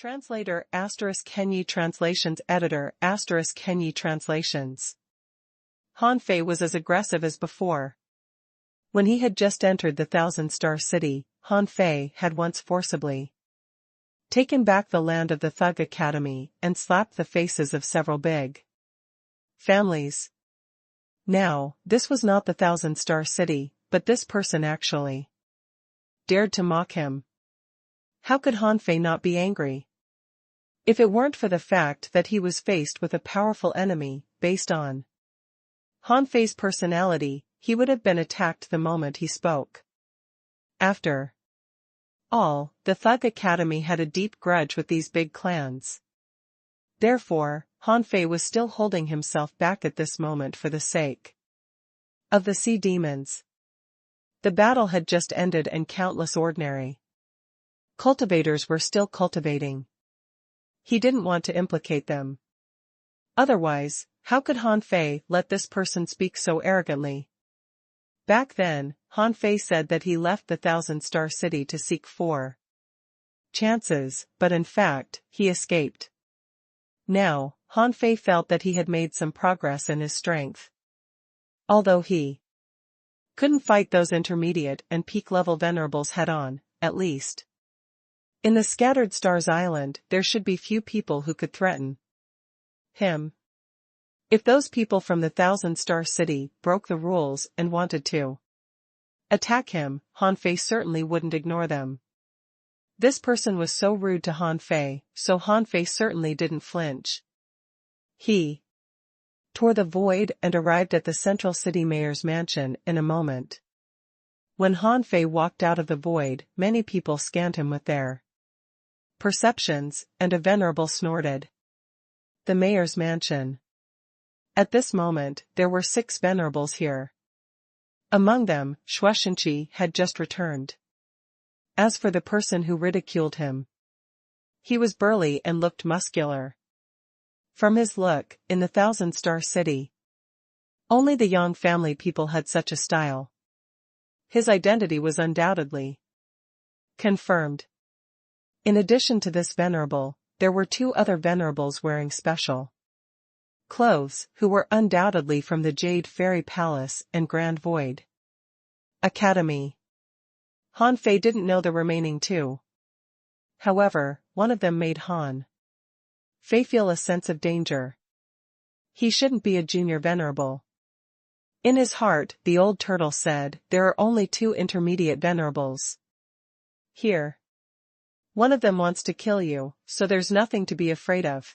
Translator *Kenyi Translations Editor *Kenyi Translations. Han Fei was as aggressive as before. When he had just entered the Thousand-Star City, Han Fei had once forcibly taken back the land of the Thug Academy and slapped the faces of several big families. Now, this was not the Thousand-Star City, but this person actually dared to mock him. How could Han Fei not be angry? If it weren't for the fact that he was faced with a powerful enemy, based on Han Fei's personality, he would have been attacked the moment he spoke. After all, the Thug Academy had a deep grudge with these big clans. Therefore, Han Fei was still holding himself back at this moment for the sake of the sea demons. The battle had just ended and countless ordinary cultivators were still cultivating. He didn't want to implicate them. Otherwise, how could Han Fei let this person speak so arrogantly? Back then, Han Fei said that he left the Thousand-Star City to seek for chances, but in fact, he escaped. Now, Han Fei felt that he had made some progress in his strength. Although he couldn't fight those intermediate and peak-level venerables head-on, at least in the Scattered Stars Island, there should be few people who could threaten him. If those people from the Thousand-Star City broke the rules and wanted to attack him, Han Fei certainly wouldn't ignore them. This person was so rude to Han Fei, so Han Fei certainly didn't flinch. He tore the void and arrived at the Central City Mayor's mansion in a moment. When Han Fei walked out of the void, many people scanned him with their perceptions, and a venerable snorted. The mayor's mansion. At this moment, there were 6 venerables here. Among them, Shueishenqi had just returned. As for the person who ridiculed him, he was burly and looked muscular. From his look, in the Thousand-Star City, only the Yang family people had such a style. His identity was undoubtedly confirmed. In addition to this venerable, there were 2 other venerables wearing special clothes, who were undoubtedly from the Jade Fairy Palace and Grand Void Academy. Han Fei didn't know the remaining 2. However, one of them made Han Fei feel a sense of danger. He shouldn't be a junior venerable. In his heart, the old turtle said, there are only 2 intermediate venerables here. One of them wants to kill you, so there's nothing to be afraid of.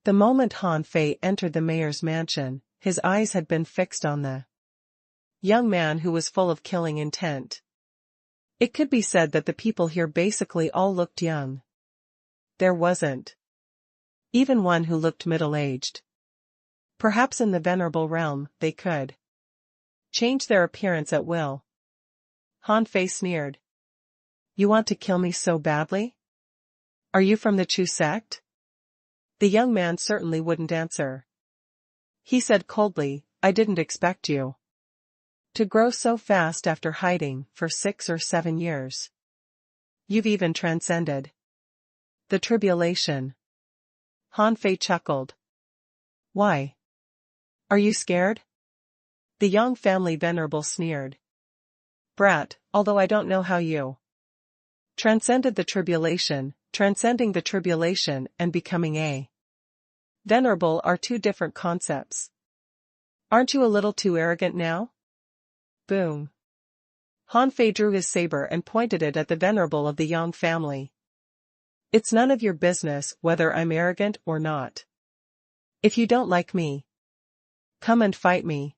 The moment Han Fei entered the mayor's mansion, his eyes had been fixed on the young man who was full of killing intent. It could be said that the people here basically all looked young. There wasn't even one who looked middle-aged. Perhaps in the venerable realm, they could change their appearance at will. Han Fei sneered. You want to kill me so badly? Are you from the Chu sect? The young man certainly wouldn't answer. He said coldly, I didn't expect you to grow so fast after hiding for 6 or 7 years. You've even transcended the tribulation. Han Fei chuckled. Why? Are you scared? The Yang family venerable sneered. Brat, although I don't know how you transcended the tribulation, transcending the tribulation and becoming a venerable are 2 different concepts. Aren't you a little too arrogant now? Boom. Han Fei drew his saber and pointed it at the venerable of the Yang family. It's none of your business whether I'm arrogant or not. If you don't like me, come and fight me.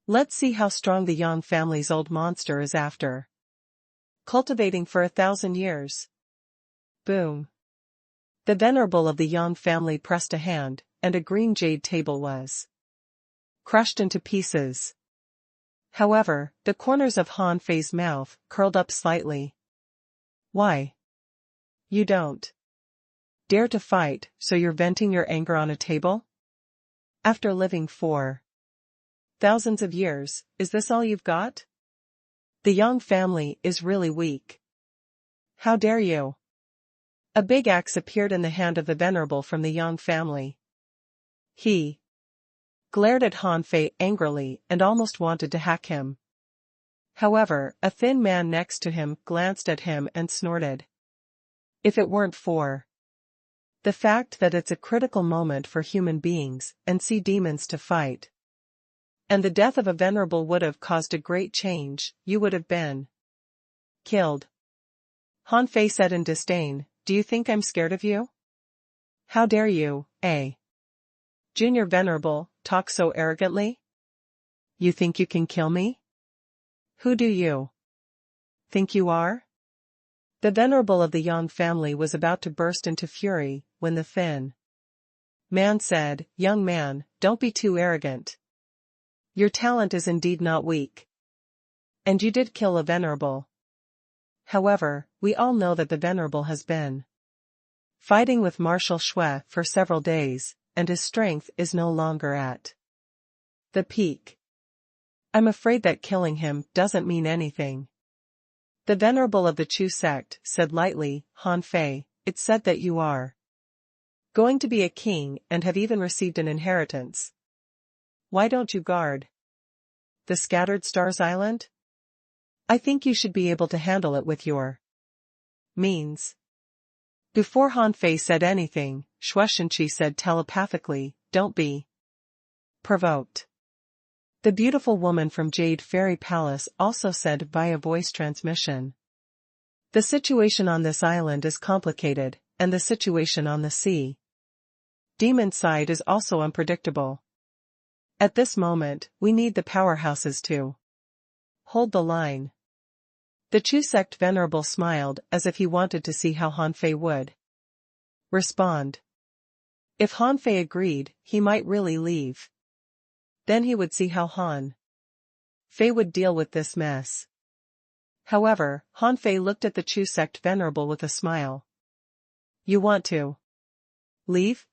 Let's see how strong the Yang family's old monster is after cultivating for 1,000 years. Boom. The venerable of the Yang family pressed a hand, and a green jade table was crushed into pieces. However, the corners of Han Fei's mouth curled up slightly. Why? You don't dare to fight, so you're venting your anger on a table? After living for thousands of years, is this all you've got? The Yang family is really weak. How dare you? A big axe appeared in the hand of the venerable from the Yang family. He glared at Han Fei angrily and almost wanted to hack him. However, a thin man next to him glanced at him and snorted. If it weren't for the fact that it's a critical moment for human beings and sea demons to fight, and the death of a venerable would have caused a great change, you would have been killed. Han Fei said in disdain, "Do you think I'm scared of you? How dare you, Junior Venerable, talk so arrogantly? You think you can kill me? Who do you think you are?" The venerable of the Yang family was about to burst into fury, when the thin man said, "Young man, don't be too arrogant. Your talent is indeed not weak. And you did kill a venerable. However, we all know that the venerable has been fighting with Marshal Shui for several days, and his strength is no longer at the peak. I'm afraid that killing him doesn't mean anything." The venerable of the Chu sect said lightly, "Han Fei, it's said that you are going to be a king and have even received an inheritance. Why don't you guard the Scattered Stars Island? I think you should be able to handle it with your means." Before Han Fei said anything, Shueishenqi said telepathically, "Don't be provoked." The beautiful woman from Jade Fairy Palace also said via voice transmission, "The situation on this island is complicated, and the situation on the sea demon side is also unpredictable. At this moment, we need the powerhouses to hold the line." The Chu sect venerable smiled as if he wanted to see how Han Fei would respond. If Han Fei agreed, he might really leave. Then he would see how Han Fei would deal with this mess. However, Han Fei looked at the Chu sect venerable with a smile. "You want to leave?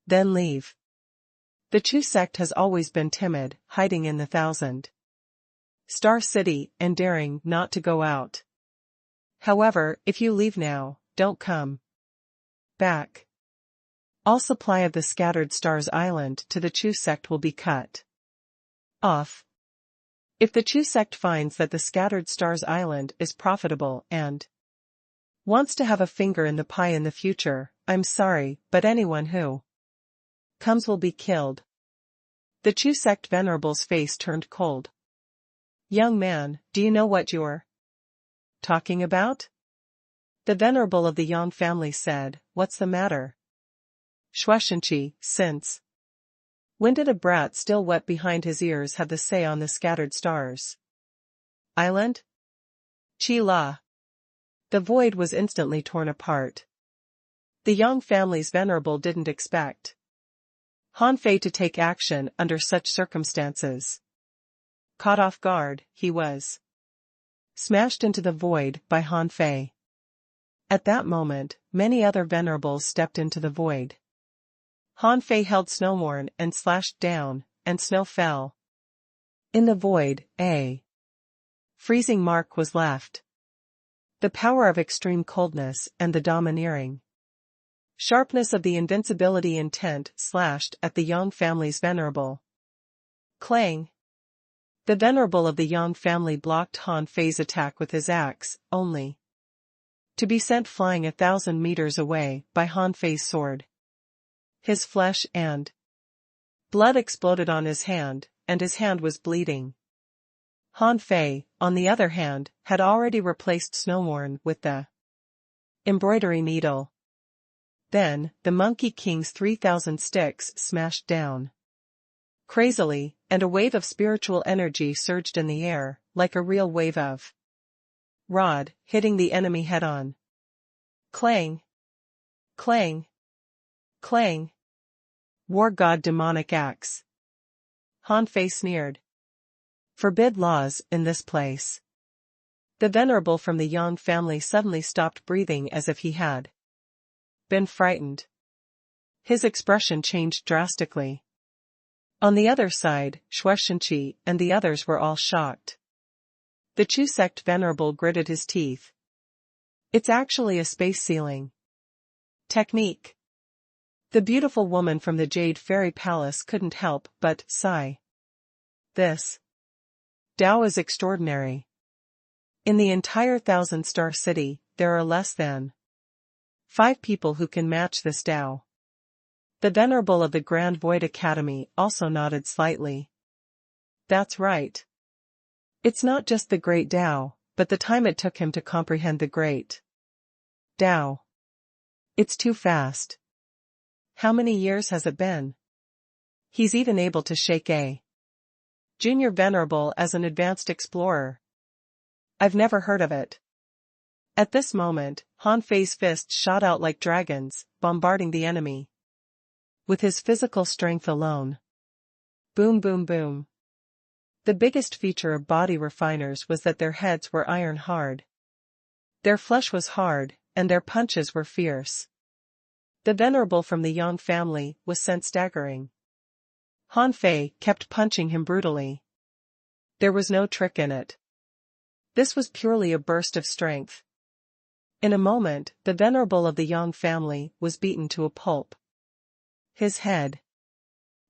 Then leave." The Chu sect has always been timid, hiding in the 1,000-star city and daring not to go out. However, if you leave now, don't come back. All supply of the Scattered Stars Island to the Chu sect will be cut off. If the Chu sect finds that the Scattered Stars Island is profitable and wants to have a finger in the pie in the future, I'm sorry, but anyone who comes will be killed. The Chu sect venerable's face turned cold. "Young man, do you know what you're talking about?" The venerable of the Yang family said, "What's the matter?" Shueishenqi, since when did a brat still wet behind his ears have the say on the Scattered Stars Island? Chi La. The void was instantly torn apart. The Yang family's venerable didn't expect Han Fei to take action under such circumstances. Caught off guard, he was smashed into the void by Han Fei. At that moment, many other venerables stepped into the void. Han Fei held Snowmorn and slashed down, and snow fell. In the void, a freezing mark was left. The power of extreme coldness and the domineering sharpness of the invincibility intent slashed at the Yang family's venerable. Clang! The venerable of the Yang family blocked Han Fei's attack with his axe, only to be sent flying 1,000 meters away by Han Fei's sword. His flesh and blood exploded on his hand, and his hand was bleeding. Han Fei, on the other hand, had already replaced Snowmorn with the embroidery needle. Then, the Monkey King's 3,000 sticks smashed down crazily, and a wave of spiritual energy surged in the air, like a real wave of rod, hitting the enemy head-on. Clang! Clang! Clang! War God demonic axe. Han Fei sneered. Forbid laws in this place. The venerable from the Yang family suddenly stopped breathing as if he had been frightened. His expression changed drastically. On the other side, Shueishenqi and the others were all shocked. The Chu sect venerable gritted his teeth. It's actually a space ceiling. Technique. The beautiful woman from the Jade Fairy Palace couldn't help but sigh. This Tao is extraordinary. In the entire Thousand-Star City, there are less than 5 people who can match this Tao. The Venerable of the Grand Void Academy also nodded slightly. That's right. It's not just the Great Tao, but the time it took him to comprehend the Great Tao. It's too fast. How many years has it been? He's even able to shake a junior venerable as an advanced explorer. I've never heard of it. At this moment, Han Fei's fists shot out like dragons, bombarding the enemy. With his physical strength alone. Boom boom boom. The biggest feature of body refiners was that their heads were iron hard. Their flesh was hard, and their punches were fierce. The venerable from the Yang family was sent staggering. Han Fei kept punching him brutally. There was no trick in it. This was purely a burst of strength. In a moment, the venerable of the Yang family was beaten to a pulp. His head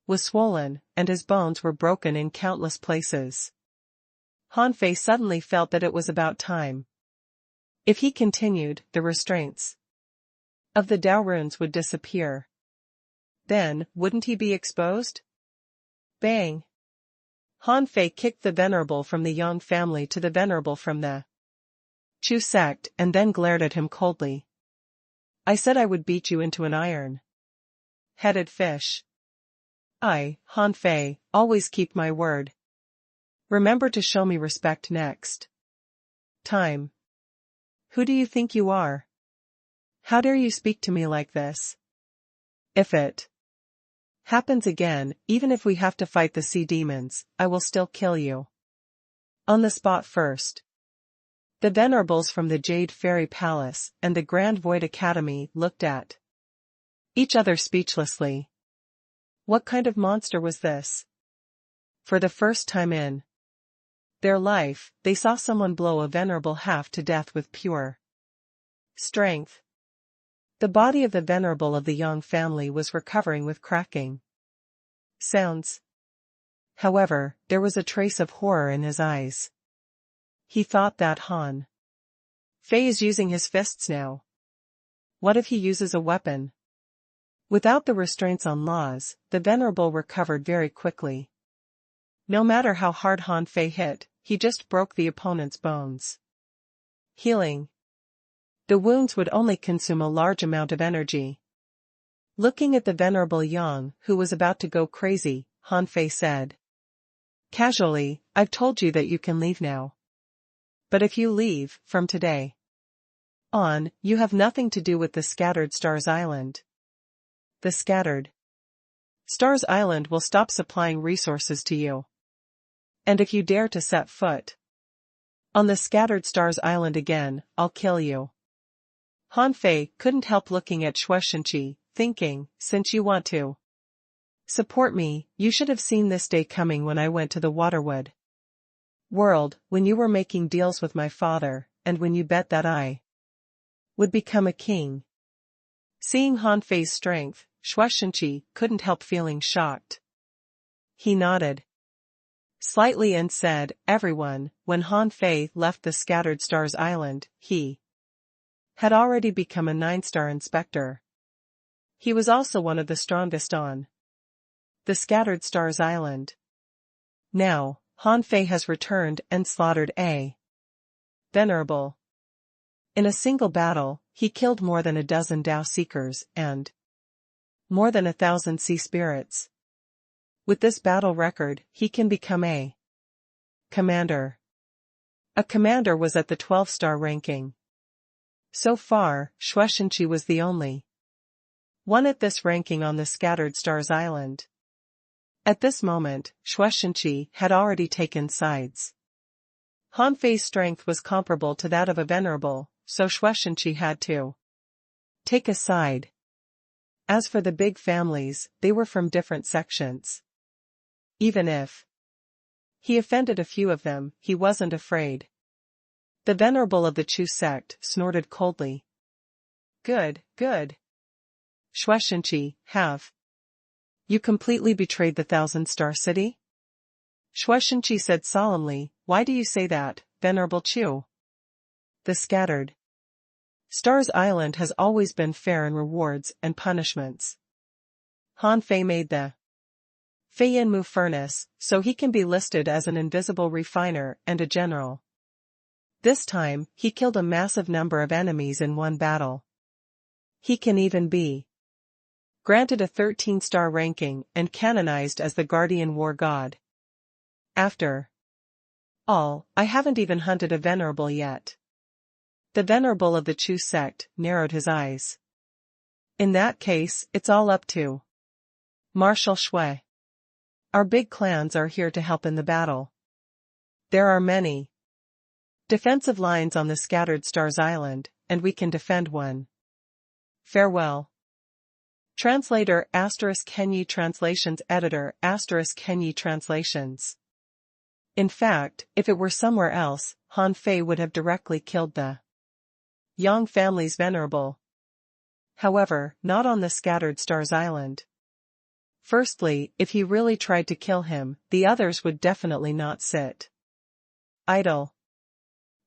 was swollen, and his bones were broken in countless places. Han Fei suddenly felt that it was about time. If he continued, the restraints of the Tao runes would disappear. Then, wouldn't he be exposed? Bang! Han Fei kicked the venerable from the Yang family to the venerable from the Chu sect and then glared at him coldly. I said I would beat you into an iron-headed fish. I, Han Fei, always keep my word. Remember to show me respect next time. Who do you think you are? How dare you speak to me like this? If it happens again, even if we have to fight the sea demons, I will still kill you. On the spot first. The venerables from the Jade Fairy Palace and the Grand Void Academy looked at each other speechlessly. What kind of monster was this? For the first time in their life, they saw someone blow a venerable half to death with pure strength. The body of the venerable of the Yang family was recovering with cracking sounds. However, there was a trace of horror in his eyes. He thought that Han Fei is using his fists now. What if he uses a weapon? Without the restraints on laws, the venerable recovered very quickly. No matter how hard Han Fei hit, he just broke the opponent's bones. Healing. The wounds would only consume a large amount of energy. Looking at the venerable Yang, who was about to go crazy, Han Fei said casually, I've told you that you can leave now. But if you leave, from today on, you have nothing to do with the Scattered Stars Island. The Scattered Stars Island will stop supplying resources to you. And if you dare to set foot on the Scattered Stars Island again, I'll kill you. Han Fei couldn't help looking at Shueishenqi, thinking, since you want to support me, you should have seen this day coming when I went to the Waterwood world, when you were making deals with my father, and when you bet that I would become a king. Seeing Han Fei's strength, Shueishenqi couldn't help feeling shocked. He nodded slightly and said, everyone, when Han Fei left the Scattered Stars Island, he had already become a 9-star inspector. He was also one of the strongest on the Scattered Stars Island. Now, Han Fei has returned and slaughtered a venerable. In a single battle, he killed more than a dozen Tao Seekers and more than 1,000 sea spirits. With this battle record, he can become a commander. A commander was at the 12-star ranking. So far, Shueishenqi was the only one at this ranking on the Scattered Stars Island. At this moment, Shueishenqi had already taken sides. Han Fei's strength was comparable to that of a venerable, so Shueishenqi had to take a side. As for the big families, they were from different sections. Even if he offended a few of them, he wasn't afraid. The venerable of the Chu sect snorted coldly. Good, good. Shueishenqi, have you completely betrayed the Thousand-Star City? Shueishenqi said solemnly, why do you say that, Venerable Chu? The Scattered Stars Island has always been fair in rewards and punishments. Han Fei made the Feiyanmu furnace, so he can be listed as an invisible refiner and a general. This time, he killed a massive number of enemies in one battle. He can even be granted a 13-star ranking and canonized as the guardian war god. After all, I haven't even hunted a venerable yet. The venerable of the Chu sect narrowed his eyes. In that case, it's all up to Marshal Shui. Our big clans are here to help in the battle. There are many defensive lines on the Scattered Stars Island, and we can defend one. Farewell. Translator ** Kenyi Translations Editor ** Kenyi Translations. In fact, if it were somewhere else, Han Fei would have directly killed the Yang family's venerable. However, not on the Scattered Stars Island. Firstly, if he really tried to kill him, the others would definitely not sit idle.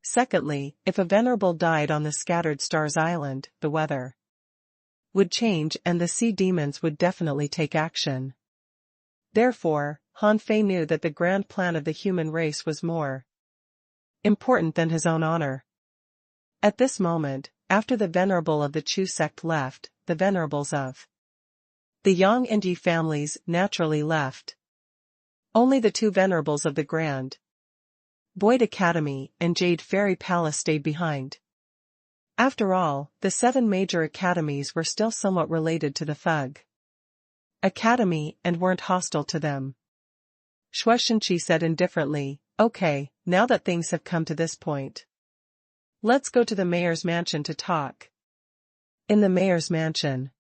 Secondly, if a venerable died on the Scattered Stars Island, the weather would change and the sea demons would definitely take action. Therefore, Han Fei knew that the grand plan of the human race was more important than his own honor. At this moment, after the venerable of the Chu sect left, the venerables of the Yang and Yi families naturally left. Only the two venerables of the Grand Void Academy and Jade Fairy Palace stayed behind. After all, the 7 major academies were still somewhat related to the Thug Academy and weren't hostile to them. Shueishenqi said indifferently, okay, now that things have come to this point, let's go to the mayor's mansion to talk. In the mayor's mansion.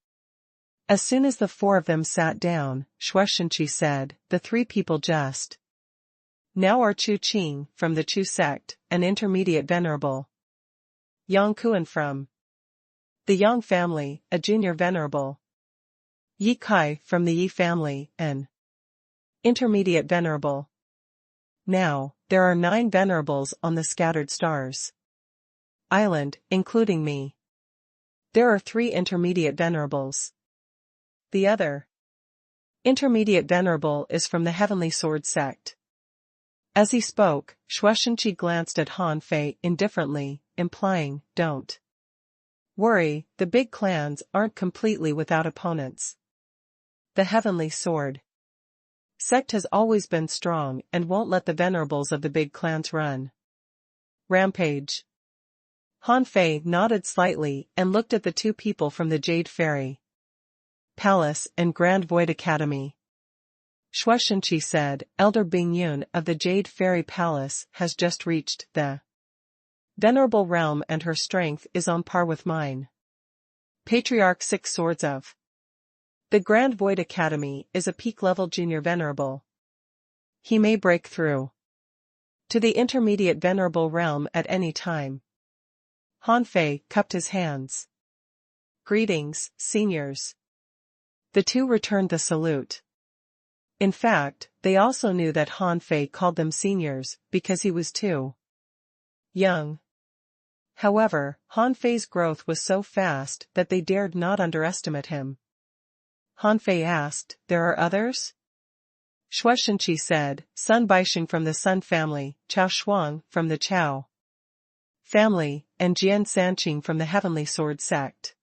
As soon as the 4 of them sat down, Shueishenqi said, the 3 people just now are Chu Qing from the Chu sect, an intermediate venerable. Yang Kuan from the Yang family, a junior venerable. Yi Kai from the Yi family, an intermediate venerable. Now, there are 9 venerables on the Scattered Stars Island, including me. There are 3 intermediate venerables. The other intermediate venerable is from the Heavenly Sword sect. As he spoke, Shueishenqi glanced at Han Fei indifferently, implying, don't worry, the big clans aren't completely without opponents. The Heavenly Sword sect has always been strong and won't let the venerables of the big clans run rampage. Han Fei nodded slightly and looked at the 2 people from the Jade Fairy Palace and Grand Void Academy. Shueishenqi said, Elder Bing Yun of the Jade Fairy Palace has just reached the venerable realm and her strength is on par with mine. Patriarch 6 Swords of the Grand Void Academy is a peak-level junior venerable. He may break through to the intermediate venerable realm at any time. Han Fei cupped his hands. Greetings, seniors. The 2 returned the salute. In fact, they also knew that Han Fei called them seniors because he was too young. However, Han Fei's growth was so fast that they dared not underestimate him. Han Fei asked, there are others? Shueishenqi said, Sun Baixing from the Sun family, Chao Shuang from the Chao family, and Jian Sanqing from the Heavenly Sword sect.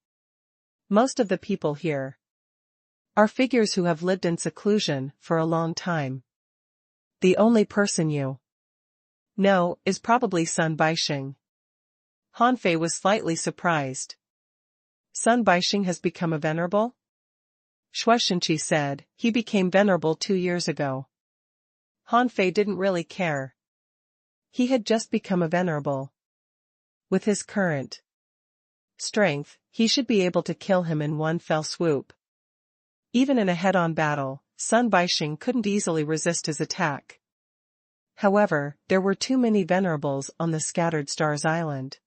Most of the people here are figures who have lived in seclusion for a long time. The only person you know is probably Sun Baixing. Han Fei was slightly surprised. Sun Baixing has become a venerable? Shueishenqi said, he became venerable 2 years ago. Han Fei didn't really care. He had just become a venerable. With his current strength, he should be able to kill him in one fell swoop. Even in a head-on battle, Sun Baixing couldn't easily resist his attack. However, there were too many venerables on the Scattered Stars Island.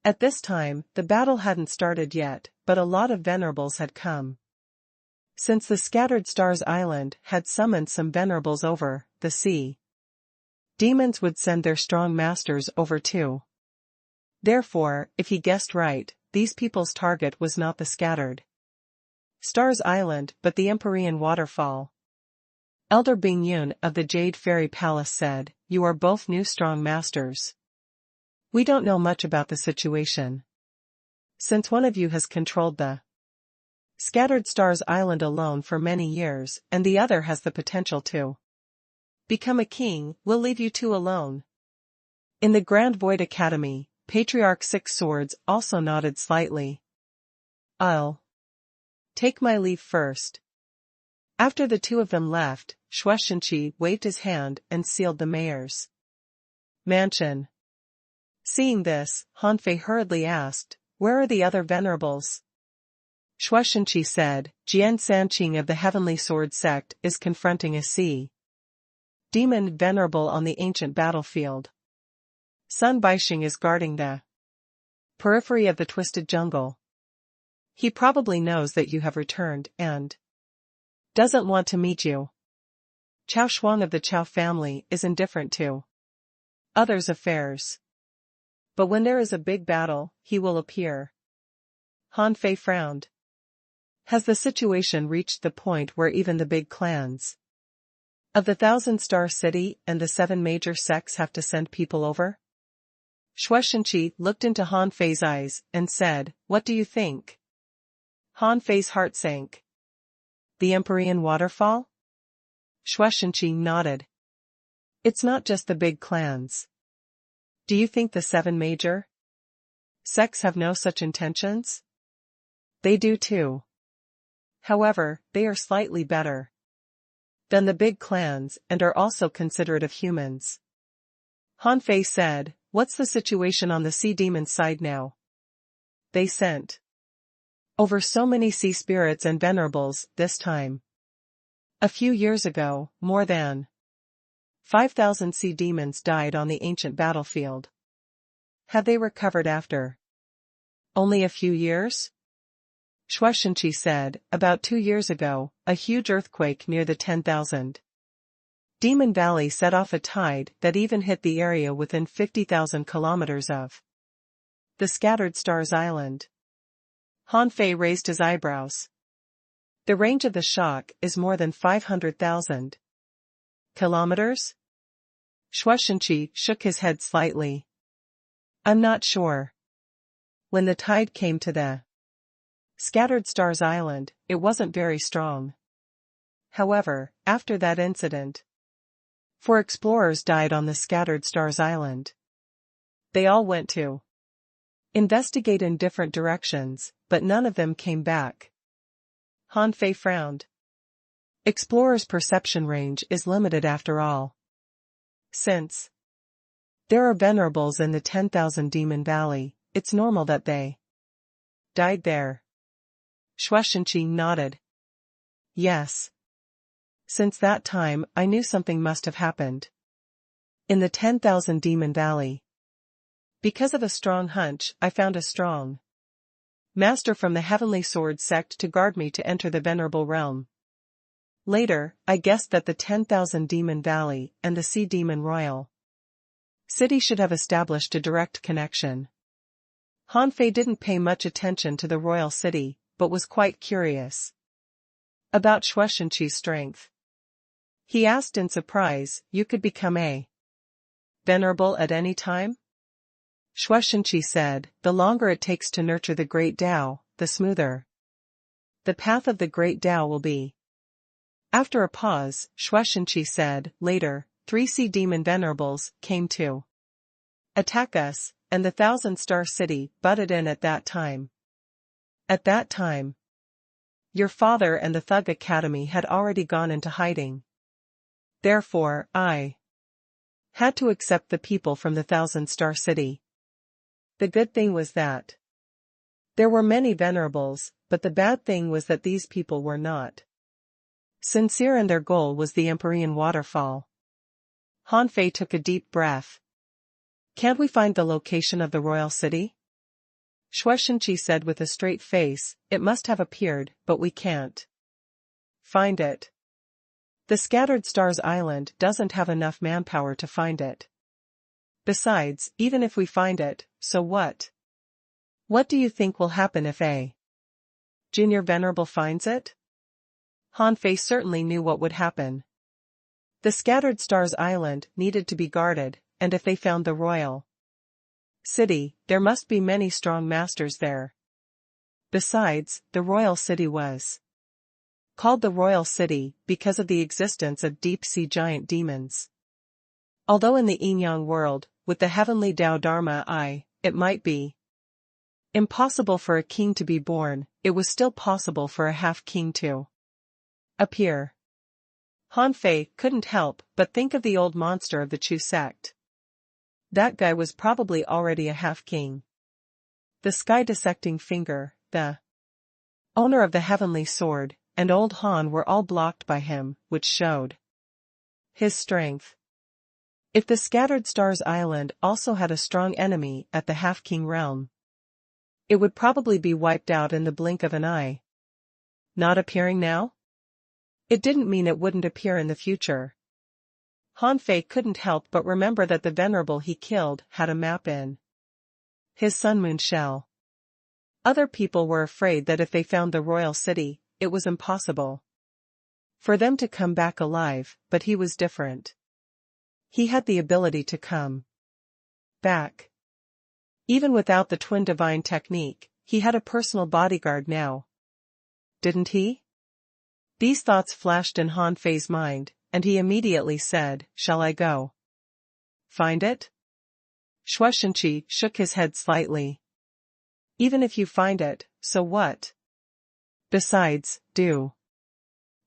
At this time, the battle hadn't started yet, but a lot of venerables had come. Since the Scattered Stars Island had summoned some venerables over the sea, demons would send their strong masters over too. Therefore, if he guessed right, these people's target was not the Scattered Stars Island but the Empyrean waterfall. Elder Bing Yun of the Jade Fairy Palace said, "You are both new strong masters. We don't know much about the situation. Since one of you has controlled the Scattered Stars Island alone for many years, and the other has the potential to become a king, we'll leave you two alone." In the Grand Void Academy, Patriarch Six Swords also nodded slightly. "I'll take my leave first." After the two of them left, Shueishenqi waved his hand and sealed the mayor's mansion. Seeing this, Hanfei hurriedly asked, "Where are the other venerables?" Shueishenqi said, "Jian Sanqing of the Heavenly Sword Sect is confronting a sea demon venerable on the ancient battlefield. Sun Baixing is guarding the periphery of the Twisted Jungle. He probably knows that you have returned and doesn't want to meet you. Chao Shuang of the Chao family is indifferent to others' affairs. But when there is a big battle, he will appear." Han Fei frowned. Has the situation reached the point where even the big clans of the Thousand-Star City and the 7 major sects have to send people over? Shueishenqi looked into Han Fei's eyes and said, "What do you think?" Han Fei's heart sank. "The Empyrean waterfall?" Shueishenqi nodded. "It's not just the big clans. Do you think the 7 major sects have no such intentions?" "They do too. However, they are slightly better than the big clans and are also considerate of humans." Han Fei said, "What's the situation on the sea demons side now?" "They sent over so many sea spirits and venerables this time. A few years ago, more than 5,000 sea demons died on the ancient battlefield. Have they recovered after only a few years?" Shueishenqi said, "About 2 years ago, a huge earthquake near the 10,000 Demon Valley set off a tide that even hit the area within 50,000 kilometers of the Scattered Stars Island." Han Fei raised his eyebrows. "The range of the shock is more than 500,000 kilometers?" Shueishenqi shook his head slightly. "I'm not sure. When the tide came to the Scattered Stars Island, it wasn't very strong. However, after that incident, 4 explorers died on the Scattered Stars Island. They all went to investigate in different directions, but none of them came back." Han Fei frowned. "Explorers' perception range is limited after all. Since there are venerables in the 10,000 Demon Valley, it's normal that they died there." Shueishenqi nodded. "Yes. Since that time I knew something must have happened in the 10,000 Demon Valley. Because of a strong hunch, I found a strong master from the Heavenly Sword Sect to guard me to enter the Venerable Realm. Later, I guessed that the 10,000 Demon Valley and the Sea Demon Royal City should have established a direct connection." Han Fei didn't pay much attention to the Royal City, but was quite curious about Shueishenqi's strength. He asked in surprise, "You could become a venerable at any time?" Shueishenqi said, "The longer it takes to nurture the Great Tao, the smoother the path of the Great Tao will be." After a pause, Shueishenqi said, "Later, 3 sea demon venerables came to attack us, and the Thousand-Star City butted in at that time. At that time, your father and the Thug Academy had already gone into hiding. Therefore, I had to accept the people from the Thousand-Star City. The good thing was that there were many venerables, but the bad thing was that these people were not sincere and their goal was the Empyrean waterfall." Han Fei took a deep breath. "Can't we find the location of the royal city?" Shueishenqi said with a straight face, it must have appeared, but we can't find it. The Scattered Stars Island doesn't have enough manpower to find it. Besides, even if we find it, so what? What do you think will happen if a Junior Venerable finds it? Hanfei certainly knew what would happen. The Scattered Stars Island needed to be guarded, and if they found the royal city, there must be many strong masters there. Besides, the royal city was called the Royal City because of the existence of deep-sea giant demons. Although in the yin-yang world, with the heavenly Tao Dharma it might be impossible for a king to be born, it was still possible for a half-king to appear. Hanfei couldn't help but think of the old monster of the Chu sect. That guy was probably already a half-king. The sky-dissecting finger, the owner of the heavenly sword, and old Han were all blocked by him, which showed his strength. If the Scattered Stars Island also had a strong enemy at the half-king realm, it would probably be wiped out in the blink of an eye. Not appearing now? It didn't mean it wouldn't appear in the future. Hanfei couldn't help but remember that the venerable he killed had a map in his sun-moon shell. Other people were afraid that if they found the royal city, it was impossible for them to come back alive, but he was different. He had the ability to come back. Even without the twin divine technique, he had a personal bodyguard now. Didn't he? These thoughts flashed in Hanfei's mind, and he immediately said, "Shall I go find it?" Shueishenqi shook his head slightly. "Even if you find it, so what? Besides, do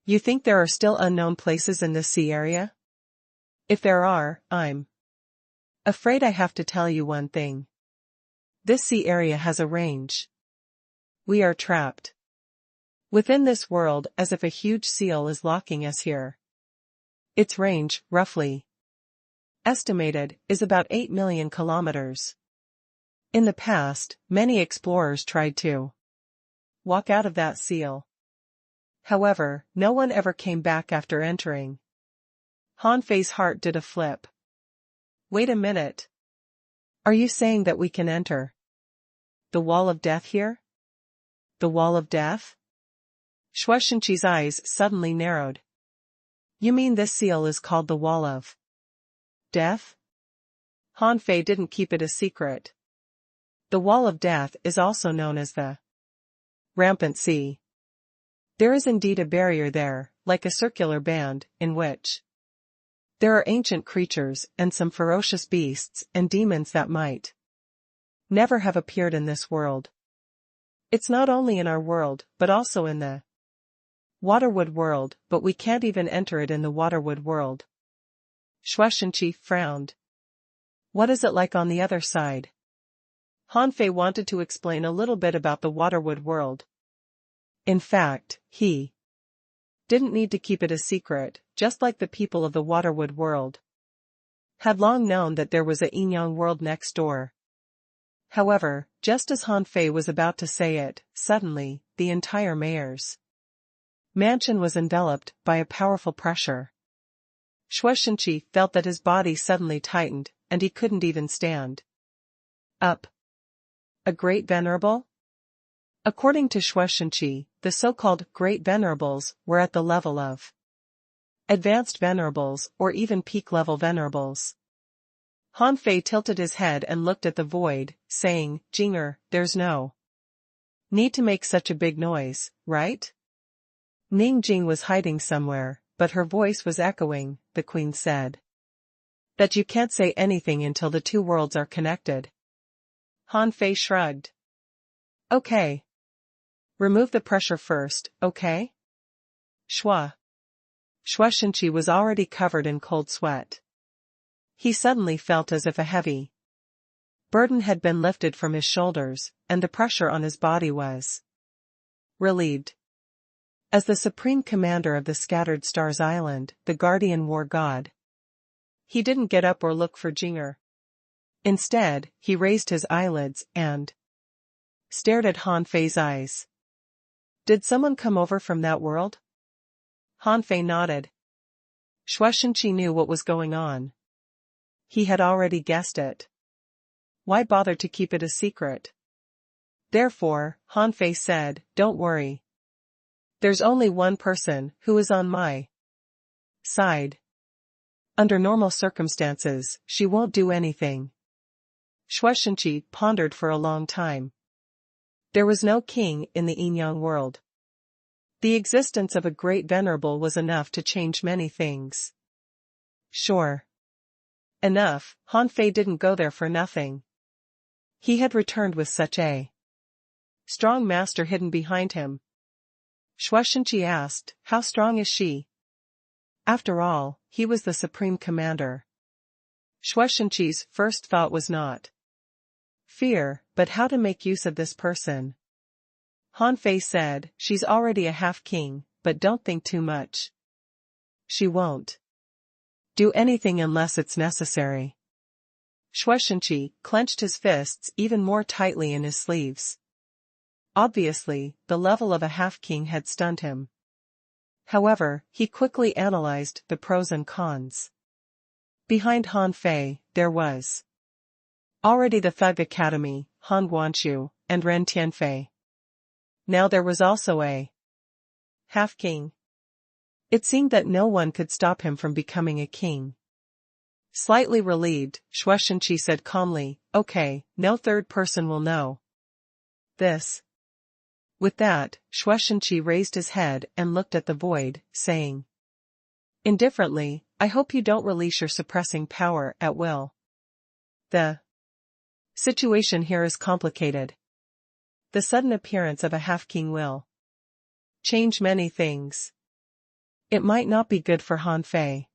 you think there are still unknown places in this sea area? If there are, I'm afraid I have to tell you one thing. This sea area has a range. We are trapped within this world as if a huge seal is locking us here. Its range, roughly estimated, is about 8 million kilometers. In the past, many explorers tried to walk out of that seal. However, no one ever came back after entering." Hanfei's heart did a flip. "Wait a minute. Are you saying that we can enter the Wall of Death here?" "The Wall of Death?" Shueishenqi's eyes suddenly narrowed. "You mean this seal is called the Wall of Death?" Hanfei didn't keep it a secret. The Wall of Death is also known as the Rampant Sea. There is indeed a barrier there, like a circular band, in which there are ancient creatures and some ferocious beasts and demons that might never have appeared in this world. It's not only in our world, but also in the Waterwood world, but we can't even enter it in the Waterwood world." Shueishenqi frowned. "What is it like on the other side?" Hanfei wanted to explain a little bit about the Waterwood world. In fact, he didn't need to keep it a secret, just like the people of the Waterwood world had long known that there was a yin-yang world next door. However, just as Hanfei was about to say it, suddenly, the entire mayor's mansion was enveloped by a powerful pressure. Shueishenqi felt that his body suddenly tightened, and he couldn't even stand up. A great venerable? According to Shueishenqi, the so-called Great Venerables were at the level of Advanced Venerables or even peak-level Venerables. Hanfei tilted his head and looked at the void, saying, "Jinger, there's no need to make such a big noise, right?" Ning Jing was hiding somewhere, but her voice was echoing. The queen said that you can't say anything until the two worlds are connected. Hanfei shrugged. "Okay. Remove the pressure first, okay?" Shueishenqi was already covered in cold sweat. He suddenly felt as if a heavy burden had been lifted from his shoulders, and the pressure on his body was relieved. As the supreme commander of the Scattered Stars Island, the guardian war god, he didn't get up or look for Jinger. Instead, he raised his eyelids and stared at Han Fei's eyes. Did someone come over from that world? Han Fei nodded. Shueishenqi knew what was going on. He had already guessed it. Why bother to keep it a secret? Therefore, Han Fei said, "Don't worry. There's only one person who is on my side. Under normal circumstances, she won't do anything." Shueishenqi pondered for a long time. There was no king in the Yinyang world. The existence of a great venerable was enough to change many things. Sure enough, Han Fei didn't go there for nothing. He had returned with such a strong master hidden behind him. Shueishenqi asked, "How strong is she?" After all, he was the supreme commander. Shueishenqi's first thought was not fear, but how to make use of this person. Han Fei said, "She's already a half-king, but don't think too much. She won't do anything unless it's necessary." Shueishenqi clenched his fists even more tightly in his sleeves. Obviously, the level of a half-king had stunned him. However, he quickly analyzed the pros and cons. Behind Han Fei, there was already the Thug Academy, Han Guanshu, and Ren Tianfei. Now there was also a half-king. It seemed that no one could stop him from becoming a king. Slightly relieved, Shueishenqi said calmly, "Okay, no third person will know this." With that, Shueishenqi raised his head and looked at the void, saying indifferently, "I hope you don't release your suppressing power at will. The situation here is complicated. The sudden appearance of a half-king will change many things. It might not be good for Han Fei."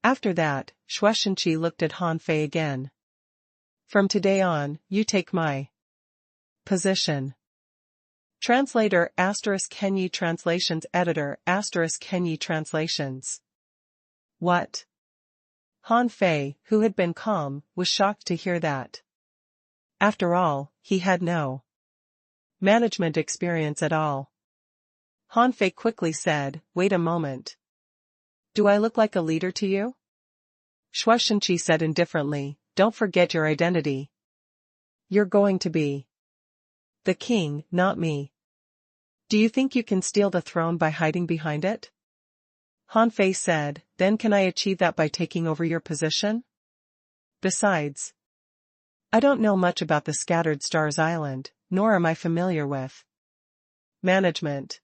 After that, Shueishenqi looked at Han Fei again. "From today on, you take my position." Translator * Kenyi Translations Editor * Kenyi Translations. What? Han Fei, who had been calm, was shocked to hear that. After all, he had no management experience at all. Han Fei quickly said, "Wait a moment. Do I look like a leader to you?" Shueishenqi said indifferently, "Don't forget your identity. You're going to be the king, not me. Do you think you can steal the throne by hiding behind it?" Han Fei said, "Then can I achieve that by taking over your position? Besides, I don't know much about the Scattered Stars Island, nor am I familiar with management.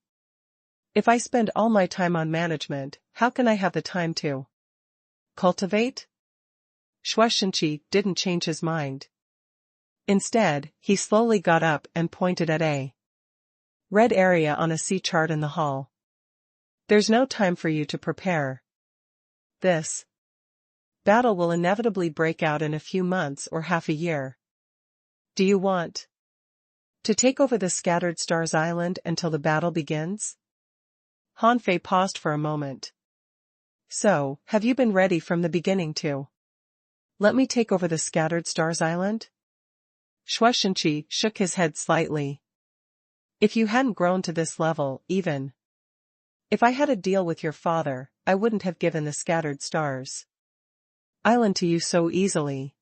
If I spend all my time on management, how can I have the time to cultivate?" Shueishenqi didn't change his mind. Instead, he slowly got up and pointed at a red area on a sea chart in the hall. "There's no time for you to prepare. This battle will inevitably break out in a few months or half a year. Do you want to take over the Scattered Stars Island until the battle begins?" Han Fei paused for a moment. "So, have you been ready from the beginning to let me take over the Scattered Stars Island?" Shueishenqi shook his head slightly. "If you hadn't grown to this level, even if I had a deal with your father, I wouldn't have given the Scattered Stars Island to you so easily."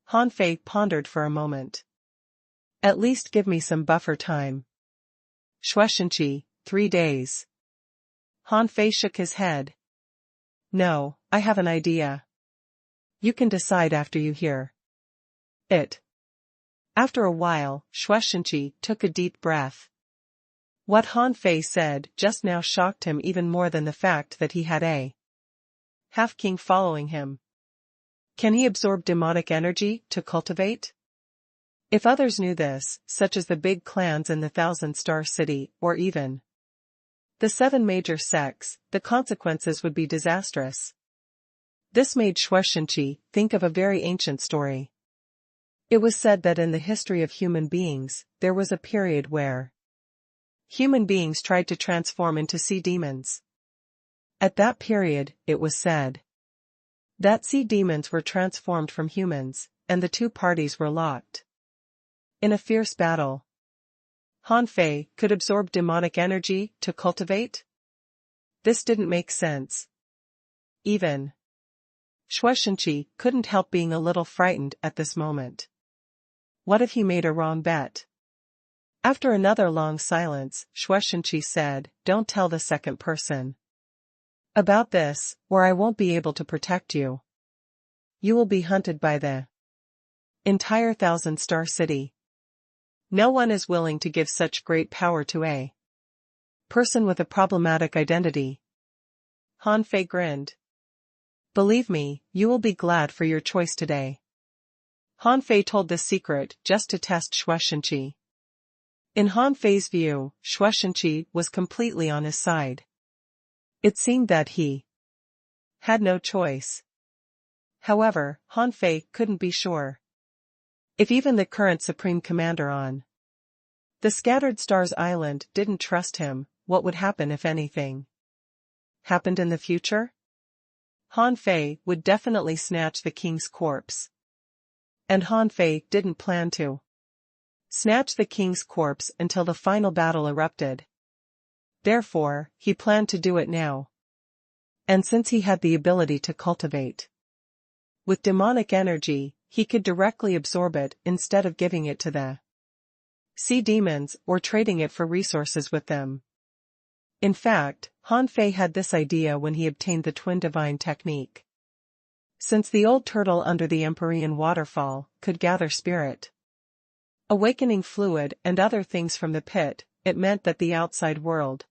Han Fei pondered for a moment. "At least give me some buffer time." Shueishenqi, 3 days. Han Fei shook his head. "No, I have an idea. You can decide after you hear it." After a while, Shueishenqi took a deep breath. What Han Fei said just now shocked him even more than the fact that he had a half-king following him. Can he absorb demonic energy to cultivate? If others knew this, such as the big clans in the Thousand-Star City, or even the 7 major sects, the consequences would be disastrous. This made Shueishenqi think of a very ancient story. It was said that in the history of human beings, there was a period where human beings tried to transform into sea demons. At that period, it was said that sea demons were transformed from humans, and the two parties were locked In a fierce battle, Han Fei could absorb demonic energy to cultivate? This didn't make sense. Even Shueishenqi couldn't help being a little frightened at this moment. What if he made a wrong bet? After another long silence, Shueishenqi said, "Don't tell the second person about this, or I won't be able to protect you. You will be hunted by the entire thousand-star city. No one is willing to give such great power to a person with a problematic identity." Han Fei grinned. "Believe me, you will be glad for your choice today." Han Fei told this secret just to test Shueishenqi. In Han Fei's view, Shueishenqi was completely on his side. It seemed that he had no choice. However, Han Fei couldn't be sure. If even the current Supreme Commander on the Scattered Stars Island didn't trust him, what would happen if anything happened in the future? Han Fei would definitely snatch the king's corpse. And Han Fei didn't plan to snatch the king's corpse until the final battle erupted. Therefore, he planned to do it now. And since he had the ability to cultivate with demonic energy, he could directly absorb it instead of giving it to the sea demons or trading it for resources with them. In fact, Han Fei had this idea when he obtained the Twin Divine technique. Since the old turtle under the Empyrean waterfall could gather spirit, awakening fluid and other things from the pit, it meant that the outside world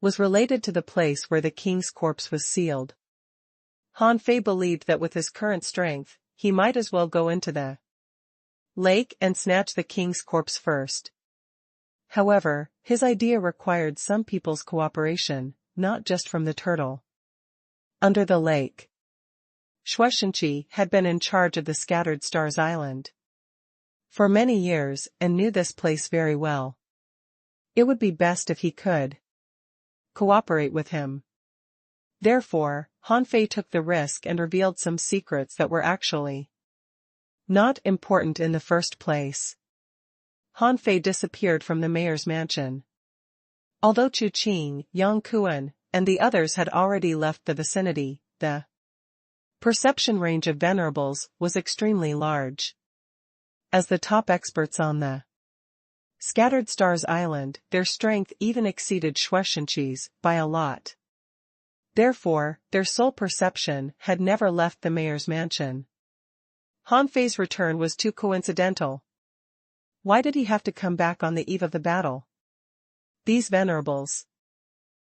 was related to the place where the king's corpse was sealed. Han Fei believed that with his current strength, he might as well go into the lake and snatch the king's corpse first. However, his idea required some people's cooperation, not just from the turtle under the lake. Shueishenqi had been in charge of the Scattered Stars Island for many years and knew this place very well. It would be best if he could cooperate with him. Therefore, Han Fei took the risk and revealed some secrets that were actually not important in the first place. Han Fei disappeared from the mayor's mansion. Although Chu Qing, Yang Kuan, and the others had already left the vicinity, the perception range of venerables was extremely large. As the top experts on the Scattered Stars Island, their strength even exceeded Shueishenqi's by a lot. Therefore, their sole perception had never left the mayor's mansion. Han Fei's return was too coincidental. Why did he have to come back on the eve of the battle? These venerables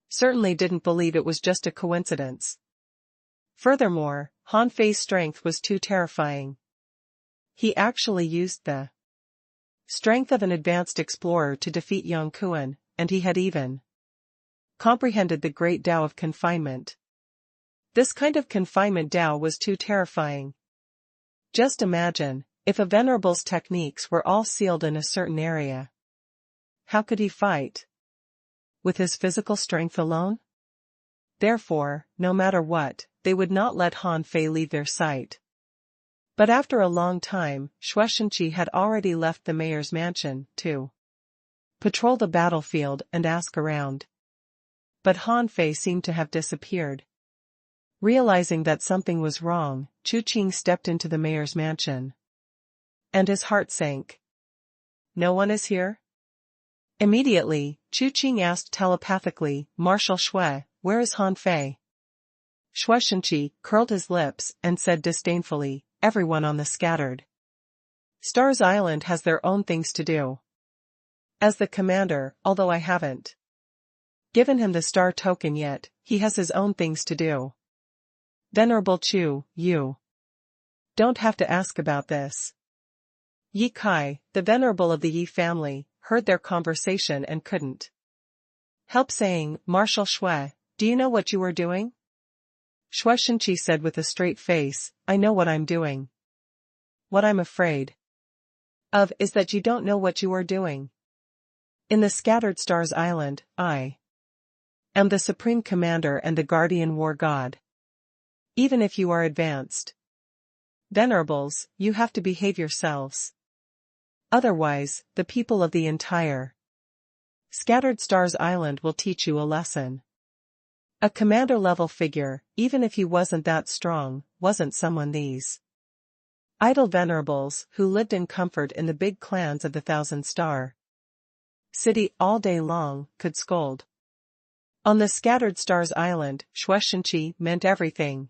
certainly didn't believe it was just a coincidence. Furthermore, Han Fei's strength was too terrifying. He actually used the strength of an advanced explorer to defeat Yang Kuan, and he had even comprehended the great Tao of confinement. This kind of confinement Tao was too terrifying. Just imagine, if a venerable's techniques were all sealed in a certain area. How could he fight? With his physical strength alone? Therefore, no matter what, they would not let Han Fei leave their sight. But after a long time, Shueishenqi had already left the mayor's mansion, to patrol the battlefield and ask around. But Han Fei seemed to have disappeared. Realizing that something was wrong, Chu Qing stepped into the mayor's mansion. And his heart sank. "No one is here?" Immediately, Chu Qing asked telepathically, "Marshal Shui, where is Han Fei?" Shueishenqi curled his lips and said disdainfully, "Everyone on the Scattered Stars Island has their own things to do. As the commander, although I haven't given him the star token yet, he has his own things to do." "Venerable Chu, you don't have to ask about this." Yi Kai, the venerable of the Yi family, heard their conversation and couldn't help saying, "Marshal Shui, do you know what you are doing?" Shueishenqi said with a straight face, "I know what I'm doing. What I'm afraid of is that you don't know what you are doing. In the Scattered Stars Island, I am the Supreme Commander and the Guardian War God. Even if you are advanced venerables, you have to behave yourselves. Otherwise, the people of the entire Scattered Stars Island will teach you a lesson. A commander-level figure, even if he wasn't that strong, wasn't someone these idle venerables who lived in comfort in the big clans of the Thousand-Star City all day long, could scold. On the Scattered Stars Island, Shueishenqi meant everything.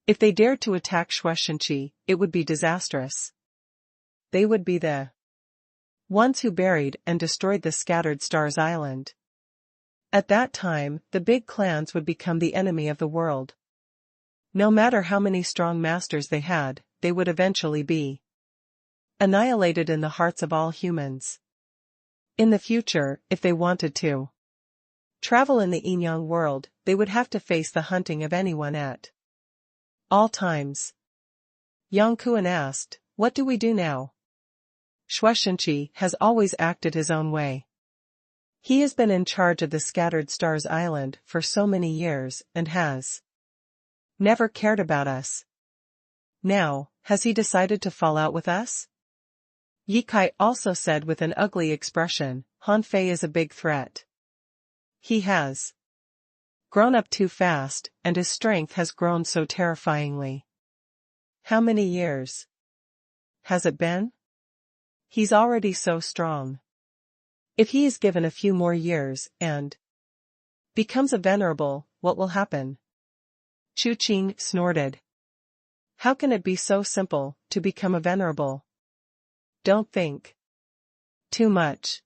If they dared to attack Shueishenqi, it would be disastrous. They would be the ones who buried and destroyed the Scattered Stars Island. At that time, the big clans would become the enemy of the world. No matter how many strong masters they had, they would eventually be annihilated in the hearts of all humans. In the future, if they wanted to travel in the Inyang world, they would have to face the hunting of anyone at all times. Yang Kuan asked, "What do we do now?" Shueishenqi has always acted his own way. He has been in charge of the Scattered Stars Island for so many years and has never cared about us. Now, has he decided to fall out with us? Ye Kai also said with an ugly expression, Han Fei is a big threat. He has grown up too fast, and his strength has grown so terrifyingly. How many years has it been? He's already so strong. If he is given a few more years and becomes a venerable, what will happen? Chu Qing snorted. How can it be so simple to become a venerable? Don't think too much.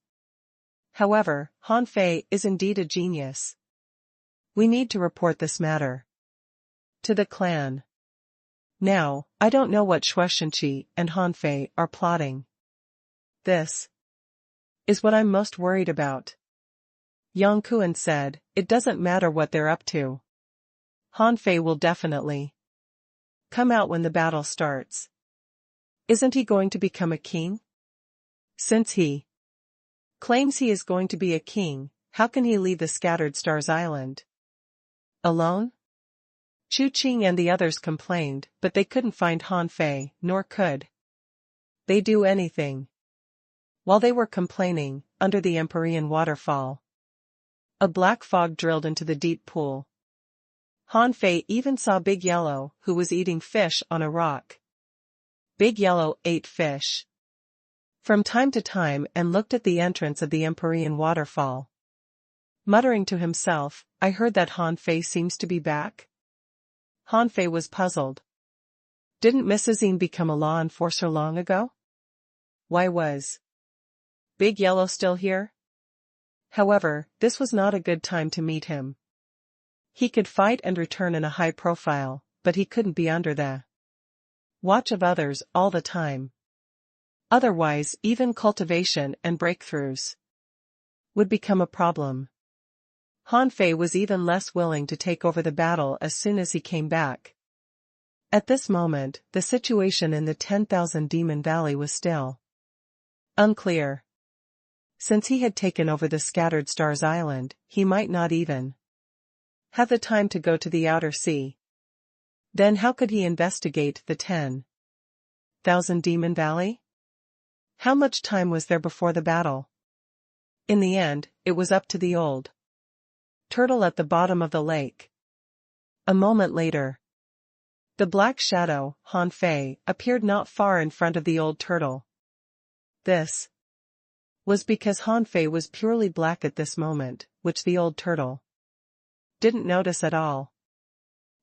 However, Han Fei is indeed a genius. We need to report this matter to the clan. Now, I don't know what Shueishenqi and Han Fei are plotting. This is what I'm most worried about. Yang Kuan said, it doesn't matter what they're up to. Han Fei will definitely come out when the battle starts. Isn't he going to become a king? Since he claims he is going to be a king, how can he leave the Scattered Stars Island alone? Chu Qing and the others complained, but they couldn't find Han Fei, nor could they do anything. While they were complaining, under the Empyrean waterfall, a black fog drilled into the deep pool. Han Fei even saw Big Yellow, who was eating fish on a rock. Big Yellow ate fish from time to time and looked at the entrance of the Empyrean waterfall. Muttering to himself, I heard that Han Fei seems to be back. Han Fei was puzzled. Didn't Mrs. Yin become a law enforcer long ago? Why was Big Yellow still here? However, this was not a good time to meet him. He could fight and return in a high profile, but he couldn't be under the watch of others all the time. Otherwise, even cultivation and breakthroughs would become a problem. Han Fei was even less willing to take over the battle as soon as he came back. At this moment, the situation in the 10,000 Demon Valley was still unclear. Since he had taken over the Scattered Stars Island, he might not even have the time to go to the outer sea. Then how could he investigate the 10,000 Demon Valley? How much time was there before the battle? In the end, it was up to the old turtle at the bottom of the lake. A moment later, the black shadow, Han Fei, appeared not far in front of the old turtle. This was because Han Fei was purely black at this moment, which the old turtle didn't notice at all.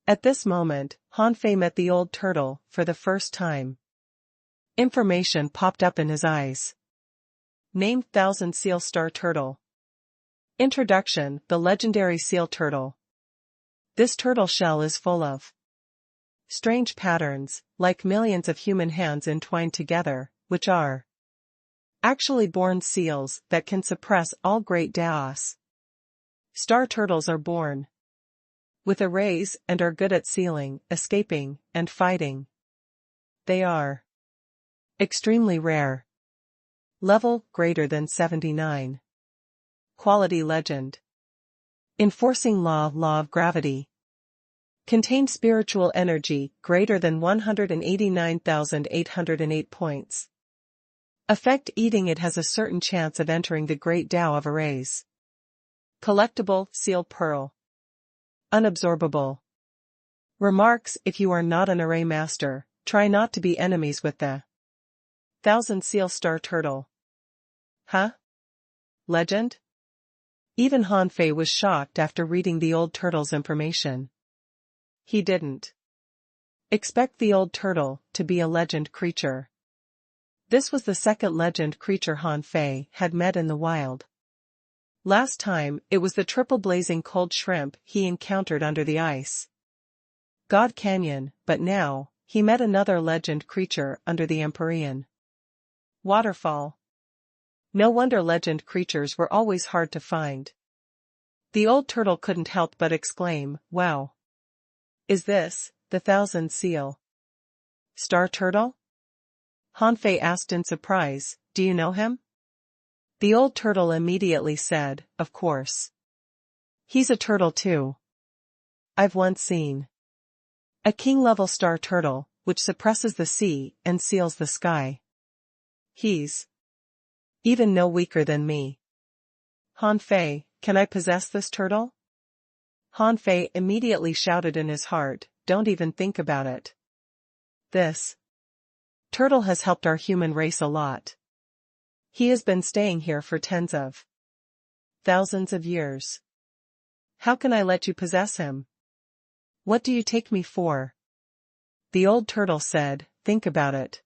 At this moment, Han Fei met the old turtle for the first time. Information popped up in his eyes. Named Thousand Seal Star Turtle. Introduction: the legendary seal turtle. This turtle shell is full of strange patterns, like millions of human hands entwined together, which are actually born seals that can suppress all great chaos. Star turtles are born with arrays and are good at sealing, escaping, and fighting. They are extremely rare. Level greater than 79. Quality legend. Enforcing law of gravity. Contain spiritual energy greater than 189,808 points. Effect eating it has a certain chance of entering the great Tao of arrays. Collectible, seal pearl. Unabsorbable. Remarks: if you are not an array master, try not to be enemies with the 1000 seal star turtle. Huh? Legend? Even Han Fei was shocked after reading the old turtle's information. He didn't expect the old turtle to be a legend creature. This was the second legend creature Han Fei had met in the wild. Last time, it was the triple blazing cold shrimp he encountered under the ice God Canyon, but now, he met another legend creature under the Empyrean waterfall. No wonder legend creatures were always hard to find. The old turtle couldn't help but exclaim, "Wow! Is this the 1000 seal star turtle?" Han Fei asked in surprise, "Do you know him?" The old turtle immediately said, "Of course. He's a turtle too. I've once seen a king-level star turtle, which suppresses the sea and seals the sky. He's even no weaker than me." Han Fei, "Can I possess this turtle?" Han Fei immediately shouted in his heart, "Don't even think about it. This turtle has helped our human race a lot. He has been staying here for tens of thousands of years. How can I let you possess him? What do you take me for?" The old turtle said, "Think about it.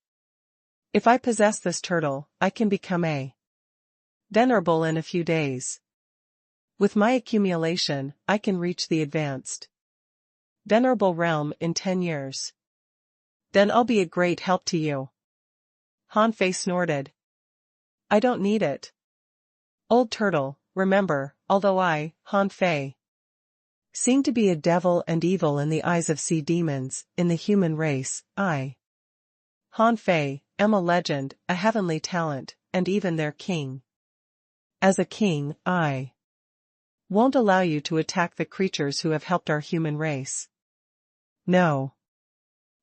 If I possess this turtle, I can become a venerable in a few days. With my accumulation, I can reach the advanced venerable realm in 10 years. Then I'll be a great help to you." Han Fei snorted. "I don't need it. Old turtle, remember, although I, Han Fei, seem to be a devil and evil in the eyes of sea demons, in the human race, I, Han Fei, am a legend, a heavenly talent, and even their king. As a king, I won't allow you to attack the creatures who have helped our human race. No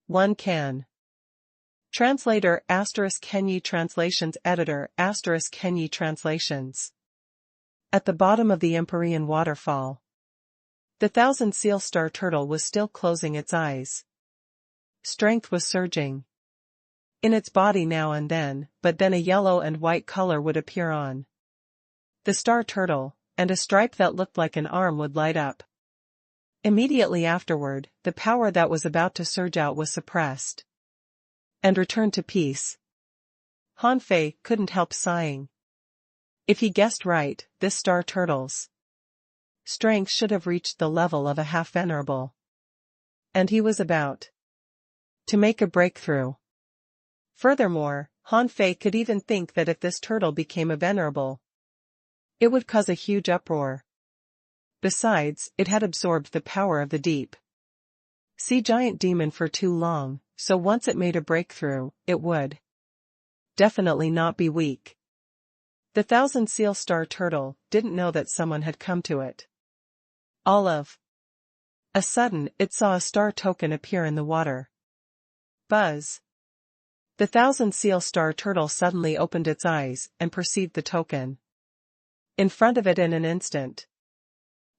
one can." Translator *Kenyi Translations Editor *Kenyi Translations. At the bottom of the Empyrean waterfall, the 1000 seal star turtle was still closing its eyes. Strength was surging in its body now and then, but then a yellow and white color would appear on the star turtle, and a stripe that looked like an arm would light up. Immediately afterward, the power that was about to surge out was suppressed and returned to peace. Han Fei couldn't help sighing. If he guessed right, this star turtle's strength should have reached the level of a half-venerable. And he was about to make a breakthrough. Furthermore, Han Fei could even think that if this turtle became a venerable, it would cause a huge uproar. Besides, it had absorbed the power of the deep sea giant demon for too long, so once it made a breakthrough, it would definitely not be weak. The 1000 seal star turtle didn't know that someone had come to it. All of a sudden, it saw a star token appear in the water. Buzz. The 1000 seal star turtle suddenly opened its eyes and perceived the token in front of it in an instant.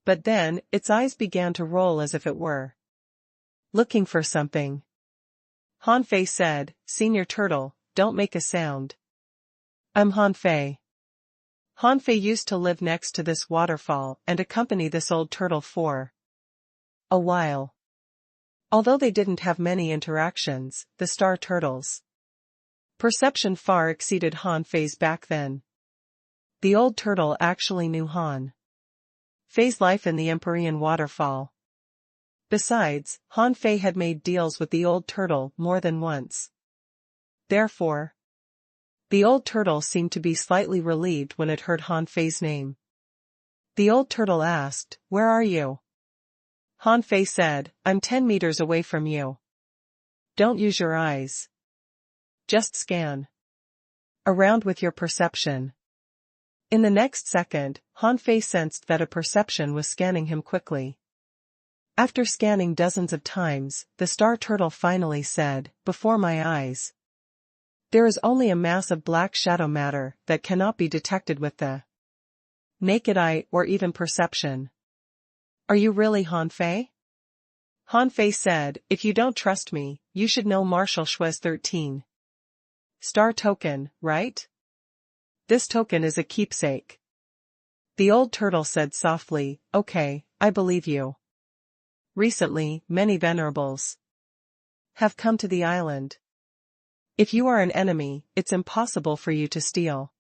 But then, its eyes began to roll as if it were looking for something. Han Fei said, "Senior turtle, don't make a sound. I'm Han Fei." Han Fei used to live next to this waterfall and accompany this old turtle for a while. Although they didn't have many interactions, the star turtles' perception far exceeded Han Fei's back then. The old turtle actually knew Han Fei's life in the Empyrean waterfall. Besides, Han Fei had made deals with the old turtle more than once. Therefore, the old turtle seemed to be slightly relieved when it heard Han Fei's name. The old turtle asked, "Where are you?" Han Fei said, "I'm 10 meters away from you. Don't use your eyes. Just scan around with your perception." In the next second, Han Fei sensed that a perception was scanning him quickly. After scanning dozens of times, the star turtle finally said, "Before my eyes." There is only a mass of black shadow matter that cannot be detected with the naked eye or even perception. Are you really Han Fei? Han Fei said, if you don't trust me, you should know Marshal Shui's 13 star token, right? This token is a keepsake. The old turtle said softly, okay, I believe you. Recently, many venerables have come to the island. If you are an enemy, it's impossible for you to steal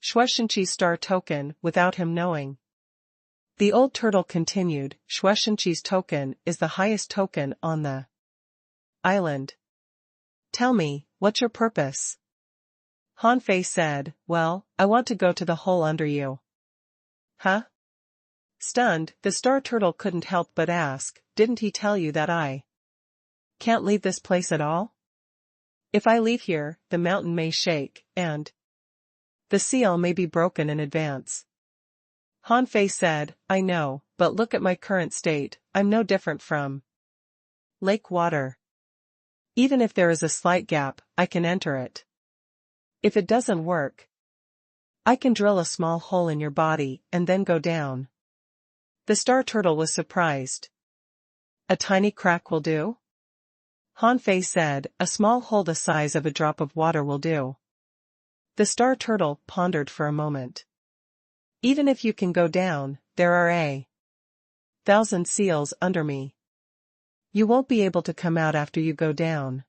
Shui's star token without him knowing. The old turtle continued, Shui's token is the highest token on the island. Tell me, what's your purpose? Han Fei said, well, I want to go to the hole under you. Huh? Stunned, the star turtle couldn't help but ask, didn't he tell you that I can't leave this place at all? If I leave here, the mountain may shake, and the seal may be broken in advance. Han Fei said, I know, but look at my current state, I'm no different from lake water. Even if there is a slight gap, I can enter it. If it doesn't work, I can drill a small hole in your body and then go down. The star turtle was surprised. A tiny crack will do? Han Fei said, a small hole the size of a drop of water will do. The star turtle pondered for a moment. Even if you can go down, there are 1,000 seals under me. You won't be able to come out after you go down.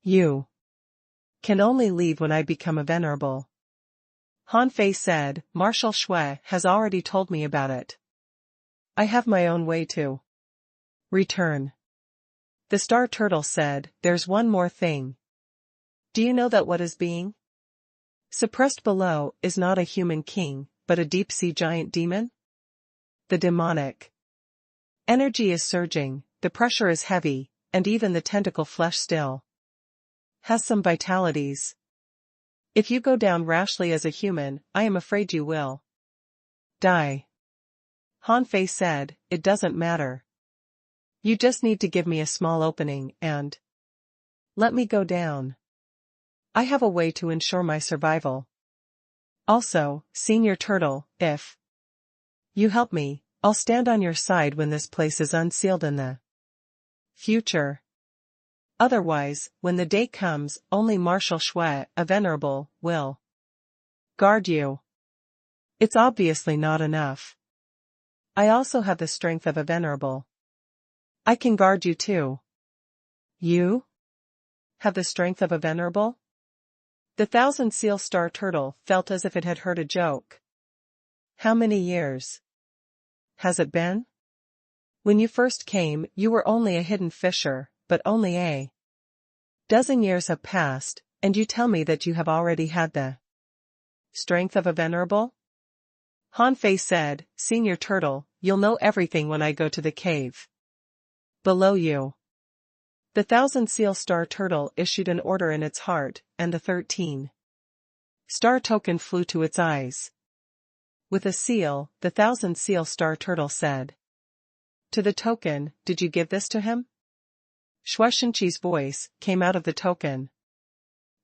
You can only leave when I become a venerable. Han Fei said, Marshal Shui has already told me about it. I have my own way to return. The star turtle said, there's one more thing. Do you know that what is being suppressed below is not a human king, but a deep-sea giant demon? The demonic energy is surging, the pressure is heavy, and even the tentacle flesh still has some vitalities. If you go down rashly as a human, I am afraid you will die. Han Fei said, it doesn't matter. You just need to give me a small opening and let me go down. I have a way to ensure my survival. Also, Senior Turtle, if you help me, I'll stand on your side when this place is unsealed in the future. Otherwise, when the day comes, only Marshal Shui, a venerable, will guard you. It's obviously not enough. I also have the strength of a venerable. I can guard you too. You have the strength of a venerable? The 1,000 seal star turtle felt as if it had heard a joke. How many years has it been? When you first came, you were only a hidden fisher, but only a dozen years have passed, and you tell me that you have already had the strength of a venerable? Han Fei said, Senior Turtle, you'll know everything when I go to the cave below you. The 1,000 seal star turtle issued an order in its heart, and the 13 star token flew to its eyes. With a seal, the 1,000 seal star turtle said, to the token, did you give this to him? Shui's voice came out of the token.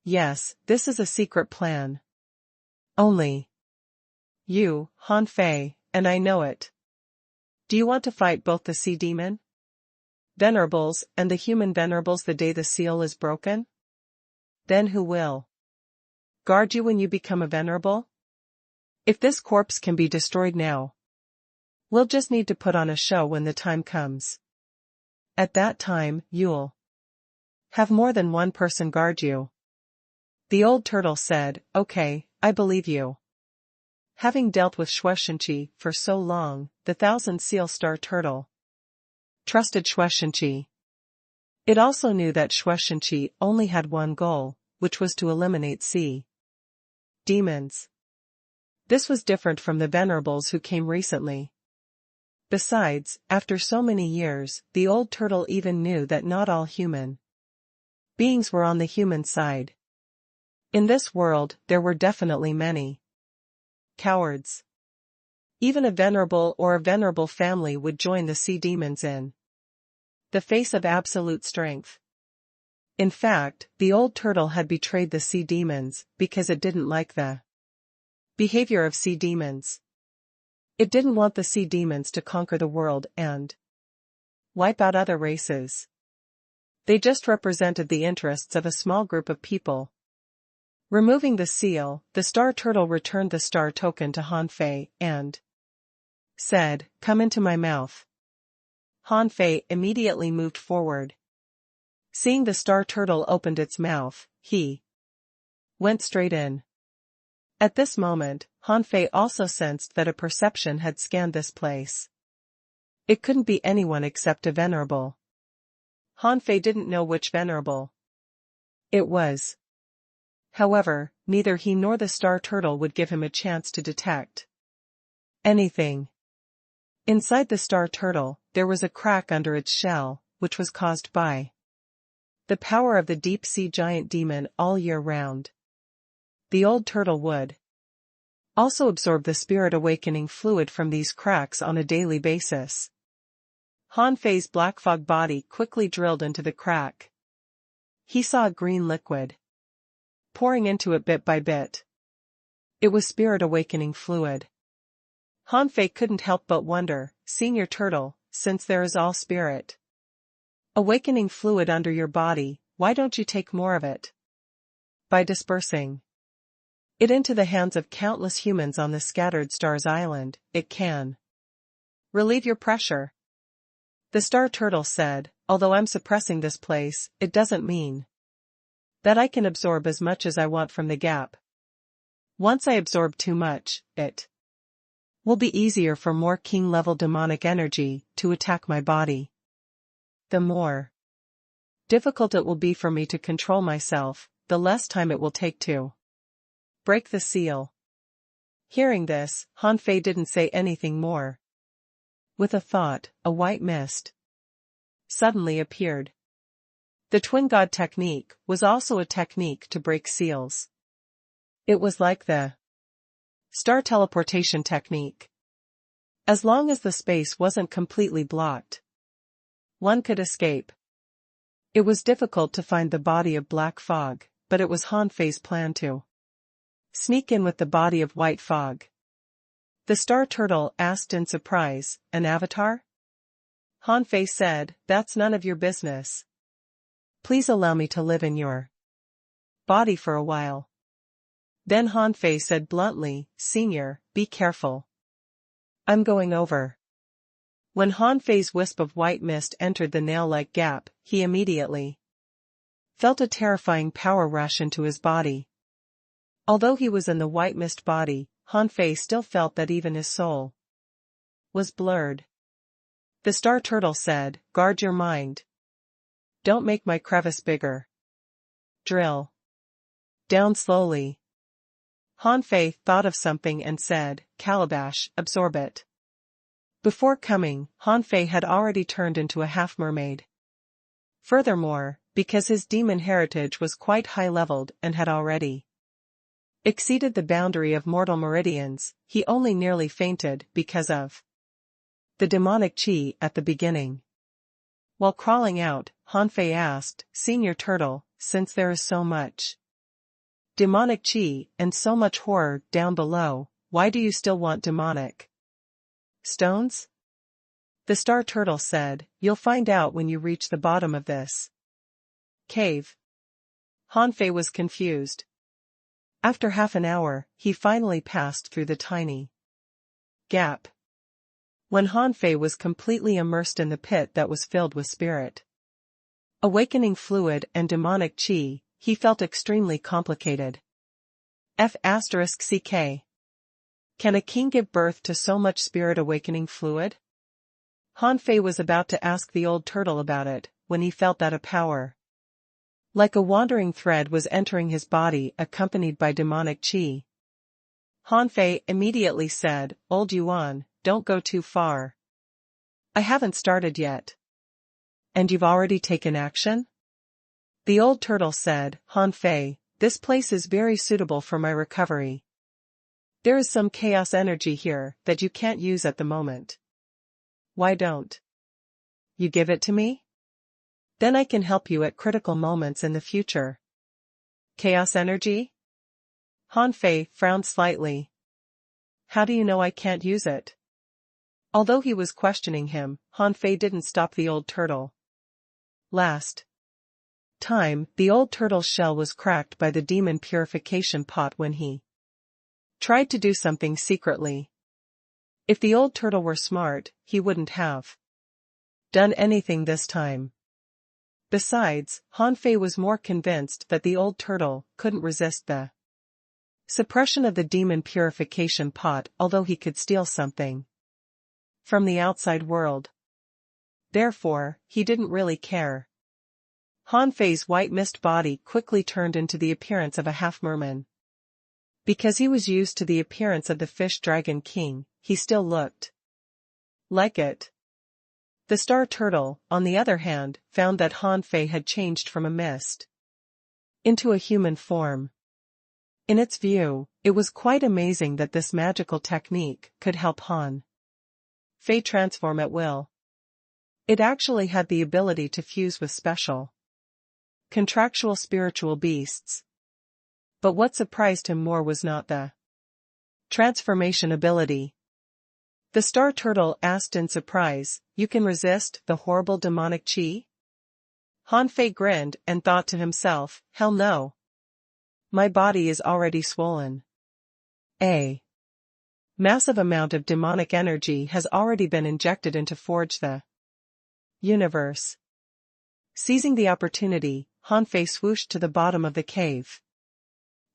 Yes, this is a secret plan. Only you, Han Fei, and I know it. Do you want to fight both the sea demon venerables and the human venerables the day the seal is broken? Then who will guard you when you become a venerable? If this corpse can be destroyed now, we'll just need to put on a show when the time comes. At that time, you'll have more than one person guard you. The old turtle said, okay, I believe you. Having dealt with Shui's for so long, the 1,000 seal star turtle trusted Shui's. It also knew that Shui's only had one goal, which was to eliminate sea demons. This was different from the venerables who came recently. Besides, after so many years, the old turtle even knew that not all human beings were on the human side. In this world, there were definitely many cowards. Even a venerable or a venerable family would join the sea demons in the face of absolute strength. In fact, the old turtle had betrayed the sea demons because it didn't like the behavior of sea demons. It didn't want the sea demons to conquer the world and wipe out other races. They just represented the interests of a small group of people. Removing the seal, the star turtle returned the star token to Han Fei and said, "Come into my mouth." Han Fei immediately moved forward. Seeing the star turtle opened its mouth, he went straight in. At this moment, Han Fei also sensed that a perception had scanned this place. It couldn't be anyone except a venerable. Han Fei didn't know which venerable it was. However, neither he nor the star turtle would give him a chance to detect anything. Inside the star turtle, there was a crack under its shell, which was caused by the power of the deep-sea giant demon all year round. The old turtle would also absorb the spirit awakening fluid from these cracks on a daily basis. Han Fei's black fog body quickly drilled into the crack. He saw a green liquid pouring into it bit by bit. It was spirit awakening fluid. Han Fei couldn't help but wonder, Senior Turtle, since there is all spirit awakening fluid under your body, why don't you take more of it? By dispersing it into the hands of countless humans on the scattered stars island, it can relieve your pressure. The star turtle said, although I'm suppressing this place, it doesn't mean that I can absorb as much as I want from the gap. Once I absorb too much, it will be easier for more king-level demonic energy to attack my body. The more difficult it will be for me to control myself, the less time it will take to break the seal. Hearing this, Han Fei didn't say anything more. With a thought, a white mist suddenly appeared. The Twin God technique was also a technique to break seals. It was like the star teleportation technique. As long as the space wasn't completely blocked, one could escape. It was difficult to find the body of black fog, but it was Han Fei's plan to sneak in with the body of white fog. The star turtle asked in surprise, an avatar? Han Fei said, that's none of your business. Please allow me to live in your body for a while. Then Han Fei said bluntly, Senior, be careful. I'm going over. When Han Fei's wisp of white mist entered the nail-like gap, he immediately felt a terrifying power rush into his body. Although he was in the white mist body, Han Fei still felt that even his soul was blurred. The star turtle said, guard your mind. Don't make my crevice bigger. Drill down slowly. Han Fei thought of something and said, Calabash, absorb it. Before coming, Han Fei had already turned into a half-mermaid. Furthermore, because his demon heritage was quite high-leveled and had already exceeded the boundary of mortal meridians, he only nearly fainted because of the demonic chi at the beginning. While crawling out, Han Fei asked, Senior Turtle, since there is so much demonic chi and so much horror down below, why do you still want demonic stones? The star turtle said, you'll find out when you reach the bottom of this cave. Han Fei was confused. After half an hour, he finally passed through the tiny gap. When Han Fei was completely immersed in the pit that was filled with spirit awakening fluid and demonic chi, he felt extremely complicated. F***ck. Can a king give birth to so much spirit awakening fluid? Han Fei was about to ask the old turtle about it, when he felt that a power like a wandering thread was entering his body accompanied by demonic chi. Han Fei immediately said, Old Yuan, don't go too far. I haven't started yet. And you've already taken action? The old turtle said, Han Fei, this place is very suitable for my recovery. There is some chaos energy here that you can't use at the moment. Why don't you give it to me? Then I can help you at critical moments in the future. Chaos energy? Han Fei frowned slightly. How do you know I can't use it? Although he was questioning him, Han Fei didn't stop the old turtle. Last time, the old turtle's shell was cracked by the demon purification pot when he tried to do something secretly. If the old turtle were smart, he wouldn't have done anything this time. Besides, Han Fei was more convinced that the old turtle couldn't resist the suppression of the demon purification pot, although he could steal something from the outside world. Therefore, he didn't really care. Han Fei's white mist body quickly turned into the appearance of a half-merman. Because he was used to the appearance of the fish dragon king, he still looked like it. The star turtle, on the other hand, found that Han Fei had changed from a mist into a human form. In its view, it was quite amazing that this magical technique could help Han Fei transform at will. It actually had the ability to fuse with special contractual spiritual beasts. But what surprised him more was not the transformation ability. The star turtle asked in surprise, "You can resist the horrible demonic chi?" Han Fei grinned and thought to himself, "Hell no. My body is already swollen. A massive amount of demonic energy has already been injected into forge the universe." Seizing the opportunity, Han Fei swooshed to the bottom of the cave.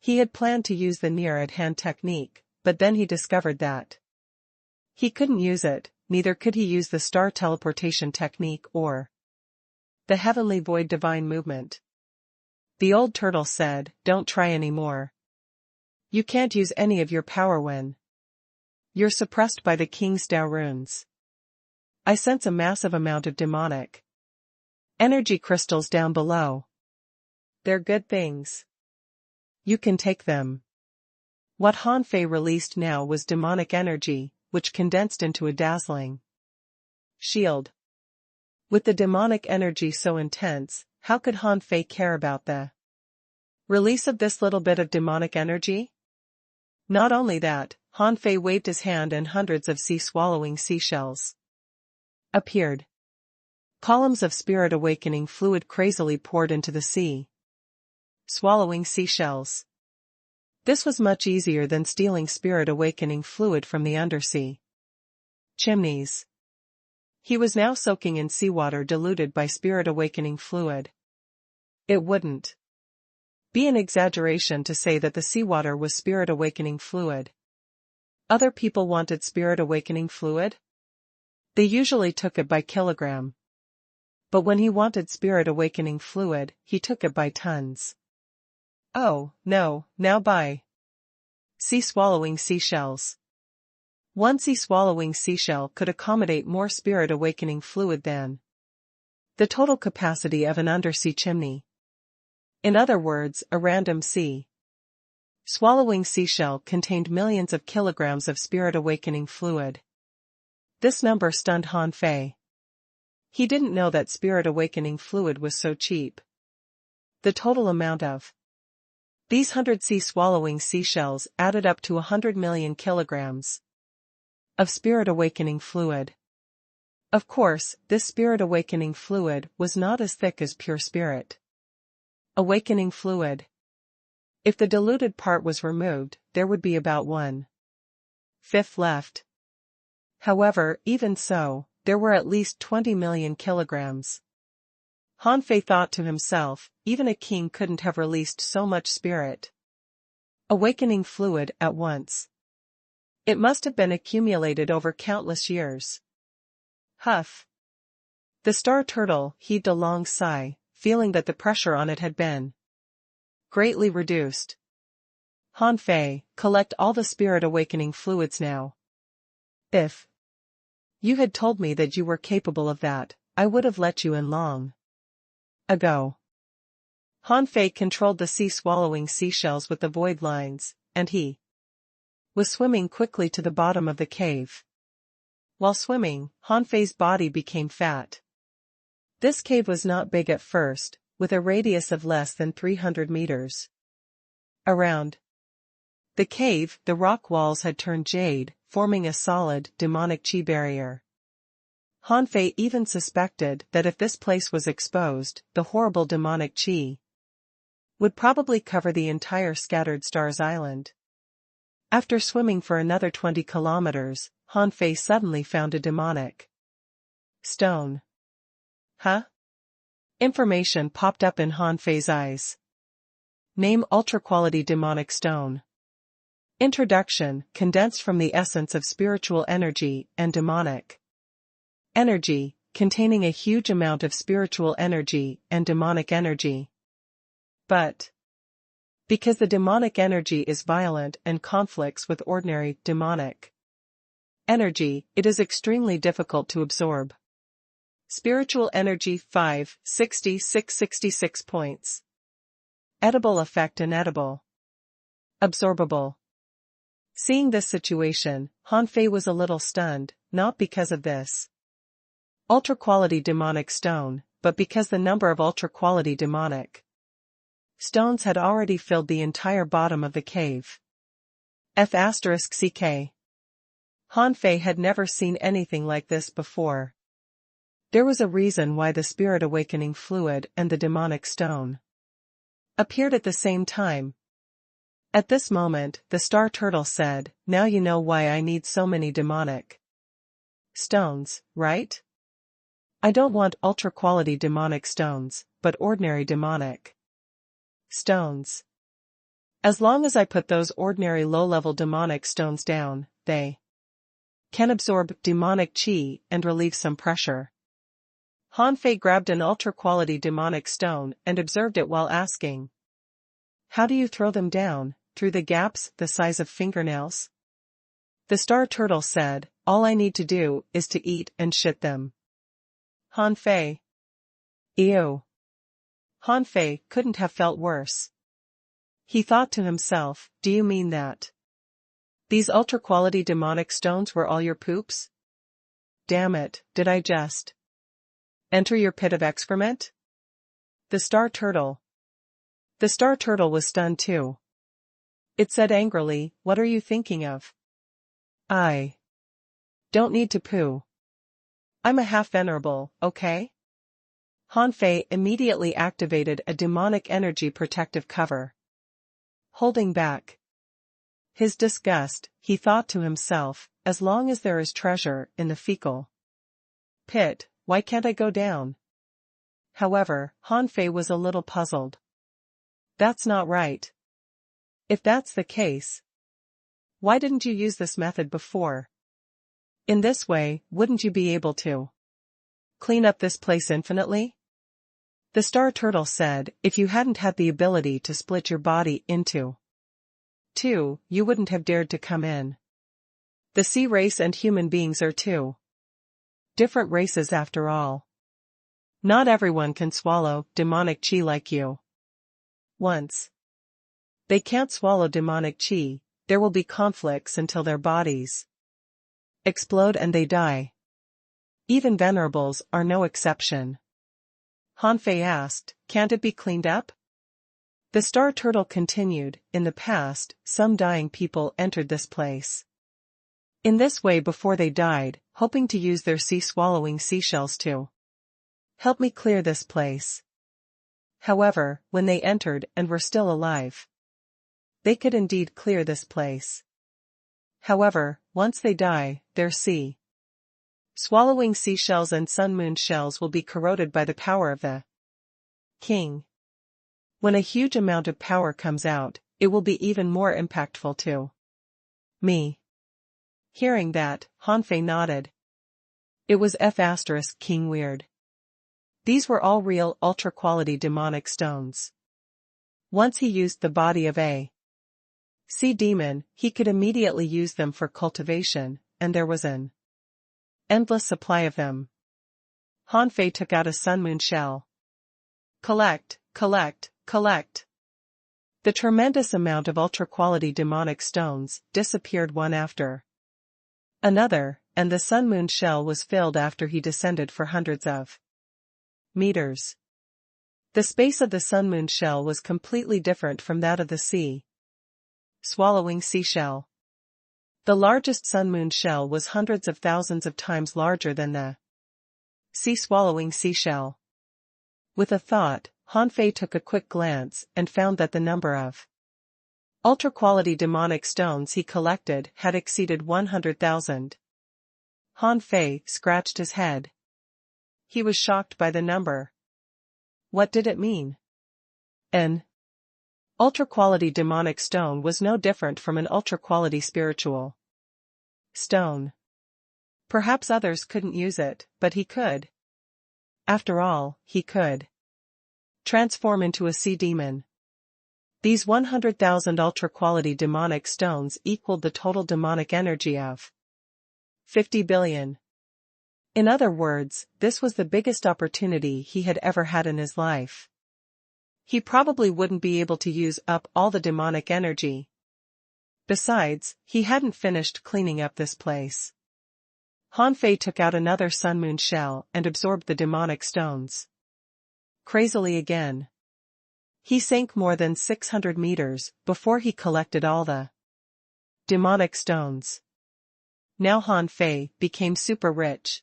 He had planned to use the near-at-hand technique, but then he discovered that he couldn't use it, neither could he use the star teleportation technique or the heavenly void divine movement. The old turtle said, "Don't try anymore. You can't use any of your power when you're suppressed by the King's Tao runes. I sense a massive amount of demonic energy crystals down below. They're good things. You can take them." What Han Fei released now was demonic energy, which condensed into a dazzling shield. With the demonic energy so intense, how could Han Fei care about the release of this little bit of demonic energy? Not only that, Han Fei waved his hand and hundreds of sea-swallowing seashells appeared. Columns of spirit awakening fluid crazily poured into the sea. Swallowing seashells. This was much easier than stealing spirit awakening fluid from the undersea chimneys. He was now soaking in seawater diluted by spirit awakening fluid. It wouldn't be an exaggeration to say that the seawater was spirit awakening fluid. Other people wanted spirit awakening fluid? They usually took it by kilogram. But when he wanted spirit awakening fluid, he took it by tons. Oh, no, now by sea-swallowing seashells. One sea-swallowing seashell could accommodate more spirit awakening fluid than the total capacity of an undersea chimney. In other words, a random sea-swallowing seashell contained millions of kilograms of spirit awakening fluid. This number stunned Han Fei. He didn't know that spirit awakening fluid was so cheap. The total amount of these 100 sea-swallowing seashells added up to 100 million kilograms of spirit awakening fluid. Of course, this spirit awakening fluid was not as thick as pure spirit awakening fluid. If the diluted part was removed, there would be about 1/5 left. However, even so, there were at least 20 million kilograms. Han Fei thought to himself, even a king couldn't have released so much spirit awakening fluid at once. It must have been accumulated over countless years. Huff. The star turtle heaved a long sigh, feeling that the pressure on it had been greatly reduced. Han Fei, collect all the spirit awakening fluids now. If you had told me that you were capable of that, I would have let you in long ago. Han Fei controlled the sea-swallowing seashells with the void lines, and he was swimming quickly to the bottom of the cave. While swimming, Han Fei's body became fat. This cave was not big at first, with a radius of less than 300 meters. Around the cave, the rock walls had turned jade, forming a solid, demonic chi barrier. Hanfei even suspected that if this place was exposed, the horrible demonic chi would probably cover the entire Scattered Stars Island. After swimming for another 20 kilometers, Hanfei suddenly found a demonic stone. Huh? Information popped up in Hanfei's eyes. Name: ultra-quality demonic stone. Introduction: condensed from the essence of spiritual energy and demonic energy, containing a huge amount of spiritual energy and demonic energy. But because the demonic energy is violent and conflicts with ordinary demonic energy, it is extremely difficult to absorb. Spiritual energy 566 points. Edible effect: inedible. Absorbable. Seeing this situation, Hanfei was a little stunned, not because of this ultra-quality demonic stone, but because the number of ultra-quality demonic stones had already filled the entire bottom of the cave. F***ck. Hanfei had never seen anything like this before. There was a reason why the spirit awakening fluid and the demonic stone appeared at the same time. At this moment, the star turtle said, "Now you know why I need so many demonic stones, right? I don't want ultra-quality demonic stones, but ordinary demonic stones. As long as I put those ordinary low-level demonic stones down, they can absorb demonic chi and relieve some pressure." Hanfei grabbed an ultra-quality demonic stone and observed it while asking, "How do you throw them down, through the gaps the size of fingernails?" The star turtle said, "All I need to do is to eat and shit them." Hanfei. Ew. Hanfei couldn't have felt worse. He thought to himself, "Do you mean that these ultra-quality demonic stones were all your poops? Damn it, did I just enter your pit of excrement?" The star turtle was stunned too. It said angrily, "What are you thinking of? I don't need to poo. I'm a half-venerable, okay?" Hanfei immediately activated a demonic energy protective cover. Holding back his disgust, he thought to himself, "As long as there is treasure in the fecal pit, why can't I go down?" However, Hanfei was a little puzzled. That's not right. If that's the case, why didn't you use this method before? In this way, wouldn't you be able to clean up this place infinitely? The star turtle said, "If you hadn't had the ability to split your body into two, you wouldn't have dared to come in. The sea race and human beings are two different races after all. Not everyone can swallow demonic chi like you. Once they can't swallow demonic chi, there will be conflicts until their bodies explode and they die. Even venerables are no exception." Hanfei asked, "Can't it be cleaned up?" The star turtle continued, "In the past, some dying people entered this place in this way before they died, hoping to use their sea-swallowing seashells to help me clear this place. However, when they entered and were still alive, they could indeed clear this place. However, once they die, their sea-swallowing seashells and sun-moon shells will be corroded by the power of the king. When a huge amount of power comes out, it will be even more impactful to me." Hearing that, Hanfei nodded. It was F***king weird. These were all real ultra-quality demonic stones. Once he used the body of a sea demon, he could immediately use them for cultivation, and there was an endless supply of them. Hanfei took out a sun-moon shell. Collect, collect, collect. The tremendous amount of ultra-quality demonic stones disappeared one after another, and the sun-moon shell was filled after he descended for hundreds of meters. The space of the sun-moon shell was completely different from that of the sea-swallowing seashell. The largest sun-moon shell was hundreds of thousands of times larger than the sea-swallowing seashell. With a thought, Han Fei took a quick glance and found that the number of ultra-quality demonic stones he collected had exceeded 100,000. Han Fei scratched his head. He was shocked by the number. What did it mean? An ultra-quality demonic stone was no different from an ultra-quality spiritual stone. Perhaps others couldn't use it, but he could. After all, he could transform into a sea demon. These 100,000 ultra-quality demonic stones equaled the total demonic energy of 50 billion. In other words, this was the biggest opportunity he had ever had in his life. He probably wouldn't be able to use up all the demonic energy. Besides, he hadn't finished cleaning up this place. Han Fei took out another sun-moon shell and absorbed the demonic stones. Crazily again. He sank more than 600 meters before he collected all the demonic stones. Now Han Fei became super rich.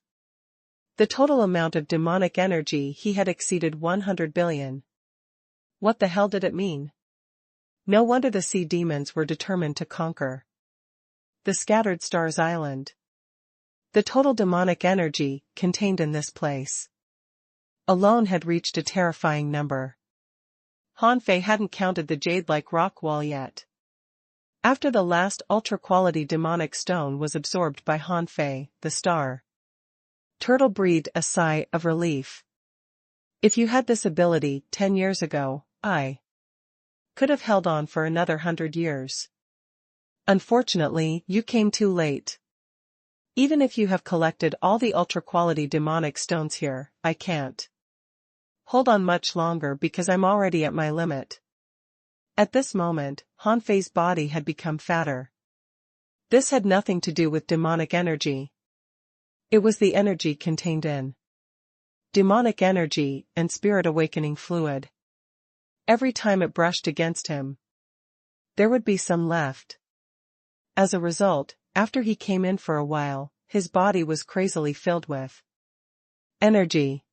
The total amount of demonic energy he had exceeded 100 billion. What the hell did it mean? No wonder the sea demons were determined to conquer the Scattered Stars Island. The total demonic energy contained in this place alone had reached a terrifying number. Han Fei hadn't counted the jade-like rock wall yet. After the last ultra-quality demonic stone was absorbed by Han Fei, the star turtle breathed a sigh of relief. If you had this ability 10 years ago, I could have held on for another 100 years. Unfortunately, you came too late. Even if you have collected all the ultra-quality demonic stones here, I can't hold on much longer because I'm already at my limit. At this moment, Han Fei's body had become fatter. This had nothing to do with demonic energy. It was the energy contained in demonic energy and spirit awakening fluid. Every time it brushed against him, there would be some left. As a result, after he came in for a while, his body was crazily filled with energy.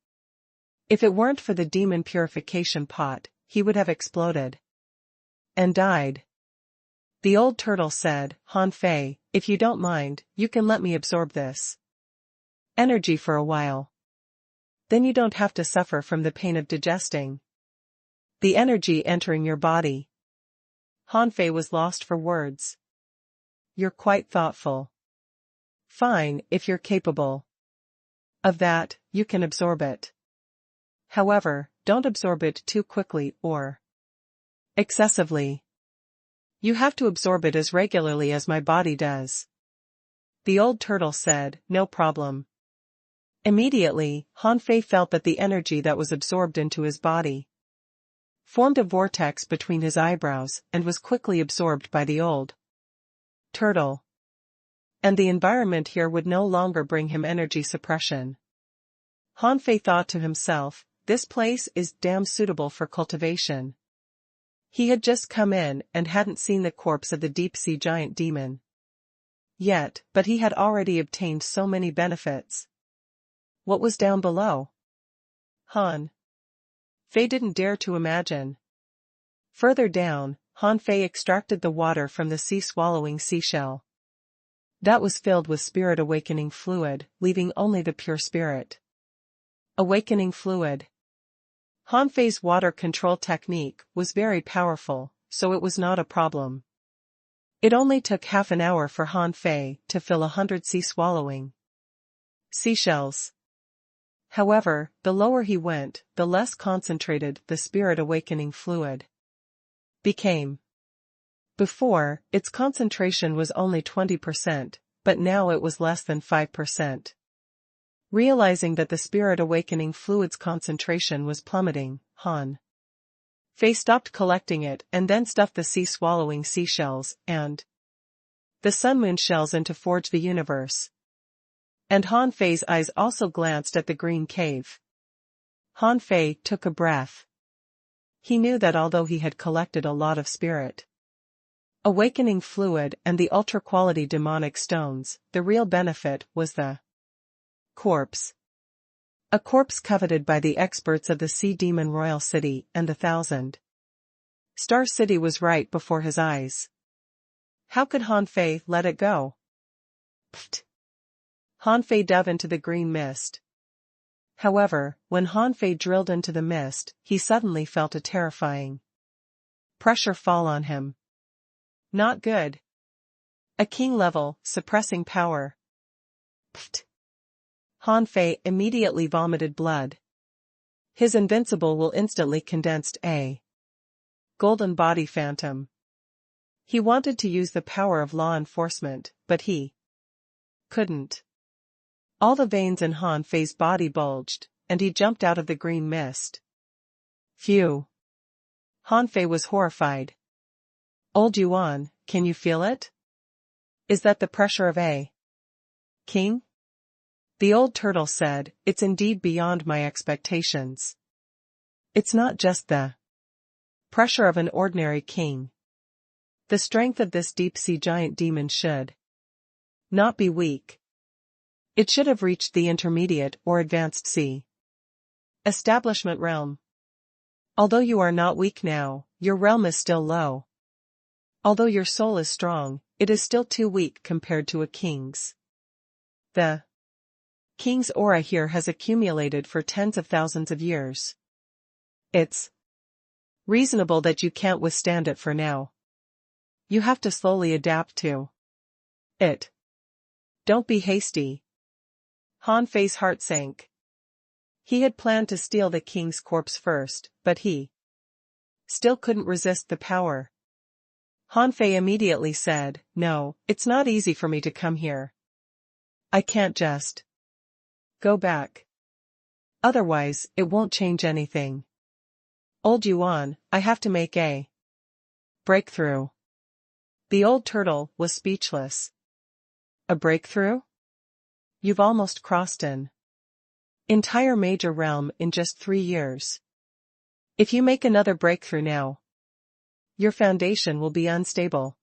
If it weren't for the demon purification pot, he would have exploded and died. The old turtle said, Han Fei, if you don't mind, you can let me absorb this energy for a while. Then you don't have to suffer from the pain of digesting the energy entering your body. Han Fei was lost for words. You're quite thoughtful. Fine, if you're capable of that, you can absorb it. However, don't absorb it too quickly or excessively. You have to absorb it as regularly as my body does. The old turtle said, no problem. Immediately, Han Fei felt that the energy that was absorbed into his body formed a vortex between his eyebrows and was quickly absorbed by the old turtle. And the environment here would no longer bring him energy suppression. Han Fei thought to himself, this place is damn suitable for cultivation. He had just come in and hadn't seen the corpse of the deep-sea giant demon yet, but he had already obtained so many benefits. What was down below? Han Fei didn't dare to imagine. Further down, Han Fei extracted the water from the sea-swallowing seashell. That was filled with spirit awakening fluid, leaving only the pure spirit awakening fluid. Han Fei's water control technique was very powerful, so it was not a problem. It only took half an hour for Han Fei to fill 100 sea-swallowing seashells. However, the lower he went, the less concentrated the spirit awakening fluid became. Before, its concentration was only 20%, but now it was less than 5%. Realizing that the spirit awakening fluid's concentration was plummeting, Han Fei stopped collecting it and then stuffed the sea-swallowing seashells and the sun-moon shells into Forge the Universe. And Han Fei's eyes also glanced at the green cave. Han Fei took a breath. He knew that although he had collected a lot of spirit, awakening fluid and the ultra-quality demonic stones, the real benefit was the corpse. A corpse coveted by the experts of the Sea Demon Royal City and the 1,000-Star City was right before his eyes. How could Han Fei let it go? Pfft. Han Fei dove into the green mist. However, when Han Fei drilled into the mist, he suddenly felt a terrifying pressure fall on him. Not good. A king-level, suppressing power. Pfft. Han Fei immediately vomited blood. His invincible will instantly condensed a golden body phantom. He wanted to use the power of law enforcement, but he couldn't. All the veins in Han Fei's body bulged, and he jumped out of the green mist. Phew. Han Fei was horrified. Old Yuan, can you feel it? Is that the pressure of a king? The old turtle said, it's indeed beyond my expectations. It's not just the pressure of an ordinary king. The strength of this deep-sea giant demon should not be weak. It should have reached the intermediate or advanced sea establishment realm. Although you are not weak now, your realm is still low. Although your soul is strong, it is still too weak compared to a king's. The king's aura here has accumulated for tens of thousands of years. It's reasonable that you can't withstand it for now. You have to slowly adapt to it. Don't be hasty. Han Fei's heart sank. He had planned to steal the king's corpse first, but he still couldn't resist the power. Han Fei immediately said, no, it's not easy for me to come here. I can't just go back. Otherwise, it won't change anything. Old Yuan, I have to make a breakthrough. The old turtle was speechless. A breakthrough? You've almost crossed an entire major realm in just 3 years. If you make another breakthrough now, your foundation will be unstable.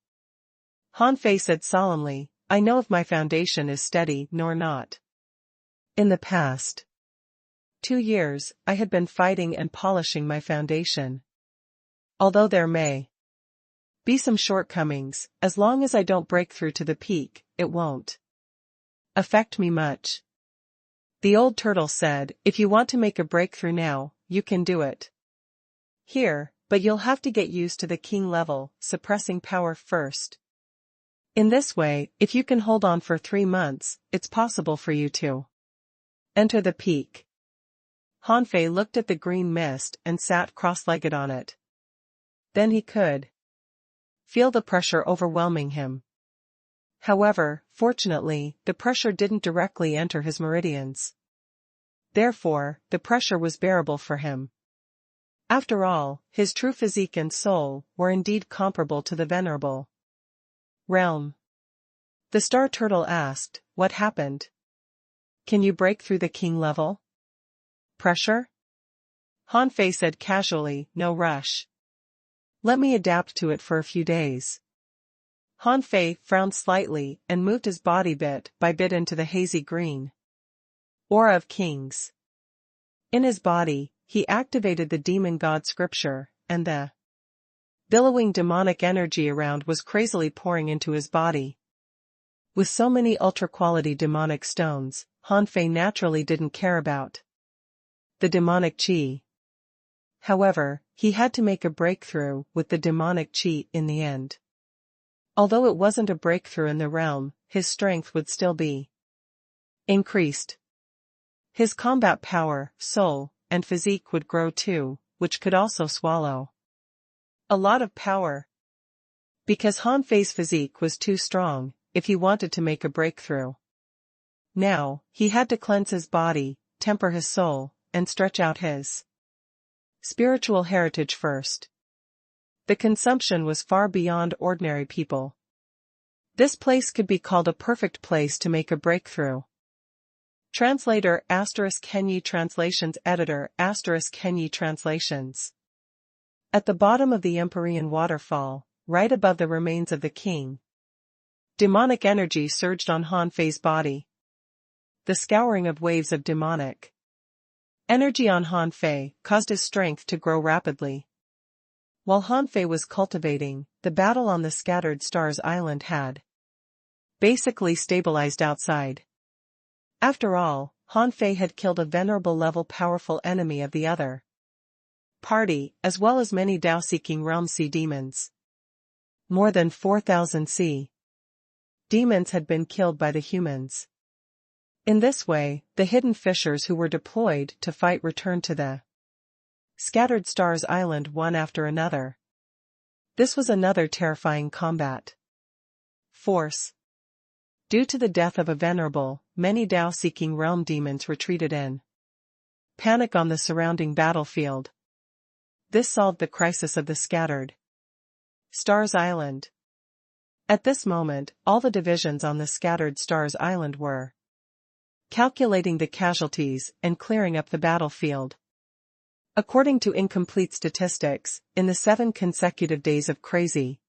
Han Fei said solemnly, I know if my foundation is steady nor not. In the past 2 years, I had been fighting and polishing my foundation. Although there may be some shortcomings, as long as I don't break through to the peak, it won't affect me much. The old turtle said, if you want to make a breakthrough now, you can do it here, but you'll have to get used to the king level, suppressing power first. In this way, if you can hold on for 3 months, it's possible for you to enter the peak. Han Fei looked at the green mist and sat cross-legged on it. Then he could feel the pressure overwhelming him. However, fortunately, the pressure didn't directly enter his meridians. Therefore, the pressure was bearable for him. After all, his true physique and soul were indeed comparable to the venerable realm. The star turtle asked, what happened? Can you break through the king level pressure? Han Fei said casually, no rush. Let me adapt to it for a few days. Han Fei frowned slightly and moved his body bit by bit into the hazy green aura of kings. In his body, he activated the demon god scripture, and the billowing demonic energy around was crazily pouring into his body. With so many ultra-quality demonic stones, Han Fei naturally didn't care about the demonic chi. However, he had to make a breakthrough with the demonic chi in the end. Although it wasn't a breakthrough in the realm, his strength would still be increased. His combat power, soul, and physique would grow too, which could also swallow a lot of power. Because Han Fei's physique was too strong, if he wanted to make a breakthrough. Now, he had to cleanse his body, temper his soul, and stretch out his spiritual heritage first. The consumption was far beyond ordinary people. This place could be called a perfect place to make a breakthrough. Translator * Kenyi Translations Editor * Kenyi Translations. At the bottom of the Empyrean waterfall, right above the remains of the king, demonic energy surged on Han Fei's body. The scouring of waves of demonic energy on Han Fei caused his strength to grow rapidly. While Han Fei was cultivating, the battle on the Scattered Stars Island had basically stabilized outside. After all, Han Fei had killed a venerable-level powerful enemy of the other party, as well as many Dao-seeking realm sea demons. More than 4,000 sea demons had been killed by the humans. In this way, the hidden fishers who were deployed to fight returned to the Scattered Stars Island one after another. This was another terrifying combat force. Due to the death of a venerable, many Dao-seeking realm demons retreated in panic on the surrounding battlefield. This solved the crisis of the Scattered Stars Island. At this moment, all the divisions on the Scattered Stars Island were calculating the casualties and clearing up the battlefield. According to incomplete statistics, in the 7 consecutive days of crazy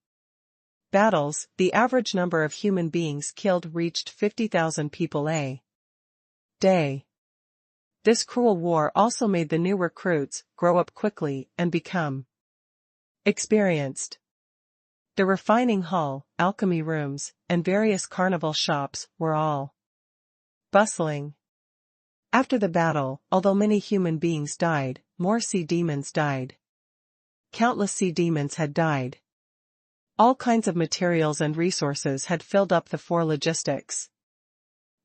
battles, the average number of human beings killed reached 50,000 people a day. This cruel war also made the new recruits grow up quickly and become experienced. The refining hall, alchemy rooms, and various carnival shops were all bustling. After the battle, although many human beings died, more sea demons died. Countless sea demons had died. All kinds of materials and resources had filled up the 4 logistics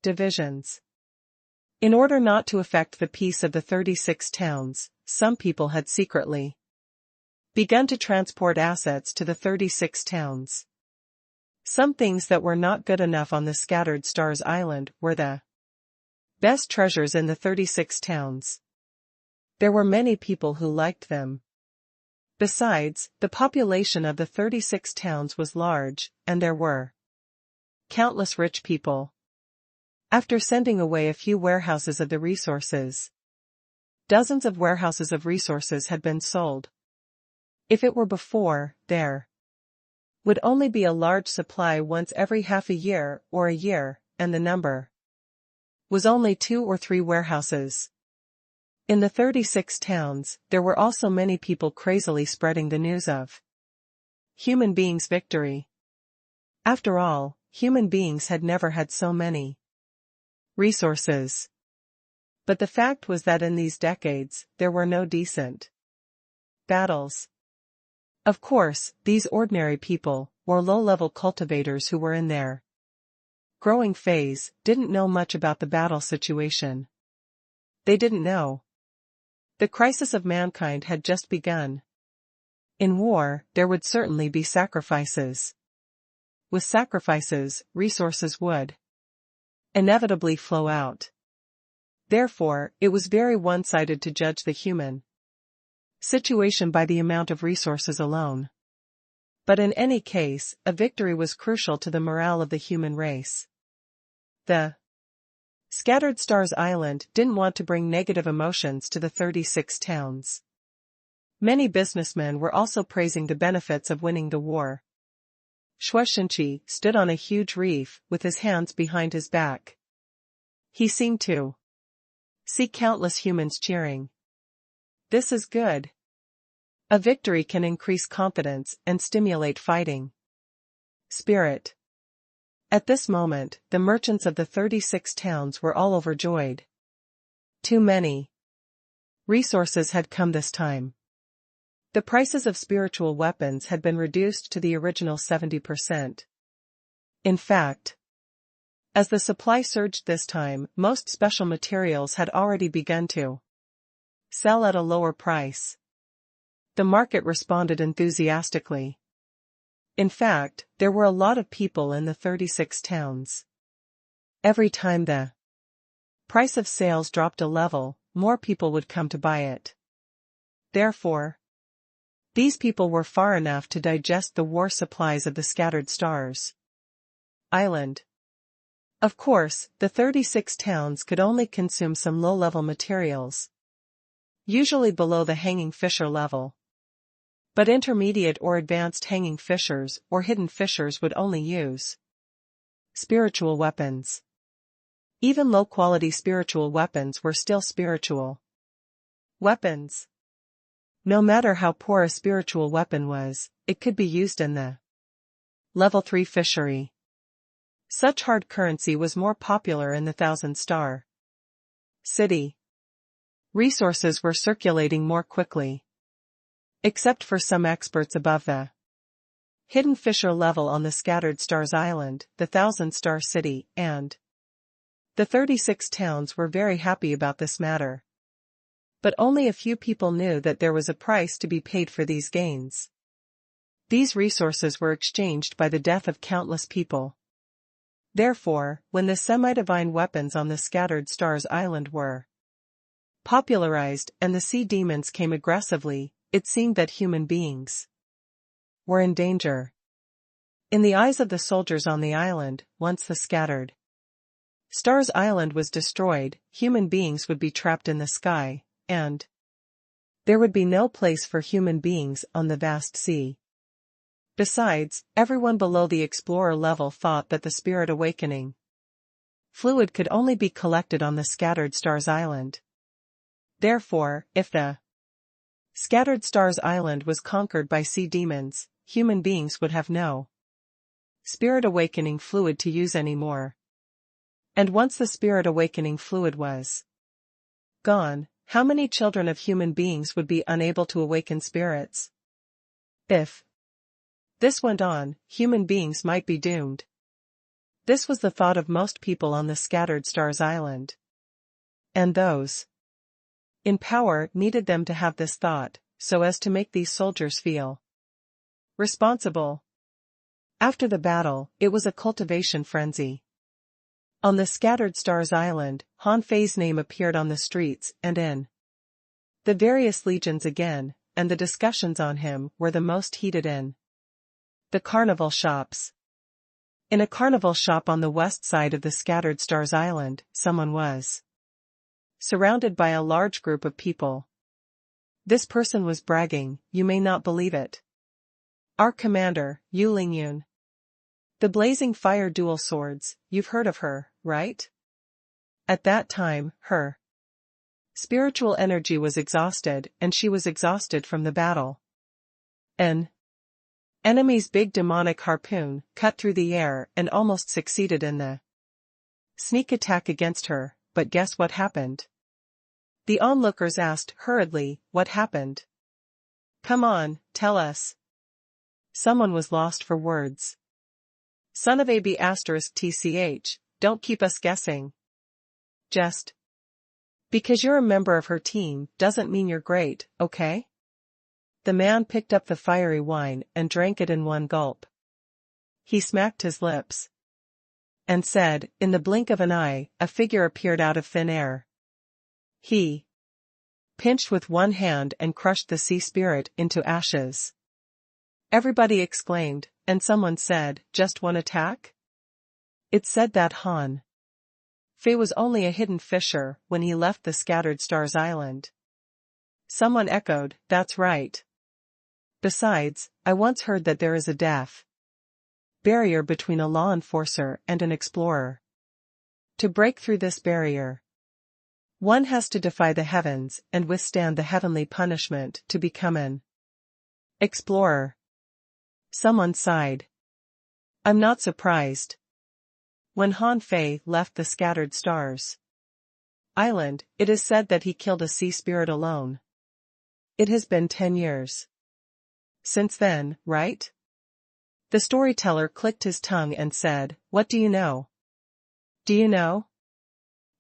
divisions. In order not to affect the peace of the 36 towns, some people had secretly begun to transport assets to the 36 towns. Some things that were not good enough on the Scattered Stars Island were the best treasures in the 36 towns. There were many people who liked them. Besides, the population of the 36 towns was large, and there were countless rich people. After sending away a few warehouses of the resources, dozens of warehouses of resources had been sold. If it were before, there would only be a large supply once every half a year or a year, and the number was only 2 or 3 warehouses. In the 36 towns, there were also many people crazily spreading the news of human beings' victory. After all, human beings had never had so many resources. But the fact was that in these decades, there were no decent battles. Of course, these ordinary people, or low-level cultivators who were in their growing phase, didn't know much about the battle situation. They didn't know. The crisis of mankind had just begun. In war, there would certainly be sacrifices. With sacrifices, resources would inevitably flow out. Therefore, it was very one-sided to judge the human situation by the amount of resources alone. But in any case, a victory was crucial to the morale of the human race. The Scattered Stars Island didn't want to bring negative emotions to the 36 towns. Many businessmen were also praising the benefits of winning the war. Shueishenqi stood on a huge reef with his hands behind his back. He seemed to see countless humans cheering. This is good. A victory can increase confidence and stimulate fighting spirit. At this moment, the merchants of the 36 towns were all overjoyed. Too many resources had come this time. The prices of spiritual weapons had been reduced to the original 70%. In fact, as the supply surged this time, most special materials had already begun to sell at a lower price. The market responded enthusiastically. In fact, there were a lot of people in the 36 towns. Every time the price of sales dropped a level, more people would come to buy it. Therefore, these people were far enough to digest the war supplies of the Scattered Stars Island. Of course, the 36 towns could only consume some low-level materials, usually below the hanging fisher level. But intermediate or advanced hanging fishers or hidden fishers would only use spiritual weapons. Even low-quality spiritual weapons were still spiritual weapons. No matter how poor a spiritual weapon was, it could be used in the Level 3 fishery. Such hard currency was more popular in the thousand-star city. Resources were circulating more quickly. Except for some experts above the hidden fisher level on the Scattered Stars Island, the thousand-star city, and the 36 towns were very happy about this matter. But only a few people knew that there was a price to be paid for these gains. These resources were exchanged by the death of countless people. Therefore, when the semi-divine weapons on the Scattered Stars Island were popularized and the sea demons came aggressively, it seemed that human beings were in danger. In the eyes of the soldiers on the island, once the Scattered Stars Island was destroyed, human beings would be trapped in the sky, and there would be no place for human beings on the vast sea. Besides, everyone below the explorer level thought that the spirit awakening fluid could only be collected on the Scattered Stars Island. Therefore, if the Scattered Stars Island was conquered by sea demons, human beings would have no spirit awakening fluid to use anymore. And once the spirit awakening fluid was gone, how many children of human beings would be unable to awaken spirits? If this went on, human beings might be doomed. This was the thought of most people on the Scattered Stars Island. And those in power needed them to have this thought, so as to make these soldiers feel responsible. After the battle, it was a cultivation frenzy. On the Scattered Stars Island, Han Fei's name appeared on the streets and in the various legions again, and the discussions on him were the most heated in the carnival shops. In a carnival shop on the west side of the Scattered Stars Island, someone was surrounded by a large group of people. This person was bragging, you may not believe it. Our commander, Yu Lingyun. The blazing fire dual swords, you've heard of her, right? At that time, her spiritual energy was exhausted and she was exhausted from the battle. An enemy's big demonic harpoon cut through the air and almost succeeded in the sneak attack against her, but guess what happened? The onlookers asked hurriedly, what happened? Come on, tell us. Someone was lost for words. Son of AB****, don't keep us guessing. Just because you're a member of her team doesn't mean you're great, okay? The man picked up the fiery wine and drank it in one gulp. He smacked his lips and said, in the blink of an eye, a figure appeared out of thin air. He pinched with one hand and crushed the sea spirit into ashes. Everybody exclaimed, and someone said, just one attack? It said that Han Fei was only a hidden fisher when he left the Scattered Stars Island. Someone echoed, that's right. Besides, I once heard that there is a death barrier between a law enforcer and an explorer. To break through this barrier, one has to defy the heavens and withstand the heavenly punishment to become an explorer. Someone sighed. I'm not surprised. When Han Fei left the Scattered Stars Island, it is said that he killed a sea spirit alone. It has been 10 years since then, right? The storyteller clicked his tongue and said, what do you know? Do you know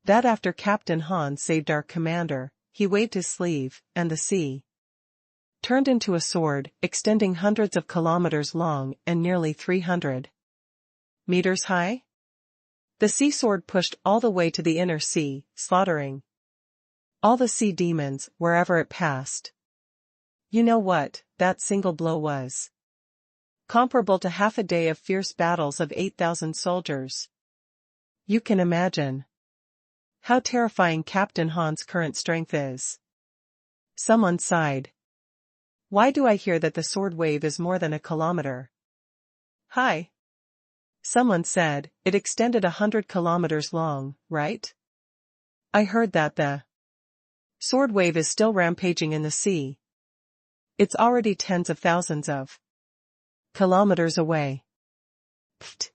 that after Captain Han saved our commander, he waved his sleeve, and the sea turned into a sword, extending hundreds of kilometers long and nearly 300 meters high? The sea sword pushed all the way to the inner sea, slaughtering all the sea demons wherever it passed. You know what, that single blow was comparable to half a day of fierce battles of 8,000 soldiers. You can imagine how terrifying Captain Han's current strength is. Someone sighed. Why do I hear that the sword wave is more than a kilometer? Hi. Someone said, it extended 100 kilometers long, right? I heard that the sword wave is still rampaging in the sea. It's already tens of thousands of kilometers away. Pfft.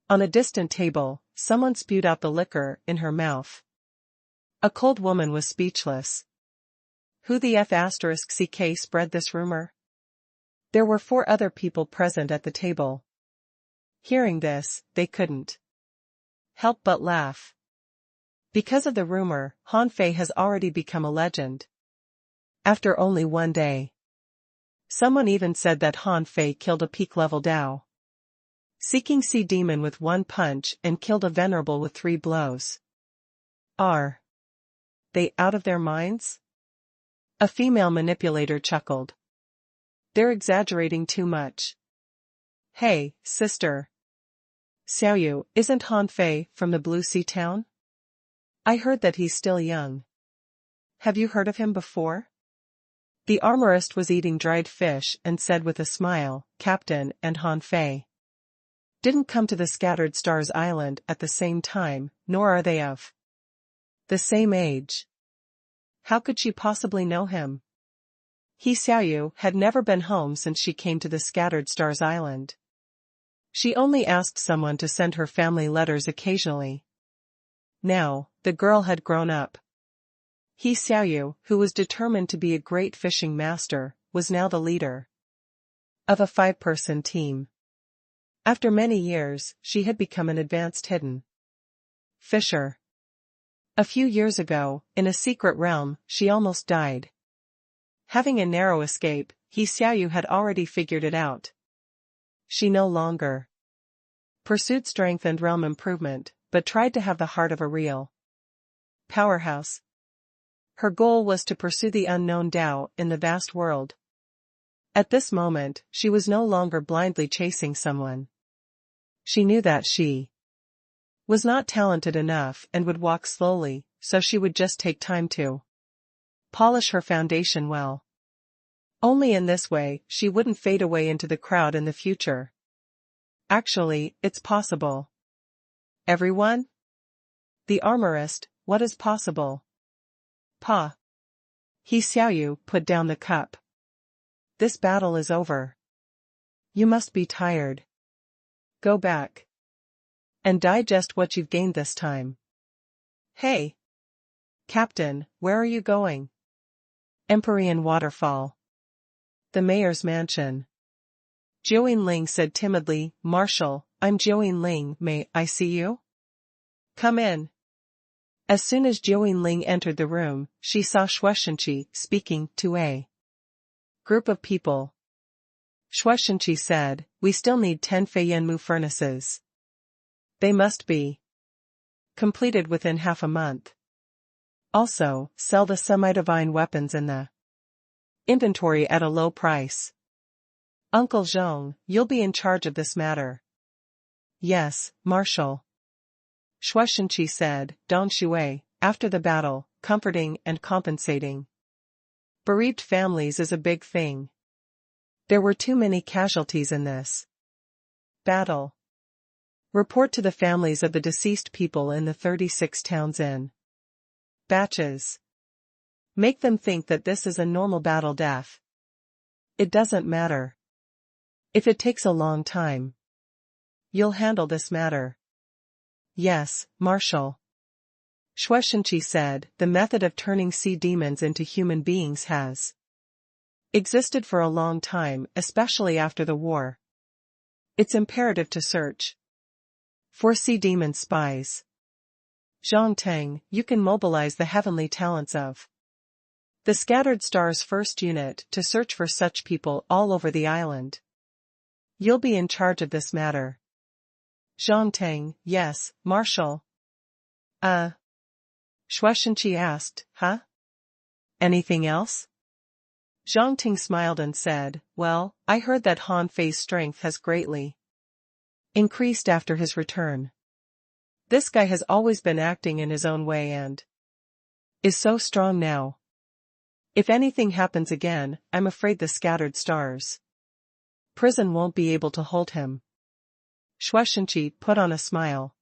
On a distant table, someone spewed out the liquor in her mouth. A cold woman was speechless. Who the f*ck spread this rumor? There were 4 other people present at the table. Hearing this, they couldn't help but laugh. Because of the rumor, Han Fei has already become a legend. After only 1 day. Someone even said that Han Fei killed a peak-level Dao seeking sea demon with 1 punch and killed a venerable with 3 blows. Are they out of their minds? A female manipulator chuckled. They're exaggerating too much. Hey, sister. Xiaoyu, isn't Han Fei from the Blue Sea town? I heard that he's still young. Have you heard of him before? The armorist was eating dried fish and said with a smile, Captain and Han Fei didn't come to the Scattered Stars Island at the same time, nor are they of the same age. How could she possibly know him? Xiaoyu had never been home since she came to the Scattered Stars Island. She only asked someone to send her family letters occasionally. Now, the girl had grown up. Xiaoyu, who was determined to be a great fishing master, was now the leader of a 5-person team. After many years, she had become an advanced hidden fisher. A few years ago, in a secret realm, she almost died. Having a narrow escape, Xiaoyu had already figured it out. She no longer pursued strength and realm improvement, but tried to have the heart of a real powerhouse. Her goal was to pursue the unknown Dao in the vast world. At this moment, she was no longer blindly chasing someone. She knew that she was not talented enough and would walk slowly, so she would just take time to polish her foundation well. Only in this way, she wouldn't fade away into the crowd in the future. Actually, it's possible. Everyone? The armorist, what is possible? Pa. Xiaoyu put down the cup. This battle is over. You must be tired. Go back and digest what you've gained this time. Hey! Captain, where are you going? Empyrean Waterfall. The mayor's mansion. Jiuyin Ling said timidly, Marshal, I'm Jiuyin Ling, may I see you? Come in. As soon as Jiuyin Ling entered the room, she saw Shueishenqi speaking to a group of people. Shueishenqi said, we still need 10 Feiyanmu furnaces. They must be completed within half a month. Also, sell the semi-divine weapons in the inventory at a low price. Uncle Zhong, you'll be in charge of this matter. Yes, Marshal. Shueishenqi said, Don Shui, after the battle, comforting and compensating bereaved families is a big thing. There were too many casualties in this battle. Report to the families of the deceased people in the 36 towns in batches. Make them think that this is a normal battle death. It doesn't matter if it takes a long time. You'll handle this matter. Yes, Marshal. Shueishenqi said, the method of turning sea demons into human beings has existed for a long time, especially after the war. It's imperative to search for sea demon spies. Zhang Teng, you can mobilize the heavenly talents of the Scattered Stars First Unit to search for such people all over the island. You'll be in charge of this matter. Zhang Teng, yes, Marshal. Shueishenqi asked, huh? Anything else? Zhang Ting smiled and said, well, I heard that Han Fei's strength has greatly increased after his return. This guy has always been acting in his own way and is so strong now. If anything happens again, I'm afraid the scattered stars prison won't be able to hold him. Shueishenqi put on a smile.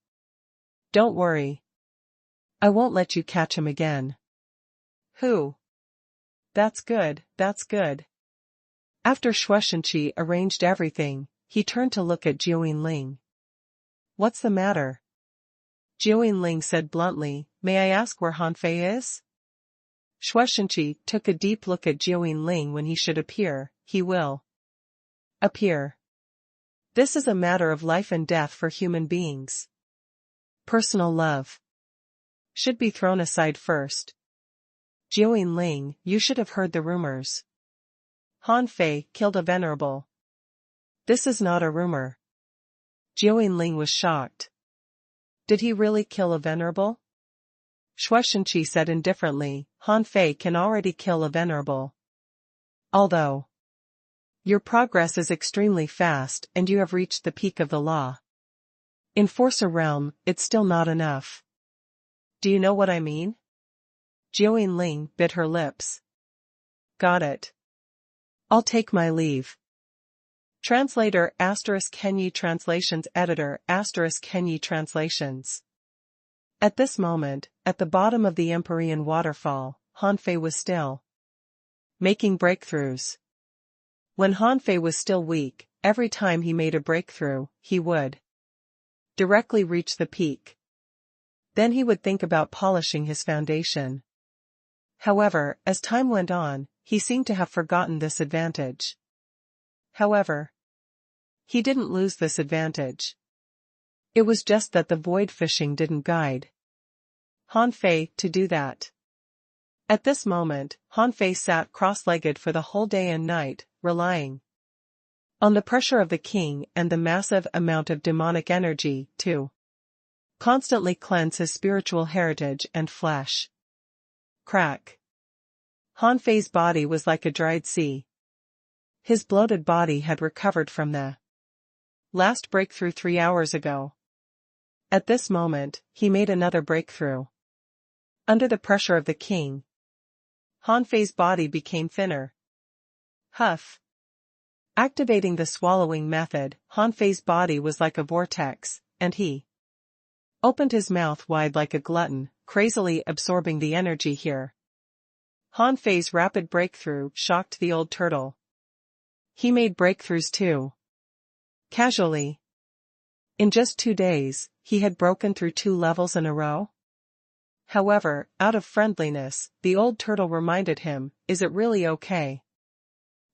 Don't worry. I won't let you catch him again. Who? That's good, that's good. After Shueishenqi arranged everything, he turned to look at Jiuyin. What's the matter? Jiuyin said bluntly, may I ask where Hanfei is? Shueishenqi took a deep look at Jiuyin. When he should appear, he will appear. This is a matter of life and death for human beings. Personal love should be thrown aside first. Jiuyin, you should have heard the rumors. Hanfei killed a venerable. This is not a rumor. Jiuyin was shocked. Did he really kill a venerable? Shueishenqi said indifferently, Hanfei can already kill a venerable. Although your progress is extremely fast and you have reached the peak of the law. Enforcer realm, it's still not enough. Do you know what I mean? Jiuyin bit her lips. Got it. I'll take my leave. Translator ** Kenyi Translations Editor ** Kenyi Translations. At this moment, at the bottom of the Empyrean waterfall, Hanfei was still making breakthroughs. When Hanfei was still weak, every time he made a breakthrough, he would directly reach the peak. Then he would think about polishing his foundation. However, as time went on, he seemed to have forgotten this advantage. However, he didn't lose this advantage. It was just that the void fishing didn't guide Hanfei to do that. At this moment, Hanfei sat cross-legged for the whole day and night, relying on the pressure of the king and the massive amount of demonic energy to constantly cleanse his spiritual heritage and flesh. Crack. Hanfei's body was like a dried sea. His bloated body had recovered from the last breakthrough 3 hours ago. At this moment, he made another breakthrough. Under the pressure of the king, Hanfei's body became thinner. Huff. Activating the swallowing method, Hanfei's body was like a vortex, and he opened his mouth wide like a glutton, crazily absorbing the energy here. Hanfei's rapid breakthrough shocked the old turtle. He made breakthroughs too. Casually. In just 2 days, he had broken through 2 levels in a row. However, out of friendliness, the old turtle reminded him, is it really okay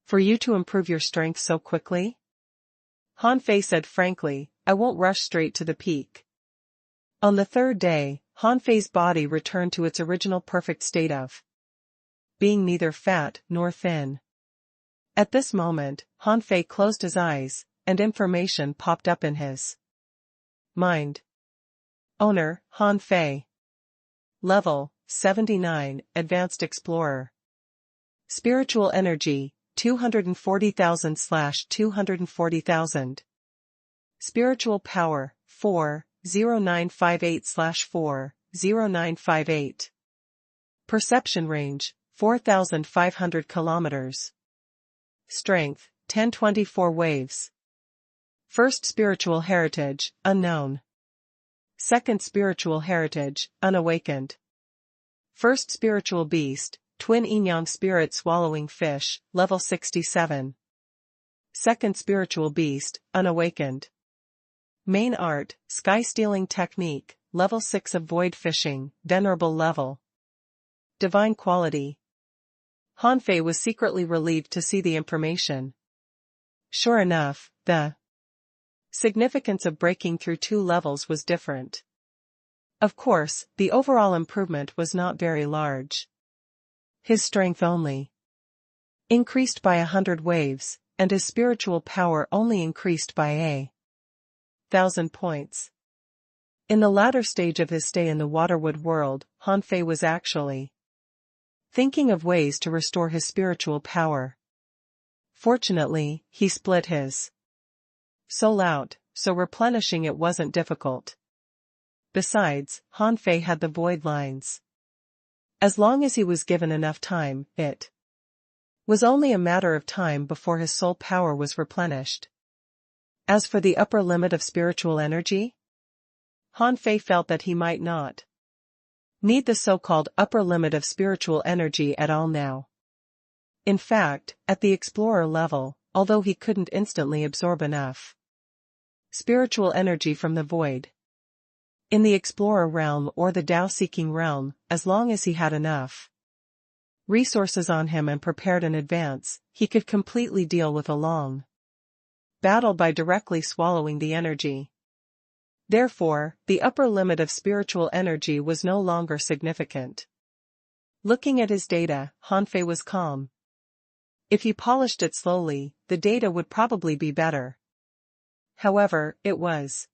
for you to improve your strength so quickly? Hanfei said frankly, I won't rush straight to the peak. On the 3rd day, Hanfei's body returned to its original perfect state of being neither fat nor thin. At this moment, Hanfei closed his eyes, and information popped up in his mind. Owner, Hanfei. Level, 79, Advanced Explorer. Spiritual Energy, 240,000/240,000. Spiritual Power, 40958/40958. Perception Range, 4,500 kilometers. Strength, 1024 waves. First Spiritual Heritage, Unknown. Second Spiritual Heritage, Unawakened. First Spiritual Beast, Twin Yin-Yang Spirit Swallowing Fish, Level 67. Second Spiritual Beast, Unawakened. Main Art, Sky Stealing Technique, Level 6 of Void Fishing, Venerable Level. Divine Quality. Hanfei was secretly relieved to see the information. Sure enough, the significance of breaking through 2 levels was different. Of course, the overall improvement was not very large. His strength only increased by 100 waves, and his spiritual power only increased by 1,000 points. In the latter stage of his stay in the Waterwood world, Hanfei was actually thinking of ways to restore his spiritual power. Fortunately, he split his soul out, so replenishing it wasn't difficult. Besides, Han Fei had the void lines. As long as he was given enough time, it was only a matter of time before his soul power was replenished. As for the upper limit of spiritual energy, Han Fei felt that he might not need the so-called upper limit of spiritual energy at all now. In fact, at the explorer level, although he couldn't instantly absorb enough spiritual energy from the void in the explorer realm or the Tao-seeking realm, as long as he had enough resources on him and prepared in advance, he could completely deal with a long battle by directly swallowing the energy. Therefore, the upper limit of spiritual energy was no longer significant. Looking at his data, Han Fei was calm. If he polished it slowly, the data would probably be better. However, it was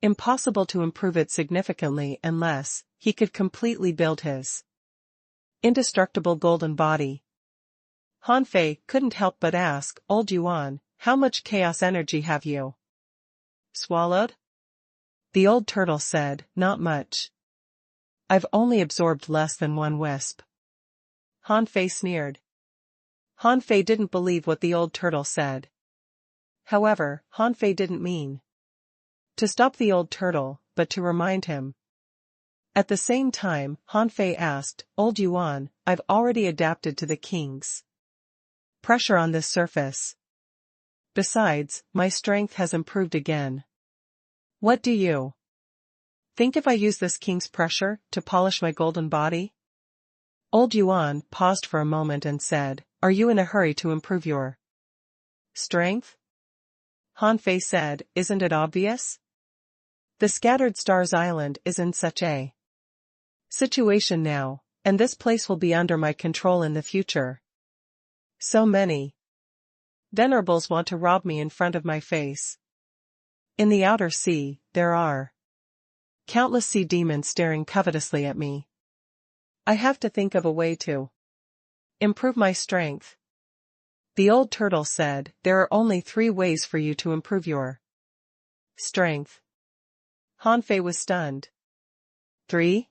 impossible to improve it significantly unless he could completely build his indestructible golden body. Han Fei couldn't help but ask, "Old Yuan, how much chaos energy have you swallowed?" The old turtle said, "Not much. I've only absorbed less than one wisp." Han Fei sneered. Han Fei didn't believe what the old turtle said. However, Han Fei didn't mean to stop the old turtle, but to remind him. At the same time, Han Fei asked, "Old Yuan, I've already adapted to the king's pressure on this surface. Besides, my strength has improved again. What do you think if I use this king's pressure to polish my golden body?" Old Yuan paused for a moment and said, "Are you in a hurry to improve your strength?" Han Fei said, "Isn't it obvious? The Scattered Stars Island is in such a situation now, and this place will be under my control in the future. So many venerables want to rob me in front of my face. In the outer sea, there are countless sea demons staring covetously at me. I have to think of a way to improve my strength." The old turtle said, "There are only 3 ways for you to improve your strength." Han Fei was stunned. 3?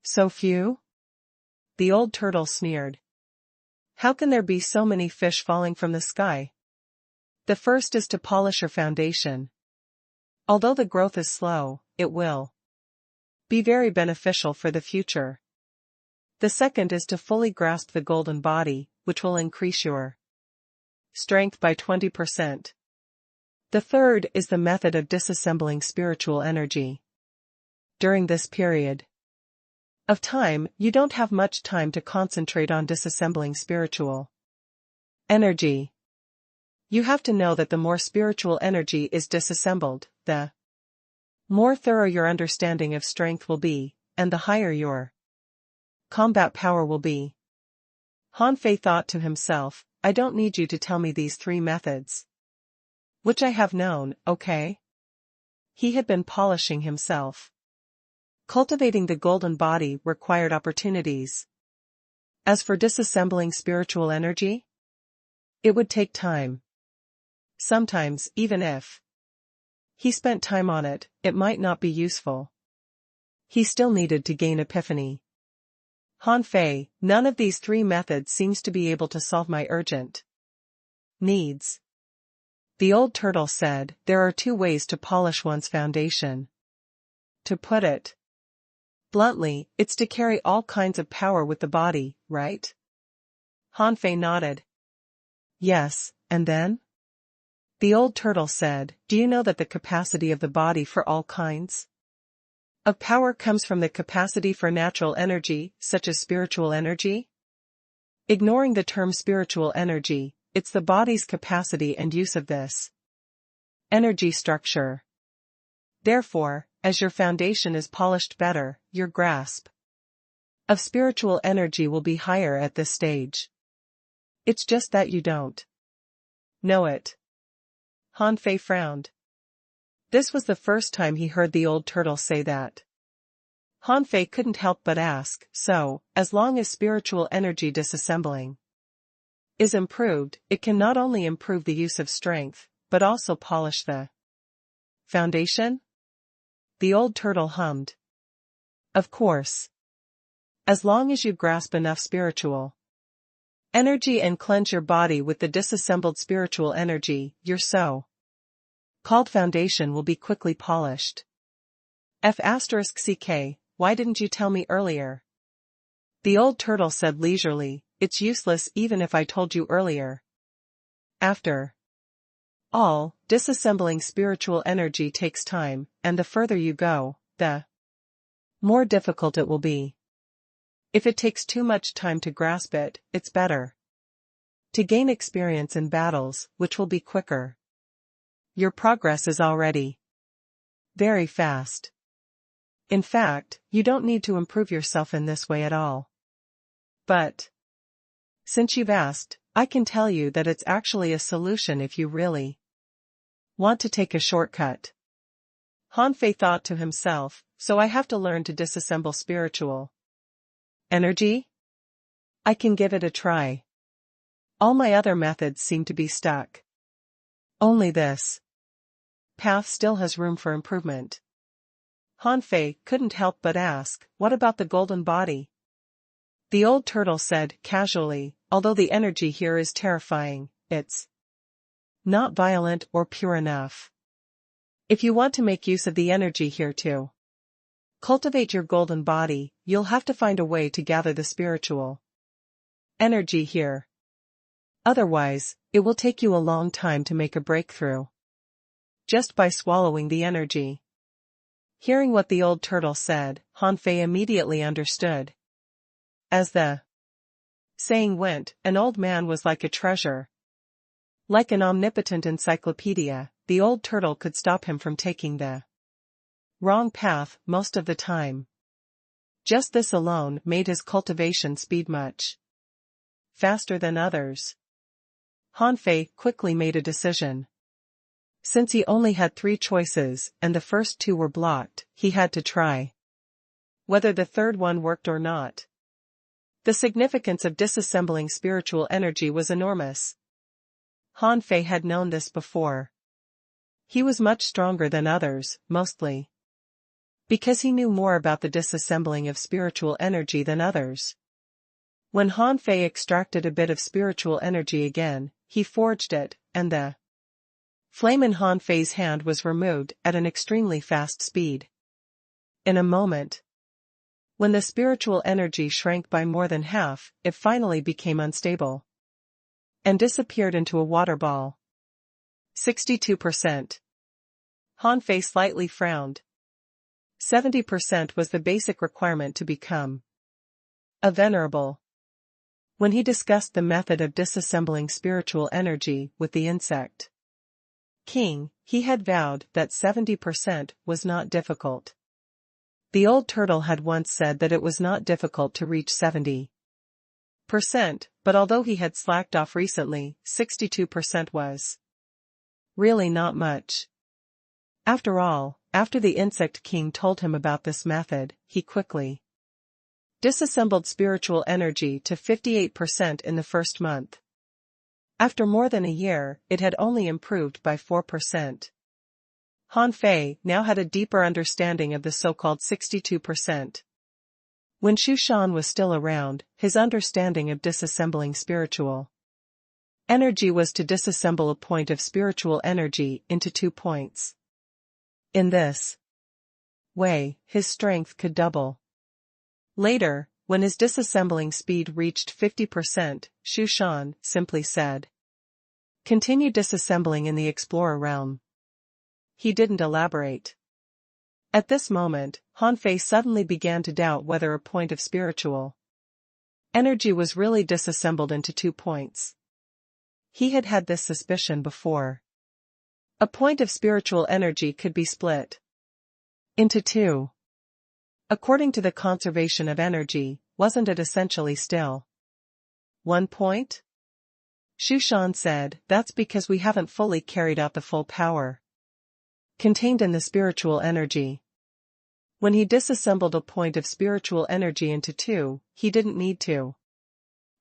So few? The old turtle sneered. How can there be so many fish falling from the sky? The first is to polish your foundation. Although the growth is slow, it will be very beneficial for the future. The second is to fully grasp the golden body, which will increase your strength by 20%. The third is the method of disassembling spiritual energy. During this period of time, you don't have much time to concentrate on disassembling spiritual energy. You have to know that the more spiritual energy is disassembled, the more thorough your understanding of strength will be, and the higher your combat power will be. Han Fei thought to himself, "I don't need you to tell me these 3 methods, which I have known, okay?" He had been polishing himself. Cultivating the golden body required opportunities. As for disassembling spiritual energy, it would take time. Sometimes, even if he spent time on it, it might not be useful. He still needed to gain epiphany. Han Fei, none of these 3 methods seems to be able to solve my urgent needs. The old turtle said, "There are 2 ways to polish one's foundation. To put it bluntly, it's to carry all kinds of power with the body, right?" Han Fei nodded. "Yes, and then?" The old turtle said, "Do you know that the capacity of the body for all kinds of power comes from the capacity for natural energy, such as spiritual energy? Ignoring the term spiritual energy, it's the body's capacity and use of this energy structure. Therefore, as your foundation is polished better, your grasp of spiritual energy will be higher at this stage. It's just that you don't know it." Han Fei frowned. This was the first time he heard the old turtle say that. Han Fei couldn't help but ask, "So, as long as spiritual energy disassembling is improved, it can not only improve the use of strength, but also polish the foundation?" the old turtle hummed. Of course. As long as you grasp enough spiritual energy and cleanse your body with the disassembled spiritual energy, your so-called foundation will be quickly polished. F***ck, why didn't you tell me earlier? The old turtle said leisurely, it's useless even if I told you earlier. After all, disassembling spiritual energy takes time, and the further you go, the more difficult it will be. If it takes too much time to grasp it, it's better to gain experience in battles, which will be quicker. Your progress is already very fast. In fact, you don't need to improve yourself in this way at all. But since you've asked, I can tell you that it's actually a solution if you really want to take a shortcut. Han Fei thought to himself, so I have to learn to disassemble spiritual energy? I can give it a try. All my other methods seem to be stuck. Only this path still has room for improvement. Han Fei couldn't help but ask, what about the golden body? The old turtle said casually, although the energy here is terrifying, it's not violent or pure enough. If you want to make use of the energy here to cultivate your golden body, you'll have to find a way to gather the spiritual energy here. Otherwise, it will take you a long time to make a breakthrough just by swallowing the energy. Hearing what the old turtle said, Han Fei immediately understood. As the saying went, an old man was like a treasure. Like an omnipotent encyclopedia, the old turtle could stop him from taking the wrong path most of the time. Just this alone made his cultivation speed much faster than others. Han Fei quickly made a decision. Since he only had 3 choices, and the first 2 were blocked, he had to try whether the third one worked or not. The significance of disassembling spiritual energy was enormous. Han Fei had known this before. He was much stronger than others, mostly because he knew more about the disassembling of spiritual energy than others. When Han Fei extracted a bit of spiritual energy again, he forged it, and the flame in Han Fei's hand was removed at an extremely fast speed. In a moment, when the spiritual energy shrank by more than half, it finally became unstable and disappeared into a water ball. 62%. Han Fei slightly frowned. 70% was the basic requirement to become a venerable. When he discussed the method of disassembling spiritual energy with the insect king, he had vowed that 70% was not difficult. The old turtle had once said that it was not difficult to reach 70%, but although he had slacked off recently, 62% was really not much. After all, after the insect king told him about this method, he quickly disassembled spiritual energy to 58% in the first month. After more than a year, it had only improved by 4%. Han Fei now had a deeper understanding of the so-called 62%. When Xu Shan was still around, his understanding of disassembling spiritual energy was to disassemble a point of spiritual energy into 2 points. In this way, his strength could double. Later, when his disassembling speed reached 50%, Xu Shan simply said, "Continue disassembling in the explorer realm." He didn't elaborate. At this moment, Han Fei suddenly began to doubt whether a point of spiritual energy was really disassembled into 2 points. He had had this suspicion before. A point of spiritual energy could be split into 2. According to the conservation of energy, wasn't it essentially still 1 point? Xu Shan said, that's because we haven't fully carried out the full power contained in the spiritual energy. When he disassembled a point of spiritual energy into 2, he didn't need to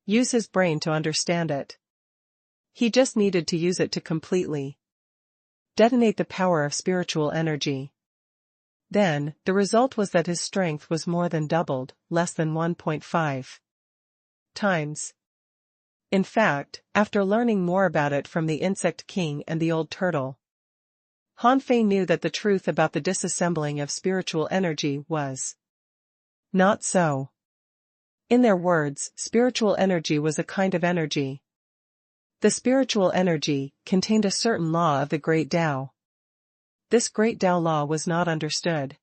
use his brain to understand it. He just needed to use it to completely detonate the power of spiritual energy. Then, the result was that his strength was more than doubled, less than 1.5 times. In fact, after learning more about it from the Insect King and the old turtle, Han Fei knew that the truth about the disassembling of spiritual energy was not so. In their words, spiritual energy was a kind of energy. The spiritual energy contained a certain law of the Great Tao. This Great Tao law was not understood.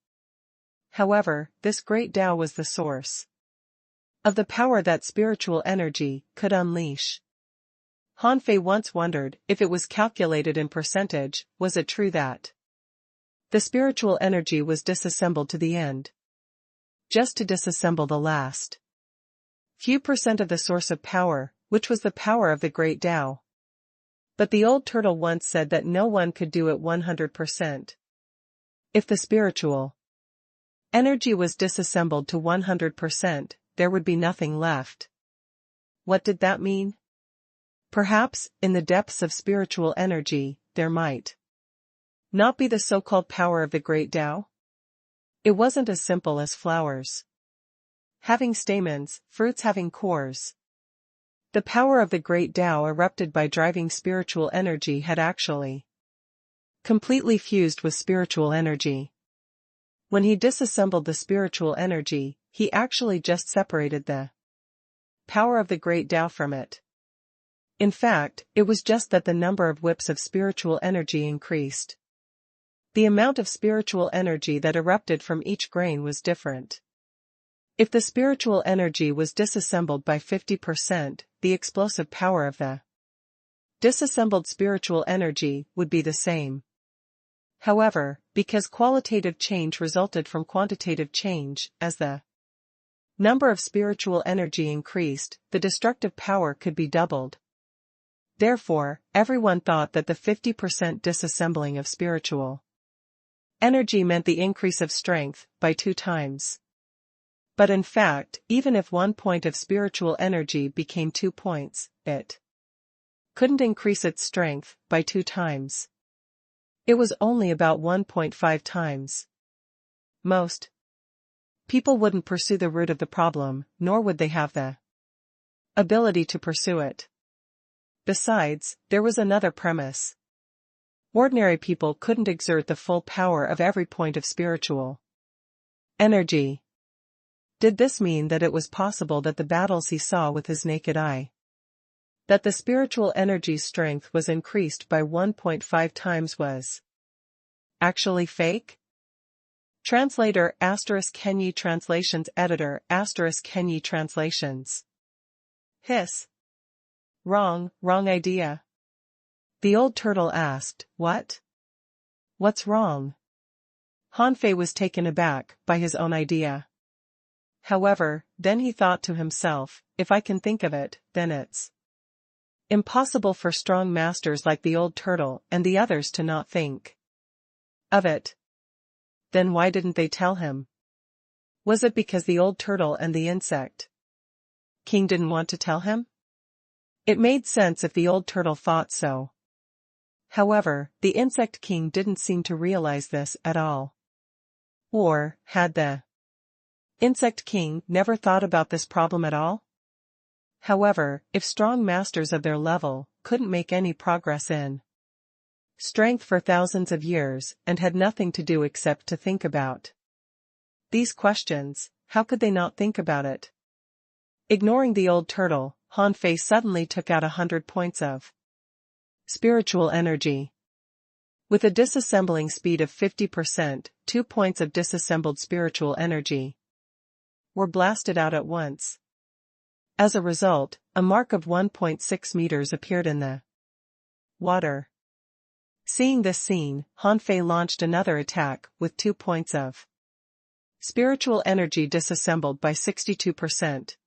However, this Great Tao was the source of the power that spiritual energy could unleash. Han Fei once wondered if it was calculated in percentage. Was it true that the spiritual energy was disassembled to the end, just to disassemble the last few percent of the source of power, which was the power of the Great Tao? But the old turtle once said that no one could do it 100%. If the spiritual energy was disassembled to 100%, there would be nothing left. What did that mean? Perhaps, in the depths of spiritual energy, there might not be the so-called power of the Great Tao. It wasn't as simple as flowers having stamens, fruits having cores. The power of the Great Tao erupted by driving spiritual energy had actually completely fused with spiritual energy. When he disassembled the spiritual energy, he actually just separated the power of the Great Tao from it. In fact, it was just that the number of whips of spiritual energy increased. The amount of spiritual energy that erupted from each grain was different. If the spiritual energy was disassembled by 50%, the explosive power of the disassembled spiritual energy would be the same. However, because qualitative change resulted from quantitative change, as the number of spiritual energy increased, the destructive power could be doubled. Therefore, everyone thought that the 50% disassembling of spiritual energy meant the increase of strength by 2 times. But in fact, even if 1 point of spiritual energy became 2 points, it couldn't increase its strength by 2 times. It was only about 1.5 times. Most people wouldn't pursue the root of the problem, nor would they have the ability to pursue it. Besides, there was another premise. Ordinary people couldn't exert the full power of every point of spiritual energy. Did this mean that it was possible that the battles he saw with his naked eye, that the spiritual energy's strength was increased by 1.5 times, was actually fake? Translator * Kenyi Translations Editor * Kenyi Translations. Hiss. Wrong idea. The old turtle asked, What? What's wrong? Han Fei was taken aback by his own idea. However, then he thought to himself, if I can think of it, then it's impossible for strong masters like the old turtle and the others to not think of it. Then why didn't they tell him? Was it because the old turtle and the insect king didn't want to tell him? It made sense if the old turtle thought so. However, the insect king didn't seem to realize this at all. Or, had the Insect King never thought about this problem at all? However, if strong masters of their level couldn't make any progress in strength for thousands of years and had nothing to do except to think about these questions, how could they not think about it? Ignoring the old turtle, Han Fei suddenly took out 100 points of spiritual energy. With a disassembling speed of 50%, 2 points of disassembled spiritual energy were blasted out at once. As a result, a mark of 1.6 meters appeared in the water. Seeing this scene, Han Fei launched another attack with 2 points of spiritual energy disassembled by 62%.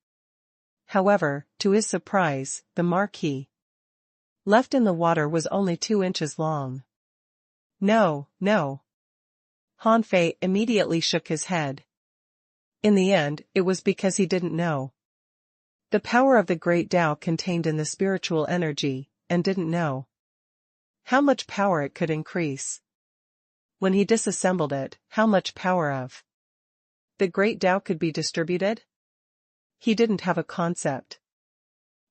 However, to his surprise, the mark he left in the water was only 2 inches long. No. Han Fei immediately shook his head. In the end, it was because he didn't know the power of the Great Tao contained in the spiritual energy, and didn't know how much power it could increase. When he disassembled it, how much power of the great Tao could be distributed? He didn't have a concept.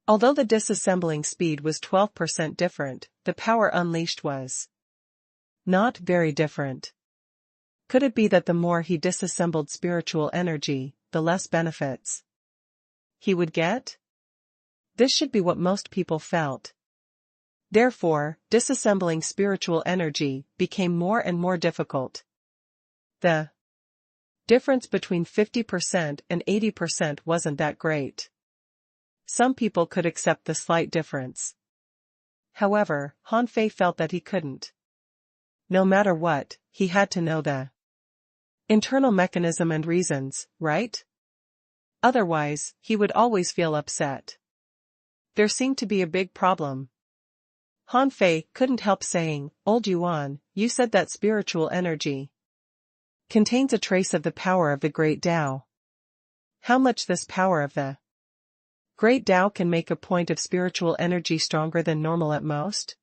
Although the disassembling speed was 12% different, the power unleashed was not very different. Could it be that the more he disassembled spiritual energy, the less benefits he would get? This should be what most people felt. Therefore, disassembling spiritual energy became more and more difficult. The difference between 50% and 80% wasn't that great. Some people could accept the slight difference. However, Han Fei felt that he couldn't. No matter what, he had to know the internal mechanism and reasons, right? Otherwise, he would always feel upset. There seemed to be a big problem. Han Fei couldn't help saying, "Old Yuan, you said that spiritual energy contains a trace of the power of the great Tao. How much this power of the great Tao can make a point of spiritual energy stronger than normal at most?"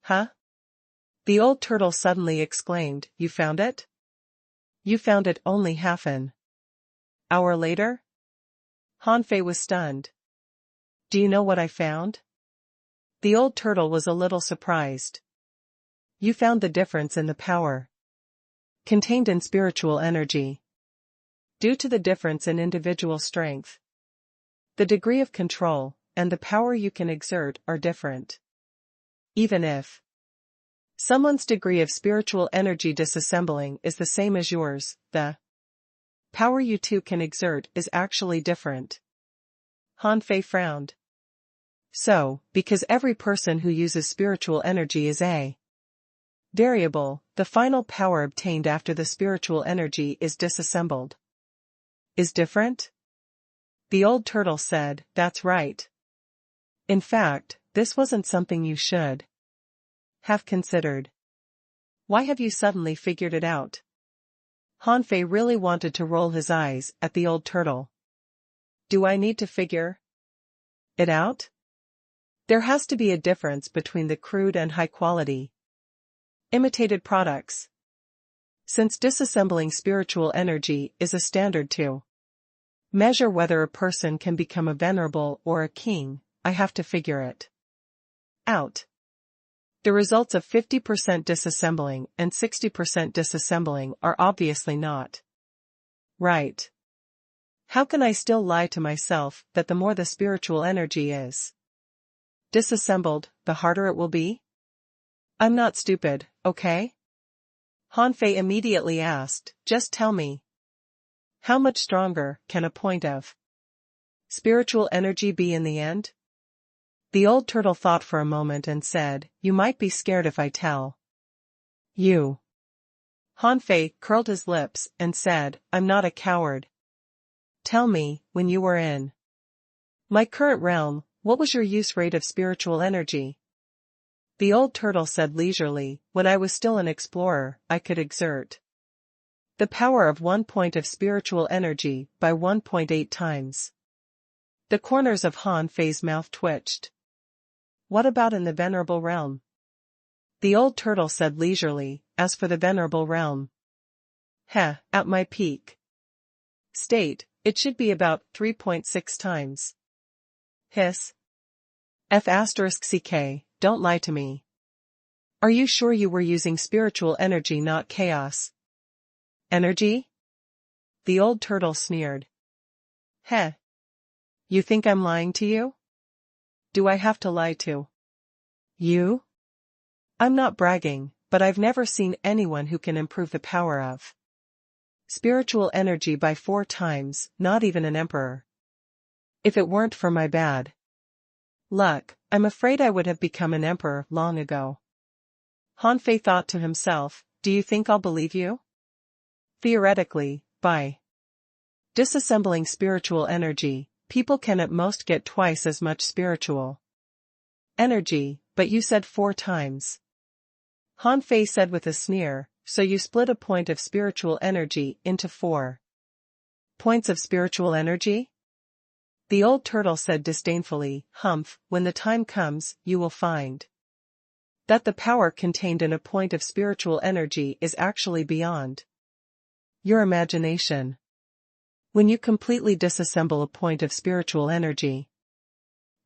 Huh? The old turtle suddenly exclaimed, "You found it? You found it only half an hour later?" Han Fei was stunned. "Do you know what I found?" The old turtle was a little surprised. "You found the difference in the power contained in spiritual energy. Due to the difference in individual strength, the degree of control, and the power you can exert are different. Even if someone's degree of spiritual energy disassembling is the same as yours, the power you two can exert is actually different." Han Fei frowned. "So, because every person who uses spiritual energy is a variable, the final power obtained after the spiritual energy is disassembled is different?" The old turtle said, "That's right. In fact, this wasn't something you should have considered. Why have you suddenly figured it out?" Han Fei really wanted to roll his eyes at the old turtle. "Do I need to figure it out? There has to be a difference between the crude and high-quality imitated products. Since disassembling spiritual energy is a standard to measure whether a person can become a venerable or a king, I have to figure it out. The results of 50% disassembling and 60% disassembling are obviously not right. How can I still lie to myself that the more the spiritual energy is disassembled, the harder it will be? I'm not stupid, okay?" Han Fei immediately asked, "Just tell me. How much stronger can a point of spiritual energy be in the end?" The old turtle thought for a moment and said, "You might be scared if I tell you." Han Fei curled his lips and said, "I'm not a coward. Tell me, when you were in my current realm, what was your use rate of spiritual energy?" The old turtle said leisurely, "When I was still an explorer, I could exert the power of 1 point of spiritual energy by 1.8 times. The corners of Han Fei's mouth twitched. "What about in the venerable realm?" The old turtle said leisurely, "As for the venerable realm, at my peak state, it should be about 3.6 times. Hiss. F*ck, don't lie to me. Are you sure you were using spiritual energy, not chaos energy?" The old turtle sneered. "Heh. You think I'm lying to you? Do I have to lie to you? I'm not bragging, but I've never seen anyone who can improve the power of spiritual energy by 4 times, not even an emperor. If it weren't for my bad luck, I'm afraid I would have become an emperor long ago." Han Fei thought to himself, "Do you think I'll believe you? Theoretically, by disassembling spiritual energy, people can at most get twice as much spiritual energy, but you said 4 times. Han Fei said with a sneer, "So you split a point of spiritual energy into 4 points of spiritual energy?" The old turtle said disdainfully, "Humph, when the time comes, you will find." That the power contained in a point of spiritual energy is actually beyond your imagination. When you completely disassemble a point of spiritual energy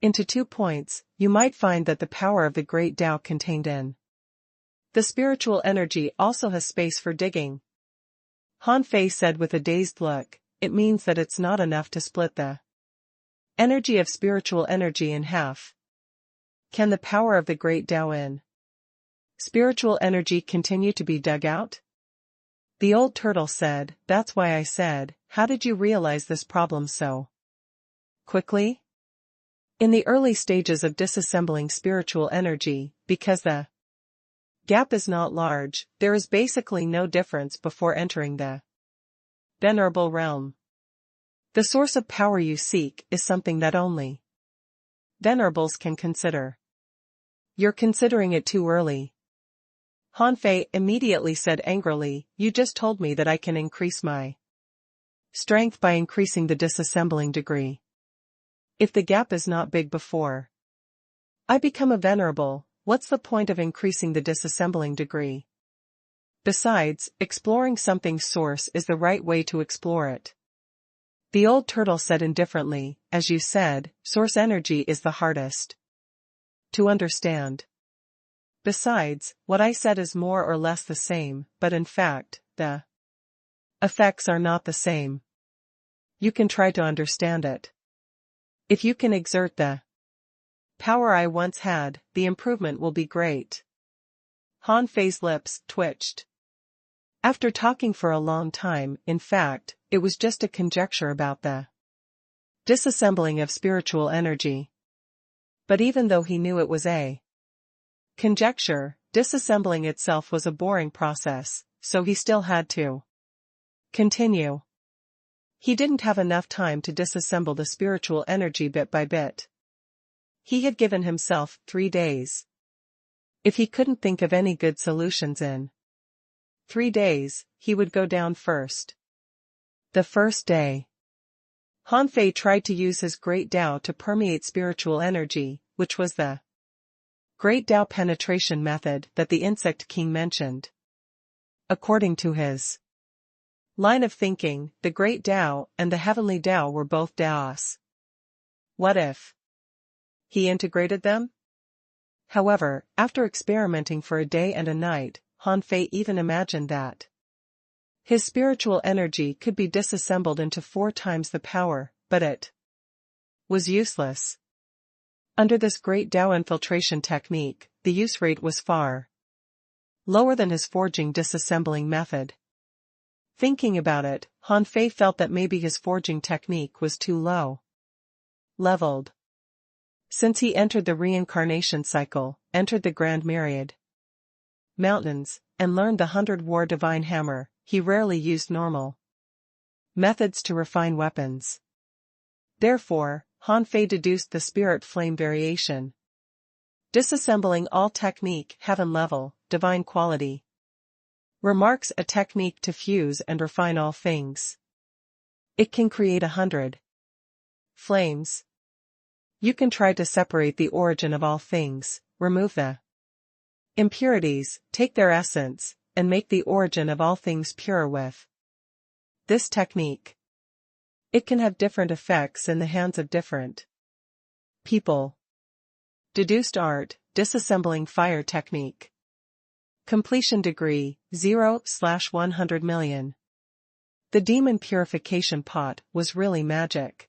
into 2 points, you might find that the power of the great Tao contained in the spiritual energy also has space for digging. Han Fei said with a dazed look, it means that it's not enough to split the energy of spiritual energy in half. Can the power of the great Tao in spiritual energy continue to be dug out? The old turtle said, that's why I said, how did you realize this problem so quickly? In the early stages of disassembling spiritual energy, because the gap is not large, there is basically no difference before entering the venerable realm. The source of power you seek is something that only venerables can consider. You're considering it too early. Han Fei immediately said angrily, you just told me that I can increase my strength by increasing the disassembling degree. If the gap is not big before I become a venerable, what's the point of increasing the disassembling degree? Besides, exploring something's source is the right way to explore it. The old turtle said indifferently, as you said, source energy is the hardest to understand. Besides, what I said is more or less the same, but in fact, the effects are not the same. You can try to understand it. If you can exert the power I once had, the improvement will be great. Han Fei's lips twitched. After talking for a long time, in fact, it was just a conjecture about the disassembling of spiritual energy. But even though he knew it was a conjecture, disassembling itself was a boring process, so he still had to continue. He didn't have enough time to disassemble the spiritual energy bit by bit. He had given himself 3 days. If he couldn't think of any good solutions in 3 days, he would go down first. The first day, Han Fei tried to use his great Tao to permeate spiritual energy, which was the great Tao penetration method that the insect king mentioned. According to his line of thinking, the great Tao and the heavenly Tao were both Taos. What if he integrated them? However, after experimenting for a day and a night, Han Fei even imagined that his spiritual energy could be disassembled into 4 times the power, but it was useless. Under this great Tao infiltration technique, the use rate was far lower than his forging disassembling method. Thinking about it, Han Fei felt that maybe his forging technique was too low leveled. Since he entered the reincarnation cycle, entered the Grand Myriad Mountains, and learned the 100 War Divine Hammer, he rarely used normal methods to refine weapons. Therefore, Han Fei deduced the spirit flame variation. Disassembling all technique, heaven level, divine quality. Remarks a technique to fuse and refine all things. It can create 100 flames. You can try to separate the origin of all things, remove the impurities, take their essence, and make the origin of all things pure with this technique. It can have different effects in the hands of different people. Deduced art, disassembling fire technique. Completion degree, 0/100 million. The demon purification pot was really magic.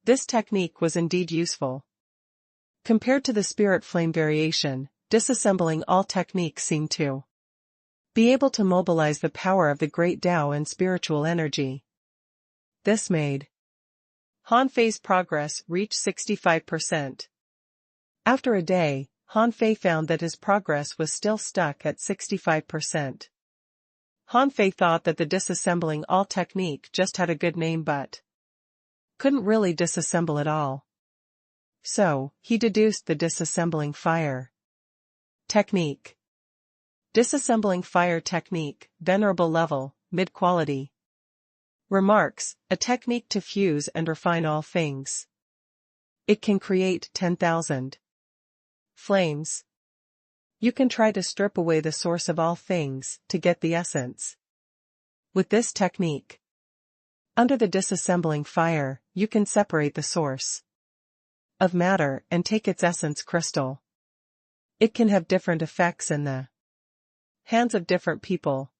This technique was indeed useful. Compared to the spirit flame variation, disassembling all techniques seemed to be able to mobilize the power of the great Tao and spiritual energy. This made Han Fei's progress reach 65%. After a day, Han Fei found that his progress was still stuck at 65%. Han Fei thought that the disassembling all technique just had a good name but couldn't really disassemble it all. So, he deduced the disassembling fire technique. Disassembling fire technique, venerable level, mid-quality. Remarks, a technique to fuse and refine all things. It can create 10,000 flames. You can try to strip away the source of all things to get the essence. With this technique, under the disassembling fire, you can separate the source of matter and take its essence crystal. It can have different effects in the hands of different people.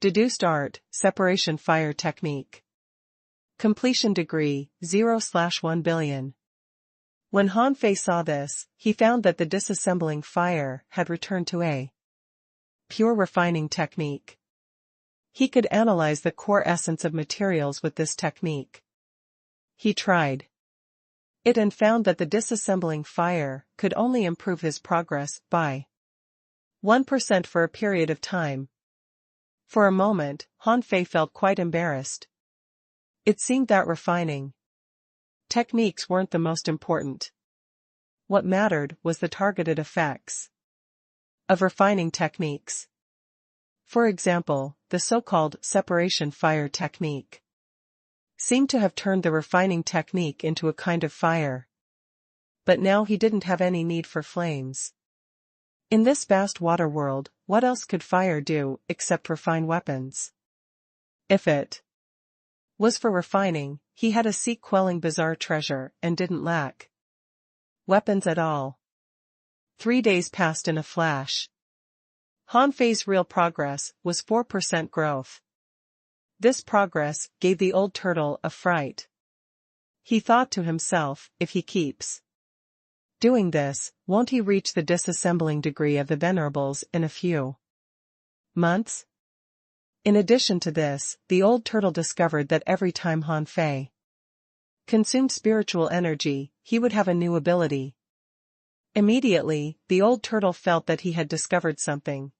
Deduced art, separation fire technique. Completion degree, 0/1 billion. When Han Fei saw this, he found that the disassembling fire had returned to a pure refining technique. He could analyze the core essence of materials with this technique. He tried it and found that the disassembling fire could only improve his progress by 1% for a period of time. For a moment, Han Fei felt quite embarrassed. It seemed that refining techniques weren't the most important. What mattered was the targeted effects of refining techniques. For example, the so-called separation fire technique seemed to have turned the refining technique into a kind of fire. But now he didn't have any need for flames. In this vast water world, what else could fire do except refine weapons? If it was for refining, he had a sea-quelling bizarre treasure and didn't lack weapons at all. 3 days passed in a flash. Han Fei's real progress was 4% growth. This progress gave the old turtle a fright. He thought to himself, if he keeps doing this, won't he reach the disassembling degree of the venerables in a few months? In addition to this, the old turtle discovered that every time Han Fei consumed spiritual energy, he would have a new ability. Immediately, the old turtle felt that he had discovered something.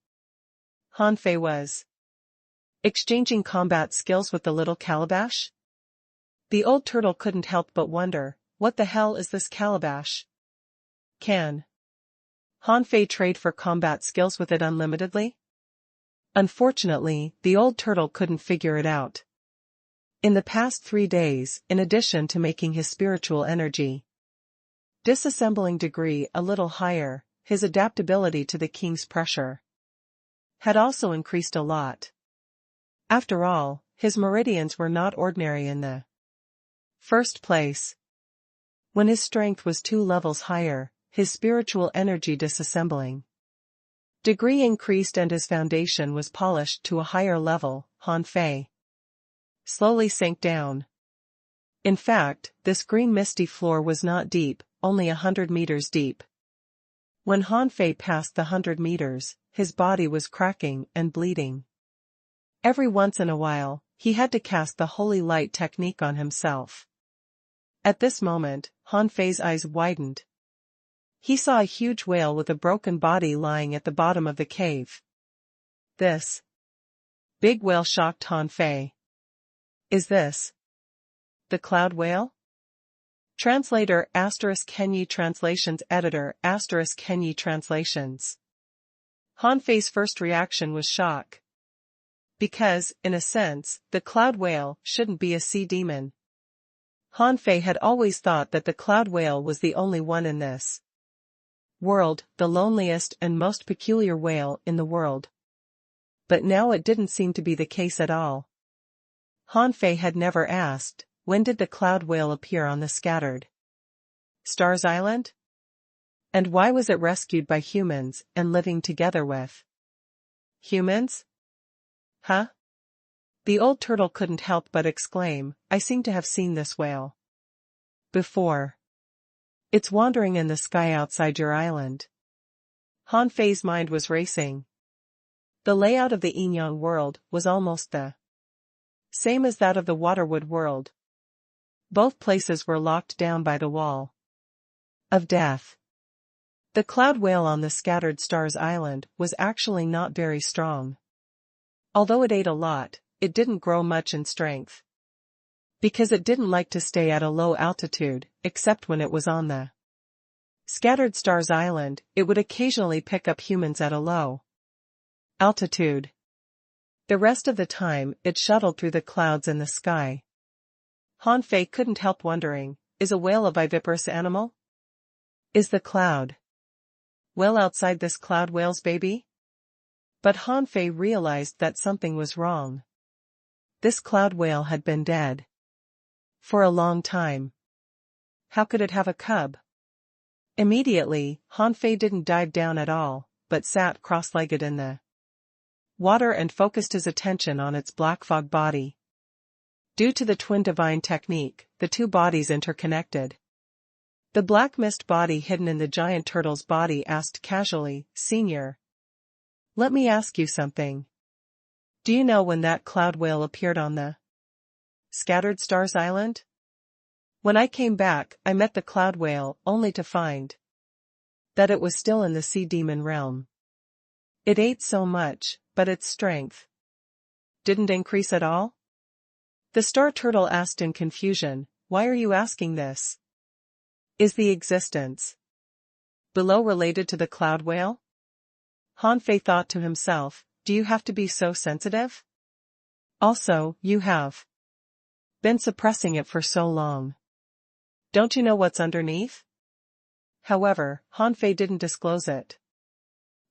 Han Fei was exchanging combat skills with the little calabash? The old turtle couldn't help but wonder, what the hell is this calabash? Can Han Fei trade for combat skills with it unlimitedly? Unfortunately, the old turtle couldn't figure it out. In the past 3 days, in addition to making his spiritual energy disassembling degree a little higher, his adaptability to the king's pressure had also increased a lot. After all, his meridians were not ordinary in the first place. When his strength was 2 levels higher, his spiritual energy disassembling degree increased and his foundation was polished to a higher level. Han Fei slowly sank down. In fact, this green misty floor was not deep, only 100 meters deep. When Han Fei passed the 100 meters, his body was cracking and bleeding. Every once in a while, he had to cast the holy light technique on himself. At this moment, Han Fei's eyes widened. He saw a huge whale with a broken body lying at the bottom of the cave. This big whale shocked Han Fei. Is this the cloud whale? Translator *Kenyi Translations Editor *Kenyi Translations. Han Fei's first reaction was shock. Because, in a sense, the cloud whale shouldn't be a sea demon. Han Fei had always thought that the cloud whale was the only one in this world, the loneliest and most peculiar whale in the world. But now it didn't seem to be the case at all. Han Fei had never asked, when did the cloud whale appear on the scattered Stars Island? And why was it rescued by humans and living together with humans? Huh? The old turtle couldn't help but exclaim, I seem to have seen this whale before. It's wandering in the sky outside your island. Han Fei's mind was racing. The layout of the Inyang world was almost the same as that of the Waterwood world. Both places were locked down by the wall of death. The cloud whale on the Scattered Stars Island was actually not very strong. Although it ate a lot, it didn't grow much in strength. Because it didn't like to stay at a low altitude, except when it was on the Scattered Stars Island, it would occasionally pick up humans at a low altitude. The rest of the time, it shuttled through the clouds in the sky. Han Fei couldn't help wondering, is a whale a viviparous animal? Is the cloud Well, outside this cloud whale's baby? But Han Fei realized that something was wrong. This cloud whale had been dead for a long time. How could it have a cub? Immediately, Han Fei didn't dive down at all, but sat cross-legged in the water and focused his attention on its black fog body. Due to the twin divine technique, the two bodies interconnected. The black mist body hidden in the giant turtle's body asked casually, "Senior, let me ask you something. Do you know when that cloud whale appeared on the Scattered Stars Island? When I came back, I met the cloud whale, only to find that it was still in the sea demon realm. It ate so much, but its strength didn't increase at all?" The star turtle asked in confusion, "Why are you asking this? Is the existence below related to the cloud whale?" Han Fei thought to himself, "Do you have to be so sensitive? Also, you have been suppressing it for so long. Don't you know what's underneath?" However, Han Fei didn't disclose it.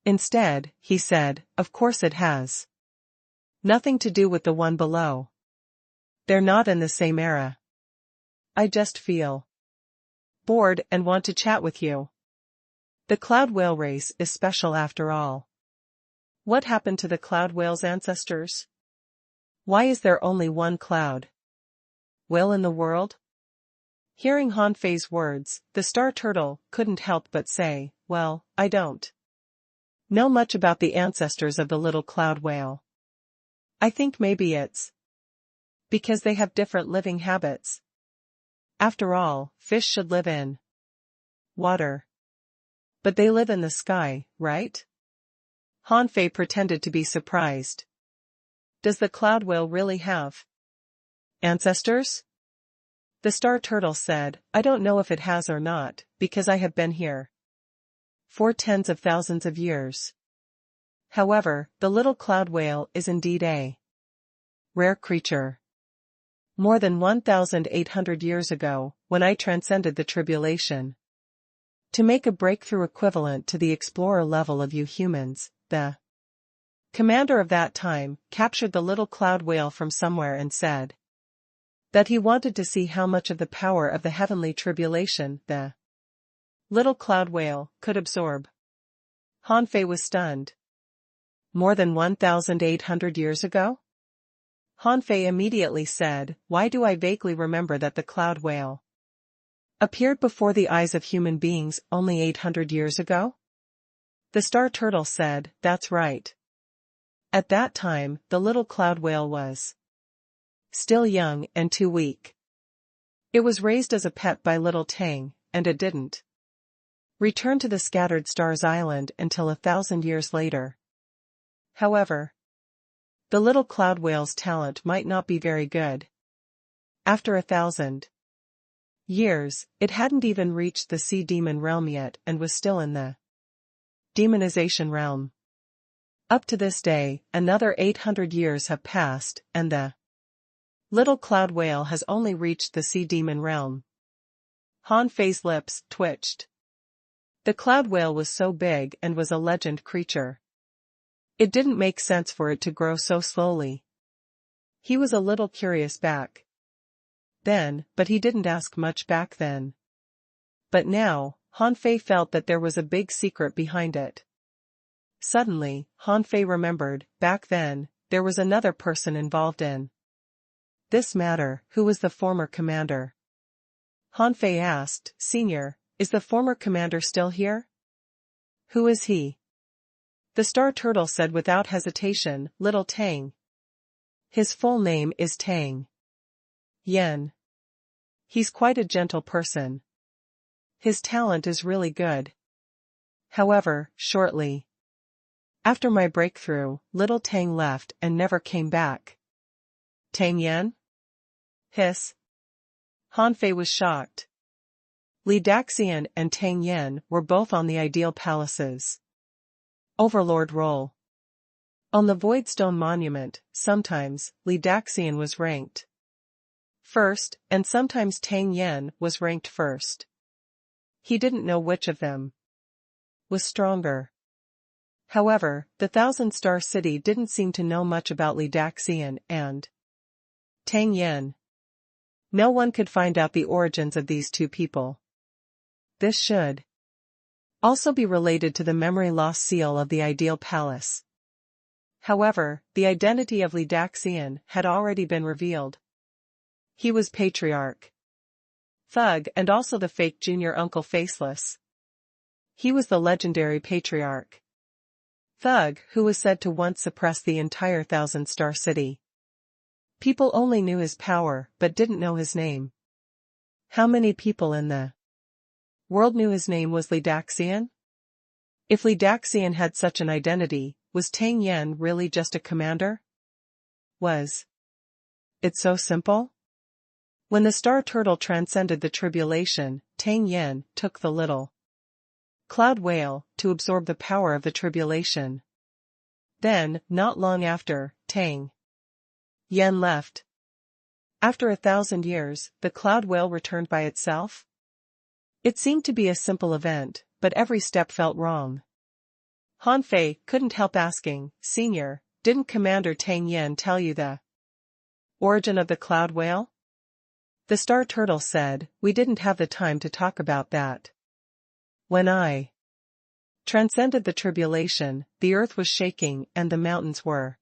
Instead, he said, "Of course it has nothing to do with the one below. They're not in the same era. I just feel bored and want to chat with you. The cloud whale race is special after all. What happened to the cloud whale's ancestors? Why is there only one cloud whale in the world?" Hearing Han Fei's words, the star turtle couldn't help but say, "Well, I don't know much about the ancestors of the little cloud whale. I think maybe it's because they have different living habits. After all, fish should live in water. But they live in the sky, right?" Han Fei pretended to be surprised. "Does the cloud whale really have ancestors?" The star turtle said, "I don't know if it has or not, because I have been here for tens of thousands of years. However, the little cloud whale is indeed a rare creature. More than 1,800 years ago, when I transcended the tribulation to make a breakthrough equivalent to the explorer level of you humans, the commander of that time captured the little cloud whale from somewhere and said that he wanted to see how much of the power of the heavenly tribulation the little cloud whale could absorb." Han Fei was stunned. More than 1,800 years ago? Han Fei immediately said, "Why do I vaguely remember that the cloud whale appeared before the eyes of human beings only 800 years ago?" The star turtle said, "That's right. At that time, the little cloud whale was still young and too weak. It was raised as a pet by little Tang, and it didn't return to the Scattered Stars Island until 1,000 years later. However, the little cloud whale's talent might not be very good. After 1,000 years, it hadn't even reached the sea demon realm yet and was still in the demonization realm. Up to this day, another 800 years have passed, and the little cloud whale has only reached the sea demon realm." Han Fei's lips twitched. The cloud whale was so big and was a legend creature. It didn't make sense for it to grow so slowly. He was a little curious back then, but he didn't ask much back then. But now, Han Fei felt that there was a big secret behind it. Suddenly, Han Fei remembered, back then, there was another person involved in this matter. Who was the former commander? Han Fei asked, "Senior, is the former commander still here?" "Who is he?" The star turtle said without hesitation, "Little Tang. His full name is Tang Yen. He's quite a gentle person. His talent is really good. However, shortly after my breakthrough, little Tang left and never came back." "Tang Yen?" Hiss. Han Fei was shocked. Li Daxian and Tang Yen were both on the Ideal Palace's Overlord role. On the Voidstone Monument, sometimes Li Daxian was ranked first, and sometimes Tang Yen was ranked first. He didn't know which of them was stronger. However, the Thousand-Star City didn't seem to know much about Li Daxian and Tang Yen. No one could find out the origins of these two people. This should also be related to the memory loss seal of the ideal palace. However, the identity of Li Daxian had already been revealed. He was patriarch, thug, and also the fake junior uncle Faceless. He was the legendary patriarch, thug, who was said to once suppress the entire Thousand-Star City. People only knew his power but didn't know his name. How many people in the world knew his name was Li Daxian? If Li Daxian had such an identity, was Tang Yen really just a commander? Was it so simple? When the Star Turtle transcended the tribulation, Tang Yen took the little cloud whale to absorb the power of the tribulation. Then, not long after, Tang Yen left. After 1,000 years, the cloud whale returned by itself? It seemed to be a simple event, but every step felt wrong. Han Fei couldn't help asking, "Senior, didn't Commander Tang Yen tell you the origin of the cloud whale?" The Star Turtle said, "We didn't have the time to talk about that. When I transcended the tribulation, the earth was shaking and the mountains were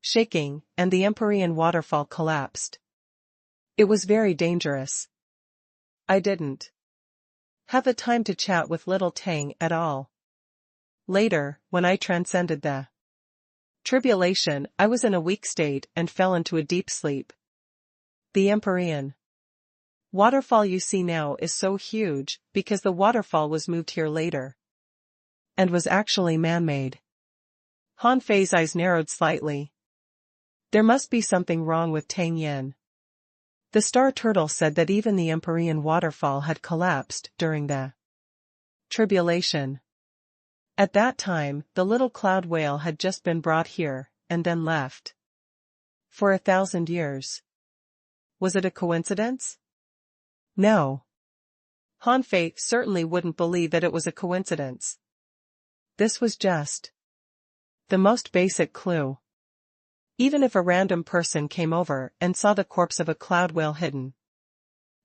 shaking, and the Empyrean waterfall collapsed. It was very dangerous. I didn't have the time to chat with little Tang at all. Later, when I transcended the tribulation, I was in a weak state and fell into a deep sleep. The Empyrean waterfall you see now is so huge because the waterfall was moved here later and was actually man-made." Han Fei's eyes narrowed slightly. There must be something wrong with Tang Yen. The Star Turtle said that even the Empyrean waterfall had collapsed during the tribulation. At that time, the little cloud whale had just been brought here, and then left. For 1,000 years. Was it a coincidence? No. Han Fei certainly wouldn't believe that it was a coincidence. This was just the most basic clue. Even if a random person came over and saw the corpse of a cloud whale hidden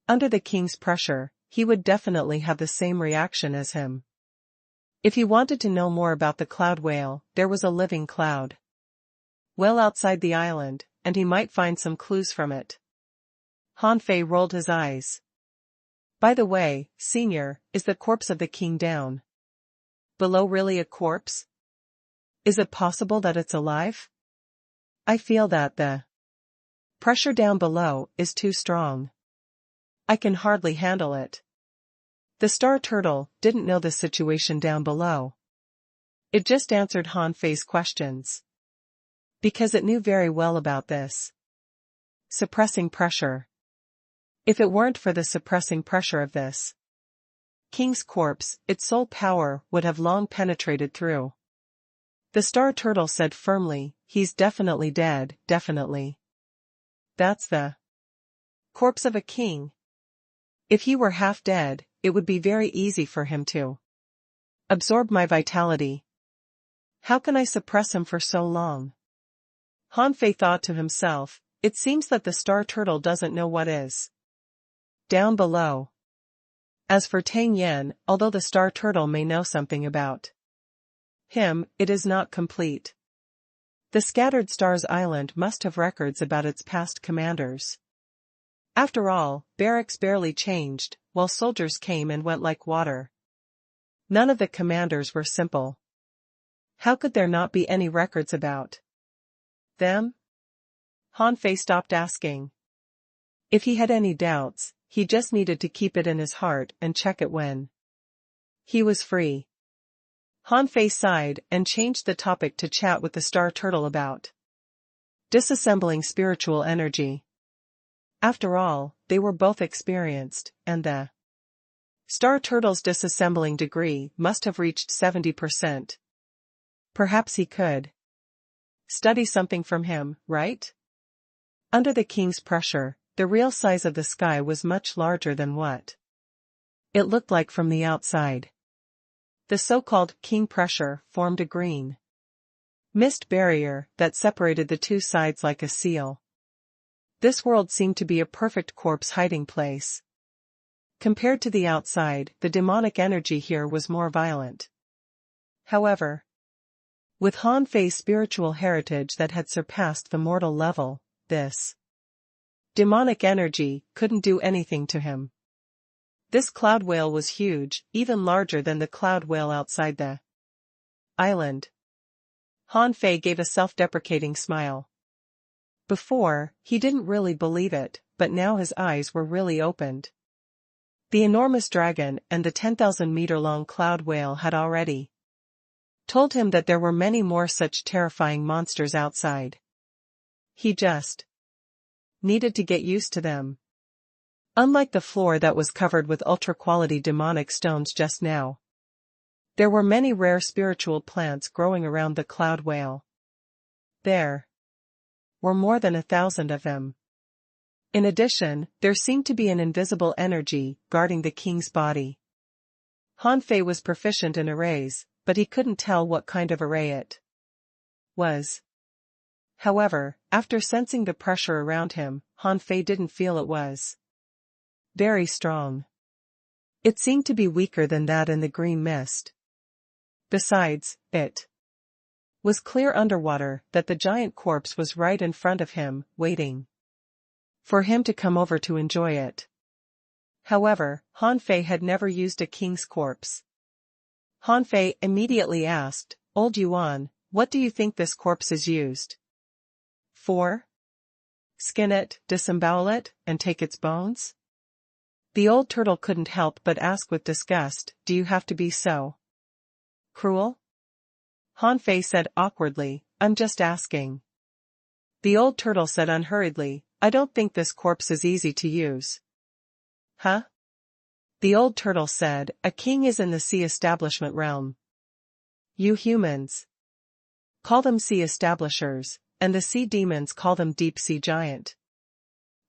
under the king's pressure, he would definitely have the same reaction as him. If he wanted to know more about the cloud whale, there was a living cloud well outside the island, and he might find some clues from it. Han Fei rolled his eyes. By the way, Senior, is the corpse of the king down below really a corpse? Is it possible that it's alive? I feel that the pressure down below is too strong. I can hardly handle it. The Star Turtle didn't know the situation down below. It just answered Han Fei's questions. Because it knew very well about this suppressing pressure. If it weren't for the suppressing pressure of this king's corpse, its sole power would have long penetrated through. The Star Turtle said firmly, "He's definitely dead, definitely. That's the corpse of a king. If he were half dead, it would be very easy for him to absorb my vitality. How can I suppress him for so long?" Han Fei thought to himself, it seems that the Star Turtle doesn't know what is down below. As for Tang Yen, although the Star Turtle may know something about him, it is not complete. The Scattered Stars Island must have records about its past commanders. After all, barracks barely changed, while soldiers came and went like water. None of the commanders were simple. How could there not be any records about them? Han Fei stopped asking. If he had any doubts, he just needed to keep it in his heart and check it when he was free. Han Fei sighed and changed the topic to chat with the Star Turtle about disassembling spiritual energy. After all, they were both experienced, and the Star Turtle's disassembling degree must have reached 70%. Perhaps he could study something from him, right? Under the king's pressure, the real size of the sky was much larger than what it looked like from the outside. The so-called king pressure formed a green mist barrier that separated the two sides like a seal. This world seemed to be a perfect corpse hiding place. Compared to the outside, the demonic energy here was more violent. However, with Han Fei's spiritual heritage that had surpassed the mortal level, this demonic energy couldn't do anything to him. This cloud whale was huge, even larger than the cloud whale outside the island. Han Fei gave a self-deprecating smile. Before, he didn't really believe it, but now his eyes were really opened. The enormous dragon and the 10,000-meter-long cloud whale had already told him that there were many more such terrifying monsters outside. He just needed to get used to them. Unlike the floor that was covered with ultra-quality demonic stones just now, there were many rare spiritual plants growing around the cloud whale. There were more than 1,000 of them. In addition, there seemed to be an invisible energy guarding the king's body. Han Fei was proficient in arrays, but he couldn't tell what kind of array it was. However, after sensing the pressure around him, Han Fei didn't feel it was very strong. It seemed to be weaker than that in the green mist. Besides, it was clear underwater that the giant corpse was right in front of him, waiting for him to come over to enjoy it. However, Han Fei had never used a king's corpse. Han Fei immediately asked, "Old Yuan, what do you think this corpse is used for? Skin it, disembowel it, and take its bones?" The old turtle couldn't help but ask with disgust, "Do you have to be so cruel?" Han Fei said awkwardly, "I'm just asking." The old turtle said unhurriedly, "I don't think this corpse is easy to use." Huh? The old turtle said, "A king is in the sea establishment realm. You humans call them sea establishers, and the sea demons call them deep sea giant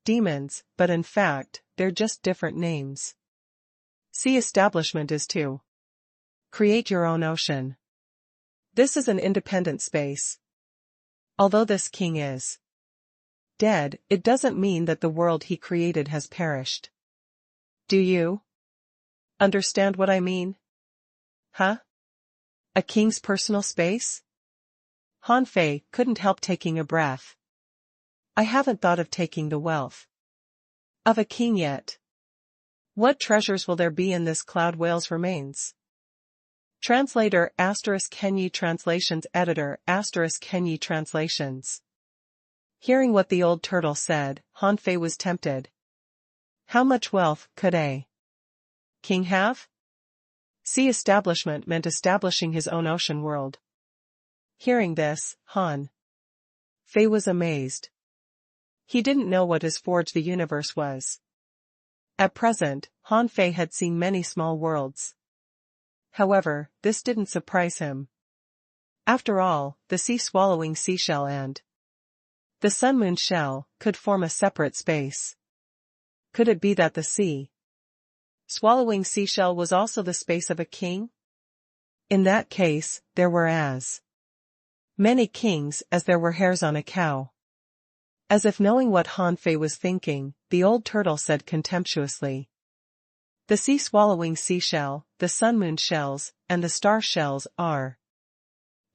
demons, but in fact, they're just different names. Sea establishment is to create your own ocean. This is an independent space. Although this king is dead, it doesn't mean that the world he created has perished. Do you understand what I mean? Huh? A king's personal space?" Han Fei couldn't help taking a breath. "I haven't thought of taking the wealth of a king yet. What treasures will there be in this cloud whale's remains?" Translator * Kenyi Translations Editor * Kenyi Translations. Hearing what the old turtle said, Han Fei was tempted. How much wealth could a king have? Sea establishment meant establishing his own ocean world. Hearing this, Han Fei was amazed. He didn't know what his Forge the Universe was. At present, Han Fei had seen many small worlds. However, this didn't surprise him. After all, the sea-swallowing seashell and the sun-moon shell could form a separate space. Could it be that the sea-swallowing seashell was also the space of a king? In that case, there were as many kings as there were hairs on a cow. As if knowing what Han Fei was thinking, the old turtle said contemptuously, "The sea-swallowing seashell, the sun-moon shells, and the star shells are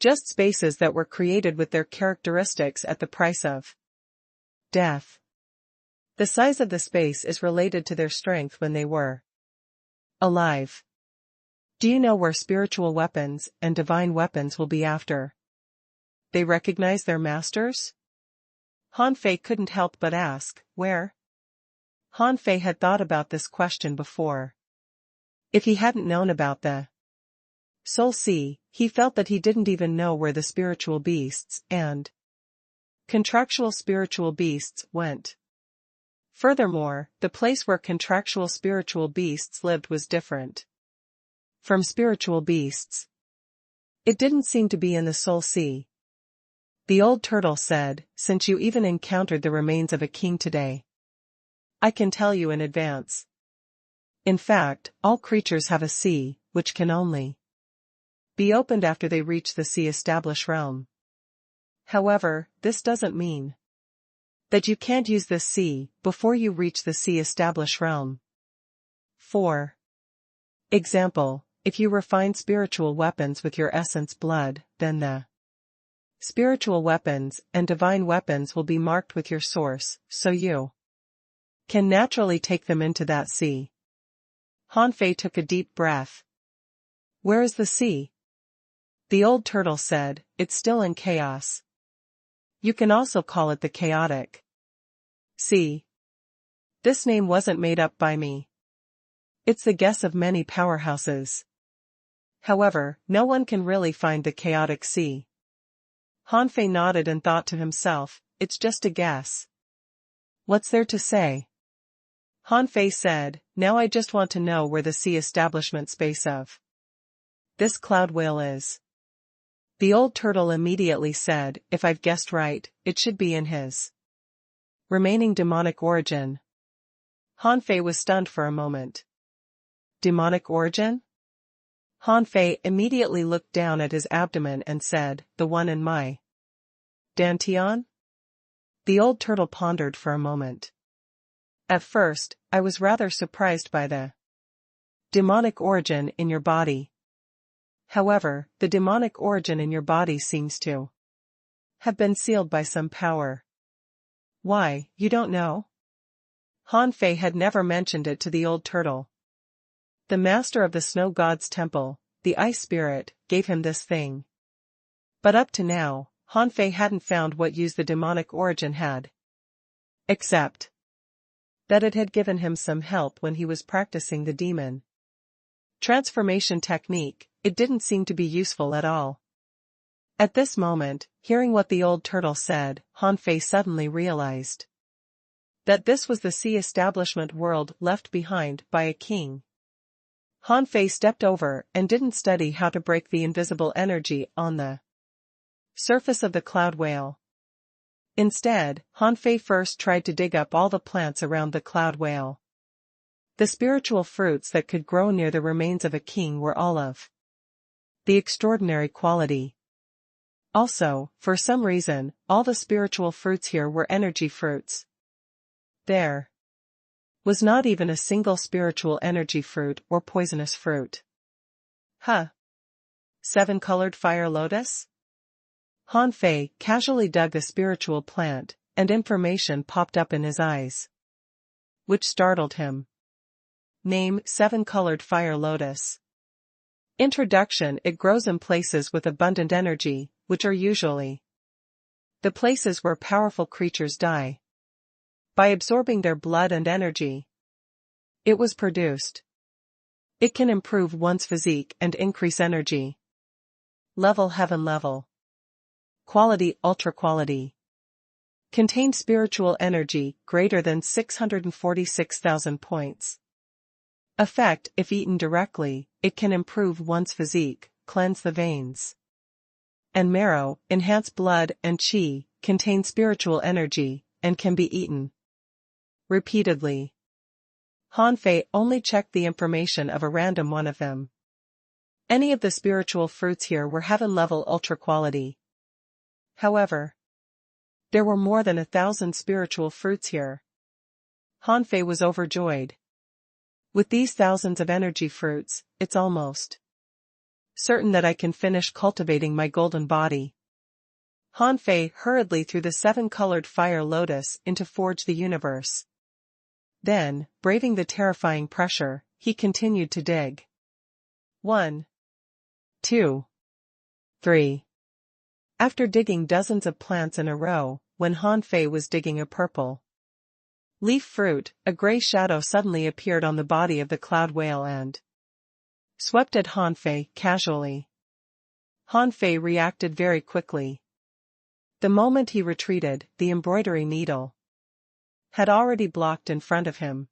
just spaces that were created with their characteristics at the price of death. The size of the space is related to their strength when they were alive. Do you know where spiritual weapons and divine weapons will be after they recognize their masters?" Han Fei couldn't help but ask, "Where?" Han Fei had thought about this question before. If he hadn't known about the Soul Sea, he felt that he didn't even know where the spiritual beasts and contractual spiritual beasts went. Furthermore, the place where contractual spiritual beasts lived was different from spiritual beasts. It didn't seem to be in the Soul Sea. The old turtle said, "Since you even encountered the remains of a king today, I can tell you in advance. In fact, all creatures have a sea, which can only be opened after they reach the sea-established realm. However, this doesn't mean that you can't use this sea before you reach the sea-established realm. 4. Example, if you refine spiritual weapons with your essence blood, then the spiritual weapons and divine weapons will be marked with your source, so you can naturally take them into that sea. Hanfei took a deep breath. Where is the sea? The old turtle said, it's still in chaos. You can also call it the chaotic sea. This name wasn't made up by me. It's the guess of many powerhouses. However, no one can really find the chaotic sea. Hanfei nodded and thought to himself, it's just a guess. What's there to say? Hanfei said, now I just want to know where the sea establishment space of this cloud whale is. The old turtle immediately said, if I've guessed right, it should be in his remaining demonic origin. Hanfei was stunned for a moment. Demonic origin? Hanfei immediately looked down at his abdomen and said, the one in my dantian? The old turtle pondered for a moment. At first, I was rather surprised by the demonic origin in your body. However, the demonic origin in your body seems to have been sealed by some power. Why, you don't know? Hanfei had never mentioned it to the old turtle. The master of the snow god's temple, the ice spirit, gave him this thing. But up to now, Hanfei hadn't found what use the demonic origin had. Except that it had given him some help when he was practicing the demon transformation technique. It didn't seem to be useful at all. At this moment, hearing what the old turtle said, Hanfei suddenly realized that this was the sea establishment world left behind by a king. Hanfei stepped over and didn't study how to break the invisible energy on the surface of the cloud whale. Instead, Hanfei first tried to dig up all the plants around the cloud whale. The spiritual fruits that could grow near the remains of a king were all of the extraordinary quality. Also, for some reason, all the spiritual fruits here were energy fruits. There was not even a single spiritual energy fruit or poisonous fruit. Huh? 7-colored fire lotus? Hanfei casually dug a spiritual plant, and information popped up in his eyes, which startled him. Name: 7-colored fire lotus. Introduction: it grows in places with abundant energy, which are usually the places where powerful creatures die. By absorbing their blood and energy, it was produced. It can improve one's physique and increase energy level. Heaven level. Quality: ultra quality. Contained spiritual energy greater than 646,000 points. Effect: if eaten directly, it can improve one's physique, cleanse the veins and marrow, enhance blood and qi, contain spiritual energy, and can be eaten repeatedly. Hanfei only checked the information of a random one of them. Any of the spiritual fruits here were heaven-level ultra quality. However, there were more than 1,000 spiritual fruits here. Hanfei was overjoyed. With these thousands of energy fruits, it's almost certain that I can finish cultivating my golden body. Hanfei hurriedly threw the 7-colored fire lotus into Forge the Universe. Then, braving the terrifying pressure, he continued to dig. 1, 2, 3. After digging dozens of plants in a row, when Hanfei was digging a purple leaf fruit, a gray shadow suddenly appeared on the body of the cloud whale and swept at Hanfei casually. Hanfei reacted very quickly. The moment he retreated, the embroidery needle had already blocked in front of him.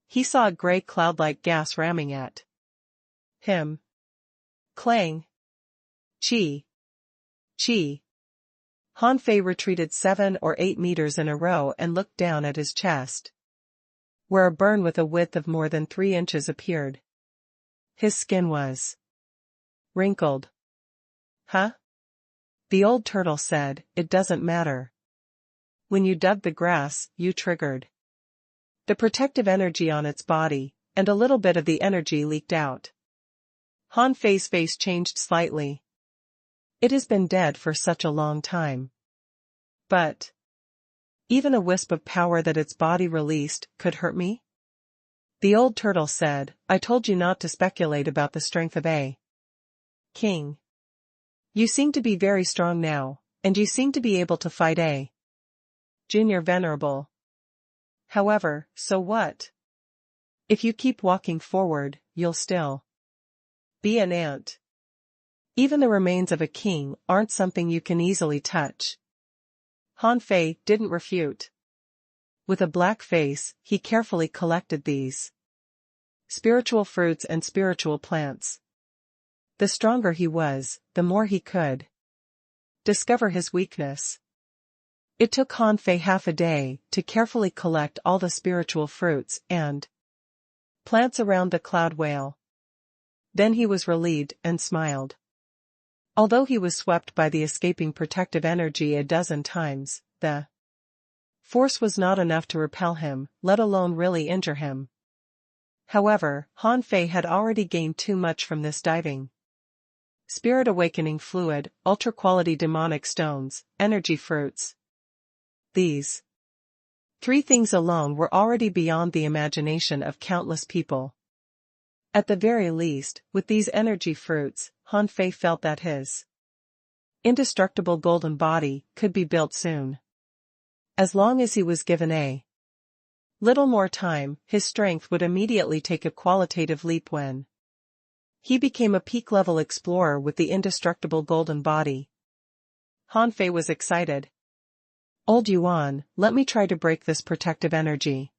He saw a gray cloud-like gas ramming at him. Clang. Chi. Chi. Hanfei retreated 7 or 8 meters in a row and looked down at his chest, where a burn with a width of more than 3 inches appeared. His skin was wrinkled. Huh? The old turtle said, it doesn't matter. When you dug the grass, you triggered the protective energy on its body, and a little bit of the energy leaked out. Han Fei's face changed slightly. It has been dead for such a long time. But even a wisp of power that its body released could hurt me? The old turtle said, I told you not to speculate about the strength of a king. You seem to be very strong now, and you seem to be able to fight a junior venerable. However, so what? If you keep walking forward, you'll still be an ant. Even the remains of a king aren't something you can easily touch. Han Fei didn't refute. With a black face, he carefully collected these spiritual fruits and spiritual plants. The stronger he was, the more he could discover his weakness. It took Han Fei half a day to carefully collect all the spiritual fruits and plants around the cloud whale. Then he was relieved and smiled. Although he was swept by the escaping protective energy a dozen times, the force was not enough to repel him, let alone really injure him. However, Han Fei had already gained too much from this diving. Spirit awakening fluid, ultra-quality demonic stones, energy fruits. These three things alone were already beyond the imagination of countless people. At the very least, with these energy fruits, Han Fei felt that his indestructible golden body could be built soon. As long as he was given a little more time, his strength would immediately take a qualitative leap when he became a peak-level explorer with the indestructible golden body. Han Fei was excited. Old Yuan, let me try to break this protective energy.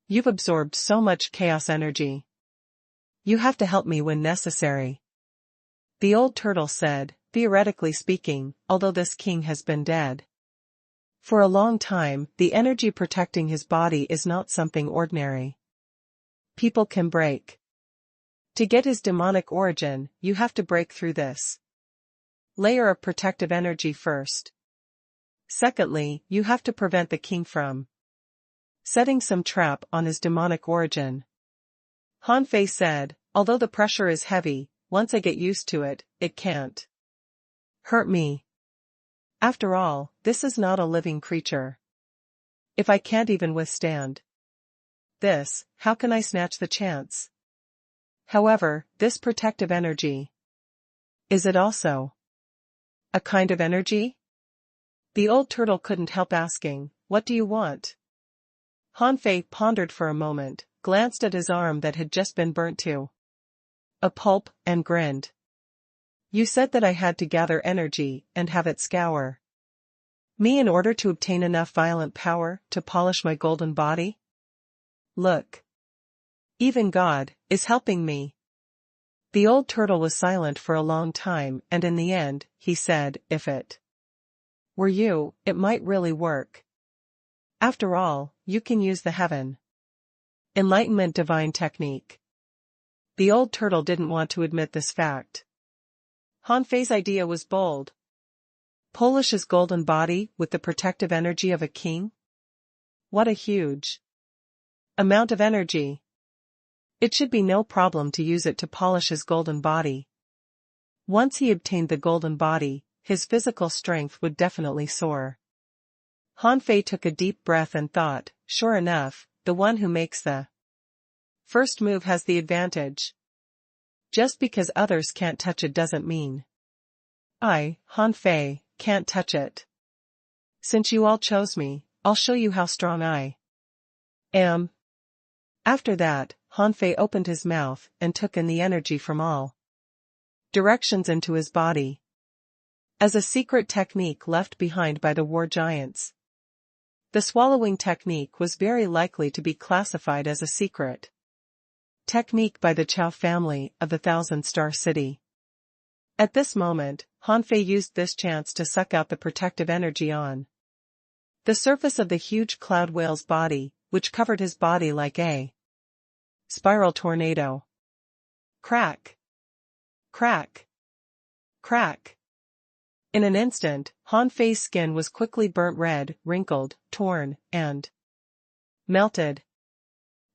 You've absorbed so much chaos energy. You have to help me when necessary. The old turtle said, theoretically speaking, although this king has been dead for a long time, the energy protecting his body is not something ordinary people can break. To get his demonic origin, you have to break through this layer of protective energy first. Secondly, you have to prevent the king from setting some trap on his demonic origin. Han Fei said, although the pressure is heavy, once I get used to it, it can't hurt me. After all, this is not a living creature. If I can't even withstand this, how can I snatch the chance? However, this protective energy, is it also a kind of energy? The old turtle couldn't help asking, what do you want? Han Fei pondered for a moment, glanced at his arm that had just been burnt to a pulp, and grinned. You said that I had to gather energy and have it scour me in order to obtain enough violent power to polish my golden body? Look. Even God is helping me. The old turtle was silent for a long time, and in the end, he said, if it were you, it might really work. After all, you can use the heaven enlightenment divine technique. The old turtle didn't want to admit this fact. Han Fei's idea was bold. Polish his golden body with the protective energy of a king? What a huge amount of energy. It should be no problem to use it to polish his golden body. Once he obtained the golden body, his physical strength would definitely soar. Han Fei took a deep breath and thought, sure enough, the one who makes the first move has the advantage. Just because others can't touch it doesn't mean I, Han Fei, can't touch it. Since you all chose me, I'll show you how strong I am. After that, Han Fei opened his mouth and took in the energy from all directions into his body. As a secret technique left behind by the war giants. The swallowing technique was very likely to be classified as a secret technique by the Chow family of the Thousand-Star City. At this moment, Han Fei used this chance to suck out the protective energy on the surface of the huge cloud whale's body, which covered his body like a spiral tornado. Crack! Crack! Crack. In an instant, Han Fei's skin was quickly burnt red, wrinkled, torn, and melted.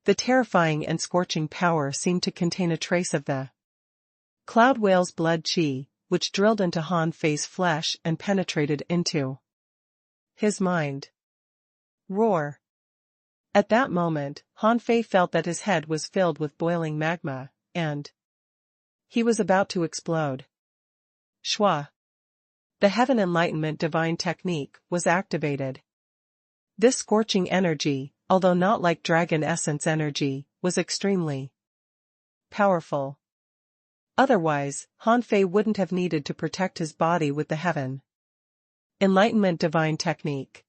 The terrifying and scorching power seemed to contain a trace of the cloud whale's blood chi, which drilled into Han Fei's flesh and penetrated into his mind. Roar. At that moment, Han Fei felt that his head was filled with boiling magma, and he was about to explode. Shwa. The Heaven Enlightenment Divine Technique was activated. This scorching energy, although not like Dragon Essence energy, was extremely powerful. Otherwise, Han Fei wouldn't have needed to protect his body with the Heaven Enlightenment Divine Technique.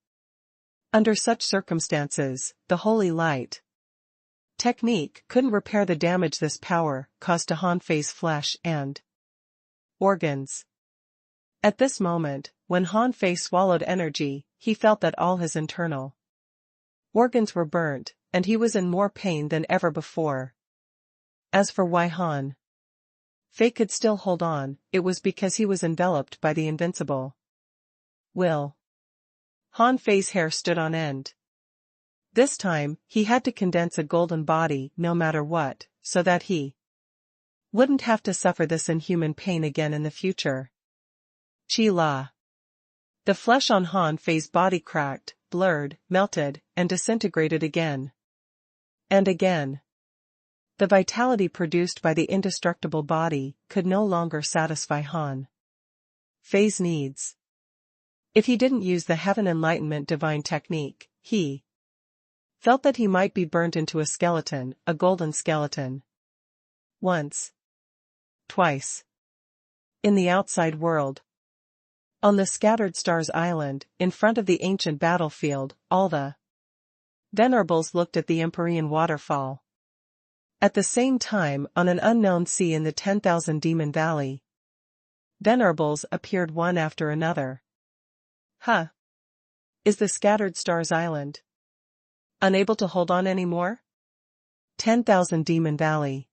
Under such circumstances, the Holy Light Technique couldn't repair the damage this power caused to Han Fei's flesh and organs. At this moment, when Han Fei swallowed energy, he felt that all his internal organs were burnt, and he was in more pain than ever before. As for why Han Fei could still hold on, it was because he was enveloped by the invincible will. Han Fei's hair stood on end. This time, he had to condense a golden body no matter what, so that he wouldn't have to suffer this inhuman pain again in the future. Chi La. The flesh on Han Fei's body cracked, blurred, melted, and disintegrated again. And again. The vitality produced by the indestructible body could no longer satisfy Han Fei's needs. If he didn't use the Heaven Enlightenment Divine Technique, he felt that he might be burnt into a skeleton, a golden skeleton. Once. Twice. In the outside world. On the Scattered Stars Island, in front of the ancient battlefield, all the venerables looked at the Empyrean waterfall. At the same time, on an unknown sea in the 10,000 Demon Valley, venerables appeared one after another. Huh. Is the Scattered Stars Island unable to hold on anymore? 10,000 Demon Valley.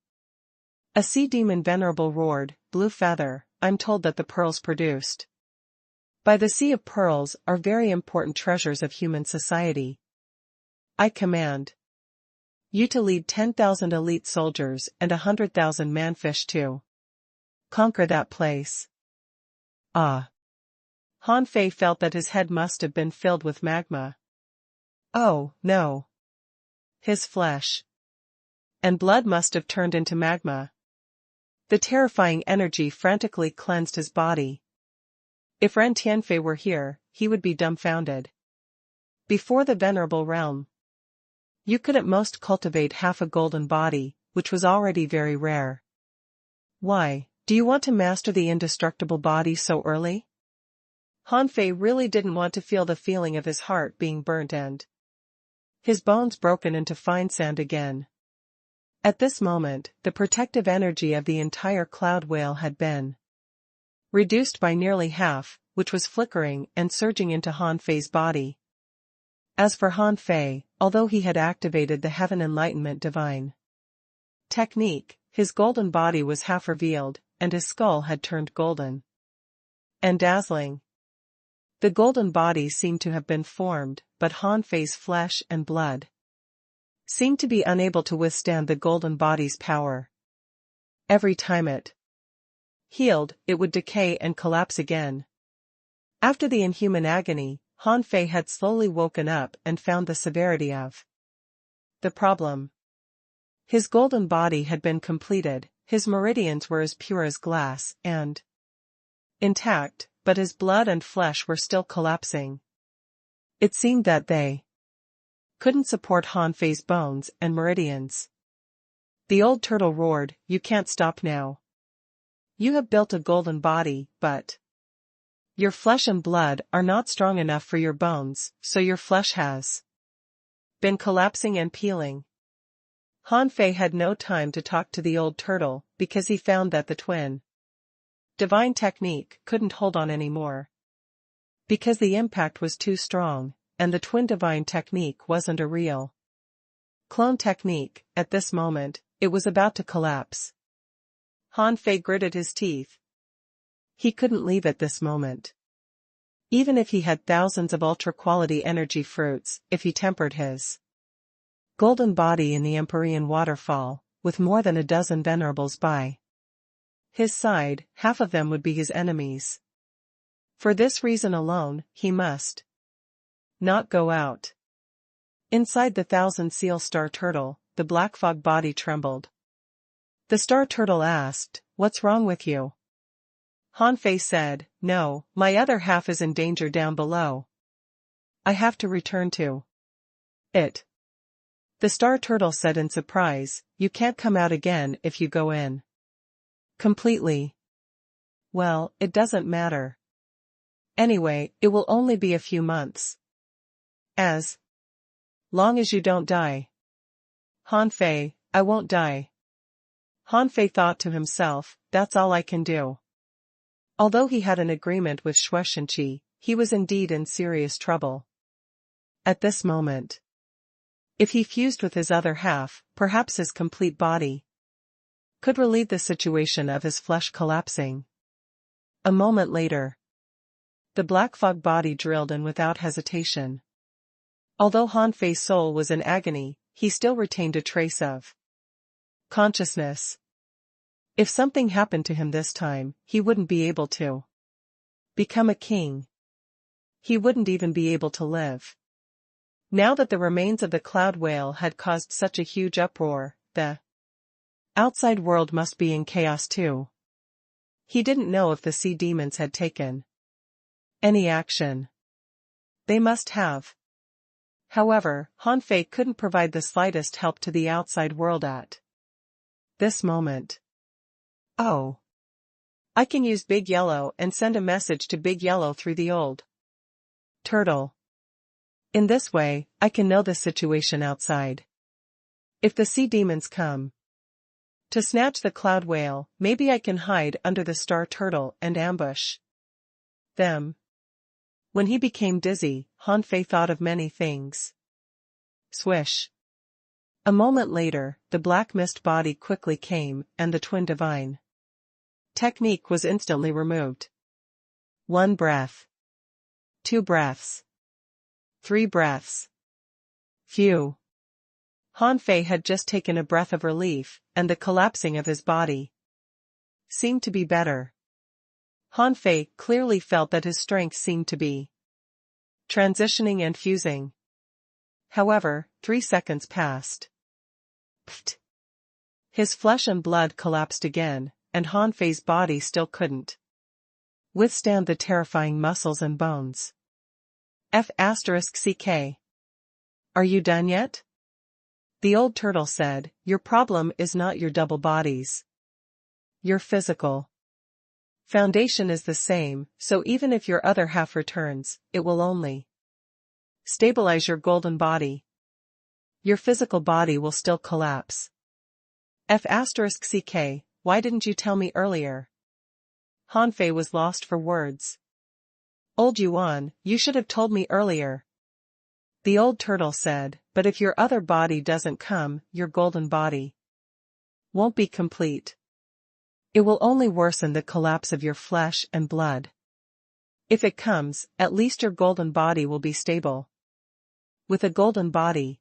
A sea demon venerable roared, Blue Feather, I'm told that the pearls produced by the Sea of Pearls are very important treasures of human society. I command you to lead 10,000 elite soldiers and 100,000 manfish to conquer that place. Ah. Han Fei felt that his head must have been filled with magma. Oh, no. His flesh and blood must have turned into magma. The terrifying energy frantically cleansed his body. If Ren Tianfei were here, he would be dumbfounded. Before the venerable realm, you could at most cultivate half a golden body, which was already very rare. Why, do you want to master the indestructible body so early? Han Fei really didn't want to feel the feeling of his heart being burnt and his bones broken into fine sand again. At this moment, the protective energy of the entire cloud whale had been reduced by nearly half, which was flickering and surging into Han Fei's body. As for Han Fei, although he had activated the Heaven Enlightenment Divine Technique, his golden body was half revealed, and his skull had turned golden and dazzling. The golden body seemed to have been formed, but Han Fei's flesh and blood seemed to be unable to withstand the golden body's power. Every time it healed, it would decay and collapse again. After the inhuman agony, Han Fei had slowly woken up and found the severity of the problem. His golden body had been completed, his meridians were as pure as glass and intact, but his blood and flesh were still collapsing. It seemed that they couldn't support Han Fei's bones and meridians. The old turtle roared, You can't stop now. You have built a golden body, but your flesh and blood are not strong enough for your bones, so your flesh has been collapsing and peeling. Han Fei had no time to talk to the old turtle, because he found that the twin Divine Technique couldn't hold on anymore. Because the impact was too strong, and the Twin Divine Technique wasn't a real clone technique. At this moment, it was about to collapse. Han Fei gritted his teeth. He couldn't leave at this moment. Even if he had thousands of ultra-quality energy fruits, if he tempered his golden body in the Empyrean waterfall, with more than a dozen venerables by his side, half of them would be his enemies. For this reason alone, he must not go out. Inside the 1,000-seal star turtle, the black fog body trembled. The star turtle asked, "What's wrong with you?" Han Fei said, "No, my other half is in danger down below. I have to return to it." The star turtle said in surprise, "You can't come out again if you go in completely." "Well, it doesn't matter. Anyway, it will only be a few months. As long as you don't die." "Han Fei, I won't die." Han Fei thought to himself, "That's all I can do." Although he had an agreement with Shueishenqi, he was indeed in serious trouble. At this moment, if he fused with his other half, perhaps his complete body could relieve the situation of his flesh collapsing. A moment later, the black fog body drilled in without hesitation. Although Han Fei's soul was in agony, he still retained a trace of consciousness. If something happened to him this time, he wouldn't be able to become a king. He wouldn't even be able to live. Now that the remains of the cloud whale had caused such a huge uproar, the outside world must be in chaos too. He didn't know if the sea demons had taken any action. They must have. However, Han Fei couldn't provide the slightest help to the outside world at this moment. "Oh. I can use Big Yellow and send a message to Big Yellow through the old turtle. In this way, I can know the situation outside. If the sea demons come to snatch the cloud whale, maybe I can hide under the star turtle and ambush them." When he became dizzy, Han Fei thought of many things. Swish. A moment later, the black mist body quickly came, and the twin divine technique was instantly removed. 1 breath. 2 breaths. 3 breaths. Phew. Han Fei had just taken a breath of relief, and the collapsing of his body seemed to be better. Han Fei clearly felt that his strength seemed to be transitioning and fusing. However, 3 seconds passed. Pfft. His flesh and blood collapsed again, and Han Fei's body still couldn't withstand the terrifying muscles and bones. F***ck. Are you done yet? The old turtle said, "Your problem is not your double bodies. Your physical foundation is the same, so even if your other half returns, it will only stabilize your golden body. Your physical body will still collapse." F***ck, why didn't you tell me earlier? Han Fei was lost for words. "Old Yuan, you should have told me earlier." The old turtle said, "But if your other body doesn't come, your golden body won't be complete. It will only worsen the collapse of your flesh and blood. If it comes, at least your golden body will be stable. With a golden body,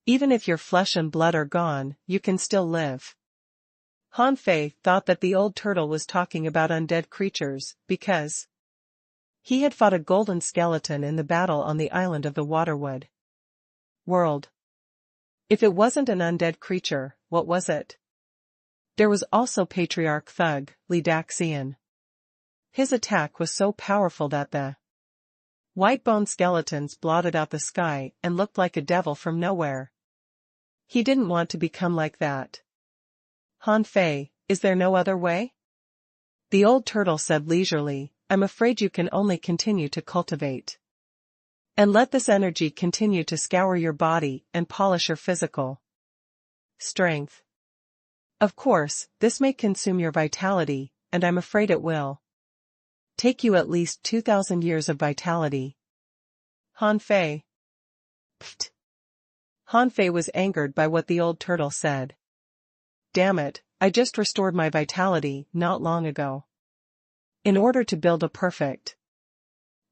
even if your flesh and blood are gone, you can still live." Han Fei thought that the old turtle was talking about undead creatures, because he had fought a golden skeleton in the battle on the island of the Waterwood world. If it wasn't an undead creature, what was it? There was also Patriarch Thug, Li Daxian. His attack was so powerful that the white bone skeletons blotted out the sky and looked like a devil from nowhere. He didn't want to become like that. "Han Fei, is there no other way?" The old turtle said leisurely, "I'm afraid you can only continue to cultivate and let this energy continue to scour your body and polish your physical strength. Of course, this may consume your vitality, and I'm afraid it will take you at least 2,000 years of vitality." Han Fei. Pfft. Han Fei was angered by what the old turtle said. Damn it, I just restored my vitality not long ago. In order to build a perfect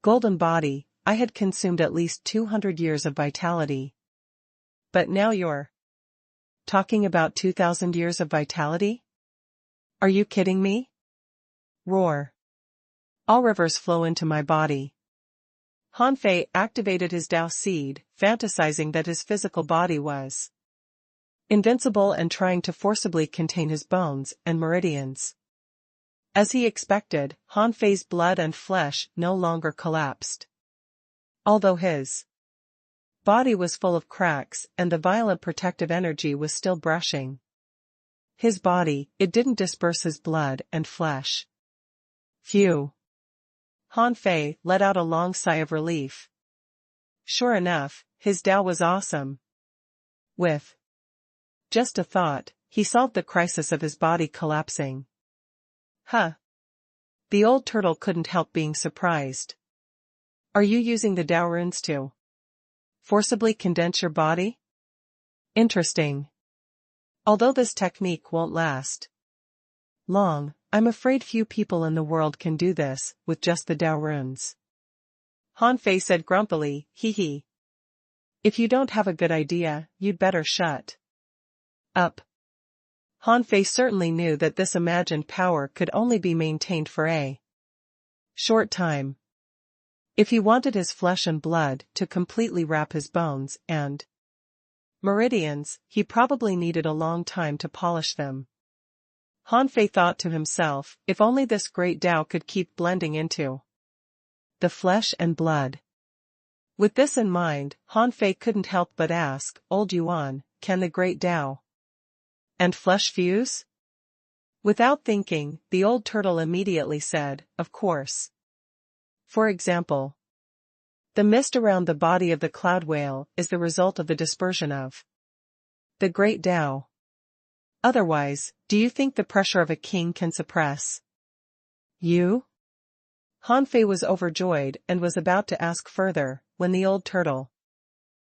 golden body, I had consumed at least 200 years of vitality. But now you're talking about 2,000 years of vitality? Are you kidding me? Roar. All rivers flow into my body. Hanfei activated his Tao seed, fantasizing that his physical body was invincible and trying to forcibly contain his bones and meridians. As he expected, Hanfei's blood and flesh no longer collapsed. Although his body was full of cracks and the violent protective energy was still brushing his body, it didn't disperse his blood and flesh. Phew. Hanfei let out a long sigh of relief. Sure enough, his Tao was awesome. With just a thought, he solved the crisis of his body collapsing. Huh. The old turtle couldn't help being surprised. Are you using the Tao runes to forcibly condense your body? Interesting. Although this technique won't last long, I'm afraid few people in the world can do this with just the Tao runes. Hanfei said grumpily, hee hee. If you don't have a good idea, you'd better shut up. Hanfei certainly knew that this imagined power could only be maintained for a short time. If he wanted his flesh and blood to completely wrap his bones and meridians, he probably needed a long time to polish them. Hanfei thought to himself, if only this great Tao could keep blending into the flesh and blood. With this in mind, Hanfei couldn't help but ask, Old Yuan, can the great Tao and flesh fuse? Without thinking, the old turtle immediately said, of course. For example, the mist around the body of the cloud whale is the result of the dispersion of the great Tao. Otherwise, do you think the pressure of a king can suppress you? Hanfei was overjoyed and was about to ask further, when the old turtle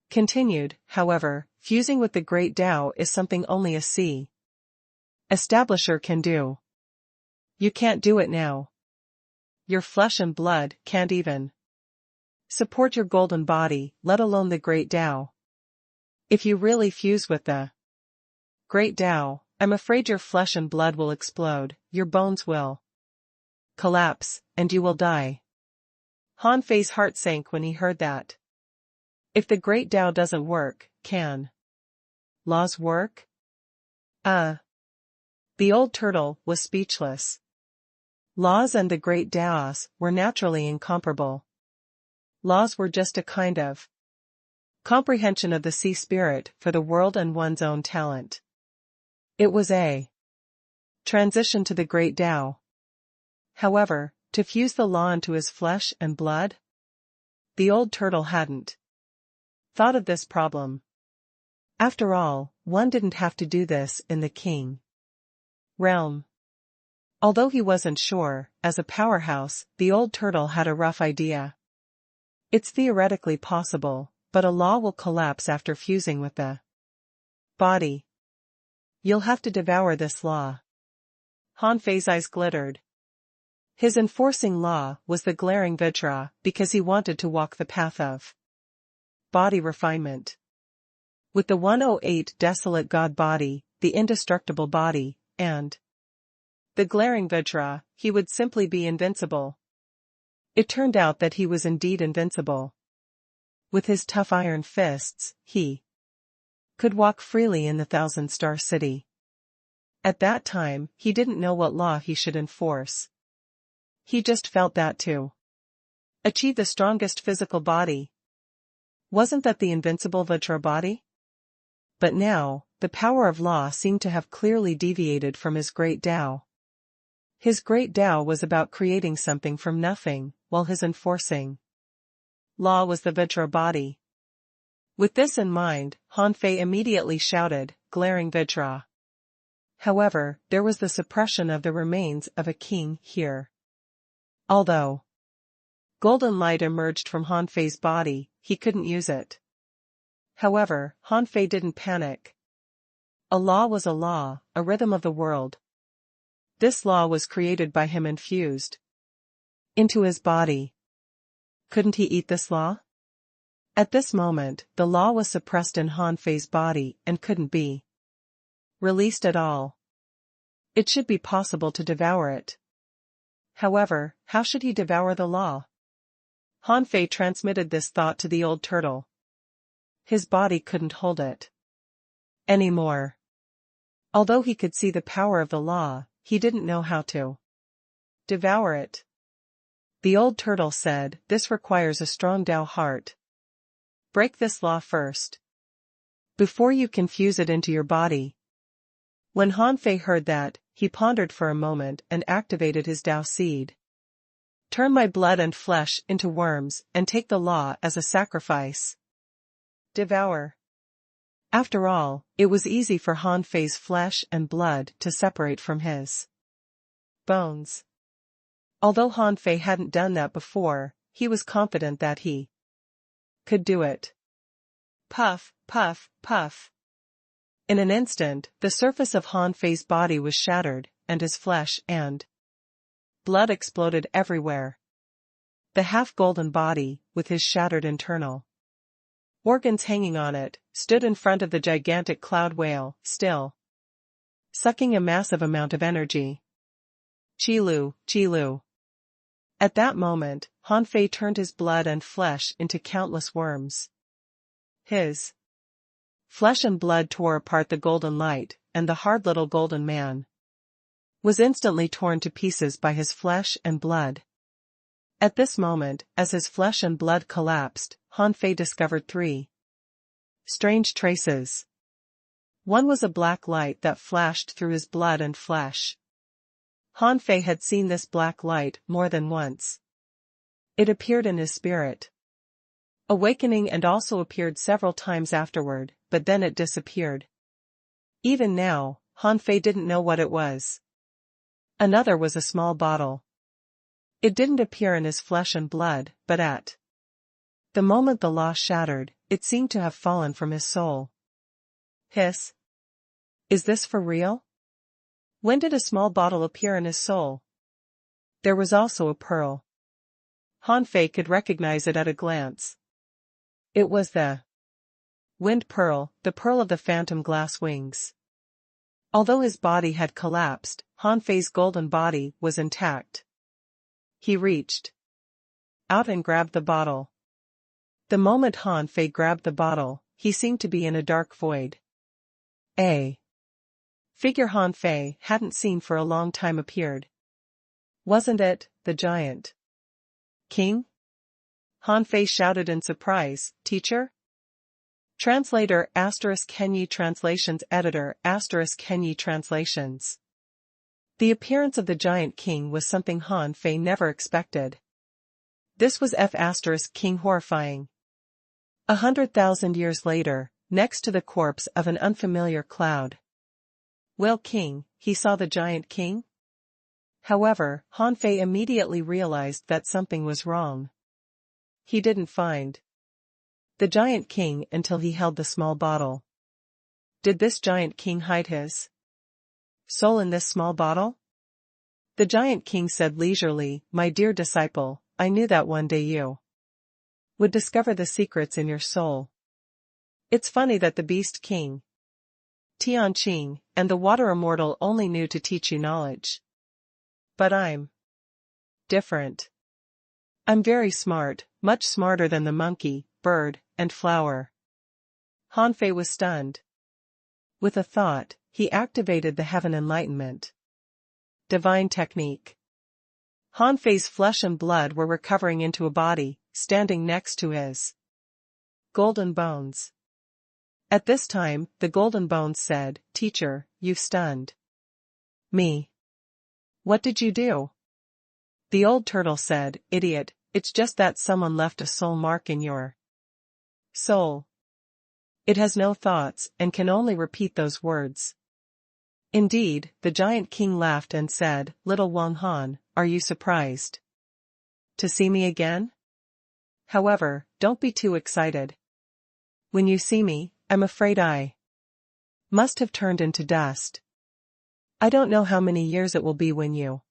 continued, however, fusing with the great Tao is something only a sea establisher can do. You can't do it now. Your flesh and blood can't even support your golden body, let alone the great Tao. If you really fuse with the great Tao, I'm afraid your flesh and blood will explode, your bones will collapse, and you will die. Hanfei's heart sank when he heard that. If the great Tao doesn't work, can laws work? The old turtle was speechless. Laws and the great Taos were naturally incomparable. Laws were just a kind of comprehension of the sea spirit for the world and one's own talent. It was a transition to the great Tao. However, to fuse the law into his flesh and blood? The old turtle hadn't thought of this problem. After all, one didn't have to do this in the king realm. Although he wasn't sure, as a powerhouse, the old turtle had a rough idea. It's theoretically possible, but a law will collapse after fusing with the body. You'll have to devour this law. Hanfei's eyes glittered. His enforcing law was the glaring vajra, because he wanted to walk the path of body refinement. With the 108 desolate god body, the indestructible body, and the glaring vajra, he would simply be invincible. It turned out that he was indeed invincible. With his tough iron fists, he could walk freely in the thousand-star city. At that time, he didn't know what law he should enforce. He just felt that to achieve the strongest physical body. Wasn't that the invincible Vajra body? But now, the power of law seemed to have clearly deviated from his great Tao. His great Tao was about creating something from nothing, while his enforcing law was the Vajra body. With this in mind, Hanfei immediately shouted, glaring Vajra. However, there was the suppression of the remains of a king here. Although golden light emerged from Hanfei's body, he couldn't use it. However, Hanfei didn't panic. A law was a law, a rhythm of the world. This law was created by him and fused into his body. Couldn't he eat this law? At this moment, the law was suppressed in Han Fei's body and couldn't be released at all. It should be possible to devour it. However, how should he devour the law? Han Fei transmitted this thought to the old turtle. His body couldn't hold it anymore. Although he could see the power of the law, he didn't know how to devour it. The old turtle said, "This requires a strong Tao heart. Break this law first, before you can fuse it into your body." When Han Fei heard that, he pondered for a moment and activated his Tao seed. "Turn my blood and flesh into worms and take the law as a sacrifice. Devour." After all, it was easy for Han Fei's flesh and blood to separate from his bones. Although Han Fei hadn't done that before, he was confident that he could do it. Puff, puff, puff. In an instant, the surface of Han Fei's body was shattered, and his flesh and blood exploded everywhere. The half-golden body, with his shattered internal organs hanging on it, stood in front of the gigantic cloud whale, still sucking a massive amount of energy. Qilu, Qilu. At that moment, Han Fei turned his blood and flesh into countless worms. His flesh and blood tore apart the golden light, and the hard little golden man was instantly torn to pieces by his flesh and blood. At this moment, as his flesh and blood collapsed, Han Fei discovered three strange traces. One was a black light that flashed through his blood and flesh. Han Fei had seen this black light more than once. It appeared in his spirit awakening and also appeared several times afterward, but then it disappeared. Even now, Han Fei didn't know what it was. Another was a small bottle. It didn't appear in his flesh and blood, but at the moment the law shattered, it seemed to have fallen from his soul. Hiss. Is this for real? When did a small bottle appear in his soul? There was also a pearl. Han Fei could recognize it at a glance. It was the wind pearl, the pearl of the phantom glass wings. Although his body had collapsed, Han Fei's golden body was intact. He reached out and grabbed the bottle. The moment Han Fei grabbed the bottle, he seemed to be in a dark void. A figure Han Fei hadn't seen for a long time appeared. Wasn't it the giant king? Han Fei shouted in surprise, "Teacher?" Translator * Kenyi Translations Editor * Kenyi Translations. The appearance of the giant king was something Han Fei never expected. This was King horrifying. 100,000 years later, next to the corpse of an unfamiliar cloud whale king, he saw the giant king? However, Han Fei immediately realized that something was wrong. He didn't find the giant king until he held the small bottle. Did this giant king hide his soul in this small bottle? The giant king said leisurely, "My dear disciple, I knew that one day you would discover the secrets in your soul. It's funny that the beast king, Tianqing, and the water immortal only knew to teach you knowledge. But I'm different. I'm very smart, much smarter than the monkey, bird, and flower." Han Fei was stunned. With a thought, he activated the heaven enlightenment divine technique. Han Fei's flesh and blood were recovering into a body, standing next to his golden bones. At this time, the golden bones said, "Teacher, you've stunned me. What did you do?" The old turtle said, "Idiot, it's just that someone left a soul mark in your soul. It has no thoughts and can only repeat those words." Indeed, the giant king laughed and said, "Little Wang Han, are you surprised to see me again? However, don't be too excited. When you see me, I'm afraid I must have turned into dust. I don't know how many years it will be when you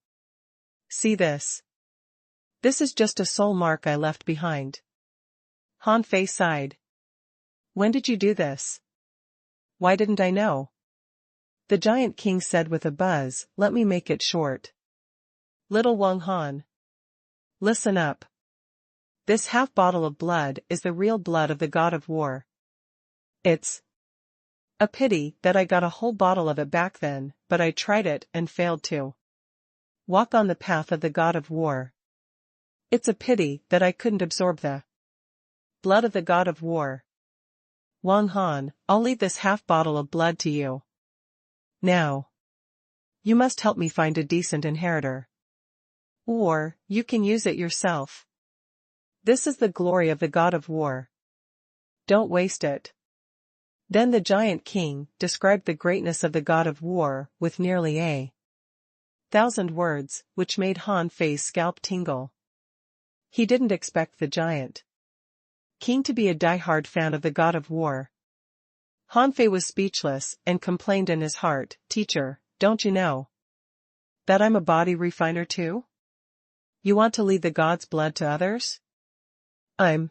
see this." This is just a soul mark I left behind. Han Fei sighed. When did you do this? Why didn't I know? The Giant King said with a buzz, let me make it short. Little Wang Han. Listen up. This half bottle of blood is the real blood of the god of war. It's a pity that I got a whole bottle of it back then, but I tried it and failed to walk on the path of the god of war. It's a pity that I couldn't absorb the blood of the god of war. Wang Han, I'll leave this half bottle of blood to you. Now, you must help me find a decent inheritor. Or, you can use it yourself. This is the glory of the god of war. Don't waste it. Then the Giant King described the greatness of the god of war with nearly 1,000 words, which made Han Fei's scalp tingle. He didn't expect the Giant King to be a die-hard fan of the god of war. Han Fei was speechless and complained in his heart, Teacher, don't you know that I'm a body refiner too? You want to leave the god's blood to others? I'm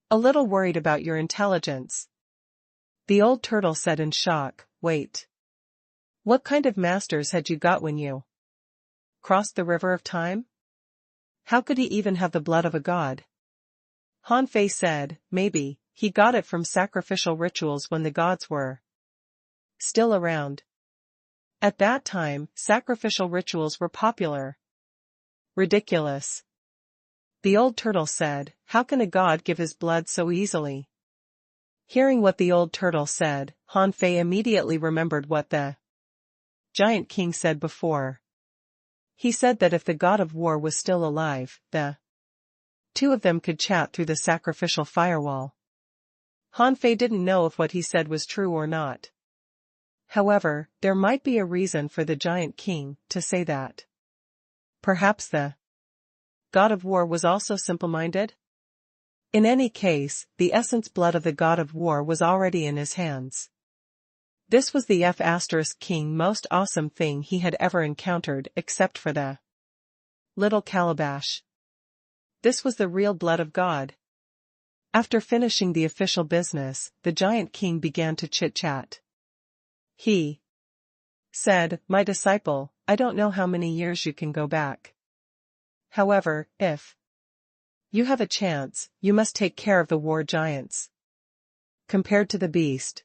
a little worried about your intelligence. The old turtle said in shock, wait. What kind of masters had you got when you crossed the river of time? How could he even have the blood of a god? Han Fei said, maybe, he got it from sacrificial rituals when the gods were still around. At that time, sacrificial rituals were popular. Ridiculous. The old turtle said, how can a god give his blood so easily? Hearing what the old turtle said, Han Fei immediately remembered what the Giant King said before. He said that if the god of war was still alive, the two of them could chat through the sacrificial firewall. Han Fei didn't know if what he said was true or not. However, there might be a reason for the Giant King to say that. Perhaps the god of war was also simple-minded? In any case, the essence blood of the god of war was already in his hands. This was the King most awesome thing he had ever encountered except for the little calabash. This was the real blood of God. After finishing the official business, the Giant King began to chit-chat. He said, my disciple, I don't know how many years you can go back. However, if you have a chance, you must take care of the war giants. Compared to the beast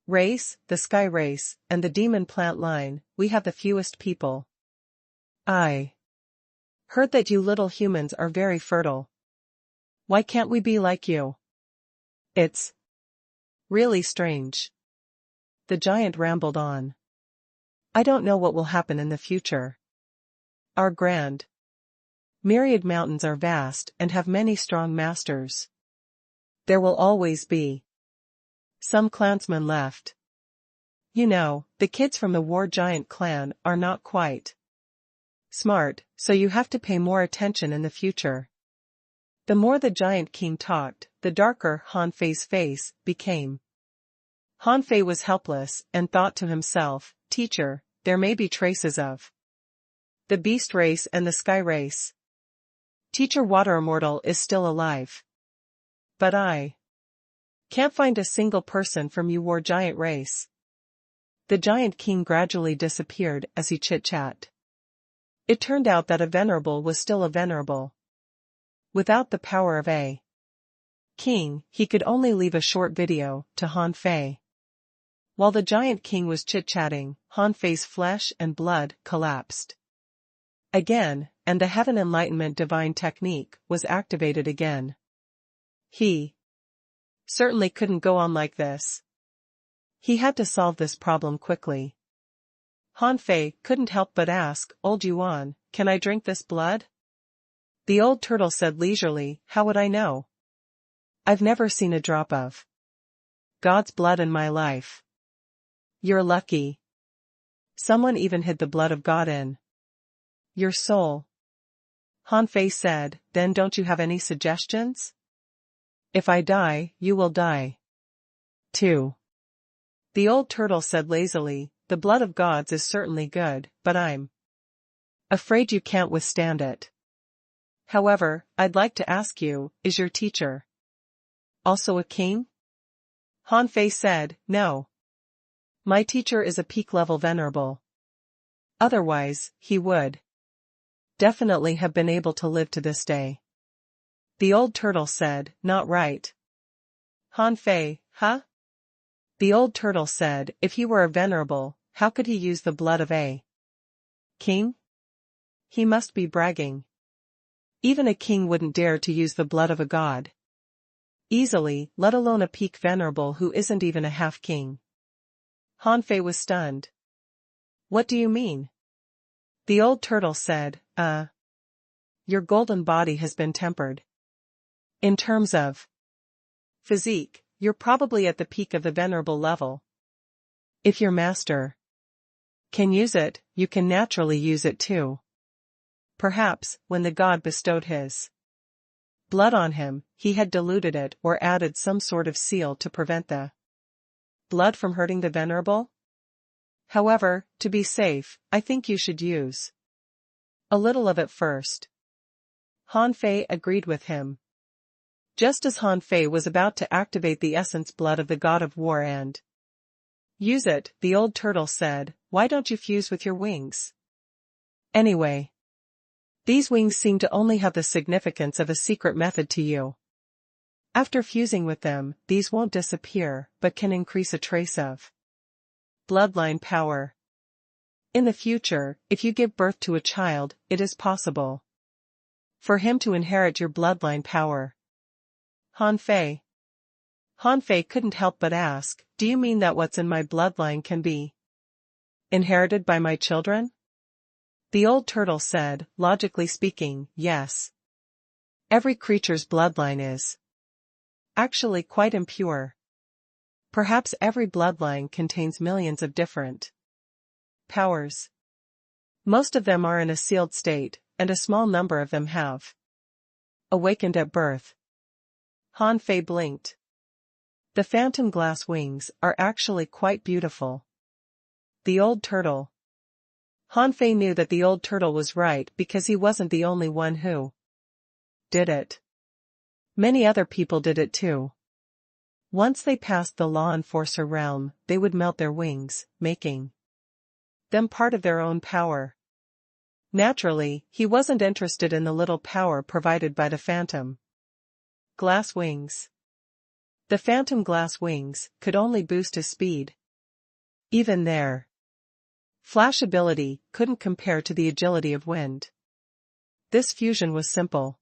race, the sky race, and the demon plant line, we have the fewest people. I heard that you little humans are very fertile. Why can't we be like you? It's really strange. The giant rambled on. I don't know what will happen in the future. Our myriad mountains are vast and have many strong masters. There will always be some clansmen left. You know, the kids from the war giant clan are not quite smart, so you have to pay more attention in the future. The more the Giant King talked, the darker Han Fei's face became. Han Fei was helpless and thought to himself, Teacher, there may be traces of the beast race and the sky race. Teacher Water Immortal is still alive. But I can't find a single person from you war giant race. The Giant King gradually disappeared as he chit-chat. It turned out that a venerable was still a venerable. Without the power of a king, he could only leave a short video to Han Fei. While the Giant King was chit-chatting, Han Fei's flesh and blood collapsed again, and the Heaven Enlightenment divine technique was activated again. He certainly couldn't go on like this. He had to solve this problem quickly. Han Fei couldn't help but ask, Old Yuan, can I drink this blood? The old turtle said leisurely, how would I know? I've never seen a drop of God's blood in my life. You're lucky. Someone even hid the blood of God in your soul. Han Fei said, then don't you have any suggestions? If I die, you will die too. The old turtle said lazily, the blood of gods is certainly good, but I'm afraid you can't withstand it. However, I'd like to ask you, is your teacher also a king? Han Fei said, no. My teacher is a peak-level venerable. Otherwise, he would definitely have been able to live to this day. The old turtle said, not right. Han Fei, huh? The old turtle said, if he were a venerable, how could he use the blood of a king? He must be bragging. Even a king wouldn't dare to use the blood of a god easily, let alone a peak venerable who isn't even a half-king. Han Fei was stunned. What do you mean? The old turtle said, your golden body has been tempered. In terms of physique, you're probably at the peak of the venerable level. If your master can use it, you can naturally use it too. Perhaps, when the god bestowed his blood on him, he had diluted it or added some sort of seal to prevent the blood from hurting the venerable? However, to be safe, I think you should use a little of it first. Han Fei agreed with him. Just as Han Fei was about to activate the essence blood of the god of war and use it, the old turtle said, why don't you fuse with your wings? Anyway, these wings seem to only have the significance of a secret method to you. After fusing with them, these won't disappear, but can increase a trace of bloodline power. In the future, if you give birth to a child, it is possible for him to inherit your bloodline power. Han Fei. Han Fei couldn't help but ask, do you mean that what's in my bloodline can be inherited by my children? The old turtle said, logically speaking, yes. Every creature's bloodline is actually quite impure. Perhaps every bloodline contains millions of different powers. Most of them are in a sealed state, and a small number of them have awakened at birth. Han Fei blinked. The phantom glass wings are actually quite beautiful. The old turtle. Han Fei knew that the old turtle was right because he wasn't the only one who did it. Many other people did it too. Once they passed the law enforcer realm, they would melt their wings, making them part of their own power. Naturally, he wasn't interested in the little power provided by the phantom glass wings. The phantom glass wings could only boost his speed. Even their flash ability couldn't compare to the agility of wind. This fusion was simple.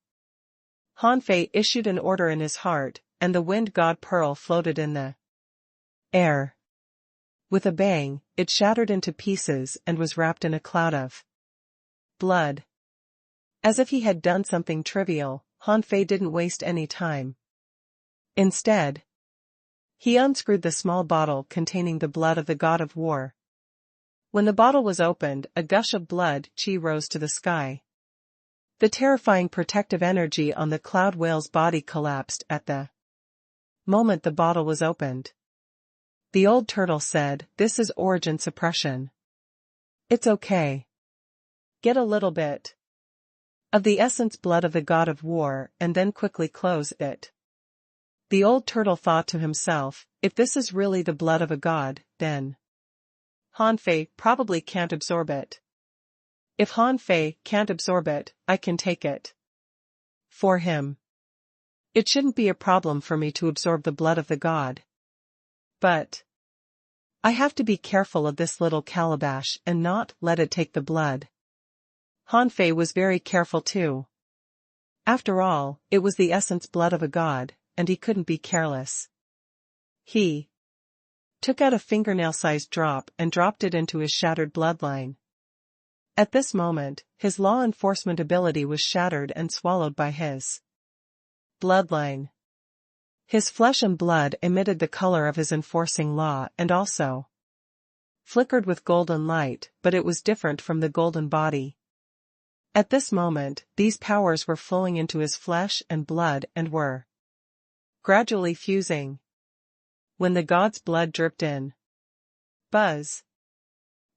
Han Fei issued an order in his heart, and the wind god pearl floated in the air. With a bang, it shattered into pieces and was wrapped in a cloud of blood. As if he had done something trivial, Han Fei didn't waste any time. Instead, he unscrewed the small bottle containing the blood of the god of war. When the bottle was opened, a gush of blood chi rose to the sky. The terrifying protective energy on the cloud whale's body collapsed at the moment the bottle was opened. The old turtle said, this is origin suppression. It's okay. Get a little bit of the essence blood of the god of war and then quickly close it. The old turtle thought to himself, if this is really the blood of a god, then Han Fei probably can't absorb it. If Han Fei can't absorb it, I can take it for him. It shouldn't be a problem for me to absorb the blood of the god. But I have to be careful of this little calabash and not let it take the blood. Han Fei was very careful too. After all, it was the essence blood of a god, and he couldn't be careless. He took out a fingernail-sized drop and dropped it into his shattered bloodline. At this moment, his law enforcement ability was shattered and swallowed by his bloodline. His flesh and blood emitted the color of his enforcing law and also flickered with golden light, but it was different from the golden body. At this moment, these powers were flowing into his flesh and blood and were gradually fusing. When the god's blood dripped in, buzz.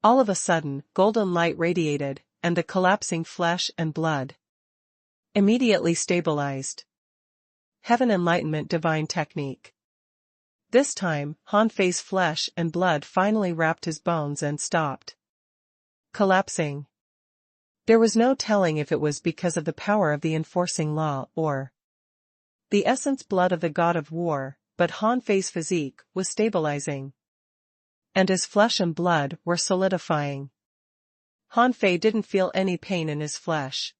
All of a sudden, golden light radiated, and the collapsing flesh and blood Immediately stabilized. Heaven enlightenment divine technique. This time, Han Fei's flesh and blood finally wrapped his bones and stopped collapsing. There was no telling if it was because of the power of the enforcing law or the essence blood of the god of war, but Han Fei's physique was stabilizing. And his flesh and blood were solidifying. Han Fei didn't feel any pain in his flesh.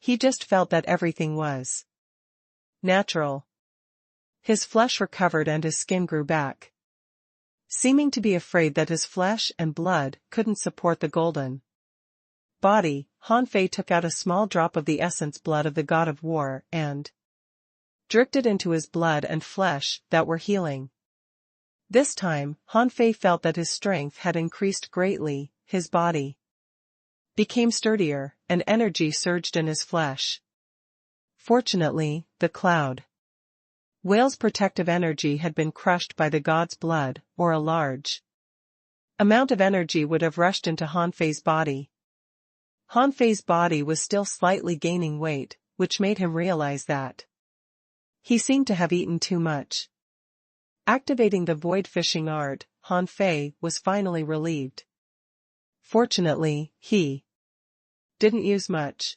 He just felt that everything was natural. His flesh recovered and his skin grew back. Seeming to be afraid that his flesh and blood couldn't support the golden body, Han Fei took out a small drop of the essence blood of the god of war and dripped it into his blood and flesh that were healing. This time, Han Fei felt that his strength had increased greatly, his body became sturdier, and energy surged in his flesh. Fortunately, the cloud whale's protective energy had been crushed by the god's blood, or a large amount of energy would have rushed into Han Fei's body. Han Fei's body was still slightly gaining weight, which made him realize that he seemed to have eaten too much. Activating the void fishing art, Han Fei was finally relieved. Fortunately, he didn't use much.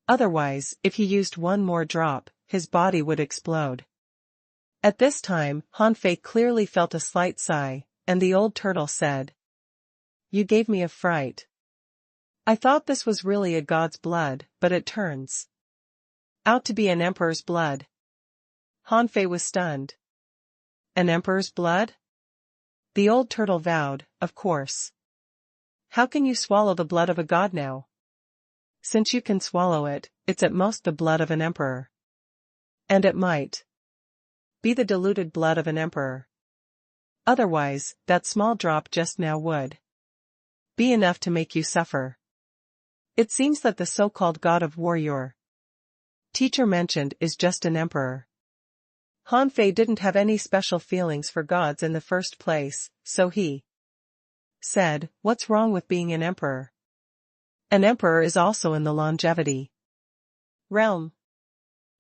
Otherwise, if he used one more drop, his body would explode. At this time, Han Fei clearly felt a slight sigh, and the old turtle said, "You gave me a fright. I thought this was really a god's blood, but it turns out to be an emperor's blood." Han Fei was stunned. An emperor's blood? The old turtle vowed, "Of course. How can you swallow the blood of a god now? Since you can swallow it, it's at most the blood of an emperor. And it might be the diluted blood of an emperor. Otherwise, that small drop just now would be enough to make you suffer. It seems that the so-called god of war your teacher mentioned is just an emperor." Han Fei didn't have any special feelings for gods in the first place, so he said, "What's wrong with being an emperor? An emperor is also in the longevity realm.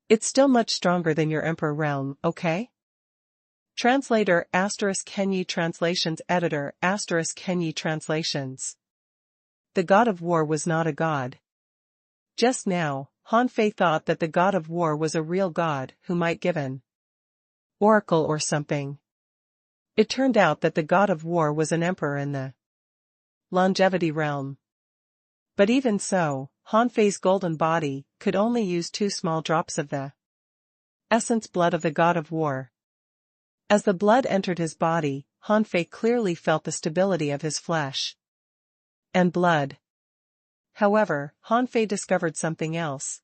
It's still much stronger than your emperor realm, okay?" Translator * Kenyi Translations Editor * Kenyi Translations. The god of war was not a god. Just now, Han Fei thought that the god of war was a real god who might give an oracle or something. It turned out that the god of war was an emperor in the longevity realm. But even so, Han Fei's golden body could only use 2 small drops of the essence blood of the god of war. As the blood entered his body, Han Fei clearly felt the stability of his flesh and blood. However, Han Fei discovered something else.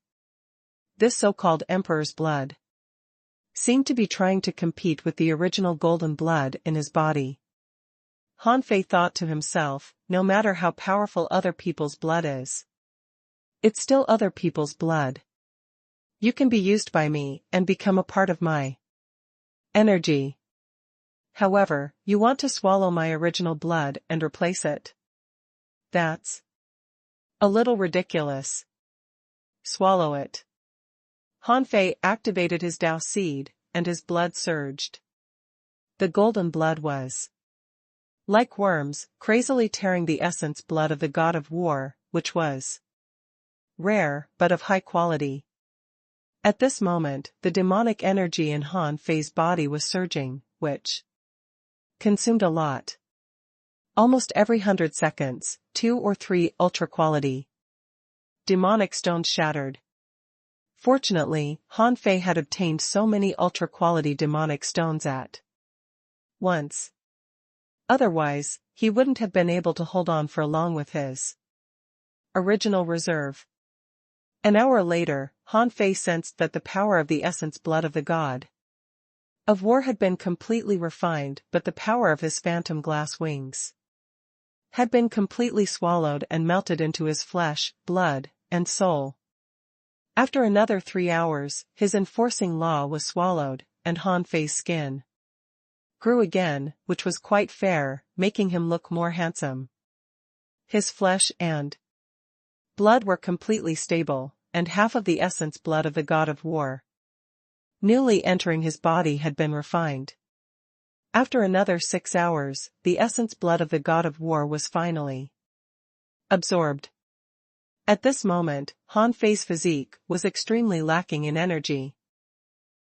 This so-called emperor's blood seemed to be trying to compete with the original golden blood in his body. Han Fei thought to himself, no matter how powerful other people's blood is, it's still other people's blood. You can be used by me and become a part of my energy. However, you want to swallow my original blood and replace it. That's a little ridiculous. Swallow it." Han Fei activated his Dao seed, and his blood surged. The golden blood was like worms, crazily tearing the essence blood of the god of war, which was rare, but of high quality. At this moment, the demonic energy in Han Fei's body was surging, which consumed a lot. Almost every 100 seconds, 2 or 3 ultra-quality demonic stones shattered. Fortunately, Han Fei had obtained so many ultra-quality demonic stones at once. Otherwise, he wouldn't have been able to hold on for long with his original reserve. An hour later, Han Fei sensed that the power of the essence blood of the god of war had been completely refined, but the power of his phantom glass wings had been completely swallowed and melted into his flesh, blood, and soul. After another 3 hours, his enforcing law was swallowed, and Han Fei's skin grew again, which was quite fair, making him look more handsome. His flesh and blood were completely stable, and half of the essence blood of the god of war. Newly entering his body had been refined. After another 6 hours, the essence blood of the god of war was finally absorbed. At this moment, Han Fei's physique was extremely lacking in energy.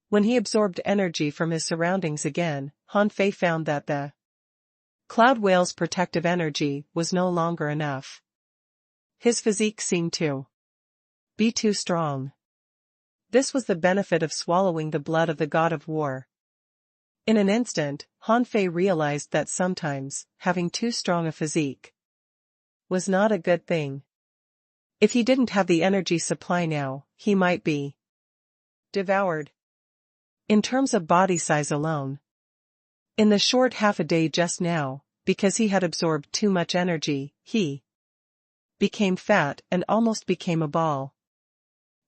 When he absorbed energy from his surroundings again, Han Fei found that the cloud whale's protective energy was no longer enough. His physique seemed to be too strong. This was the benefit of swallowing the blood of the god of war. In an instant, Han Fei realized that sometimes, having too strong a physique was not a good thing. If he didn't have the energy supply now, he might be devoured. In terms of body size alone, in the short half a day just now, because he had absorbed too much energy, he became fat and almost became a ball.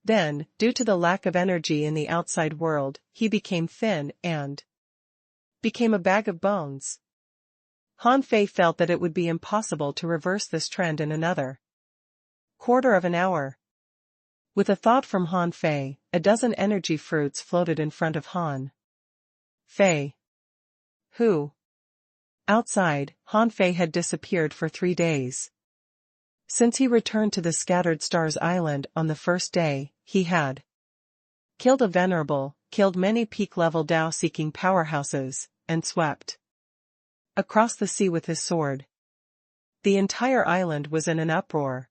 Then, due to the lack of energy in the outside world, he became thin and became a bag of bones. Han Fei felt that it would be impossible to reverse this trend in another quarter of an hour. With a thought from Han Fei, a dozen energy fruits floated in front of Han Fei. Who? Outside, Han Fei had disappeared for 3 days. Since he returned to the Scattered Stars Island on the first day, he had killed a venerable, killed many peak-level Dao-seeking powerhouses, and swept across the sea with his sword. The entire island was in an uproar.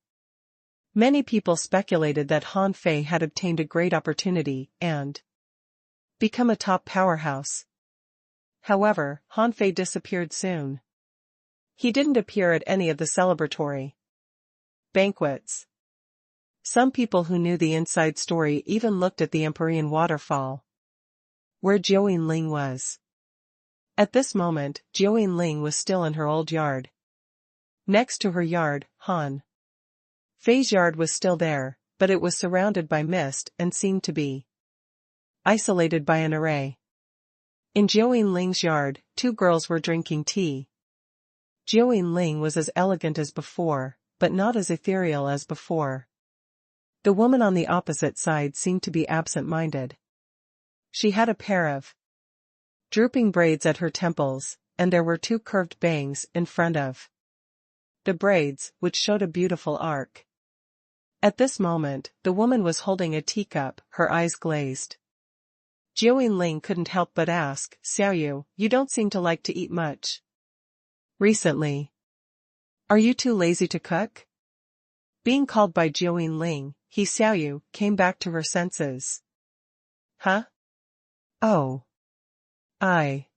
Many people speculated that Han Fei had obtained a great opportunity and become a top powerhouse. However, Han Fei disappeared soon. He didn't appear at any of the celebratory banquets. Some people who knew the inside story even looked at the Empyrean waterfall, where Jiao Yinling was. At this moment, Jiao Yinling was still in her old yard. Next to her yard, Han Fei's yard was still there, but it was surrounded by mist and seemed to be isolated by an array. In Jiao Yinling's yard, 2 girls were drinking tea. Jiao Yinling was as elegant as before, but not as ethereal as before. The woman on the opposite side seemed to be absent-minded. She had a pair of drooping braids at her temples, and there were 2 curved bangs in front of the braids, which showed a beautiful arc. At this moment, the woman was holding a teacup, her eyes glazed. Jiao Yinling couldn't help but ask, "Xiaoyu, you don't seem to like to eat much recently. Are you too lazy to cook?" Being called by Jiao Yinling, Xiaoyu came back to her senses. Huh? Oh. I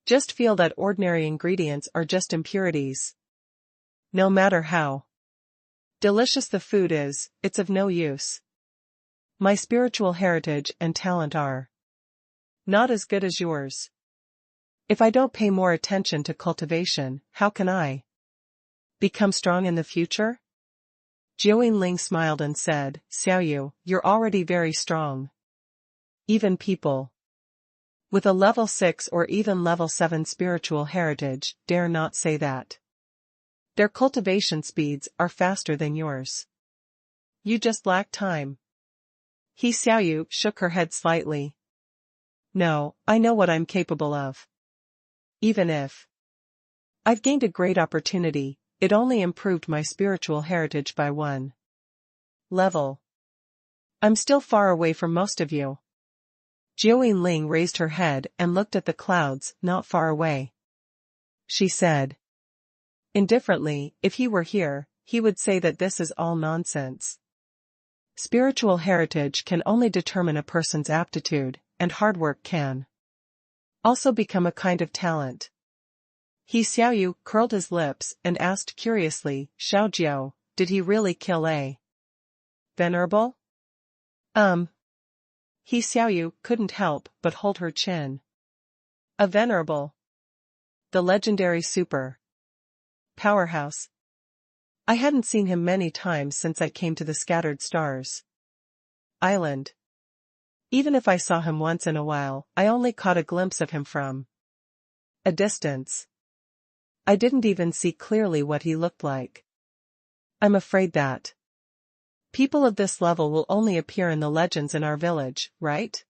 just feel that ordinary ingredients are just impurities. No matter how delicious the food is, it's of no use. My spiritual heritage and talent are not as good as yours. If I don't pay more attention to cultivation, how can I become strong in the future? Jiao Yinling smiled and said, "Xiaoyu, you're already very strong. Even people with a level 6 or even level 7 spiritual heritage dare not say that. Their cultivation speeds are faster than yours. You just lack time." Xiaoyu shook her head slightly. "No, I know what I'm capable of. Even if I've gained a great opportunity, it only improved my spiritual heritage by 1 level. I'm still far away from most of you." Jiao Yinling raised her head and looked at the clouds not far away. She said indifferently, if he were here, he would say that this is all nonsense. Spiritual heritage can only determine a person's aptitude, and hard work can also become a kind of talent. Xiaoyu curled his lips and asked curiously, "Xiao Jiao, did he really kill a venerable?" Xiaoyu couldn't help but hold her chin. A venerable? The legendary super powerhouse. I hadn't seen him many times since I came to the Scattered Stars Island. Even if I saw him once in a while, I only caught a glimpse of him from a distance. I didn't even see clearly what he looked like. I'm afraid that People of this level will only appear in the legends in our village, right?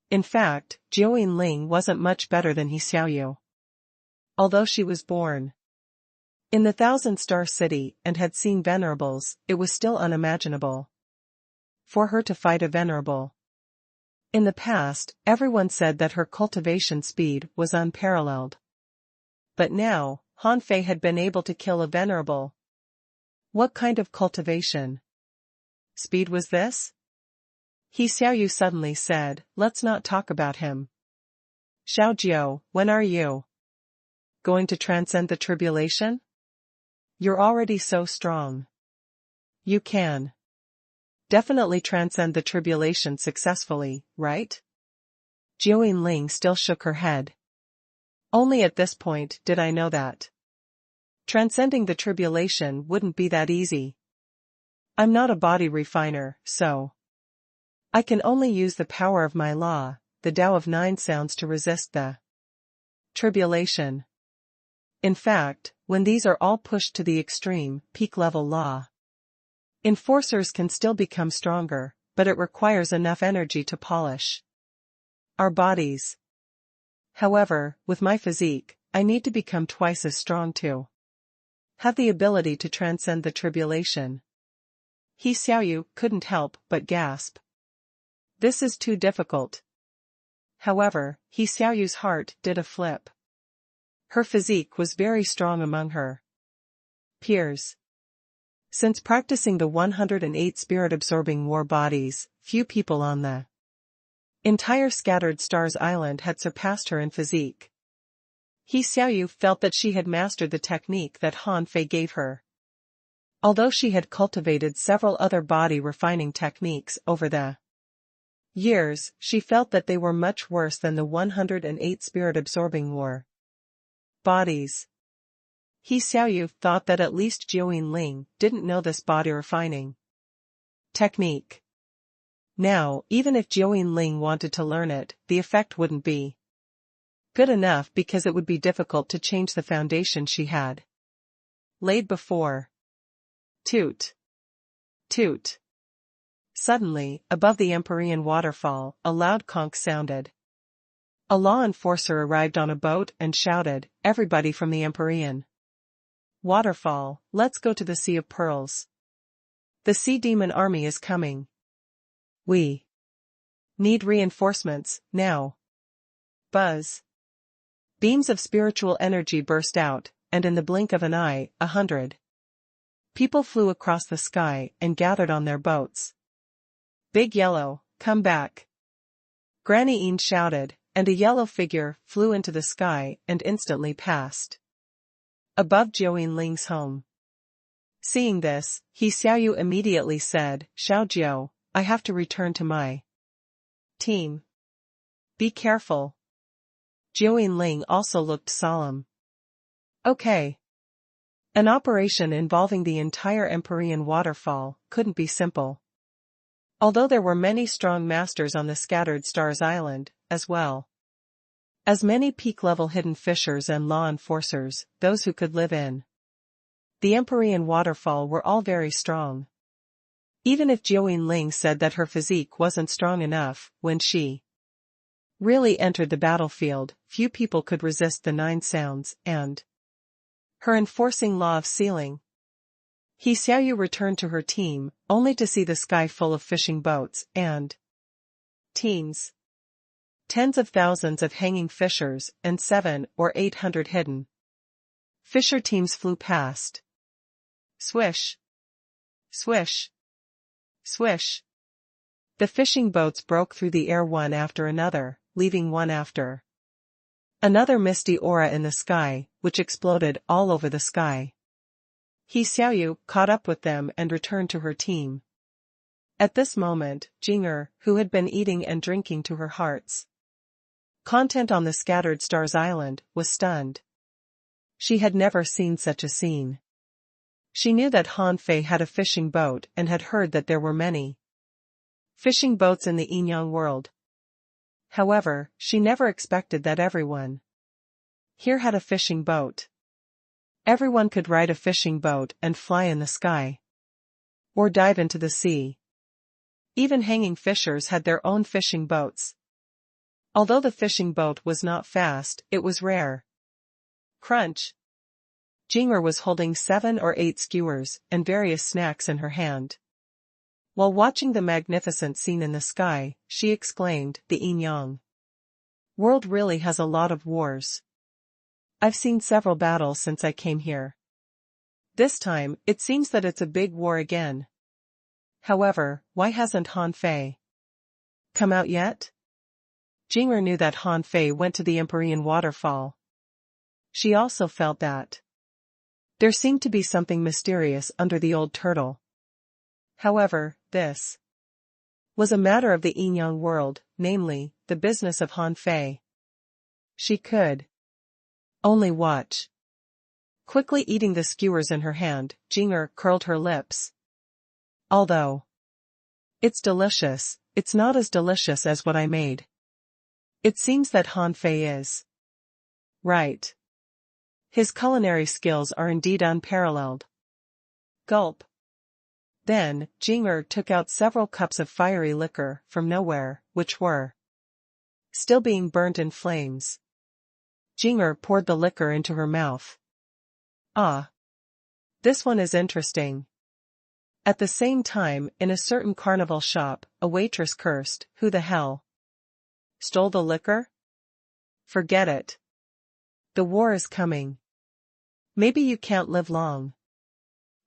In fact, Jiuyin Ling wasn't much better than He Xiaoyu. Although she was born in the Thousand-Star City and had seen venerables, it was still unimaginable for her to fight a venerable. In the past, everyone said that her cultivation speed was unparalleled. But now, Han Fei had been able to kill a venerable. What kind of cultivation speed was this? He Xiaoyu suddenly said, "Let's not talk about him. Xiao Jiao, when are you going to transcend the tribulation? You're already so strong. You can definitely transcend the tribulation successfully, right?" Jiuyin Ling still shook her head. Only at this point did I know that transcending the tribulation wouldn't be that easy. I'm not a body refiner, so I can only use the power of my law, the Tao of 9 sounds, to resist the tribulation. In fact, when these are all pushed to the extreme, peak-level law enforcers can still become stronger, but it requires enough energy to polish our bodies. However, with my physique, I need to become twice as strong to have the ability to transcend the tribulation. He Xiaoyu couldn't help but gasp. This is too difficult. However, He Xiaoyu's heart did a flip. Her physique was very strong among her peers. Since practicing the 108 spirit-absorbing war bodies, few people on the entire Scattered Stars Island had surpassed her in physique. He Xiaoyu felt that she had mastered the technique that Han Fei gave her. Although she had cultivated several other body-refining techniques over the years, she felt that they were much worse than the 108 spirit-absorbing war bodies. He Xiaoyu thought that at least Jiuyin Ling didn't know this body-refining technique. Now, even if Jiuyin Ling wanted to learn it, the effect wouldn't be good enough because it would be difficult to change the foundation she had laid before. Toot! Toot! Suddenly, above the Empyrean waterfall, a loud conch sounded. A law enforcer arrived on a boat and shouted, "Everybody from the Empyrean waterfall, let's go to the Sea of Pearls. The Sea Demon Army is coming. We need reinforcements, now." Buzz. Beams of spiritual energy burst out, and in the blink of an eye, 100 people flew across the sky and gathered on their boats. "Big Yellow, come back!" Granny Een shouted, and a yellow figure flew into the sky and instantly passed above Jiuyin Ling's home. Seeing this, He Xiaoyu immediately said, "Xiao Jiao, I have to return to my team. Be careful." Jiuyin Ling also looked solemn. Okay. An operation involving the entire Empyrean waterfall couldn't be simple. Although there were many strong masters on the Scattered Stars Island, as well as many peak-level hidden fishers and law enforcers, those who could live in the Empyrean waterfall were all very strong. Even if Jiuyin Ling said that her physique wasn't strong enough, when she really entered the battlefield, few people could resist the 9 sounds and her enforcing law of sealing. He Xiaoyu returned to her team, only to see the sky full of fishing boats and teams. Tens of thousands of hanging fishers and 700 or 800 hidden fisher teams flew past. Swish! Swish! Swish! The fishing boats broke through the air one after another, leaving one after another misty aura in the sky, which exploded all over the sky. He Xiaoyu caught up with them and returned to her team. At this moment, Jinger, who had been eating and drinking to her heart's content on the Scattered Stars Island, was stunned. She had never seen such a scene. She knew that Han Fei had a fishing boat and had heard that there were many fishing boats in the Yinyang world. However, she never expected that everyone here had a fishing boat. Everyone could ride a fishing boat and fly in the sky. or dive into the sea. Even hanging fishers had their own fishing boats. Although the fishing boat was not fast, it was rare. Crunch. Jing'er was holding 7 or 8 skewers and various snacks in her hand. While watching the magnificent scene in the sky, she exclaimed, "The Inyang world really has a lot of wars. I've seen several battles since I came here. This time, it seems that it's a big war again. However, why hasn't Han Fei come out yet?" Jing'er knew that Han Fei went to the Empyrean waterfall. She also felt that there seemed to be something mysterious under the old turtle. However, this was a matter of the Inyang world, namely, the business of Han Fei. She could only watch. Quickly eating the skewers in her hand, Jing'er curled her lips. Although it's delicious, it's not as delicious as what I made. It seems that Han Fei is right. His culinary skills are indeed unparalleled. Gulp. Then, Jing'er took out several cups of fiery liquor from nowhere, which were still being burnt in flames. Jing'er poured the liquor into her mouth. Ah. This one is interesting. At the same time, in a certain carnival shop, a waitress cursed, "Who the hell stole the liquor? Forget it. The war is coming. Maybe you can't live long."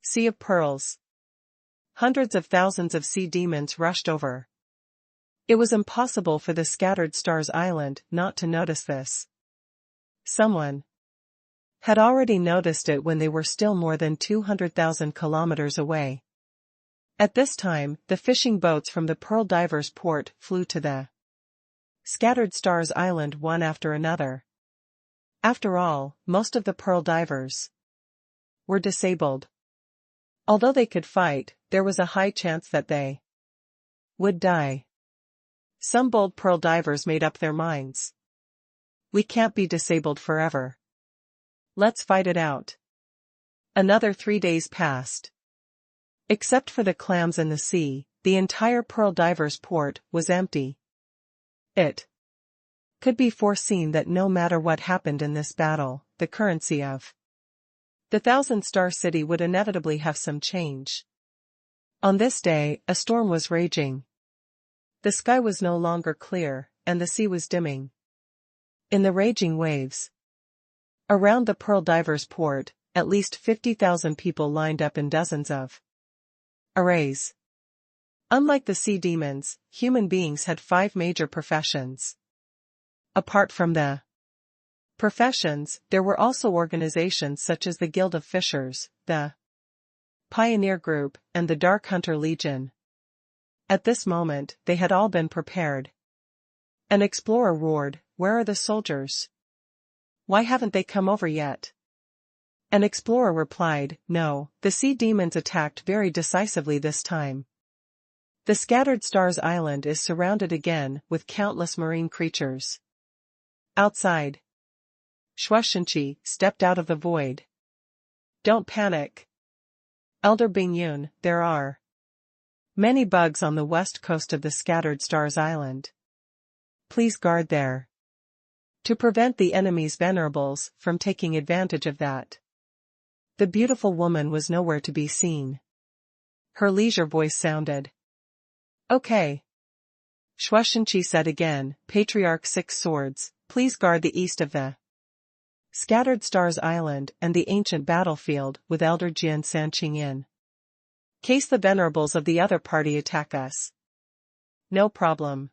Sea of Pearls. Hundreds of thousands of sea demons rushed over. It was impossible for the Scattered Stars Island not to notice this. Someone had already noticed it when they were still more than 200,000 kilometers away. At this time, the fishing boats from the Pearl Divers port flew to the Scattered Stars Island one after another. After all, most of the Pearl Divers were disabled. Although they could fight, there was a high chance that they would die. Some bold Pearl Divers made up their minds. We can't be disabled forever. Let's fight it out. Another 3 days passed. Except for the clams in the sea, the entire Pearl Divers port was empty. It could be foreseen that no matter what happened in this battle, the currency of the Thousand-Star City would inevitably have some change. On this day, a storm was raging. The sky was no longer clear, and the sea was dimming. In the raging waves around the Pearl Divers port, at least 50,000 people lined up in dozens of arrays. Unlike the sea demons, human beings had 5 major professions. Apart from the professions, there were also organizations such as the Guild of Fishers, the Pioneer Group, and the Dark Hunter Legion. At this moment, they had all been prepared. An explorer roared, "Where are the soldiers? Why haven't they come over yet?" An explorer replied, "No, the sea demons attacked very decisively this time. The Scattered Stars Island is surrounded again with countless marine creatures." Outside, Shuaishenqi stepped out of the void. "Don't panic, Elder Bingyun, there are many bugs on the west coast of the Scattered Stars Island. Please guard there to prevent the enemy's venerables from taking advantage of that." The beautiful woman was nowhere to be seen. Her leisure voice sounded. "Okay." Shuaishenqi said again, "Patriarch 6 Swords, please guard the east of the Scattered Stars Island and the ancient battlefield with Elder Jian Sanqing in case the venerables of the other party attack us." "No problem."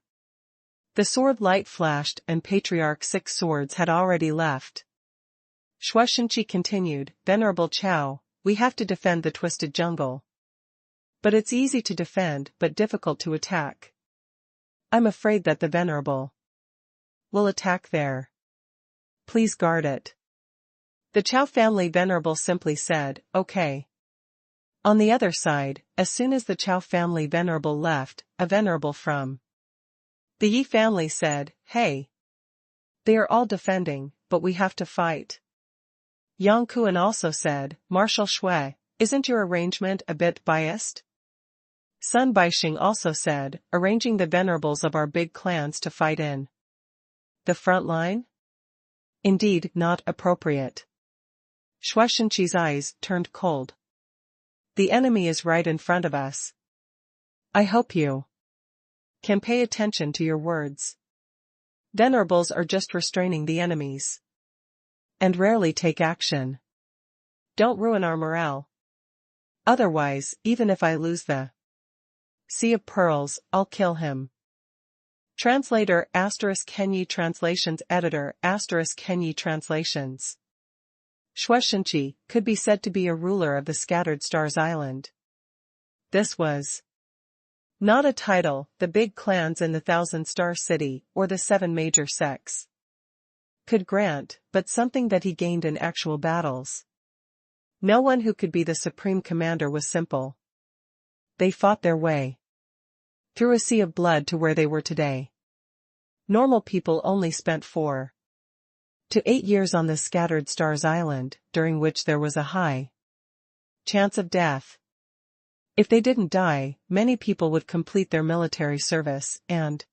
The sword light flashed and Patriarch 6 Swords had already left. Shuaishenqi continued, "Venerable Chao, we have to defend the Twisted Jungle. But it's easy to defend but difficult to attack. I'm afraid that the Venerable will attack there. Please guard it." The Chao family Venerable simply said, "Okay." On the other side, as soon as the Chao family Venerable left, a Venerable from the Yi family said, "Hey. They are all defending, but we have to fight." Yang Kuan also said, "Marshal Shui, isn't your arrangement a bit biased? Sun Baixing also said, arranging the venerables of our big clans to fight in the front line? Indeed, not appropriate. Shuaishenqi's eyes turned cold. The enemy is right in front of us. I hope you can pay attention to your words. Venerables are just restraining the enemies and rarely take action. Don't ruin our morale. Otherwise, even if I lose the Sea of Pearls, I'll kill him. Translator *Kenyi Translations Editor *Kenyi Translations. Shuaishenqi could be said to be a ruler of the Scattered Stars Island. This was not a title the big clans in the Thousand Star City or the 7 major sects could grant, but something that he gained in actual battles. No one who could be the supreme commander was simple. They fought their way through a sea of blood to where they were today. Normal people only spent 4 to 8 years on the Scattered Stars Island, during which there was a high chance of death. If they didn't die, many people would complete their military service and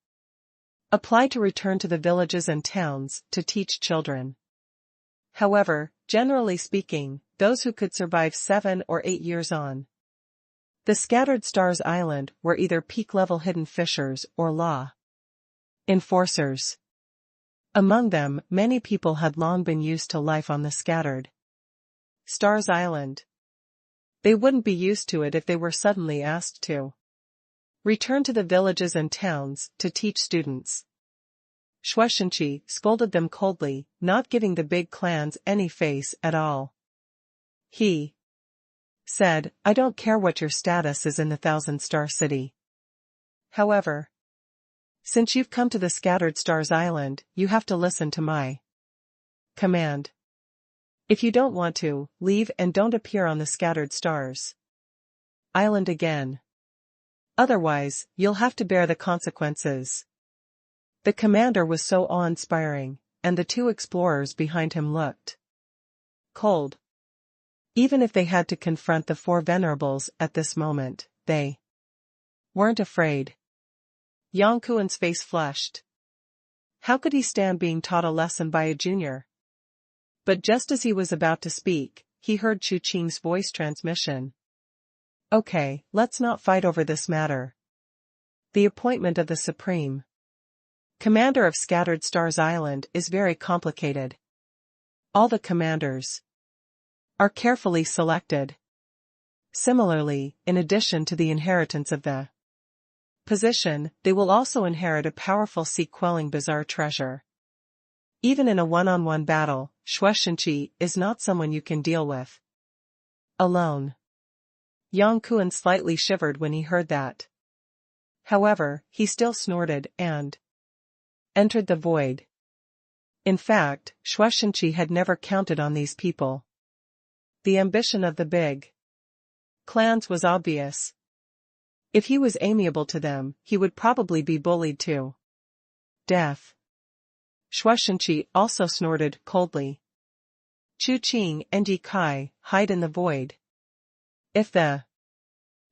apply to return to the villages and towns to teach children. However, generally speaking, those who could survive 7 or 8 years on the Scattered Stars Island were either peak-level hidden fishers or law enforcers. Among them, many people had long been used to life on the Scattered Stars Island. They wouldn't be used to it if they were suddenly asked to return to the villages and towns to teach students. Shuaishenqi scolded them coldly, not giving the big clans any face at all. He said, I don't care what your status is in the Thousand Star City. However, since you've come to the Scattered Stars Island, you have to listen to my command. If you don't want to, leave and don't appear on the Scattered Stars Island again. Otherwise, you'll have to bear the consequences. The commander was so awe-inspiring, and the 2 explorers behind him looked cold. Even if they had to confront the 4 venerables at this moment, they weren't afraid. Yang Kuan's face flushed. How could he stand being taught a lesson by a junior? But just as he was about to speak, he heard Chu Qing's voice transmission. Okay, let's not fight over this matter. The appointment of the Supreme Commander of Scattered Stars Island is very complicated. All the commanders are carefully selected. Similarly, in addition to the inheritance of the position, they will also inherit a powerful sea-quelling bizarre treasure. Even in a one-on-one battle, Shuaishenqi is not someone you can deal with alone. Yang Kuan slightly shivered when he heard that. However, he still snorted and entered the void. In fact, Shuaishenqi had never counted on these people. The ambition of the big clans was obvious. If he was amiable to them, he would probably be bullied to death. Shuaishenqi also snorted coldly. Chu Qing and Yi Kai, hide in the void. If the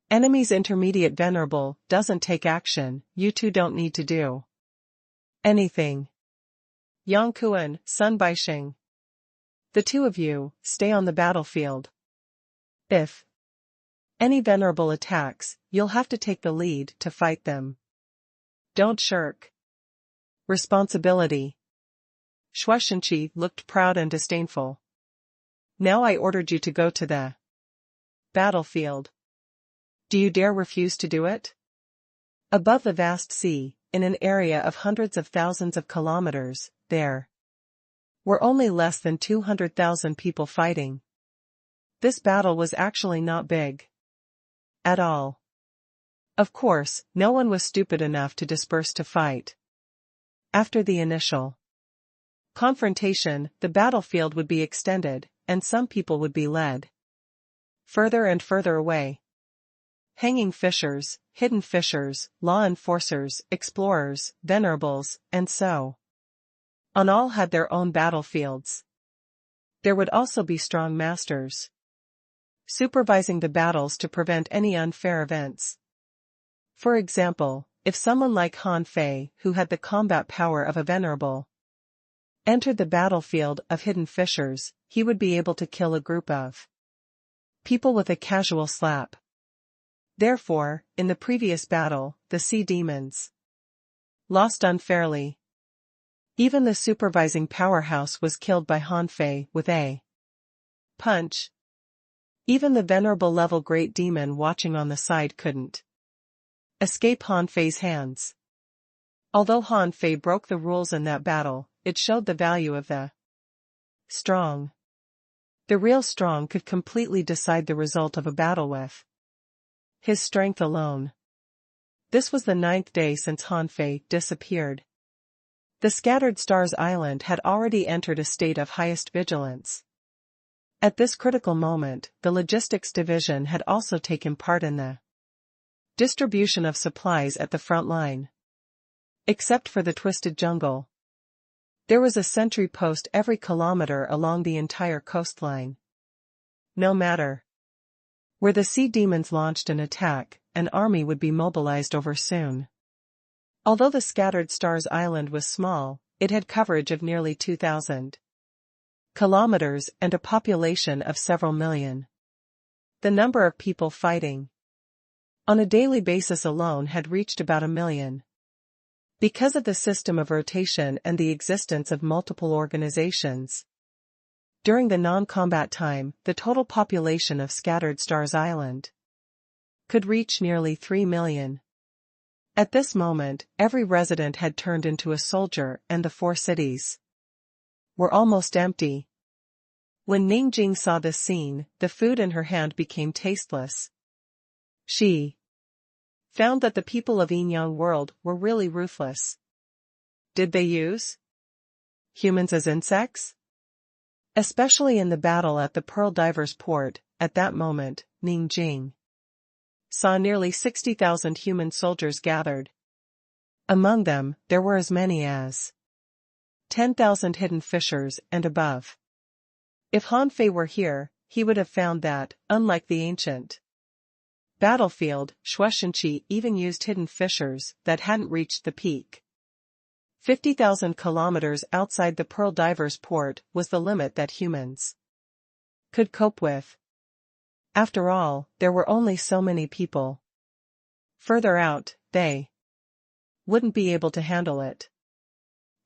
enemy's intermediate venerable doesn't take action, you 2 don't need to do anything. Yang Kuan, Sun Baixing. The 2 of you, stay on the battlefield. If any venerable attacks, you'll have to take the lead to fight them. Don't shirk responsibility. Shuaishenqi looked proud and disdainful. Now I ordered you to go to the battlefield. Do you dare refuse to do it? Above the vast sea, in an area of hundreds of thousands of kilometers, there were only less than 200,000 people fighting. This battle was actually not big at all. Of course, no one was stupid enough to disperse to fight. After the initial confrontation, the battlefield would be extended, and some people would be led further and further away. Hanging fishers, hidden fishers, law enforcers, explorers, venerables, and so on all had their own battlefields. There would also be strong masters supervising the battles to prevent any unfair events. For example, if someone like Han Fei, who had the combat power of a venerable, entered the battlefield of hidden fissures, he would be able to kill a group of people with a casual slap. Therefore, in the previous battle, the sea demons lost unfairly. Even the supervising powerhouse was killed by Han Fei with a punch. Even the venerable level great demon watching on the side couldn't escape Han Fei's hands. Although Han Fei broke the rules in that battle, it showed the value of the strong. The real strong could completely decide the result of a battle with his strength alone. This was the 9th day since Han Fei disappeared. The Scattered Stars Island had already entered a state of highest vigilance. At this critical moment, the logistics division had also taken part in the distribution of supplies at the front line. Except for the Twisted Jungle, there was a sentry post every kilometer along the entire coastline. No matter where the sea demons launched an attack, an army would be mobilized over soon. Although the Scattered Stars Island was small, it had coverage of nearly 2,000 kilometers and a population of several million. The number of people fighting on a daily basis alone had reached about 1 million. Because of the system of rotation and the existence of multiple organizations, during the non-combat time, the total population of Scattered Stars Island could reach nearly 3 million. At this moment, every resident had turned into a soldier and the 4 cities were almost empty. When Ning Jing saw this scene, the food in her hand became tasteless. She found that the people of Yinyang world were really ruthless. Did they use humans as insects? Especially in the battle at the Pearl Divers Port, at that moment, Ning Jing saw nearly 60,000 human soldiers gathered. Among them, there were as many as 10,000 hidden fissures and above. If Han Fei were here, he would have found that, unlike the ancient battlefield, Shueishanqi even used hidden fissures that hadn't reached the peak. 50,000 kilometers outside the Pearl Divers Port was the limit that humans could cope with. After all, there were only so many people. Further out, they wouldn't be able to handle it.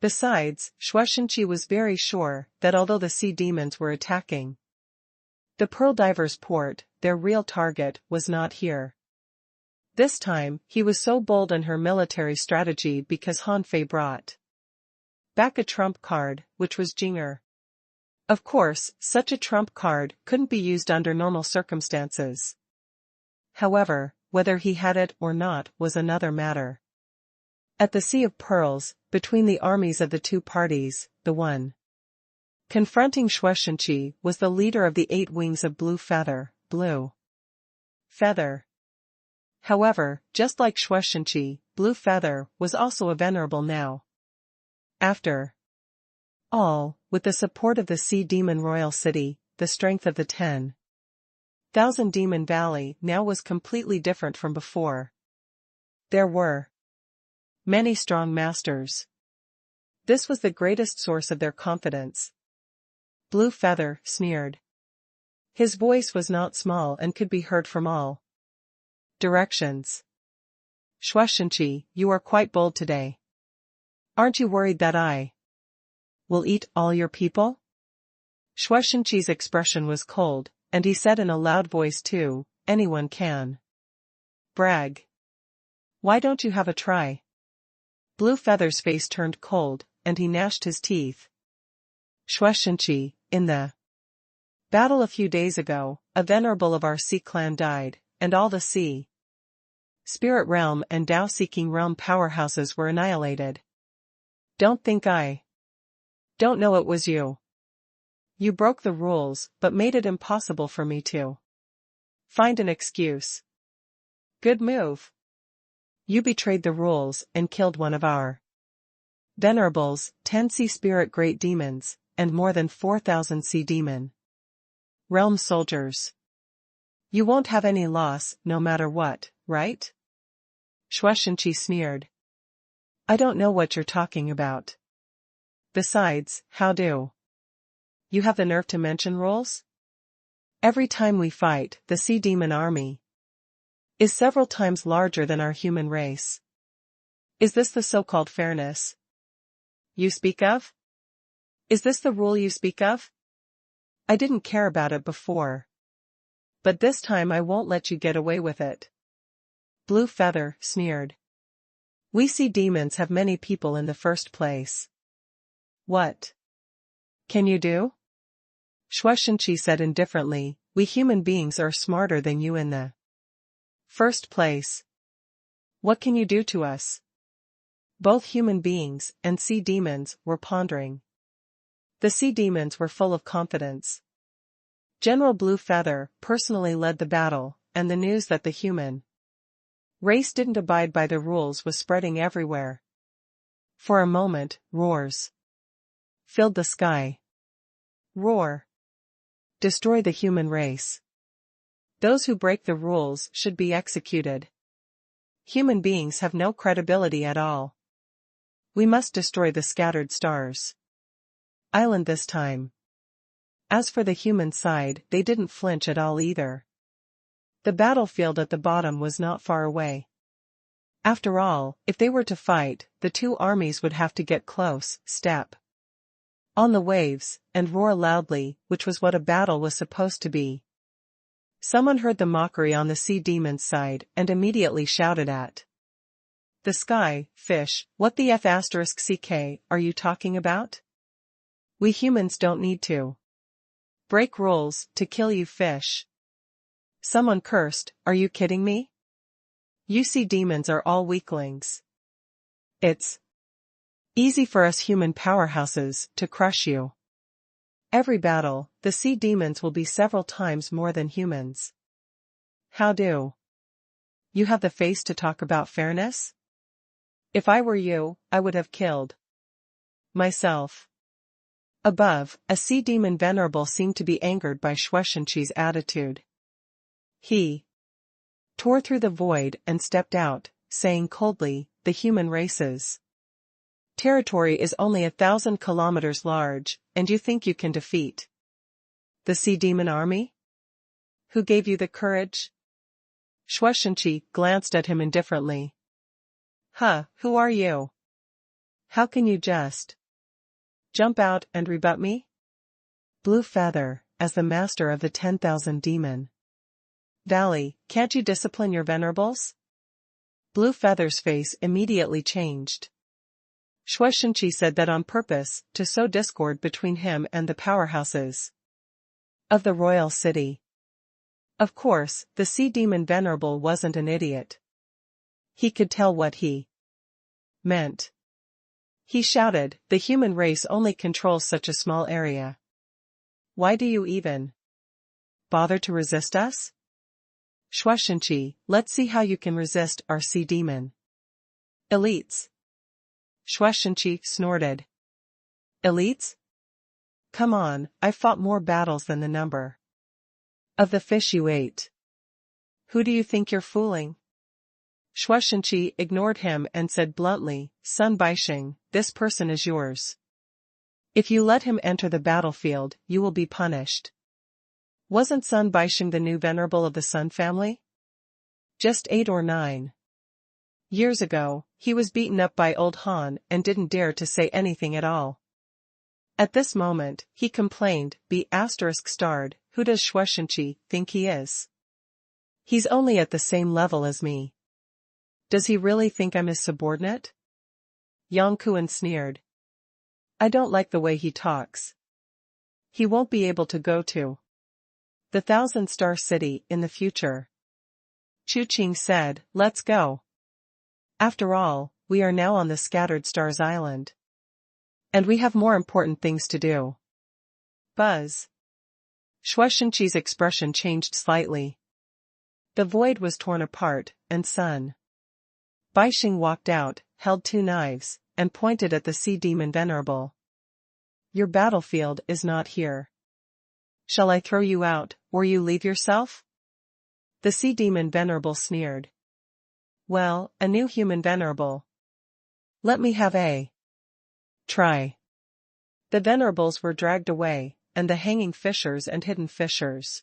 Besides, Shueishanqi was very sure that although the sea demons were attacking the Pearl Divers Port, their real target was not here. This time, he was so bold in her military strategy because Han Fei brought back a trump card, which was Jinger. Of course, such a trump card couldn't be used under normal circumstances. However, whether he had it or not was another matter. At the Sea of Pearls, between the armies of the 2 parties, the one confronting Shueishanqi was the leader of the 8 wings of Blue Feather, Blue Feather. However, just like Shueishanqi, Blue Feather was also a venerable now. After all, with the support of the Sea Demon Royal City, the strength of the 10,000 Demon Valley now was completely different from before. There were many strong masters. This was the greatest source of their confidence. Blue Feather sneered. His voice was not small and could be heard from all directions. Shueishanqi, you are quite bold today. Aren't you worried that I will eat all your people? Shueishanqi's expression was cold, and he said in a loud voice too, anyone can brag. Why don't you have a try? Blue Feather's face turned cold, and he gnashed his teeth. Shueishanqi, in the battle a few days ago, a venerable of our sea clan died, and all the sea spirit realm and Tao-seeking realm powerhouses were annihilated. Don't think I don't know it was you. You broke the rules, but made it impossible for me to find an excuse. Good move. You betrayed the rules and killed one of our venerables, 10 sea spirit great demons, and more than 4,000 sea demon realm soldiers. You won't have any loss, no matter what, right? Shuaishenqi sneered. I don't know what you're talking about. Besides, how do you have the nerve to mention rules? Every time we fight, the sea demon army is several times larger than our human race. Is this the so-called fairness you speak of? Is this the rule you speak of? I didn't care about it before. But this time I won't let you get away with it. Blue Feather sneered. We sea demons have many people in the first place. What can you do? Shuaishenqi said indifferently, we human beings are smarter than you in the first place. What can you do to us? Both human beings and sea demons were pondering. The sea demons were full of confidence. General Blue Feather personally led the battle, and the news that the human race didn't abide by the rules was spreading everywhere. For a moment, roars filled the sky. Roar. Destroy the human race. Those who break the rules should be executed. Human beings have no credibility at all. We must destroy the scattered stars island this time. As for the human side, they didn't flinch at all either. The battlefield at the bottom was not far away. After all, if they were to fight, the two armies would have to get close, step on the waves, and roar loudly, which was what a battle was supposed to be. Someone heard the mockery on the sea demon's side and immediately shouted at the sky, fish, what the f*ck are you talking about? We humans don't need to break rules to kill you fish. Someone cursed, are you kidding me? You sea demons are all weaklings. It's easy for us human powerhouses to crush you. Every battle, the sea demons will be several times more than humans. How do you have the face to talk about fairness? If I were you, I would have killed myself. Above, a sea demon venerable seemed to be angered by Shuaishenqi's attitude. He tore through the void and stepped out, saying coldly, the human race's territory is only 1,000 kilometers large, and you think you can defeat the sea demon army? Who gave you the courage? Shuaishenqi glanced at him indifferently. Who are you? How can you just jump out and rebut me? Blue Feather, as the master of the 10,000 demon valley, can't you discipline your venerables? Blue Feather's face immediately changed. Shuaishenqi said that on purpose, to sow discord between him and the powerhouses of the royal city. Of course, the sea demon venerable wasn't an idiot. He could tell what he meant. He shouted, the human race only controls such a small area. Why do you even bother to resist us? Shuaishenqi, let's see how you can resist our sea demon elites. Shuaishenqi snorted. Elites? Come on, I've fought more battles than the number of the fish you ate. Who do you think you're fooling? Shuaishenqi ignored him and said bluntly, Sun Baixing, this person is yours. If you let him enter the battlefield, you will be punished. Wasn't Sun Baixing the new venerable of the Sun family? Just 8 or 9 years ago, he was beaten up by old Han and didn't dare to say anything at all. At this moment, he complained, B*****, who does Shuaishenqi think he is? He's only at the same level as me. Does he really think I'm his subordinate? Yang Kuan sneered. I don't like the way he talks. He won't be able to go to the 1,000-star city in the future. Chu Qing said, let's go. After all, we are now on the Scattered Stars Island. And we have more important things to do. Buzz. Shuaishenqi's expression changed slightly. The void was torn apart, and Sun Baixing walked out, held 2 knives, and pointed at the sea demon venerable. Your battlefield is not here. Shall I throw you out, or you leave yourself? The sea demon venerable sneered. Well, a new human venerable. Let me have a try. The venerables were dragged away, and the hanging fishers and hidden fishers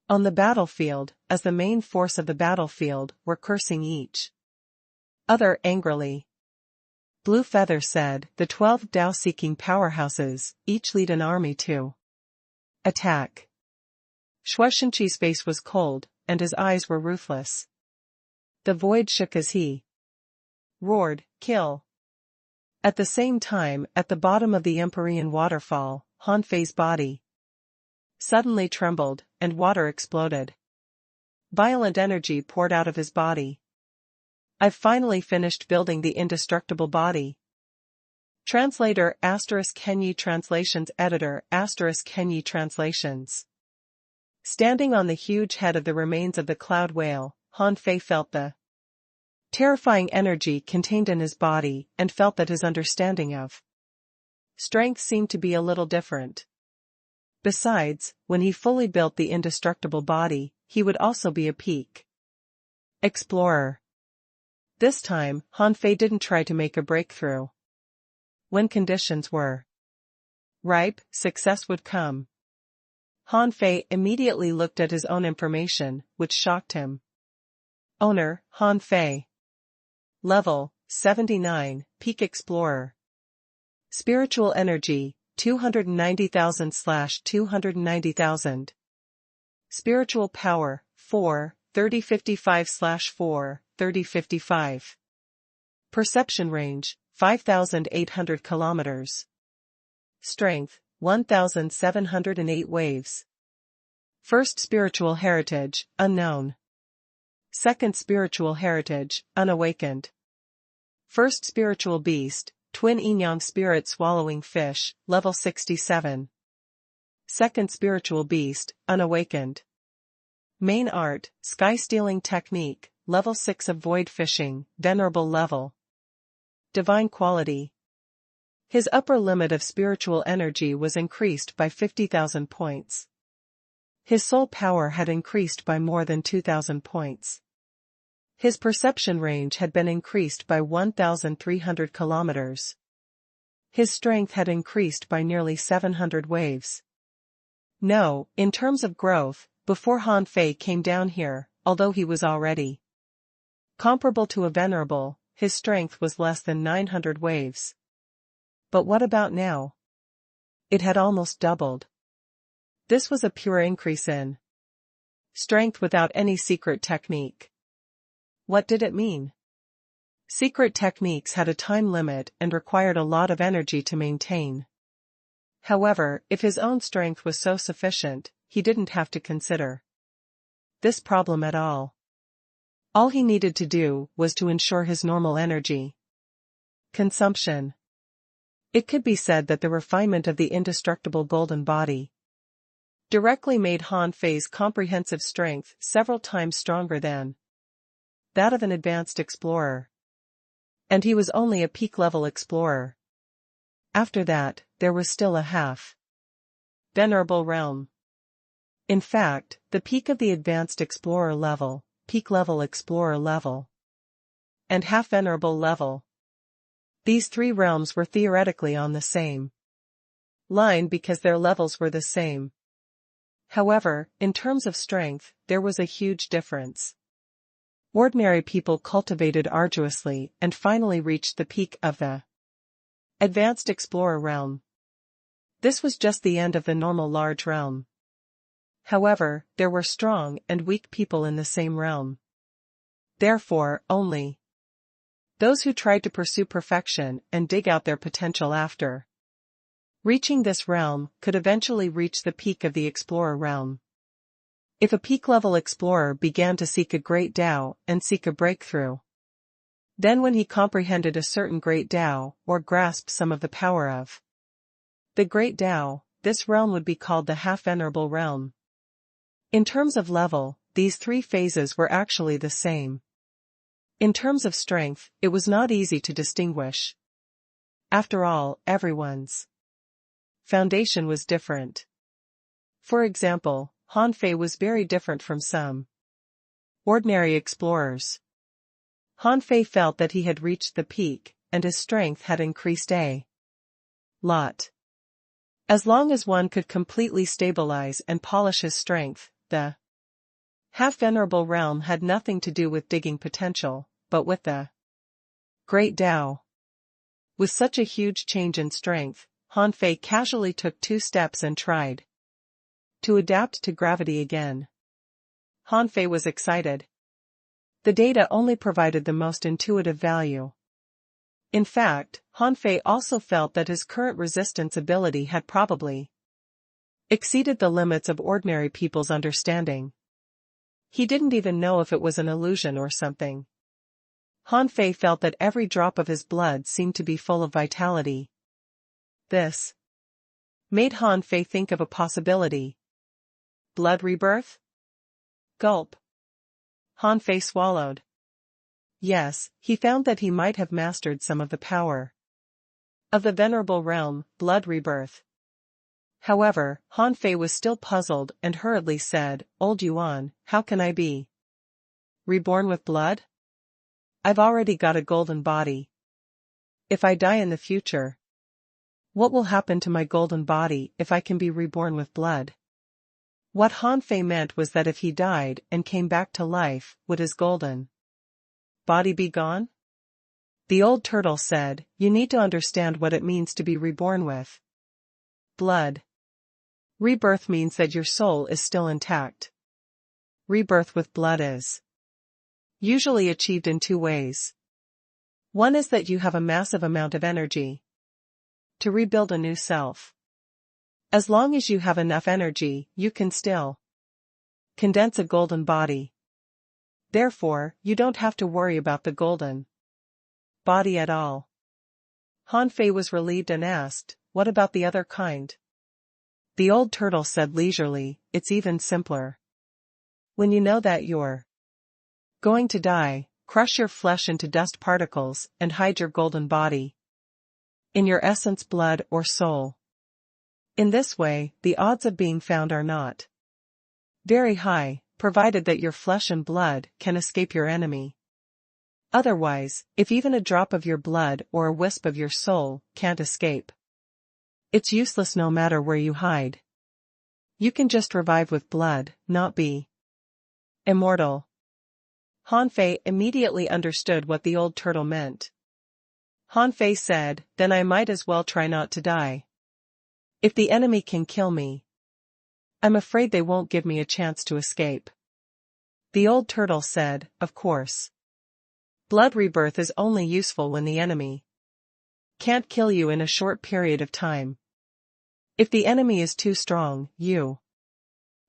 on the battlefield, as the main force of the battlefield, were cursing each other angrily. Blue Feather said, the 12 Tao-seeking powerhouses, each lead an army to attack. Shuaishenqi's face was cold, and his eyes were ruthless. The void shook as he roared, kill. At the same time, at the bottom of the Empyrean waterfall, Han Fei's body suddenly trembled, and water exploded. Violent energy poured out of his body. I've finally finished building the indestructible body. Translator * Kenyi Translations Editor * Kenyi Translations. Standing on the huge head of the remains of the cloud whale, Han Fei felt the terrifying energy contained in his body and felt that his understanding of strength seemed to be a little different. Besides, when he fully built the indestructible body, he would also be a peak explorer. This time, Han Fei didn't try to make a breakthrough. When conditions were ripe, success would come. Han Fei immediately looked at his own information, which shocked him. Owner, Han Fei. Level, 79, Peak Explorer. Spiritual Energy, 290,000/290,000. Spiritual Power, 4, 3055/4, 3055. Perception Range, 5,800 kilometers. Strength, 1,708 waves. First Spiritual Heritage, Unknown. Second Spiritual Heritage, Unawakened. First Spiritual Beast, Twin Yin-Yang Spirit Swallowing Fish, Level 67. Second Spiritual Beast, Unawakened. Main Art, Sky Stealing Technique, Level 6 of Void Fishing, Venerable Level. Divine Quality. His upper limit of spiritual energy was increased by 50,000 points. His soul power had increased by more than 2,000 points. His perception range had been increased by 1,300 kilometers. His strength had increased by nearly 700 waves. No, in terms of growth, before Han Fei came down here, although he was already comparable to a venerable, his strength was less than 900 waves. But what about now? It had almost doubled. This was a pure increase in strength without any secret technique. What did it mean? Secret techniques had a time limit and required a lot of energy to maintain. However, if his own strength was so sufficient, he didn't have to consider this problem at all. All he needed to do was to ensure his normal energy consumption. It could be said that the refinement of the indestructible golden body directly made Han Fei's comprehensive strength several times stronger than that of an advanced explorer. And he was only a peak-level explorer. After that, there was still a half venerable realm. In fact, the peak of the advanced explorer level, peak-level explorer level, and half-venerable level. These three realms were theoretically on the same line because their levels were the same. However, in terms of strength, there was a huge difference. Ordinary people cultivated arduously and finally reached the peak of the advanced explorer realm. This was just the end of the normal large realm. However, there were strong and weak people in the same realm. Therefore, only those who tried to pursue perfection and dig out their potential after reaching this realm could eventually reach the peak of the explorer realm. If a peak-level explorer began to seek a great Tao and seek a breakthrough, then when he comprehended a certain great Tao or grasped some of the power of the great Tao, this realm would be called the half-venerable realm. In terms of level, these three phases were actually the same. In terms of strength, it was not easy to distinguish. After all, everyone's foundation was different. For example, Han Fei was very different from some ordinary explorers. Han Fei felt that he had reached the peak, and his strength had increased a lot. As long as one could completely stabilize and polish his strength, the half-venerable realm had nothing to do with digging potential, but with the great Tao. With such a huge change in strength, Han Fei casually took 2 steps and tried to adapt to gravity again. Han Fei was excited. The data only provided the most intuitive value. In fact, Han Fei also felt that his current resistance ability had probably exceeded the limits of ordinary people's understanding. He didn't even know if it was an illusion or something. Han Fei felt that every drop of his blood seemed to be full of vitality. This made Han Fei think of a possibility. Blood rebirth? Gulp. Han Fei swallowed. Yes, he found that he might have mastered some of the power of the venerable realm, blood rebirth. However, Han Fei was still puzzled and hurriedly said, "Old Yuan, how can I be reborn with blood? I've already got a golden body. If I die in the future, what will happen to my golden body if I can be reborn with blood?" What Han Fei meant was that if he died and came back to life, would his golden body be gone? The old turtle said, "You need to understand what it means to be reborn with blood. Rebirth means that your soul is still intact. Rebirth with blood is usually achieved in 2 ways. One is that you have a massive amount of energy to rebuild a new self. As long as you have enough energy, you can still condense a golden body. Therefore, you don't have to worry about the golden body at all." Han Fei was relieved and asked, "What about the other kind?" The old turtle said leisurely, "It's even simpler. When you know that you're going to die, crush your flesh into dust particles and hide your golden body in your essence, blood or soul. In this way, the odds of being found are not very high, provided that your flesh and blood can escape your enemy. Otherwise, if even a drop of your blood or a wisp of your soul can't escape, it's useless no matter where you hide. You can just revive with blood, not be immortal." Han Fei immediately understood what the old turtle meant. Han Fei said, "Then I might as well try not to die. If the enemy can kill me, I'm afraid they won't give me a chance to escape." The old turtle said, "Of course. Blood rebirth is only useful when the enemy can't kill you in a short period of time. If the enemy is too strong, you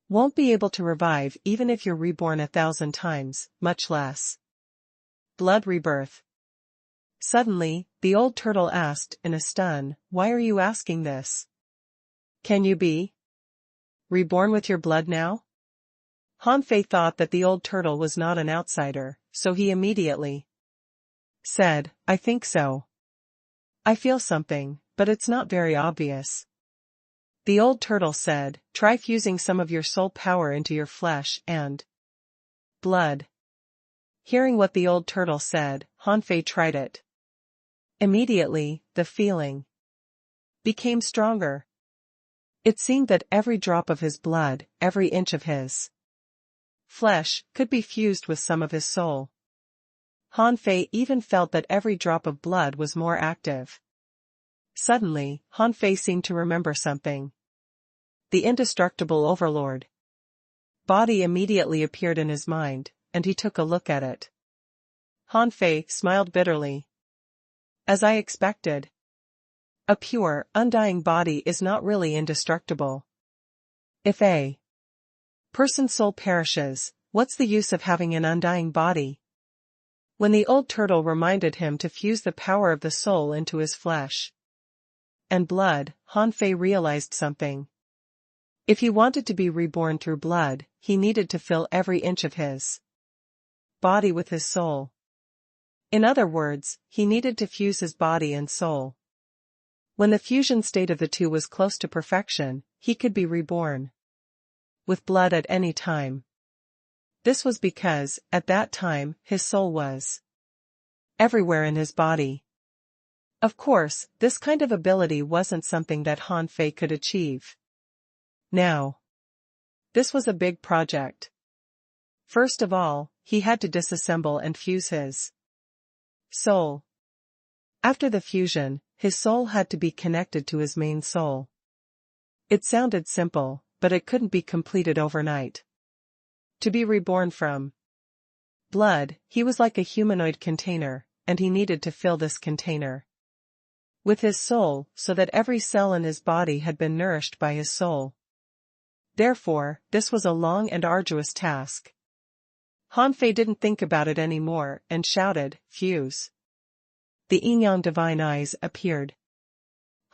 won't be able to revive even if you're reborn 1,000 times, much less blood rebirth." Suddenly, the old turtle asked in a stun, "Why are you asking this? Can you be reborn with your blood now?" Han Fei thought that the old turtle was not an outsider, so he immediately said, "I think so. I feel something, but it's not very obvious." The old turtle said, "Try fusing some of your soul power into your flesh and blood." Hearing what the old turtle said, Han Fei tried it. Immediately, the feeling became stronger. It seemed that every drop of his blood, every inch of his flesh, could be fused with some of his soul. Han Fei even felt that every drop of blood was more active. Suddenly, Han Fei seemed to remember something. The indestructible overlord body immediately appeared in his mind, and he took a look at it. Han Fei smiled bitterly. "As I expected. A pure, undying body is not really indestructible. If a person's soul perishes, what's the use of having an undying body?" When the old turtle reminded him to fuse the power of the soul into his flesh and blood, Han Fei realized something. If he wanted to be reborn through blood, he needed to fill every inch of his body with his soul. In other words, he needed to fuse his body and soul. When the fusion state of the two was close to perfection, he could be reborn with blood at any time. This was because, at that time, his soul was everywhere in his body. Of course, this kind of ability wasn't something that Han Fei could achieve. Now, this was a big project. First of all, he had to disassemble and fuse his soul. After the fusion, his soul had to be connected to his main soul. It sounded simple, but it couldn't be completed overnight. To be reborn from blood, he was like a humanoid container, and he needed to fill this container with his soul so that every cell in his body had been nourished by his soul. Therefore, this was a long and arduous task. Han Fei didn't think about it anymore and shouted, "Fuse." The yin-yang divine eyes appeared.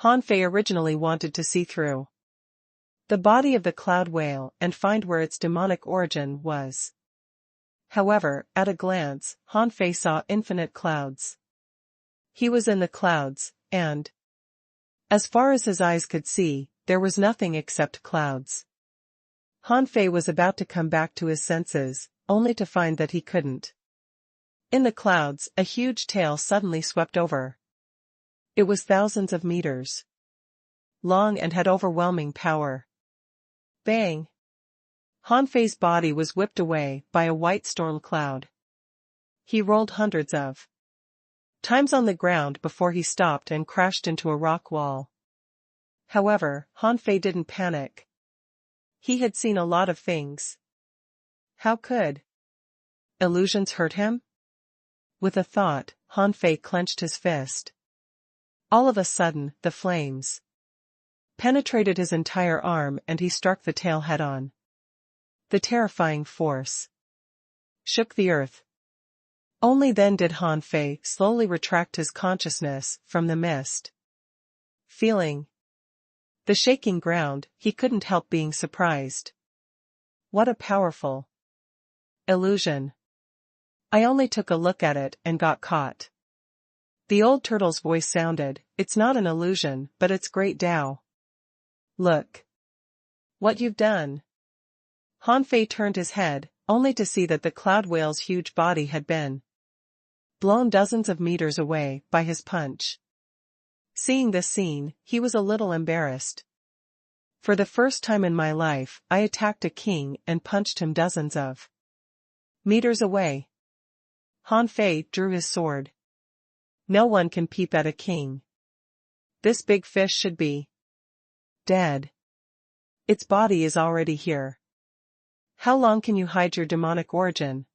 Han Fei originally wanted to see through the body of the cloud whale and find where its demonic origin was. However, at a glance, Han Fei saw infinite clouds. He was in the clouds, and, as far as his eyes could see, there was nothing except clouds. Han Fei was about to come back to his senses, only to find that he couldn't. In the clouds, a huge tail suddenly swept over. It was thousands of meters long and had overwhelming power. Bang! Han Fei's body was whipped away by a white storm cloud. He rolled hundreds of times on the ground before he stopped and crashed into a rock wall. However, Han Fei didn't panic. He had seen a lot of things. How could illusions hurt him? With a thought, Han Fei clenched his fist. All of a sudden, the flames penetrated his entire arm and he struck the tail head-on. The terrifying force shook the earth. Only then did Han Fei slowly retract his consciousness from the mist. Feeling the shaking ground, he couldn't help being surprised. What a powerful illusion. I only took a look at it and got caught. The old turtle's voice sounded, "It's not an illusion, but it's great Tao. Look what you've done." Han Fei turned his head, only to see that the cloud whale's huge body had been blown dozens of meters away by his punch. Seeing this scene, he was a little embarrassed. For the first time in my life, I attacked a king and punched him dozens of meters away. Han Fei drew his sword. No one can peep at a king. This big fish should be dead. Its body is already here. How long can you hide your demonic origin?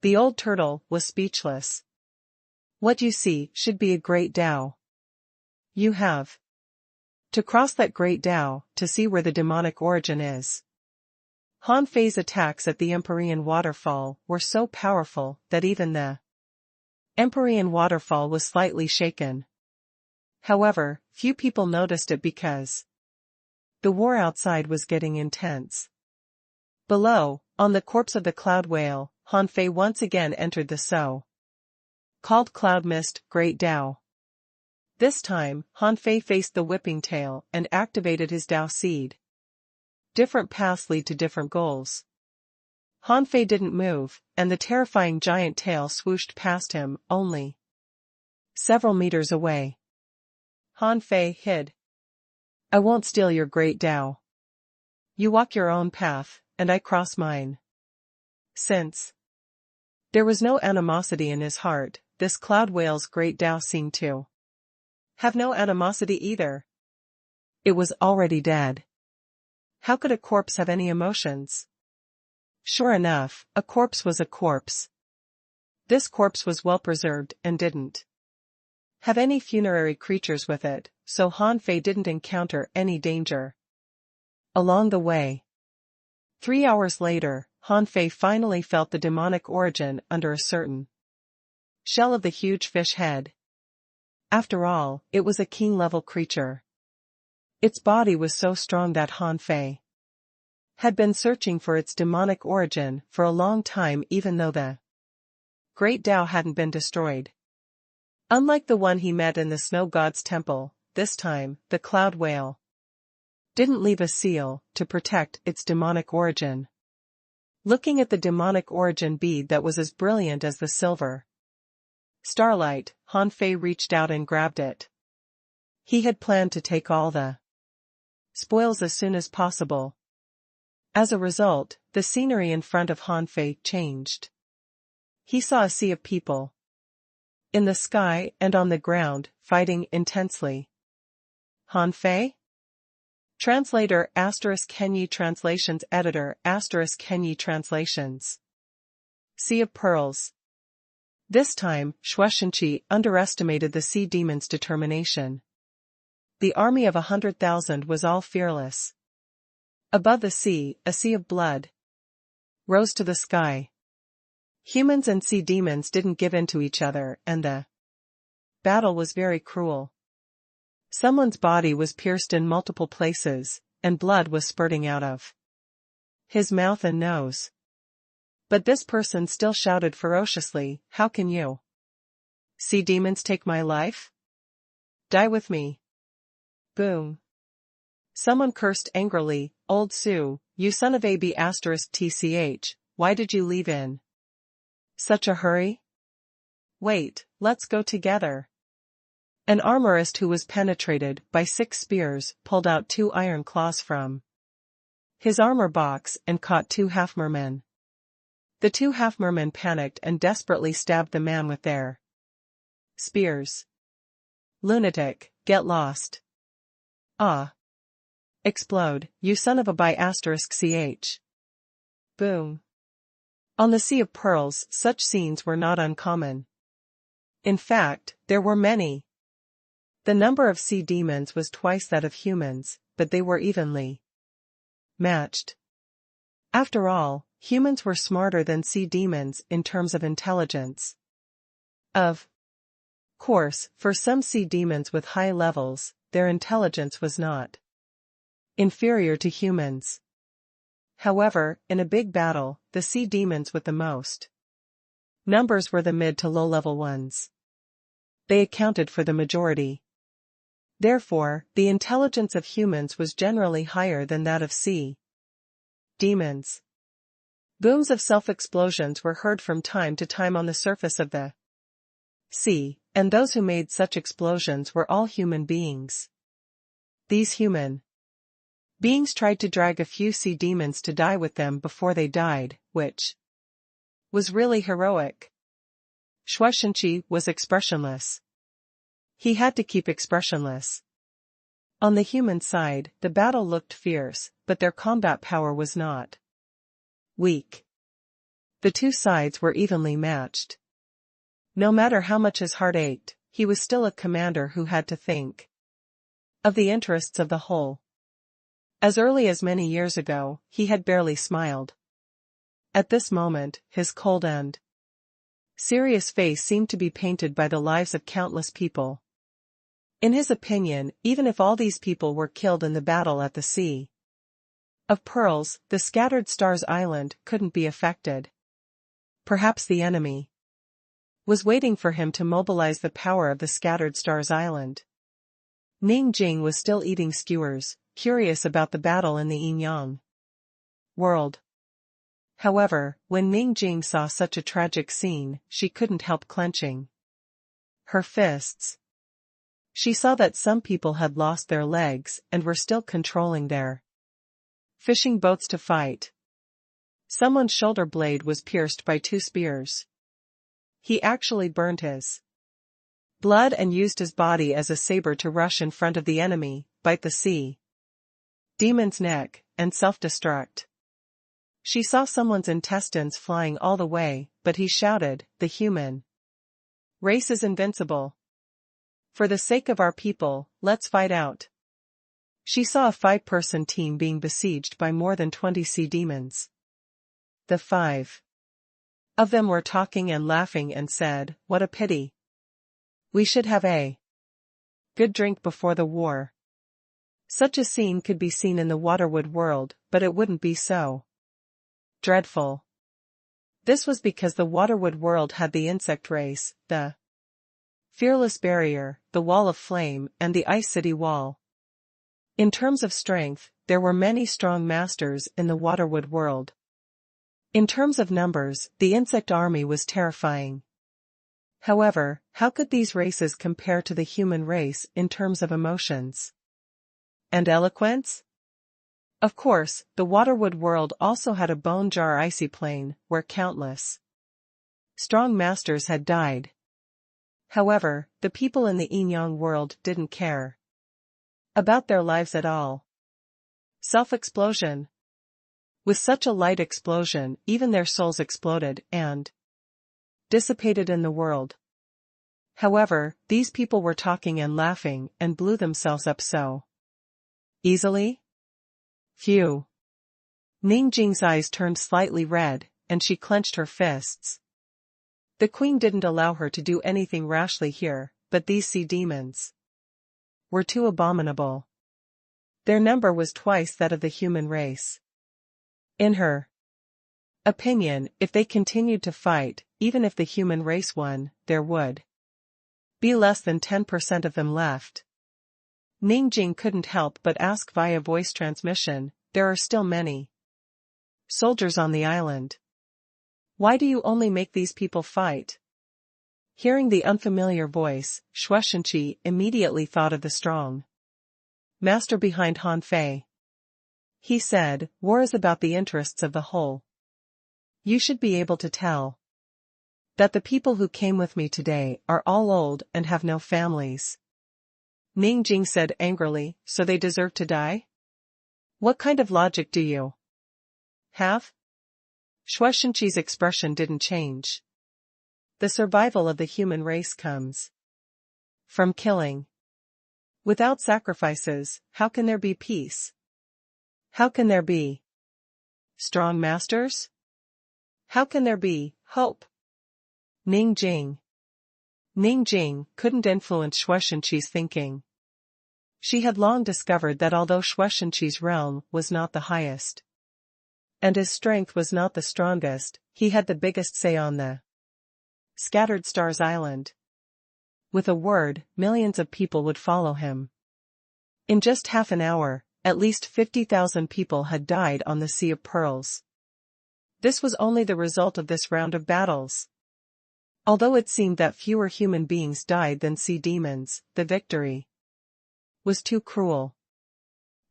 The old turtle was speechless. What you see should be a great Tao. You have to cross that great Tao to see where the demonic origin is. Han Fei's attacks at the Empyrean waterfall were so powerful that even the Empyrean waterfall was slightly shaken. However, few people noticed it because the war outside was getting intense. Below, on the corpse of the cloud whale, Han Fei once again entered the so-called cloud mist, Great Tao. This time, Han Fei faced the whipping tail and activated his Tao seed. Different paths lead to different goals. Han Fei didn't move, and the terrifying giant tail swooshed past him, only several meters away. Han Fei hid. I won't steal your great Tao. You walk your own path, and I cross mine. Since there was no animosity in his heart, this cloud whale's great Tao seemed to have no animosity either. It was already dead. How could a corpse have any emotions? Sure enough, a corpse was a corpse. This corpse was well preserved and didn't have any funerary creatures with it, so Han Fei didn't encounter any danger along the way. 3 hours later, Han Fei finally felt the demonic origin under a certain shell of the huge fish head. After all, it was a king-level creature. Its body was so strong that Han Fei had been searching for its demonic origin for a long time, even though the great Tao hadn't been destroyed. Unlike the one he met in the snow god's temple, this time, the cloud whale didn't leave a seal to protect its demonic origin. Looking at the demonic origin bead that was as brilliant as the silver Starlight, Han Fei reached out and grabbed it. He had planned to take all the spoils as soon as possible. As a result, the scenery in front of Han Fei changed. He saw a sea of people. In the sky and on the ground, fighting intensely. Han Fei? Translator ** Kenyi Translations Editor ** Kenyi Translations. Sea of Pearls. This time, Shueishenqi underestimated the sea demon's determination. The army of 100,000 was all fearless. Above the sea, a sea of blood rose to the sky. Humans and sea demons didn't give in to each other, and the battle was very cruel. Someone's body was pierced in multiple places, and blood was spurting out of his mouth and nose. But this person still shouted ferociously, "How can you sea demons take my life? Die with me." Boom. Someone cursed angrily, "Old Sue, you son of a b*tch, why did you leave in such a hurry? Wait, let's go together." An armorist who was penetrated by 6 spears pulled out 2 iron claws from his armor box and caught 2 half-mermen. The 2 half-mermen panicked and desperately stabbed the man with their spears. "Lunatic, get lost." "Ah. Explode, you son of a *ch. Boom. On the Sea of Pearls, such scenes were not uncommon. In fact, there were many. The number of sea demons was twice that of humans, but they were evenly matched. After all, humans were smarter than sea demons in terms of intelligence. Of course, for some sea demons with high levels, their intelligence was not inferior to humans. However, in a big battle, the sea demons with the most numbers were the mid to low-level ones. They accounted for the majority. Therefore, the intelligence of humans was generally higher than that of sea demons. Booms of self-explosions were heard from time to time on the surface of the sea, and those who made such explosions were all human beings. These human beings tried to drag a few sea demons to die with them before they died, which was really heroic. Shueishenqi was expressionless. He had to keep expressionless. On the human side, the battle looked fierce, but their combat power was not weak. The 2 sides were evenly matched. No matter how much his heart ached, he was still a commander who had to think of the interests of the whole. As early as many years ago, he had barely smiled. At this moment, his cold and serious face seemed to be painted by the lives of countless people. In his opinion, even if all these people were killed in the battle at the Sea of Pearls, the Scattered Stars Island couldn't be affected. Perhaps the enemy was waiting for him to mobilize the power of the Scattered Stars Island. Ning Jing was still eating skewers, curious about the battle in the Yin-Yang world. However, when Ning Jing saw such a tragic scene, she couldn't help clenching her fists. She saw that some people had lost their legs and were still controlling their fishing boats to fight. Someone's shoulder blade was pierced by 2 spears. He actually burned his blood and used his body as a saber to rush in front of the enemy, bite the sea demon's neck, and self-destruct. She saw someone's intestines flying all the way, but he shouted, "The human race is invincible. For the sake of our people, let's fight out." She saw a 5-person team being besieged by more than 20 sea demons. The 5 of them were talking and laughing and said, "What a pity. We should have a good drink before the war." Such a scene could be seen in the Waterwood world, but it wouldn't be so dreadful. This was because the Waterwood world had the insect race, the Fearless Barrier, the Wall of Flame, and the Ice City Wall. In terms of strength, there were many strong masters in the Waterwood world. In terms of numbers, the insect army was terrifying. However, how could these races compare to the human race in terms of emotions and eloquence? Of course, the Waterwood world also had a bone jar icy plain, where countless strong masters had died. However, the people in the Yin-Yang world didn't care about their lives at all. Self-explosion. With such a light explosion, even their souls exploded and dissipated in the world. However, these people were talking and laughing and blew themselves up so easily. Phew. Ningjing's eyes turned slightly red, and she clenched her fists. The queen didn't allow her to do anything rashly here, but these sea demons were too abominable. Their number was twice that of the human race. In her opinion, if they continued to fight, even if the human race won, there would be less than 10% of them left. Ningjing couldn't help but ask via voice transmission, "There are still many soldiers on the island. Why do you only make these people fight?" Hearing the unfamiliar voice, Shueishenqi immediately thought of the strong master behind Han Fei. He said, "War is about the interests of the whole. You should be able to tell that the people who came with me today are all old and have no families." Ningjing said angrily, "So they deserve to die? What kind of logic do you have?" Shueishenqi's expression didn't change. The survival of the human race comes from killing. Without sacrifices, how can there be peace? How can there be strong masters? How can there be hope? Ningjing couldn't influence Shueishenqi's thinking. She had long discovered that although Shueishenqi's realm was not the highest, and his strength was not the strongest, he had the biggest say on the Scattered Stars Island. With a word, millions of people would follow him. In just half an hour, at least 50,000 people had died on the Sea of Pearls. This was only the result of this round of battles. Although it seemed that fewer human beings died than sea demons, the victory was too cruel.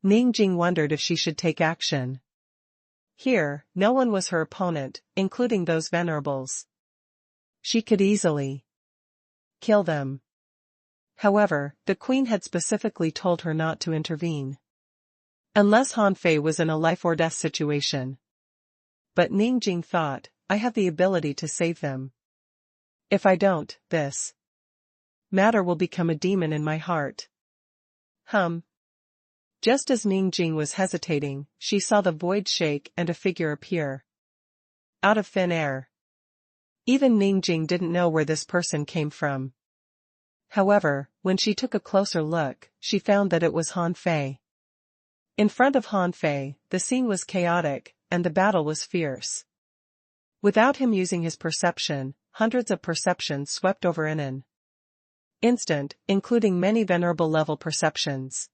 Ningjing wondered if she should take action. Here, no one was her opponent, including those venerables. She could easily kill them. However, the queen had specifically told her not to intervene unless Han Fei was in a life-or-death situation. But Ningjing thought, "I have the ability to save them. If I don't, this matter will become a demon in my heart." Just as Ningjing was hesitating, she saw the void shake and a figure appear out of thin air. Even Ningjing didn't know where this person came from. However, when she took a closer look, she found that it was Han Fei. In front of Han Fei, the scene was chaotic, and the battle was fierce. Without him using his perception, hundreds of perceptions swept over in an instant, including many venerable-level perceptions.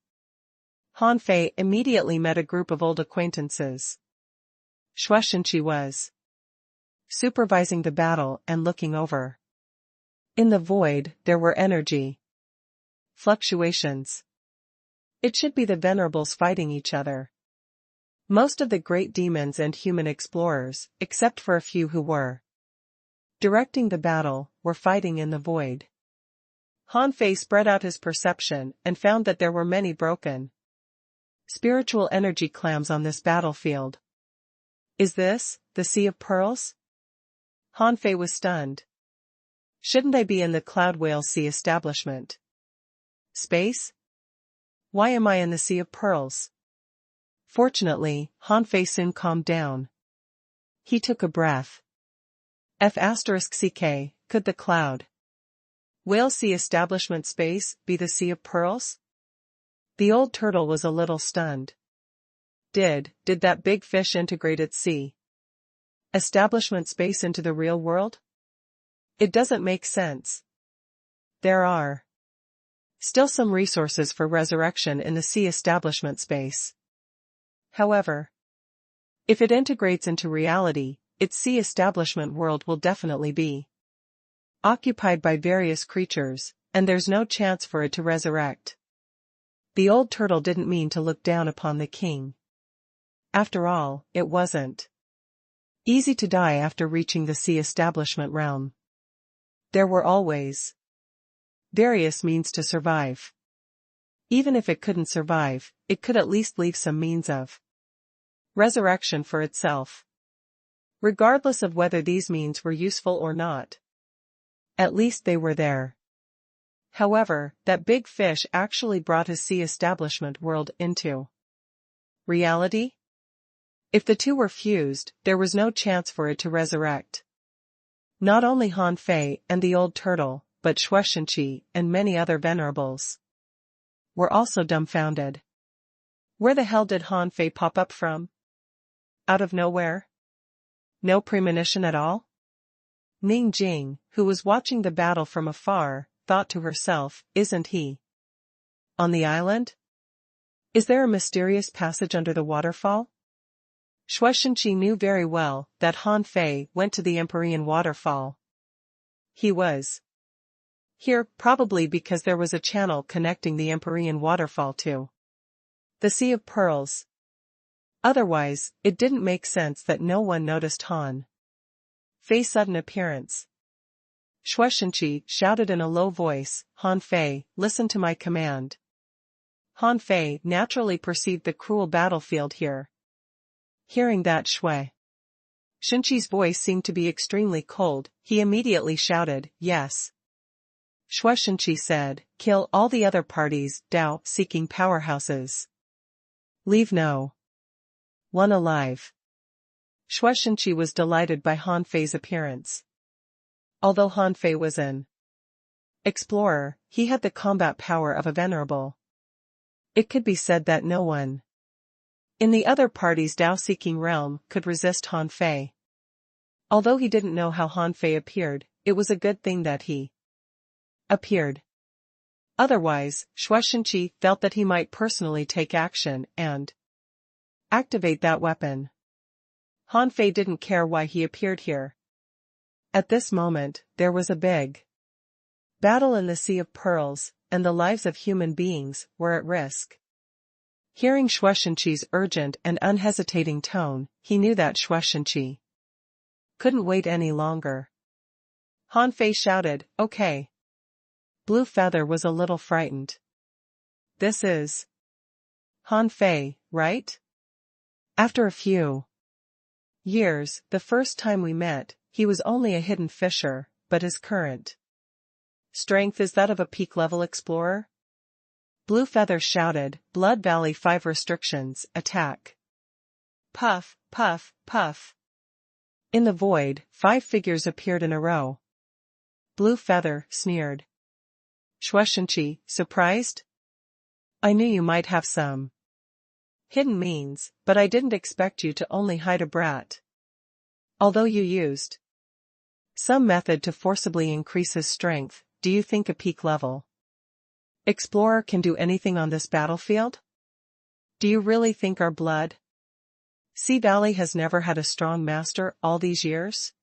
Han Fei immediately met a group of old acquaintances. Shueishenqi was supervising the battle and looking over. In the void, there were energy fluctuations. It should be the venerables fighting each other. Most of the great demons and human explorers, except for a few who were directing the battle, were fighting in the void. Han Fei spread out his perception and found that there were many broken spiritual energy clams on this battlefield. Is this the Sea of Pearls? Han Fei was stunned. Shouldn't I be in the Cloud Whale Sea establishment space? Why am I in the Sea of Pearls? Fortunately, Han Fei soon calmed down. He took a breath. F*CK, could the Cloud Whale Sea establishment space be the Sea of Pearls? The old turtle was a little stunned. Did that big fish integrate its sea establishment space into the real world? It doesn't make sense. There are still some resources for resurrection in the sea establishment space. However, if it integrates into reality, its sea establishment world will definitely be occupied by various creatures, and there's no chance for it to resurrect. The old turtle didn't mean to look down upon the king. After all, it wasn't easy to die after reaching the sea establishment realm. There were always various means to survive. Even if it couldn't survive, it could at least leave some means of resurrection for itself. Regardless of whether these means were useful or not. At least they were there. However, that big fish actually brought his sea establishment world into reality? If the two were fused, there was no chance for it to resurrect. Not only Han Fei and the old turtle, but Shueishenqi and many other venerables were also dumbfounded. Where the hell did Han Fei pop up from? Out of nowhere? No premonition at all? Ning Jing, who was watching the battle from afar, thought to herself, isn't he on the island? Is there a mysterious passage under the waterfall? Shueishenqi knew very well that Han Fei went to the Empyrean waterfall. He was here probably because there was a channel connecting the Empyrean waterfall to the Sea of Pearls. Otherwise, it didn't make sense that no one noticed Han Fei's sudden appearance. Shueishenqi shouted in a low voice, Han Fei, listen to my command. Han Fei naturally perceived the cruel battlefield here. Hearing that Shueishenqi's voice seemed to be extremely cold, he immediately shouted, yes. Shueishenqi said, kill all the other parties, Dao-seeking powerhouses. Leave no one alive. Shueishenqi was delighted by Han Fei's appearance. Although Han Fei was an explorer, he had the combat power of a venerable. It could be said that no one in the other party's Dao-seeking realm could resist Han Fei. Although he didn't know how Han Fei appeared, it was a good thing that he appeared. Otherwise, Shueishenqi felt that he might personally take action and activate that weapon. Han Fei didn't care why he appeared here. At this moment, there was a big battle in the Sea of Pearls, and the lives of human beings were at risk. Hearing Shueishenqi's urgent and unhesitating tone, he knew that Shueishenqi couldn't wait any longer. Han Fei shouted, okay. Blue Feather was a little frightened. This is Han Fei, right? After a few years, the first time we met, he was only a hidden fisher, but his current strength is that of a peak-level explorer? Blue Feather shouted, Blood Valley 5 restrictions, attack. Puff, puff, puff. In the void, 5 figures appeared in a row. Blue Feather sneered. Shueishenqi, surprised? I knew you might have some hidden means, but I didn't expect you to only hide a brat. Although you used some method to forcibly increase his strength, do you think a peak-level explorer can do anything on this battlefield? Do you really think our Blood Sea Valley has never had a strong master all these years?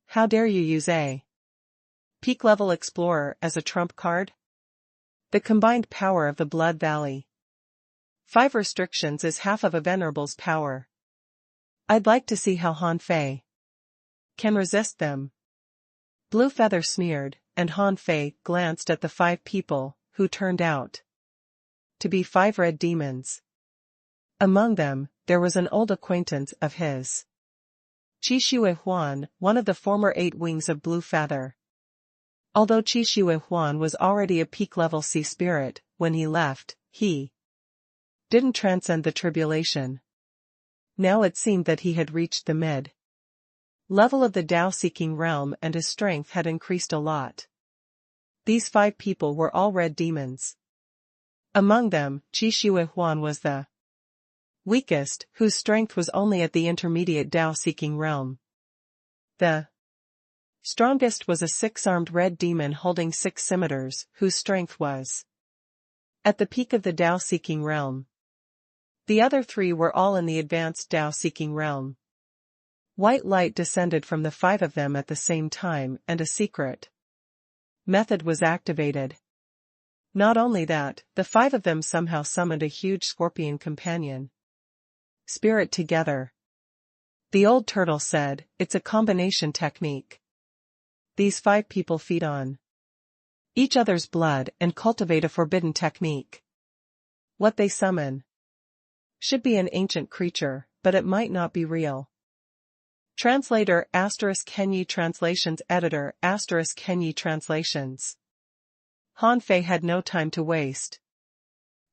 How dare you use a peak-level explorer as a trump card? The combined power of the Blood Valley 5 restrictions is half of a venerable's power. I'd like to see how Han Fei can resist them. Blue Feather sneered, and Han Fei glanced at the 5 people, who turned out to be 5 red demons. Among them, there was an old acquaintance of his. Qi Huan, one of the former 8 wings of Blue Feather. Although Qi Huan was already a peak-level sea spirit, when he left, he didn't transcend the tribulation. Now it seemed that he had reached the mid-level of the Dao-seeking realm and his strength had increased a lot. These 5 people were all red demons. Among them, Qi Huan was the weakest, whose strength was only at the intermediate Dao-seeking realm. The strongest was a 6-armed red demon holding 6 scimitars, whose strength was at the peak of the Dao-seeking realm. The other 3 were all in the advanced Dao-seeking realm. White light descended from the 5 of them at the same time, and a secret method was activated. Not only that, the 5 of them somehow summoned a huge scorpion companion spirit together. The old turtle said, "It's a combination technique. These 5 people feed on each other's blood and cultivate a forbidden technique. What they summon should be an ancient creature, but it might not be real." Translator * Kenyi Translations Editor * Kenyi Translations. Han Fei had no time to waste.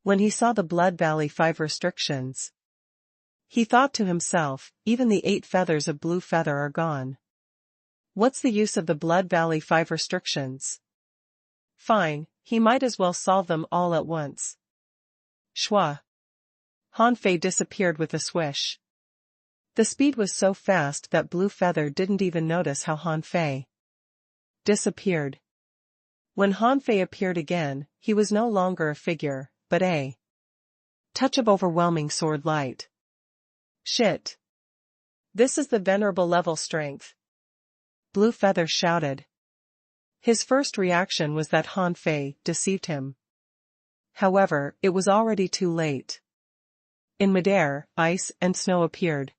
When he saw the Blood Valley 5 restrictions, he thought to himself, even the 8 feathers of blue feather are gone. What's the use of the Blood Valley 5 restrictions? Fine, he might as well solve them all at once. Shwa. Han Fei disappeared with a swish. The speed was so fast that Blue Feather didn't even notice how Han Fei disappeared. When Han Fei appeared again, he was no longer a figure, but a touch of overwhelming sword light. Shit. This is the venerable level strength. Blue Feather shouted. His first reaction was that Han Fei deceived him. However, it was already too late. In midair, ice and snow appeared.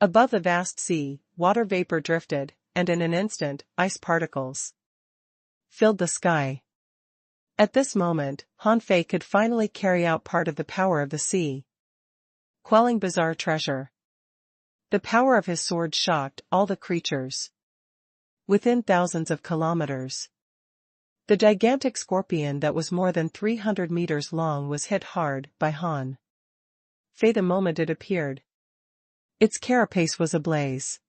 Above the vast sea, water vapor drifted, and in an instant, ice particles filled the sky. At this moment, Han Fei could finally carry out part of the power of the sea, quelling bizarre treasure. The power of his sword shocked all the creatures within thousands of kilometers. The gigantic scorpion that was more than 300 meters long was hit hard by Han Fei the moment it appeared. Its carapace was ablaze.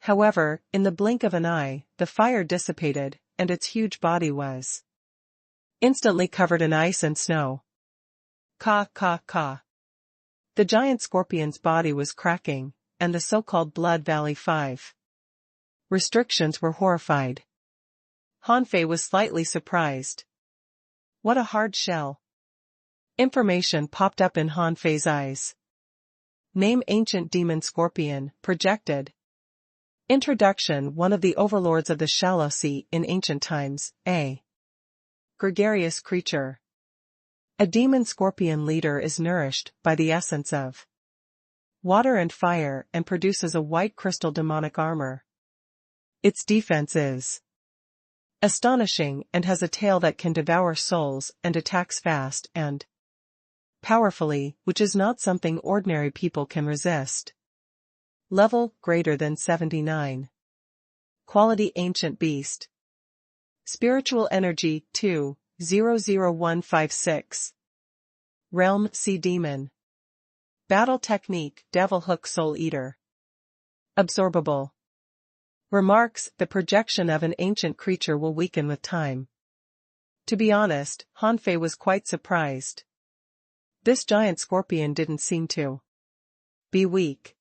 However, in the blink of an eye, the fire dissipated, and its huge body was instantly covered in ice and snow. Ka ka ka. The giant scorpion's body was cracking, and the so-called Blood Valley 5 restrictions were horrified. Han Fei was slightly surprised. What a hard shell. Information popped up in Han Fei's eyes. Name Ancient Demon Scorpion, projected. Introduction. One of the overlords of the shallow sea in ancient times, a gregarious creature. A demon scorpion leader is nourished by the essence of water and fire and produces a white crystal demonic armor. Its defense is astonishing and has a tail that can devour souls and attacks fast and powerfully, which is not something ordinary people can resist. Level, greater than 79. Quality Ancient Beast. Spiritual Energy, 2,00156. Realm, Sea Demon. Battle Technique, Devil Hook Soul Eater. Absorbable. Remarks, the projection of an ancient creature will weaken with time. To be honest, Han Fei was quite surprised. This giant scorpion didn't seem to be weak.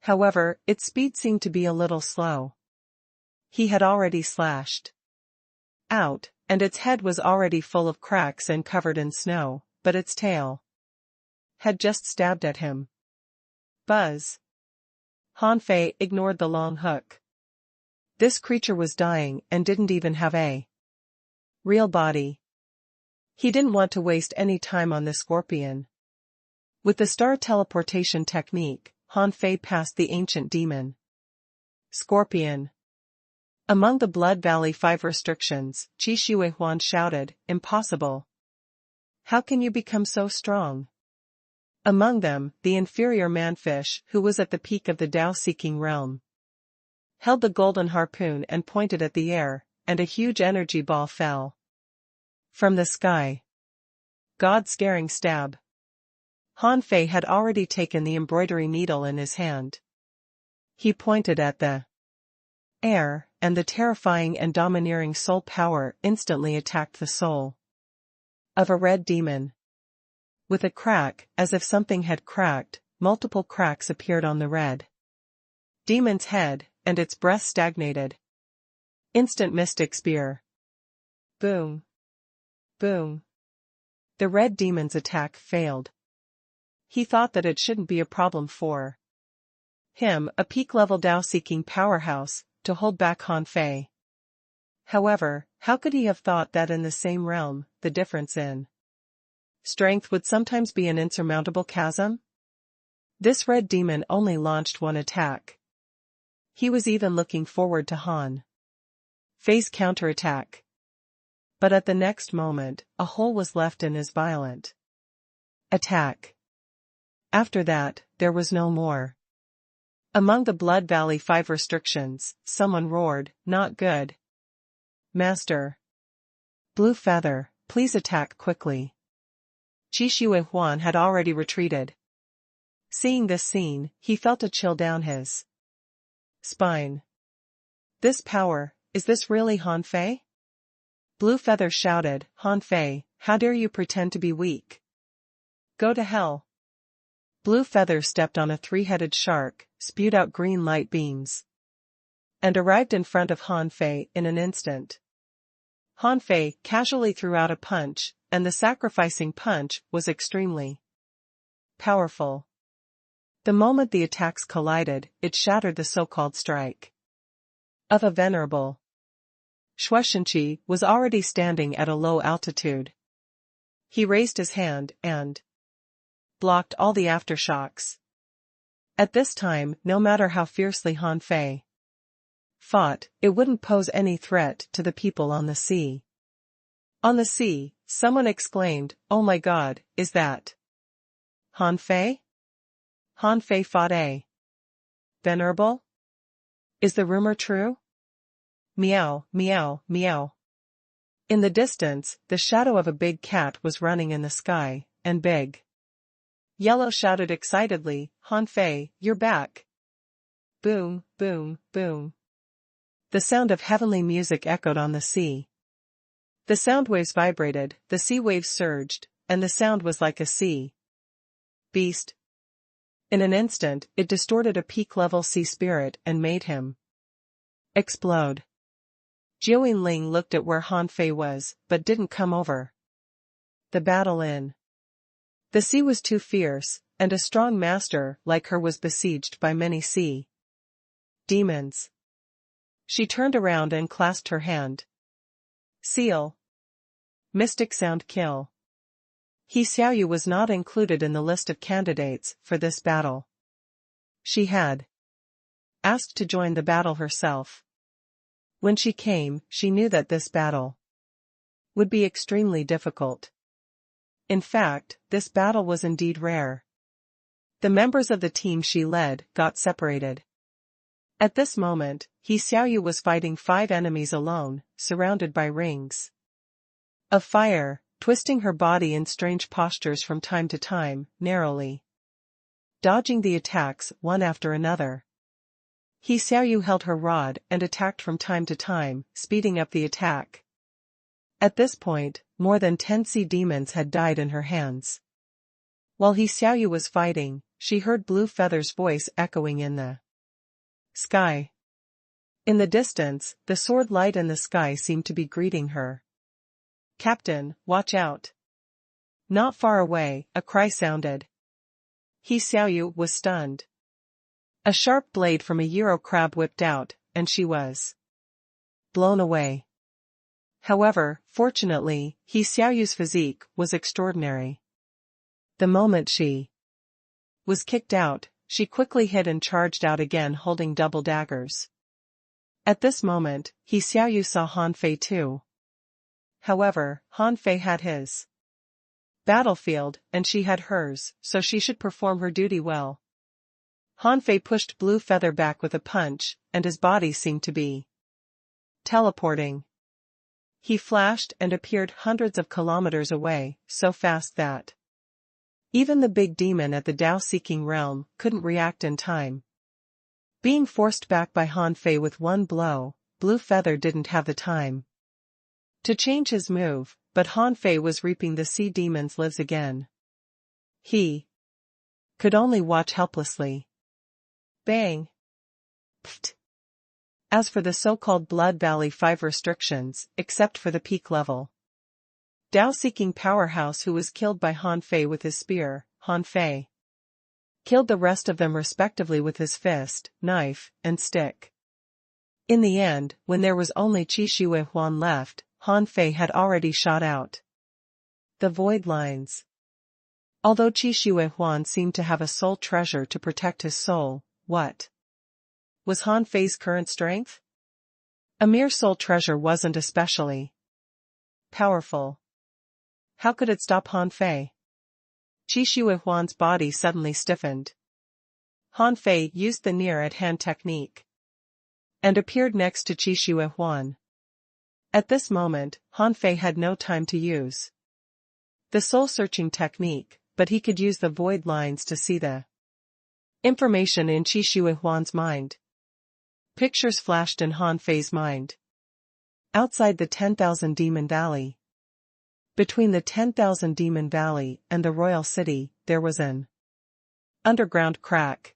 However, its speed seemed to be a little slow. He had already slashed out, and its head was already full of cracks and covered in snow, but its tail had just stabbed at him. Buzz. Han Fei ignored the long hook. This creature was dying and didn't even have a real body. He didn't want to waste any time on this scorpion. With the star teleportation technique, Han Fei passed the ancient demon scorpion. Among the Blood Valley 5 restrictions, Qi Shuihuan shouted, "Impossible. How can you become so strong?" Among them, the inferior manfish, who was at the peak of the Tao-seeking realm, held the golden harpoon and pointed at the air, and a huge energy ball fell from the sky. God-scaring stab. Han Fei had already taken the embroidery needle in his hand. He pointed at the air, and the terrifying and domineering soul power instantly attacked the soul of a red demon. With a crack, as if something had cracked, multiple cracks appeared on the red demon's head, and its breath stagnated. Instant mystic spear. Boom. Boom. The red demon's attack failed. He thought that it shouldn't be a problem for him, a peak-level Dao-seeking powerhouse, to hold back Han Fei. However, how could he have thought that in the same realm, the difference in strength would sometimes be an insurmountable chasm? This red demon only launched one attack. He was even looking forward to Han Fei's counterattack. But at the next moment, a hole was left in his violent attack. After that, there was no more. Among the Blood Valley 5 restrictions, someone roared, "Not good. Master Blue Feather, please attack quickly." Qi Huan had already retreated. Seeing this scene, he felt a chill down his spine. This power, is this really Han Fei? Blue Feather shouted, "Han Fei, how dare you pretend to be weak? Go to hell." Blue Feather stepped on a three-headed shark, spewed out green light beams, and arrived in front of Han Fei in an instant. Han Fei casually threw out a punch, and the sacrificing punch was extremely powerful. The moment the attacks collided, it shattered the so-called strike of a venerable Shueishenqi was already standing at a low altitude. He raised his hand and blocked all the aftershocks. At this time, no matter how fiercely Han Fei fought, it wouldn't pose any threat to the people on the sea. On the sea, someone exclaimed, "Oh my God, is that Han Fei? Han Fei fought a venerable? Is the rumor true?" Meow, meow, meow. In the distance, the shadow of a big cat was running in the sky, and Big Yellow shouted excitedly, "Han Fei, you're back." Boom, boom, boom. The sound of heavenly music echoed on the sea. The sound waves vibrated, the sea waves surged, and the sound was like a sea beast. In an instant, it distorted a peak-level sea spirit and made him explode. Jiu Ling looked at where Han Fei was, but didn't come over. The battle in the sea was too fierce, and a strong master like her was besieged by many sea demons. She turned around and clasped her hand. Seal. Mystic Sound Kill. He Xiaoyu was not included in the list of candidates for this battle. She had asked to join the battle herself. When she came, she knew that this battle would be extremely difficult. In fact, this battle was indeed rare. The members of the team she led got separated. At this moment, He Xiaoyu was fighting 5 enemies alone, surrounded by rings of fire, twisting her body in strange postures from time to time, narrowly dodging the attacks one after another. He Xiaoyu held her rod and attacked from time to time, speeding up the attack. At this point, more than 10 sea demons had died in her hands. While He Xiaoyu was fighting, she heard Blue Feather's voice echoing in the sky. In the distance, the sword light in the sky seemed to be greeting her. "Captain, watch out." Not far away, a cry sounded. He Xiaoyu was stunned. A sharp blade from a Euro crab whipped out, and she was blown away. However, fortunately, He Xiaoyu's physique was extraordinary. The moment she was kicked out, she quickly hid and charged out again holding double daggers. At this moment, He Xiaoyu saw Han Fei too. However, Han Fei had his battlefield, and she had hers, so she should perform her duty well. Han Fei pushed Blue Feather back with a punch, and his body seemed to be teleporting. He flashed and appeared hundreds of kilometers away, so fast that even the big demon at the Dao-seeking realm couldn't react in time. Being forced back by Han Fei with one blow, Blue Feather didn't have the time to change his move, but Han Fei was reaping the sea demon's lives again. He could only watch helplessly. Bang! Pfft. As for the so-called Blood Valley 5 restrictions, except for the peak level Dao-seeking powerhouse who was killed by Han Fei with his spear, Han Fei killed the rest of them respectively with his fist, knife, and stick. In the end, when there was only Qi Shi Huan left, Han Fei had already shot out the void lines. Although Qi Shi Huan seemed to have a soul treasure to protect his soul, what was Han Fei's current strength? A mere soul treasure wasn't especially powerful. How could it stop Han Fei? Qi Shi Huan's body suddenly stiffened. Han Fei used the near-at-hand technique and appeared next to Qi Shi Huan. At this moment, Han Fei had no time to use the soul-searching technique, but he could use the void lines to see the information in Qi Shi Huan's mind. Pictures flashed in Han Fei's mind. Outside the 10,000 Demon Valley. Between the 10,000 Demon Valley and the royal city, there was an underground crack.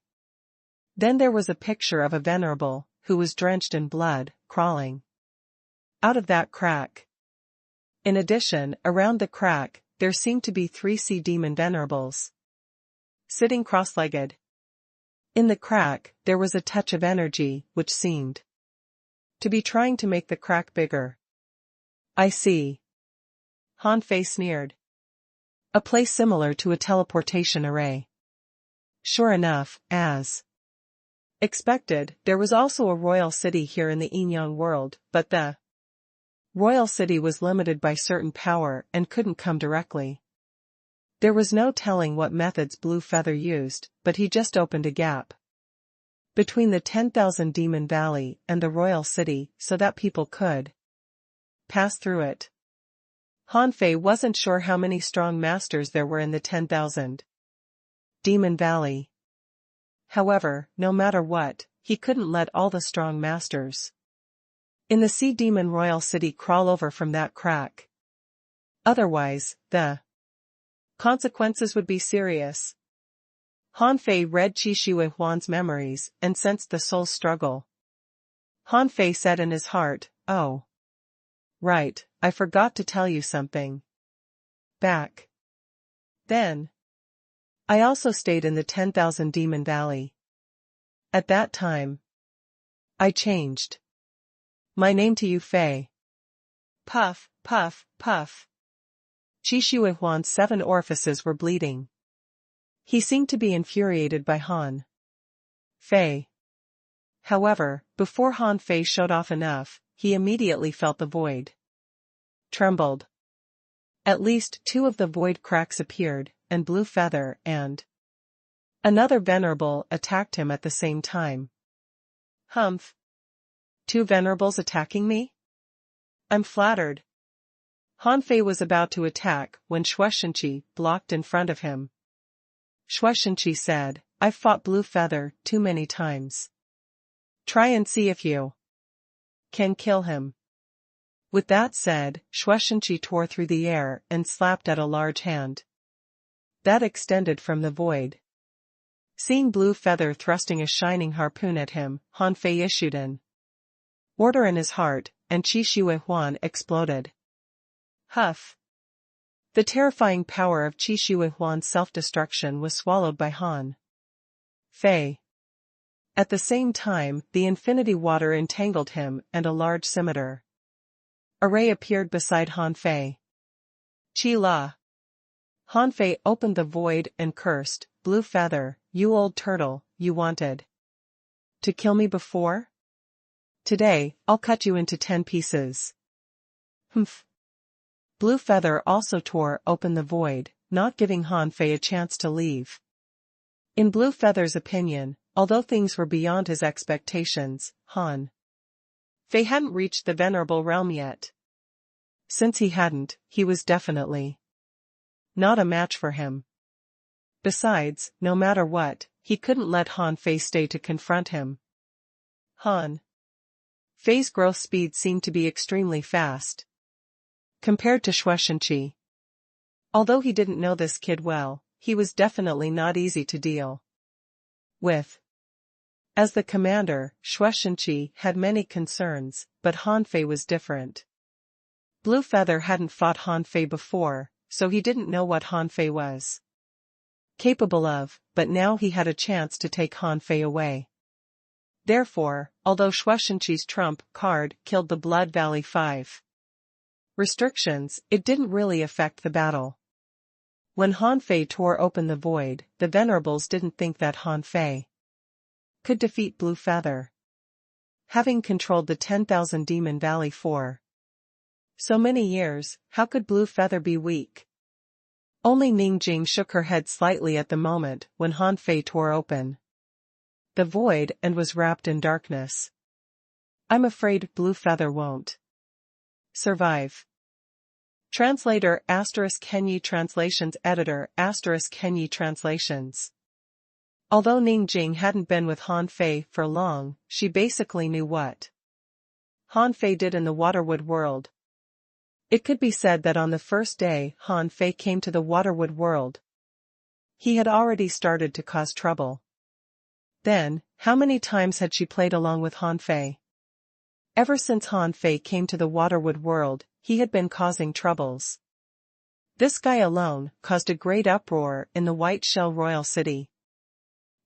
Then there was a picture of a venerable, who was drenched in blood, crawling out of that crack. In addition, around the crack, there seemed to be 3 sea demon venerables sitting cross-legged. In the crack, there was a touch of energy, which seemed to be trying to make the crack bigger. I see. Han Fei sneered. A place similar to a teleportation array. Sure enough, as expected, there was also a royal city here in the Yinyang world, but the royal city was limited by certain power and couldn't come directly. There was no telling what methods Blue Feather used, but he just opened a gap between the 10,000 Demon Valley and the royal city so that people could pass through it. Han Fei wasn't sure how many strong masters there were in the 10,000 Demon Valley. However, no matter what, he couldn't let all the strong masters in the Sea Demon Royal City crawl over from that crack. Otherwise, the consequences would be serious. Han Fei read Qi Shi Huan's memories and sensed the soul's struggle. Han Fei said in his heart, "Oh. Right, I forgot to tell you something. Back then, I also stayed in the 10,000 Demon Valley. At that time, I changed my name to Yu Fei." Puff, puff, puff. Qi Shi Huan's 7 orifices were bleeding. He seemed to be infuriated by Han Fei. However, before Han Fei showed off enough, he immediately felt the void trembled. At least 2 of the void cracks appeared, and Blue Feather and another venerable attacked him at the same time. Humph. 2 venerables attacking me? I'm flattered. Han Fei was about to attack when Shueishenqi blocked in front of him. Shueishenqi said, "I've fought Blue Feather too many times. Try and see if you can kill him." With that said, Shueishenqi tore through the air and slapped at a large hand that extended from the void. Seeing Blue Feather thrusting a shining harpoon at him, Han Fei issued an order in his heart, and Qi Shi Huan exploded. Huff. The terrifying power of Qi Shi Huan's self-destruction was swallowed by Han Fei. At the same time, the infinity water entangled him and a large scimitar array appeared beside Han Fei. Qi La. Han Fei opened the void and cursed, "Blue Feather, you old turtle, you wanted to kill me before? Today, I'll cut you into 10 pieces." Humph. Blue Feather also tore open the void, not giving Han Fei a chance to leave. In Blue Feather's opinion, although things were beyond his expectations, Han Fei hadn't reached the venerable realm yet. Since he hadn't, he was definitely not a match for him. Besides, no matter what, he couldn't let Han Fei stay to confront him. Han Fei's growth speed seemed to be extremely fast compared to Shueishenqi. Although he didn't know this kid well, he was definitely not easy to deal with. As the commander, Shueishenqi had many concerns, but Han Fei was different. Blue Feather hadn't fought Han Fei before, so he didn't know what Han Fei was capable of, but now he had a chance to take Han Fei away. Therefore, although Shuaishenqi's trump card killed the Blood Valley 5 restrictions, it didn't really affect the battle. When Han Fei tore open the void, the Venerables didn't think that Han Fei could defeat Blue Feather, having controlled the 10,000 Demon Valley for so many years. How could Blue Feather be weak? Only Ningjing shook her head slightly at the moment when Han Fei tore open the void and was wrapped in darkness. I'm afraid Blue Feather won't survive. Translator ** Kenyi Translations Editor ** Kenyi Translations. Although Ningjing hadn't been with Han Fei for long, she basically knew what Han Fei did in the Waterwood world. It could be said that on the first day Han Fei came to the Waterwood world, he had already started to cause trouble. Then, how many times had she played along with Han Fei? Ever since Han Fei came to the Waterwood world, he had been causing troubles. This guy alone caused a great uproar in the White Shell Royal City.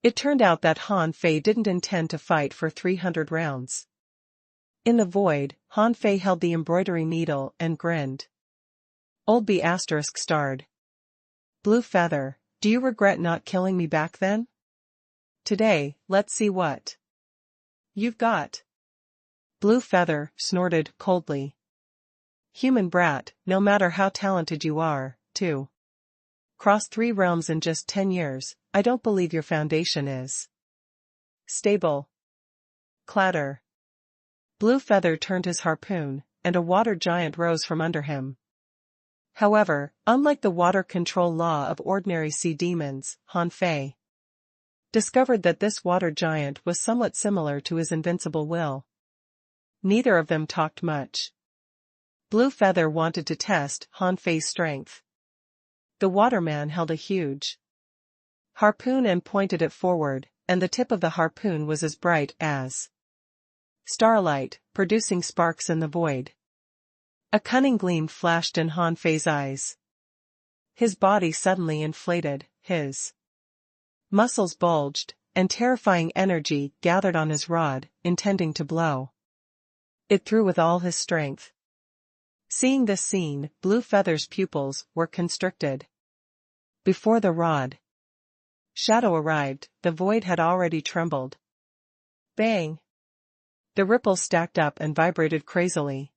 It turned out that Han Fei didn't intend to fight for 300 rounds. In the void, Han Fei held the embroidery needle and grinned. Old B** starred. Blue Feather, do you regret not killing me back then? Today, let's see what you've got. Blue Feather snorted coldly. Human brat, no matter how talented you are, to cross 3 realms in just 10 years, I don't believe your foundation is stable. Clatter. Blue Feather turned his harpoon, and a water giant rose from under him. However, unlike the water control law of ordinary sea demons, Han Fei discovered that this water giant was somewhat similar to his invincible will. Neither of them talked much. Blue Feather wanted to test Han Fei's strength. The waterman held a huge harpoon and pointed it forward, and the tip of the harpoon was as bright as starlight, producing sparks in the void. A cunning gleam flashed in Han Fei's eyes. His body suddenly inflated, his muscles bulged, and terrifying energy gathered on his rod, intending to blow it through with all his strength. Seeing this scene, Blue Feather's pupils were constricted. Before the rod shadow arrived, the void had already trembled. Bang! The ripples stacked up and vibrated crazily.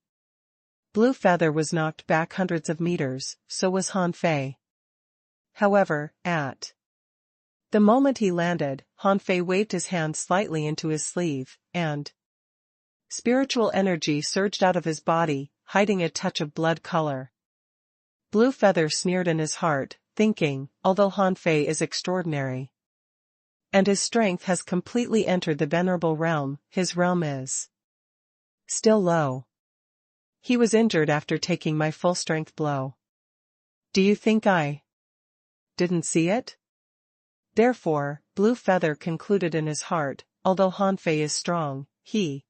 Blue Feather was knocked back hundreds of meters, so was Han Fei. However, at the moment he landed, Han Fei waved his hand slightly into his sleeve, and spiritual energy surged out of his body, hiding a touch of blood color. Blue Feather sneered in his heart, thinking, although Han Fei is extraordinary, and his strength has completely entered the venerable realm, his realm is still low. He was injured after taking my full-strength blow. Do you think I didn't see it? Therefore, Blue Feather concluded in his heart, although Han Fei is strong, he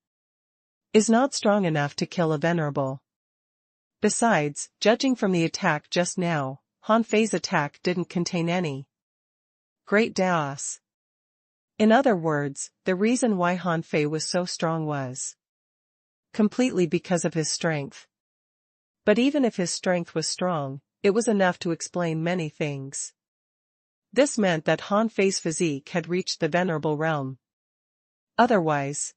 is not strong enough to kill a venerable. Besides, judging from the attack just now, Han Fei's attack didn't contain any great chaos. In other words, the reason why Han Fei was so strong was completely because of his strength. But even if his strength was strong, it was enough to explain many things. This meant that Han Fei's physique had reached the venerable realm. Otherwise,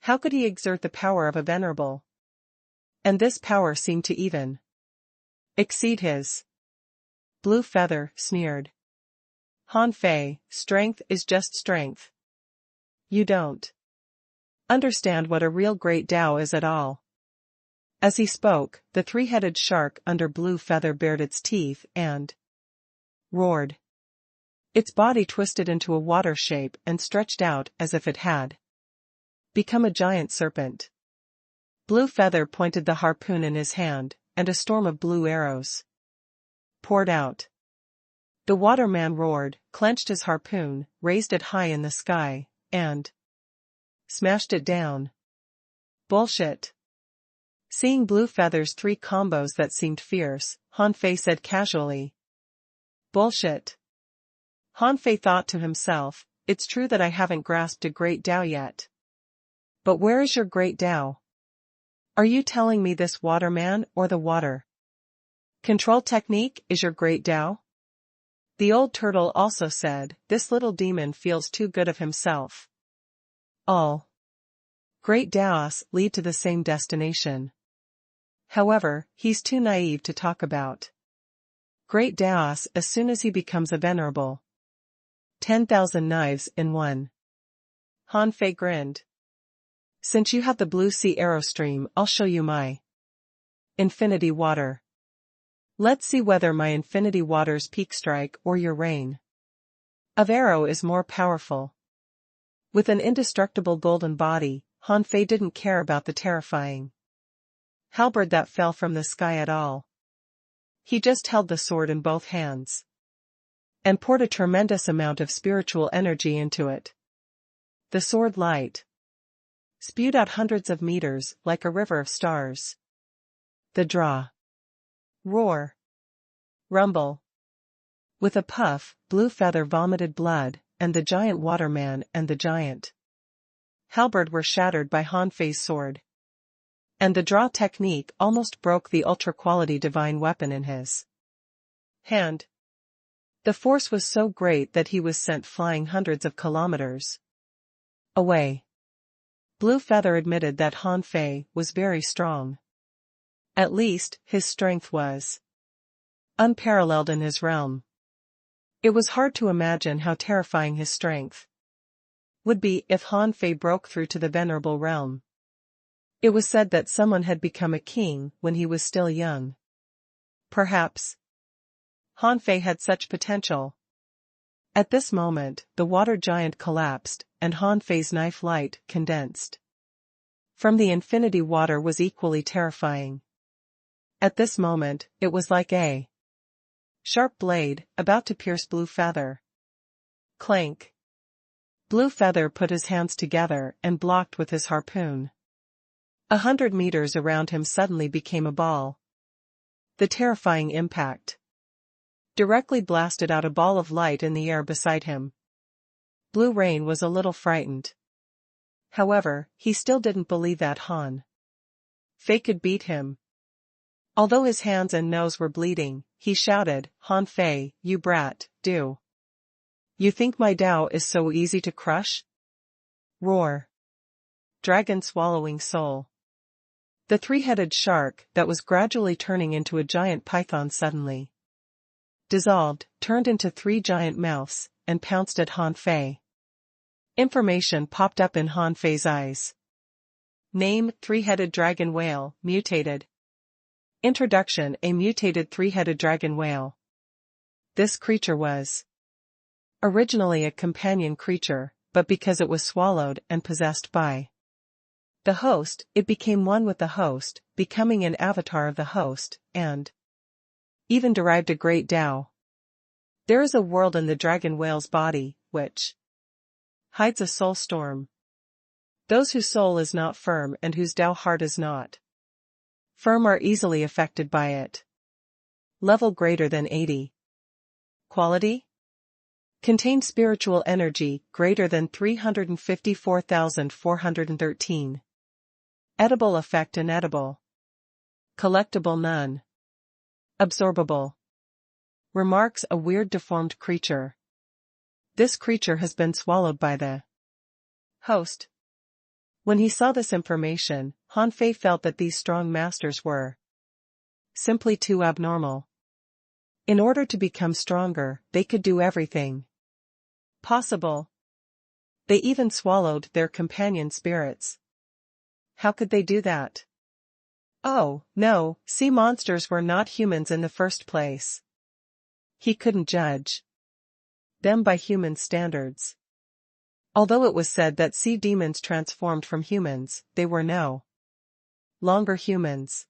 how could he exert the power of a venerable? And this power seemed to even exceed his. Blue Feather sneered. Han Fei, strength is just strength. You don't understand what a real great Tao is at all. As he spoke, the 3-headed shark under Blue Feather bared its teeth and roared. Its body twisted into a water shape and stretched out as if it had become a giant serpent. Blue Feather pointed the harpoon in his hand, and a storm of blue arrows poured out. The waterman roared, clenched his harpoon, raised it high in the sky, and smashed it down. Bullshit. Seeing Blue Feather's 3 combos that seemed fierce, Han Fei said casually. Bullshit. Han Fei thought to himself, it's true that I haven't grasped a great Tao yet. But where is your great Tao? Are you telling me this waterman or the water control technique is your great Tao? The old turtle also said, this little demon feels too good of himself. All great Taos lead to the same destination. However, he's too naive to talk about great Taos as soon as he becomes a venerable 10,000 knives in one. Han Fei grinned. Since you have the blue sea arrow stream, I'll show you my infinity water. Let's see whether my infinity water's peak strike or your rain of arrow is more powerful. With an indestructible golden body, Han Fei didn't care about the terrifying halberd that fell from the sky at all. He just held the sword in both hands and poured a tremendous amount of spiritual energy into it. The sword light spewed out hundreds of meters like a river of stars. The draw, roar, rumble. With a puff, Blue Feather vomited blood, and the giant waterman and the giant halberd were shattered by Han Fei's sword. And the draw technique almost broke the ultra-quality divine weapon in his hand. The force was so great that he was sent flying hundreds of kilometers away. Blue Feather admitted that Han Fei was very strong. At least, his strength was unparalleled in his realm. It was hard to imagine how terrifying his strength would be if Han Fei broke through to the venerable realm. It was said that someone had become a king when he was still young. Perhaps Han Fei had such potential. At this moment, the water giant collapsed, and Han Fei's knife light condensed from the infinity water was equally terrifying. At this moment, it was like a sharp blade, about to pierce Blue Feather. Clank. Blue Feather put his hands together and blocked with his harpoon. 100 meters around him suddenly became a ball. The terrifying impact directly blasted out a ball of light in the air beside him. Blue Rain was a little frightened. However, he still didn't believe that Han Fei could beat him. Although his hands and nose were bleeding, he shouted, Han Fei, you brat, do you think my Tao is so easy to crush? Roar. Dragon swallowing soul. The three-headed shark that was gradually turning into a giant python suddenly dissolved, turned into 3 giant mouths, and pounced at Han Fei. Information popped up in Han Fei's eyes. Name, three-headed dragon whale, mutated. Introduction, a mutated three-headed dragon whale. This creature was originally a companion creature, but because it was swallowed and possessed by the host, it became one with the host, becoming an avatar of the host, and even derived a great Tao. There is a world in the dragon whale's body, which hides a soul storm. Those whose soul is not firm and whose Tao heart is not firm are easily affected by it. Level greater than 80. Quality? Contain spiritual energy greater than 354,413. Edible effect inedible. Collectible none. Absorbable. Remarks a weird deformed creature. This creature has been swallowed by the host. When he saw this information, Han Fei felt that these strong masters were simply too abnormal. In order to become stronger, they could do everything possible. They even swallowed their companion spirits. How could they do that? Oh, no, sea monsters were not humans in the first place. He couldn't judge them by human standards. Although it was said that sea demons transformed from humans, they were no longer humans.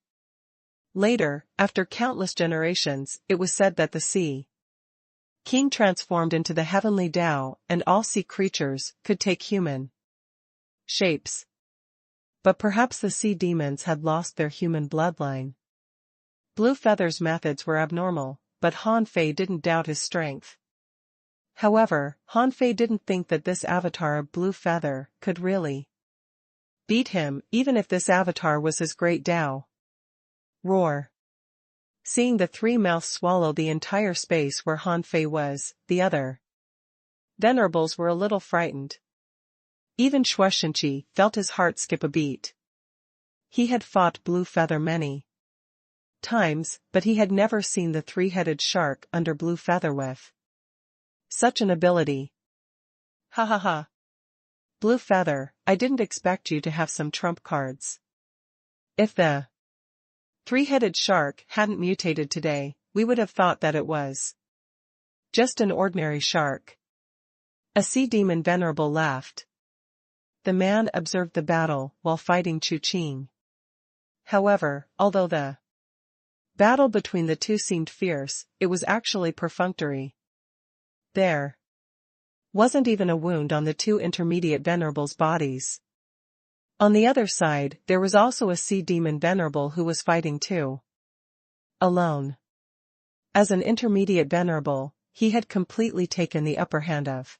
Later, after countless generations, it was said that the sea king transformed into the heavenly Tao, and all sea creatures could take human shapes. But perhaps the sea demons had lost their human bloodline. Blue Feather's methods were abnormal, but Han Fei didn't doubt his strength. However, Han Fei didn't think that this avatar of Blue Feather could really beat him, even if this avatar was his great Tao. Roar. Seeing the three mouths swallow the entire space where Han Fei was, the other venerables were a little frightened. Even Shuoshunqi felt his heart skip a beat. He had fought Blue Feather many times, but he had never seen the three-headed shark under Blue Feather with such an ability. Ha ha ha. Blue Feather, I didn't expect you to have some trump cards. If the three-headed shark hadn't mutated today, we would have thought that it was just an ordinary shark. A sea demon venerable laughed. The man observed the battle while fighting Chu Qing. However, although the battle between the two seemed fierce, it was actually perfunctory. There wasn't even a wound on the two intermediate venerables' bodies. On the other side, there was also a sea demon venerable who was fighting too. Alone. As an intermediate venerable, he had completely taken the upper hand of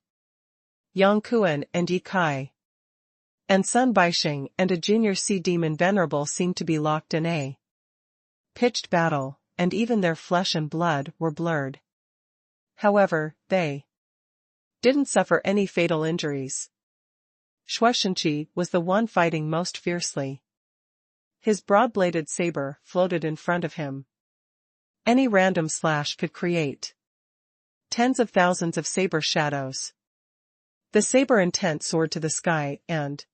Yang Kuan and Yi Kai. And Sun Baixing and a junior sea demon venerable seemed to be locked in a pitched battle, and even their flesh and blood were blurred. However, they didn't suffer any fatal injuries. Shuoshunqi was the one fighting most fiercely. His broad-bladed saber floated in front of him. Any random slash could create tens of thousands of saber shadows. The saber intent soared to the sky and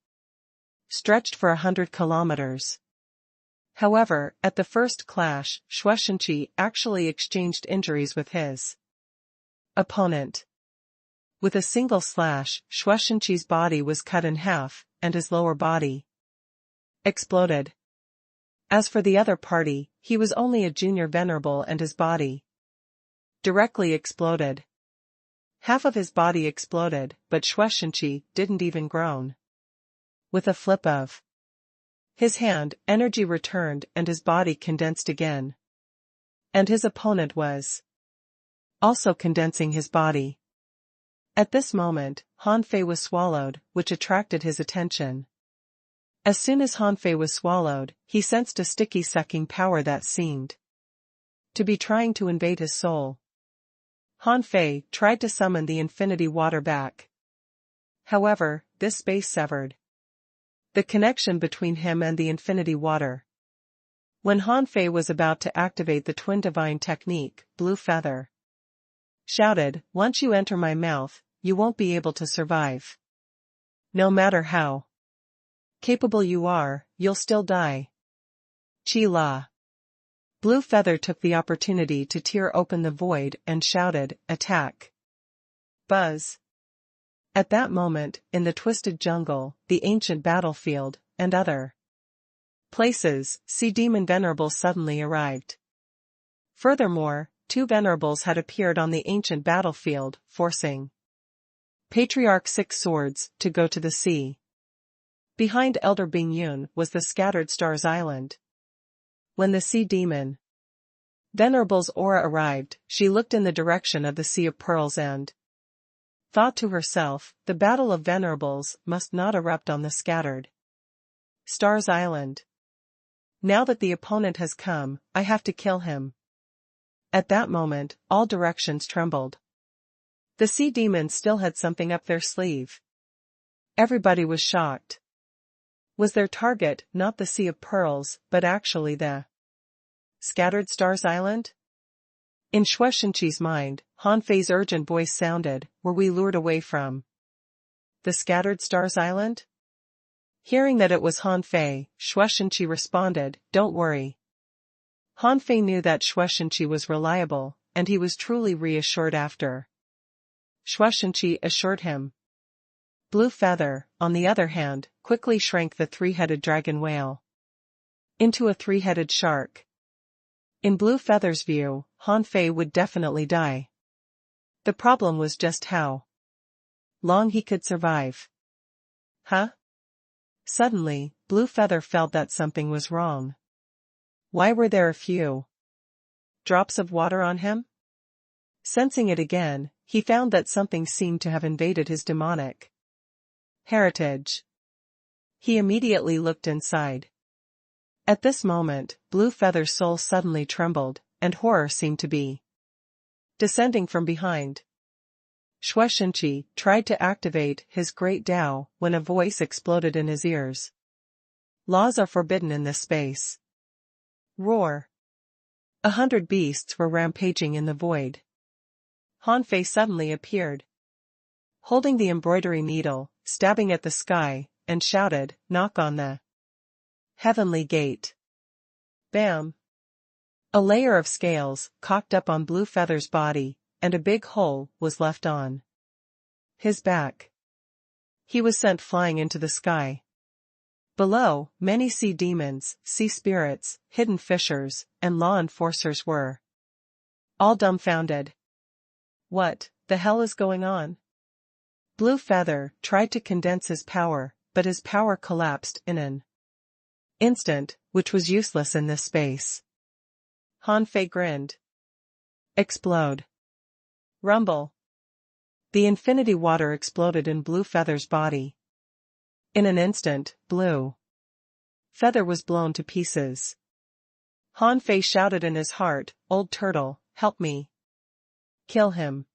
stretched for 100 kilometers. However, at the first clash, Shuoshunqi actually exchanged injuries with his opponent. With a single slash, Shuoshunqi's body was cut in half, and his lower body exploded. As for the other party, he was only a junior venerable and his body directly exploded. Half of his body exploded, but Shuoshunqi didn't even groan. With a flip of his hand, energy returned and his body condensed again. And his opponent was also condensing his body. At this moment, Han Fei was swallowed, which attracted his attention. As soon as Han Fei was swallowed, he sensed a sticky sucking power that seemed to be trying to invade his soul. Han Fei tried to summon the infinity water back. However, this space severed the connection between him and the infinity water. When Han Fei was about to activate the Twin Divine technique, Blue Feather shouted, "Once you enter my mouth, you won't be able to survive. No matter how capable you are, you'll still die." Chi La. Blue Feather took the opportunity to tear open the void and shouted, "Attack!" Buzz. At that moment, in the twisted jungle, the ancient battlefield, and other places, sea demon venerables suddenly arrived. Furthermore, two venerables had appeared on the ancient battlefield, forcing Patriarch Six Swords to go to the sea. Behind Elder Bing Yun was the Scattered Stars Island. When the sea demon venerable's aura arrived, she looked in the direction of the Sea of Pearls and thought to herself, the Battle of Venerables must not erupt on the Scattered Stars Island. Now that the opponent has come, I have to kill him. At that moment, all directions trembled. The sea demons still had something up their sleeve. Everybody was shocked. Was their target not the Sea of Pearls, but actually the Scattered Stars Island? In Shuoshunqi's mind, Han Fei's urgent voice sounded, "Were we lured away from the Scattered Stars Island?" Hearing that it was Han Fei, Shuoshunqi responded, "Don't worry." Han Fei knew that Shuoshunqi was reliable, and he was truly reassured after Shuoshunqi assured him. Blue Feather, on the other hand, quickly shrank the three-headed dragon whale into a three-headed shark. In Blue Feather's view, Han Fei would definitely die. The problem was just how long he could survive. Huh? Suddenly, Blue Feather felt that something was wrong. Why were there a few drops of water on him? Sensing it again, he found that something seemed to have invaded his demonic heritage. He immediately looked inside. At this moment, Blue Feather's soul suddenly trembled, and horror seemed to be descending from behind. Shuishenqi tried to activate his great Tao when a voice exploded in his ears. Laws are forbidden in this space. Roar. 100 beasts were rampaging in the void. Hanfei suddenly appeared, holding the embroidery needle, stabbing at the sky, and shouted, "Knock on the heavenly gate." Bam! A layer of scales cocked up on Blue Feather's body, and a big hole was left on his back. He was sent flying into the sky. Below, many sea demons, sea spirits, hidden fishers, and law enforcers were all dumbfounded. What the hell is going on? Blue Feather tried to condense his power, but his power collapsed in an instant, which was useless in this space. Hanfei grinned. Explode. Rumble. The infinity water exploded in Blue Feather's body. In an instant, Blue Feather was blown to pieces. Hanfei shouted in his heart, "Old turtle, help me. Kill him."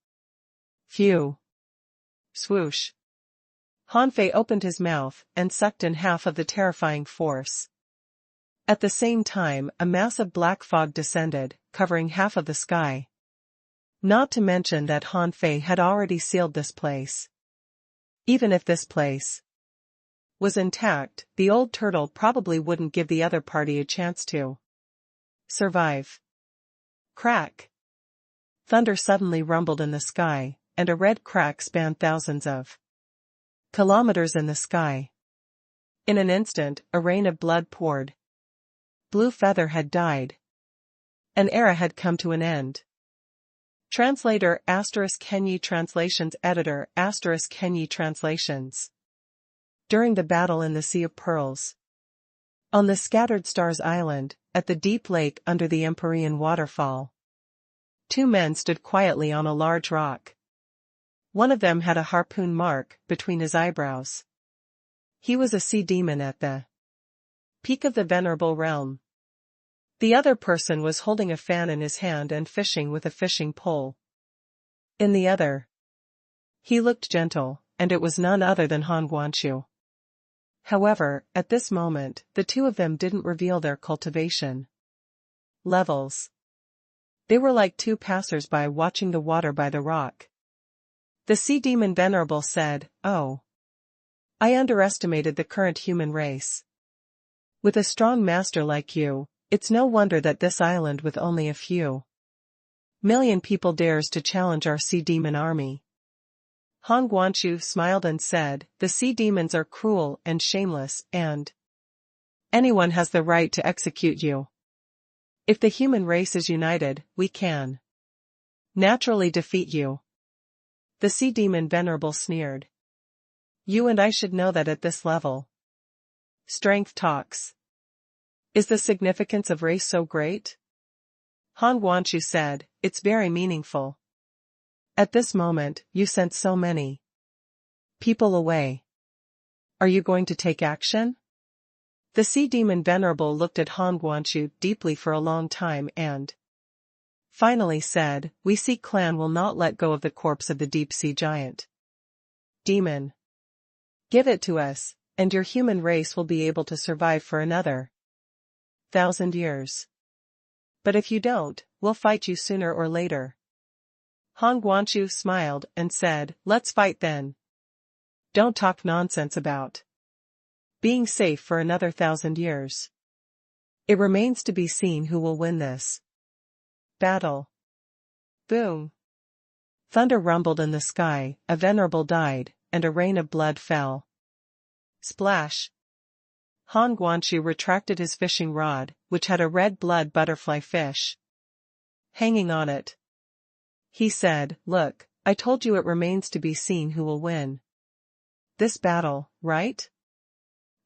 Phew. Swoosh. Hanfei opened his mouth and sucked in half of the terrifying force. At the same time, a massive black fog descended, covering half of the sky. Not to mention that Hanfei had already sealed this place. Even if this place was intact, the old turtle probably wouldn't give the other party a chance to survive. Crack! Thunder suddenly rumbled in the sky, and a red crack spanned thousands of kilometers in the sky. In an instant, a rain of blood poured. Blue Feather had died. An era had come to an end. Translator *Kenyi Translations Editor *Kenyi Translations. During the battle in the Sea of Pearls. On the Scattered Stars Island, at the deep lake under the Empyrean waterfall. 2 men stood quietly on a large rock. One of them had a harpoon mark between his eyebrows. He was a sea demon at the peak of the venerable realm. The other person was holding a fan in his hand and fishing with a fishing pole in the other. He looked gentle, and it was none other than Han Guanqiu. However, at this moment, the two of them didn't reveal their cultivation levels. They were like 2 passers-by watching the water by the rock. The sea demon venerable said, "Oh, I underestimated the current human race. With a strong master like you, it's no wonder that this island with only a few million people dares to challenge our sea demon army." Han Guanqiu smiled and said, "The sea demons are cruel and shameless, and anyone has the right to execute you. If the human race is united, we can naturally defeat you." The sea demon venerable sneered. "You and I should know that at this level. Strength talks. Is the significance of race so great?" Han Guanqiu said, "It's very meaningful. At this moment, you sent so many people away. Are you going to take action?" The sea demon venerable looked at Han Guanqiu deeply for a long time and finally said, "We Sea clan will not let go of the corpse of the deep sea giant. Demon. Give it to us, and your human race will be able to survive for another 1,000 years. But if you don't, we'll fight you sooner or later." Han Guanqiu smiled and said, "Let's fight then. Don't talk nonsense about being safe for another 1,000 years. It remains to be seen who will win this battle." Boom. Thunder rumbled in the sky, a venerable died, and a rain of blood fell. Splash. Han Guanqiu retracted his fishing rod, which had a red blood butterfly fish hanging on it. He said, "Look, I told you it remains to be seen who will win this battle, right?"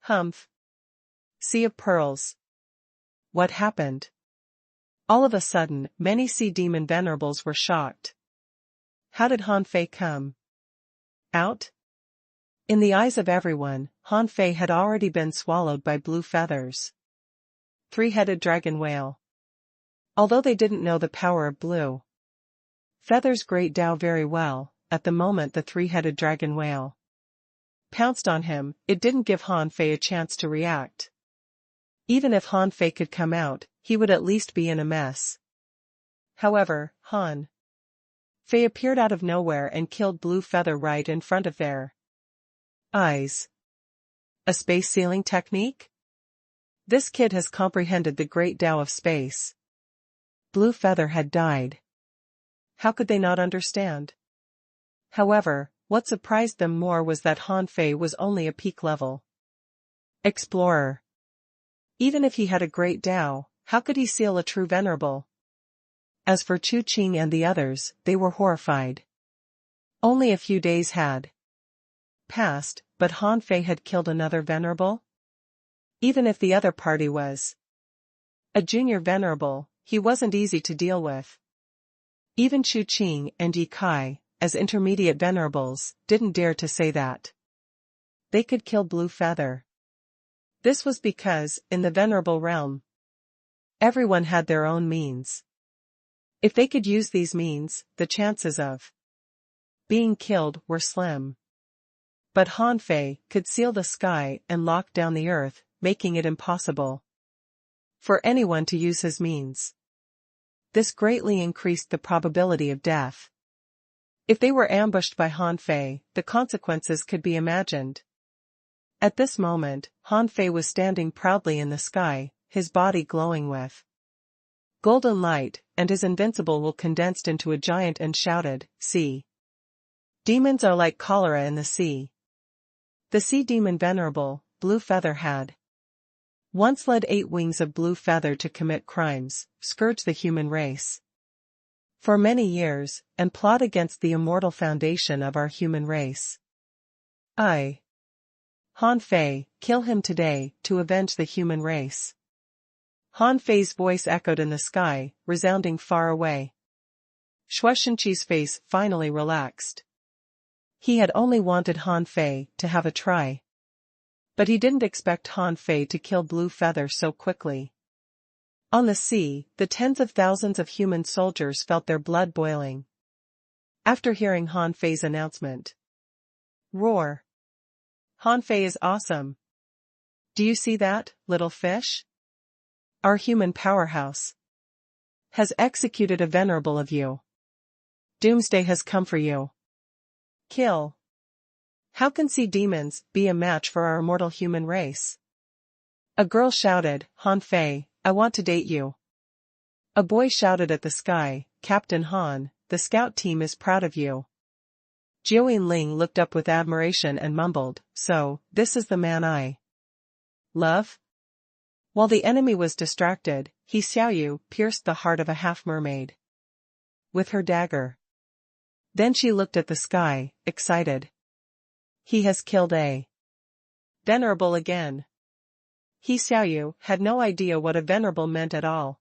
Humph. Sea of Pearls. What happened? All of a sudden, many sea demon venerables were shocked. How did Han Fei come out? In the eyes of everyone, Han Fei had already been swallowed by blue feathers. Three-headed dragon whale. Although they didn't know the power of blue feathers' great Tao very well, at the moment the three-headed dragon whale pounced on him, it didn't give Han Fei a chance to react. Even if Han Fei could come out, he would at least be in a mess. However, Han Fei appeared out of nowhere and killed Blue Feather right in front of their eyes. A space sealing technique? This kid has comprehended the great Tao of space. Blue Feather had died. How could they not understand? However, what surprised them more was that Han Fei was only a peak-level explorer. Even if he had a great Tao, how could he seal a true venerable? As for Chu Qing and the others, they were horrified. Only a few days had passed, but Han Fei had killed another venerable? Even if the other party was a junior venerable, he wasn't easy to deal with. Even Chu Qing and Yi Kai, as intermediate venerables, didn't dare to say that they could kill Blue Feather. This was because, in the venerable realm, everyone had their own means. If they could use these means, the chances of being killed were slim. But Han Fei could seal the sky and lock down the earth, making it impossible for anyone to use his means. This greatly increased the probability of death. If they were ambushed by Han Fei, the consequences could be imagined. At this moment, Han Fei was standing proudly in the sky, his body glowing with golden light, and his invincible will condensed into a giant and shouted, "See! Demons are like cholera in the sea." The sea demon venerable, Blue Feather had once led 8 wings of Blue Feather to commit crimes, scourge the human race for many years, and plot against the immortal foundation of our human race. Han Fei, kill him today, to avenge the human race. Han Fei's voice echoed in the sky, resounding far away. Xue Shenqi's face finally relaxed. He had only wanted Han Fei to have a try. But he didn't expect Han Fei to kill Blue Feather so quickly. On the sea, the tens of thousands of human soldiers felt their blood boiling after hearing Han Fei's announcement. Roar! Han Fei is awesome. Do you see that, little fish? Our human powerhouse has executed a venerable of you. Doomsday has come for you. Kill. How can sea demons be a match for our immortal human race? A girl shouted, Han Fei, I want to date you. A boy shouted at the sky, Captain Han, the scout team is proud of you. Jiuyin Ling looked up with admiration and mumbled, so, this is the man I love? While the enemy was distracted, He Xiaoyu pierced the heart of a half-mermaid with her dagger. Then she looked at the sky, excited. He has killed a venerable again. He Xiaoyu had no idea what a venerable meant at all.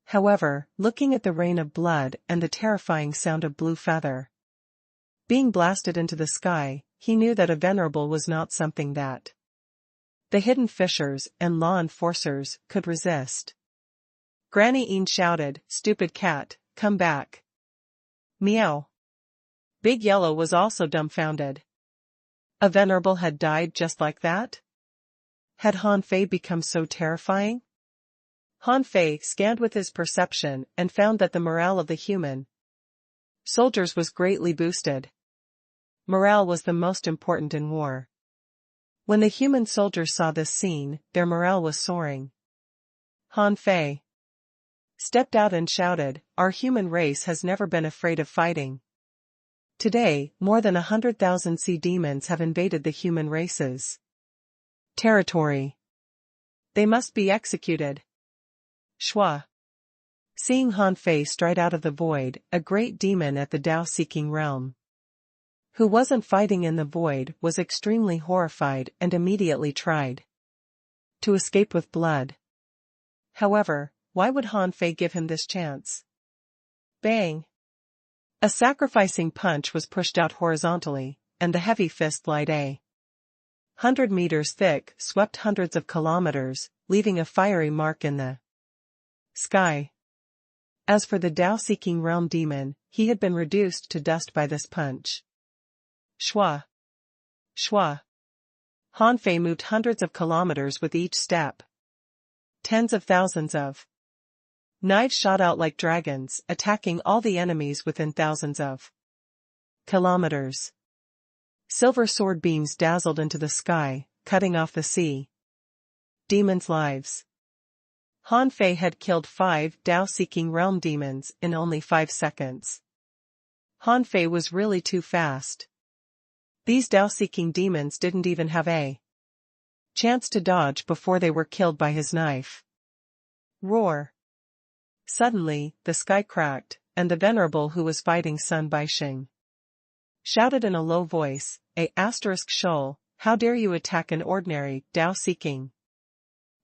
However, looking at the rain of blood and the terrifying sound of Blue Feather being blasted into the sky, he knew that a venerable was not something that the hidden fishers and law enforcers could resist. Granny Een shouted, Stupid cat, come back. Meow. Big Yellow was also dumbfounded. A venerable had died just like that? Had Han Fei become so terrifying? Han Fei scanned with his perception and found that the morale of the human soldiers was greatly boosted. Morale was the most important in war. When the human soldiers saw this scene, their morale was soaring. Han Fei stepped out and shouted, Our human race has never been afraid of fighting. Today, more than 100,000 sea demons have invaded the human race's territory. They must be executed. Shua. Seeing Han Fei stride out of the void, a great demon at the Tao-seeking realm, who wasn't fighting in the void, was extremely horrified and immediately tried to escape with blood. However, why would Han Fei give him this chance? Bang! A sacrificing punch was pushed out horizontally, and the heavy fist light 100 meters thick swept hundreds of kilometers, leaving a fiery mark in the sky. As for the Tao-seeking realm demon, he had been reduced to dust by this punch. Shwa. Shwa. Han Fei moved hundreds of kilometers with each step. Tens of thousands of knives shot out like dragons, attacking all the enemies within thousands of kilometers. Silver sword beams dazzled into the sky, cutting off the sea demons' lives. Han Fei had killed 5 Tao-seeking realm demons in only 5 seconds. Han Fei was really too fast. These Tao-seeking demons didn't even have a chance to dodge before they were killed by his knife. Roar. Suddenly, the sky cracked, and the venerable who was fighting Sun Baixing shouted in a low voice, Shoal, how dare you attack an ordinary, Tao-seeking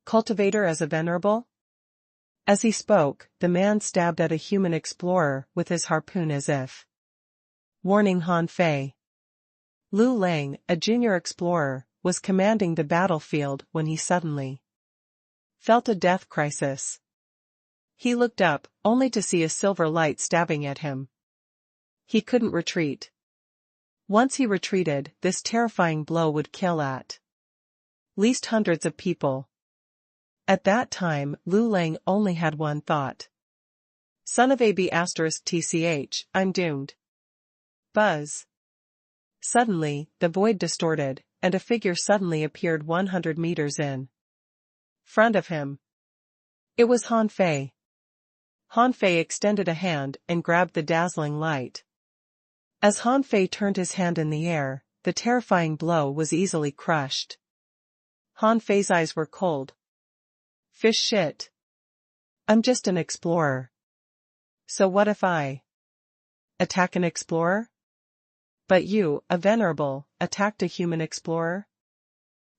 cultivator as a venerable? As he spoke, the man stabbed at a human explorer with his harpoon as if warning Han Fei. Lu Lang, a junior explorer, was commanding the battlefield when he suddenly felt a death crisis. He looked up, only to see a silver light stabbing at him. He couldn't retreat. Once he retreated, this terrifying blow would kill at least hundreds of people. At that time, Lu Lang only had one thought. Son of AB*TCH, I'm doomed. Buzz. Suddenly, the void distorted, and a figure suddenly appeared 100 meters in front of him. It was Han Fei. Han Fei extended a hand and grabbed the dazzling light. As Han Fei turned his hand in the air, the terrifying blow was easily crushed. Han Fei's eyes were cold. Fish shit. I'm just an explorer. So what if I attack an explorer? But you, a venerable, attacked a human explorer?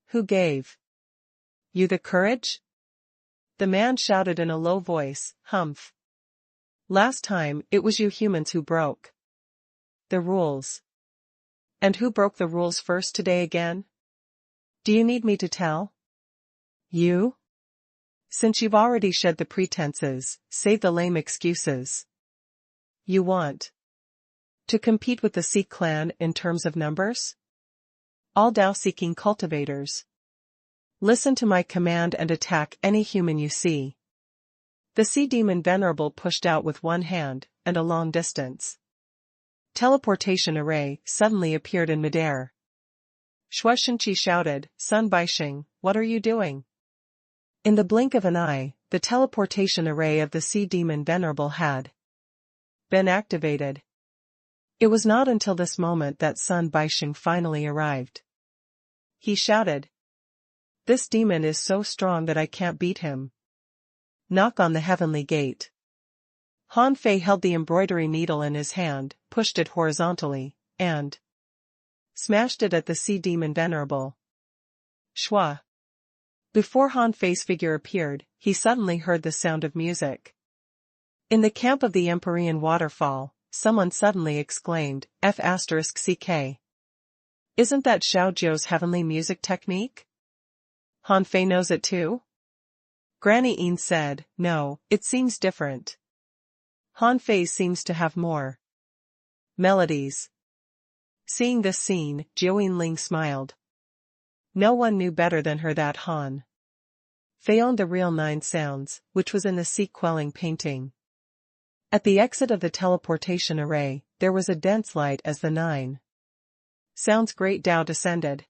Who gave you the courage? The man shouted in a low voice, Humph. Last time, it was you humans who broke the rules. And who broke the rules first today again? Do you need me to tell? You? Since you've already shed the pretenses, save the lame excuses. You want to compete with the Sea clan in terms of numbers? All Tao-seeking cultivators, listen to my command and attack any human you see. The sea demon venerable pushed out with one hand, and a long distance teleportation array suddenly appeared in midair. Shuaishenqi shouted, Sun Baixing, what are you doing? In the blink of an eye, the teleportation array of the sea demon venerable had been activated. It was not until this moment that Sun Baixing finally arrived. He shouted, This demon is so strong that I can't beat him. Knock on the heavenly gate. Han Fei held the embroidery needle in his hand, pushed it horizontally, and smashed it at the sea demon venerable. Shwa. Before Han Fei's figure appeared, he suddenly heard the sound of music. In the camp of the Empyrean waterfall, someone suddenly exclaimed, F***CK. Isn't that Xiao Zhou's heavenly music technique? Han Fei knows it too? Granny Yin said, No, it seems different. Han Fei seems to have more melodies. Seeing this scene, Jiu Ling smiled. No one knew better than her that Han Fei owned the real 9 sounds, which was in the sea quelling painting. At the exit of the teleportation array, there was a dense light as the 9 sounds great Tao descended.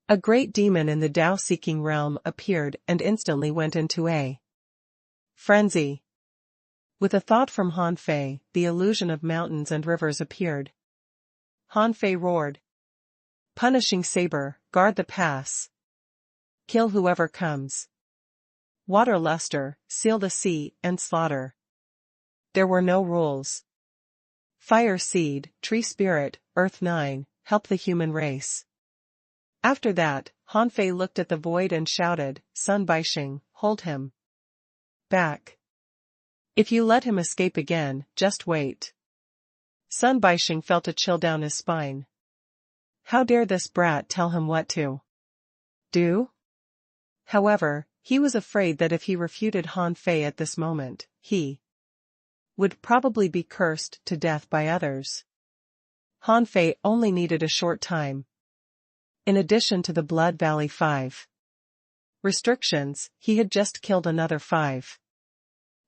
A great demon in the Tao-seeking realm appeared and instantly went into a frenzy. With a thought from Han Fei, the illusion of mountains and rivers appeared. Han Fei roared. Punishing saber, guard the pass. Kill whoever comes. Water luster, seal the sea, and slaughter. There were no rules. Fire seed, tree spirit, earth 9, help the human race. After that, Han Fei looked at the void and shouted, Sun Baixing, hold him back. If you let him escape again, just wait. Sun Baixing felt a chill down his spine. How dare this brat tell him what to do? However, he was afraid that if he refuted Han Fei at this moment, he would probably be cursed to death by others. Han Fei only needed a short time. In addition to the Blood Valley 5 restrictions, he had just killed another 5.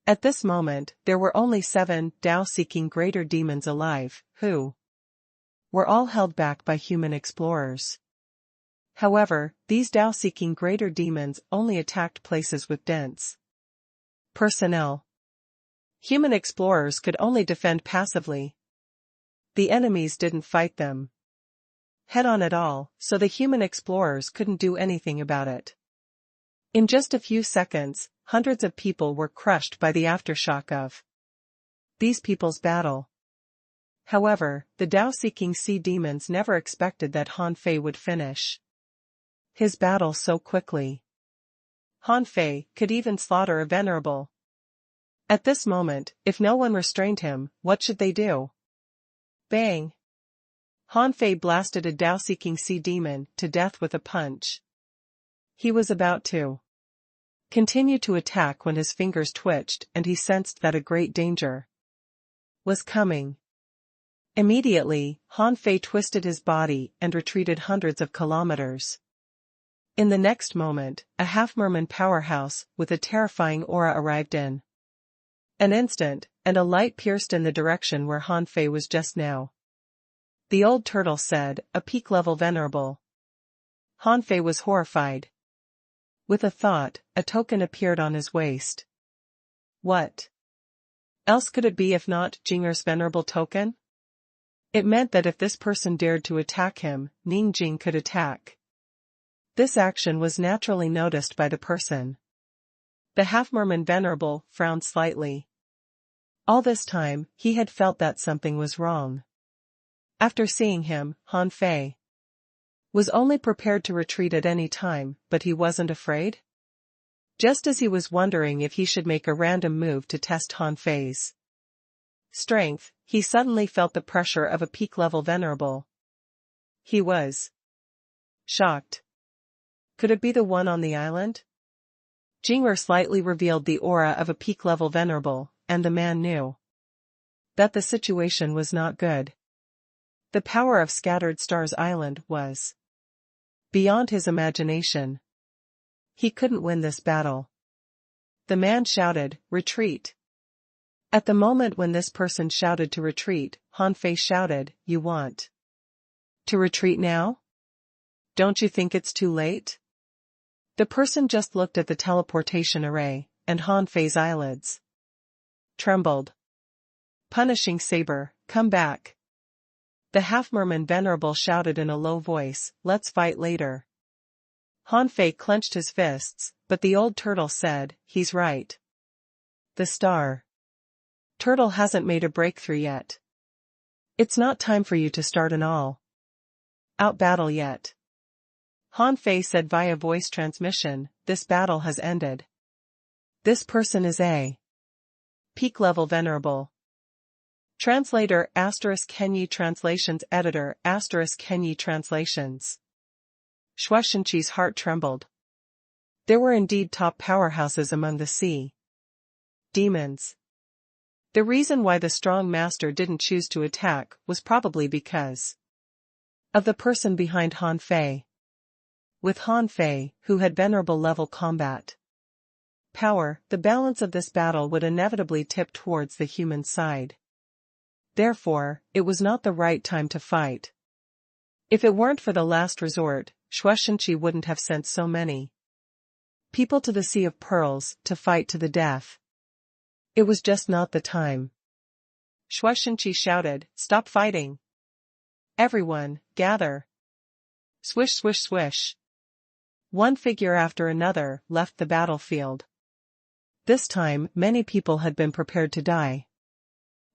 At this moment, there were only 7 Tao-seeking greater demons alive, who were all held back by human explorers. However, these Tao-seeking greater demons only attacked places with dense personnel. Human explorers could only defend passively. The enemies didn't fight them head-on at all, so the human explorers couldn't do anything about it. In just a few seconds, hundreds of people were crushed by the aftershock of these people's battle. However, the Tao-seeking sea demons never expected that Han Fei would finish his battle so quickly. Han Fei could even slaughter a venerable. At this moment, if no one restrained him, what should they do? Bang! Han Fei blasted a Tao-seeking sea demon to death with a punch. He was about to continue to attack when his fingers twitched and he sensed that a great danger was coming. Immediately, Han Fei twisted his body and retreated hundreds of kilometers. In the next moment, a half-merman powerhouse with a terrifying aura arrived in an instant, and a light pierced in the direction where Han Fei was just now. The old turtle said, "A peak-level venerable." Han Fei was horrified. With a thought, a token appeared on his waist. What else could it be if not Jinger's venerable token? It meant that if this person dared to attack him, Ning Jing could attack. This action was naturally noticed by the person. The half-merman venerable frowned slightly. All this time, he had felt that something was wrong. After seeing him, Han Fei was only prepared to retreat at any time, but he wasn't afraid. Just as he was wondering if he should make a random move to test Han Fei's strength, he suddenly felt the pressure of a peak-level venerable. He was shocked. Could it be the one on the island? Jinger slightly revealed the aura of a peak-level venerable, and the man knew that the situation was not good. The power of Scattered Stars Island was beyond his imagination. He couldn't win this battle. The man shouted, "Retreat!" At the moment when this person shouted to retreat, Han Fei shouted, "You want to retreat now? Don't you think it's too late?" The person just looked at the teleportation array, and Han Fei's eyelids trembled. "Punishing Saber, come back!" The half-merman venerable shouted in a low voice, "Let's fight later." Han Fei clenched his fists, but the old turtle said, "He's right. The star turtle hasn't made a breakthrough yet. It's not time for you to start an all-out battle yet." Han Fei said via voice transmission, "This battle has ended. This person is a peak-level venerable." Translator *Kenyi Translations Editor *Kenyi Translations. Shuaishenqi's heart trembled. There were indeed top powerhouses among the sea demons. The reason why the strong master didn't choose to attack was probably because of the person behind Han Fei. With Han Fei, who had venerable level combat power, the balance of this battle would inevitably tip towards the human side. Therefore, it was not the right time to fight. If it weren't for the last resort, Shuaishenqi wouldn't have sent so many people to the Sea of Pearls to fight to the death. It was just not the time. Shuaishenqi shouted, "Stop fighting! Everyone, gather!" Swish swish swish. One figure after another left the battlefield. This time, many people had been prepared to die.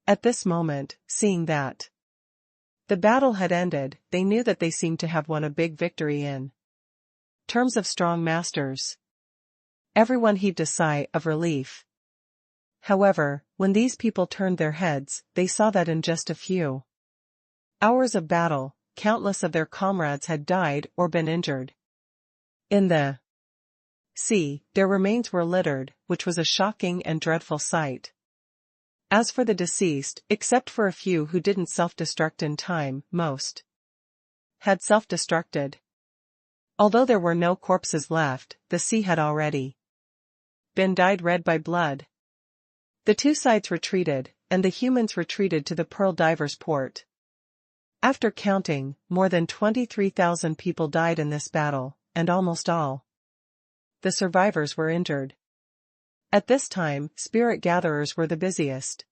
At this moment, seeing that the battle had ended, they knew that they seemed to have won a big victory in terms of strong masters. Everyone heaved a sigh of relief. However, when these people turned their heads, they saw that in just a few hours of battle, countless of their comrades had died or been injured. In the sea, their remains were littered, which was a shocking and dreadful sight. As for the deceased, except for a few who didn't self-destruct in time, most had self-destructed. Although there were no corpses left, the sea had already been dyed red by blood. The two sides retreated, and the humans retreated to the Pearl Divers port. After counting, more than 23,000 people died in this battle, and almost all the survivors were injured. At this time, spirit gatherers were the busiest.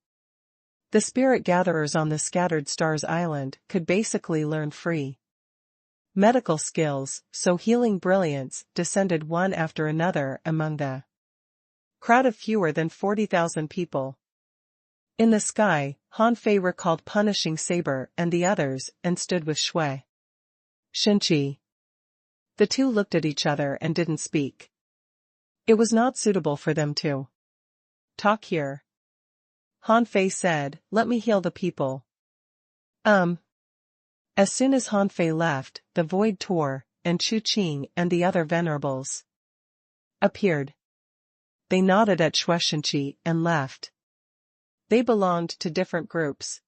The spirit gatherers on the Scattered Stars Island could basically learn free medical skills, so healing brilliance descended one after another among the crowd of fewer than 40,000 people. In the sky, Han Fei recalled punishing Saber and the others and stood with Shui Shinchi. The two looked at each other and didn't speak. It was not suitable for them to talk here. Han Fei said, "Let me heal the people." As soon as Han Fei left, the void tore, and Chu Qing and the other venerables appeared. They nodded at Shui Shinchi and left. They belonged to different groups.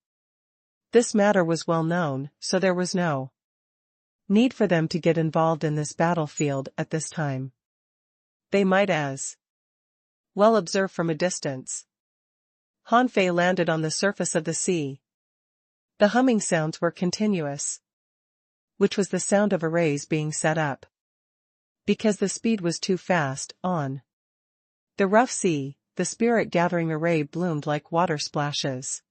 This matter was well known, so there was no need for them to get involved in this battlefield at this time. They might as well observe from a distance. Han Fei landed on the surface of the sea. The humming sounds were continuous, which was the sound of arrays being set up. Because the speed was too fast, on the rough sea, the spirit-gathering array bloomed like water splashes.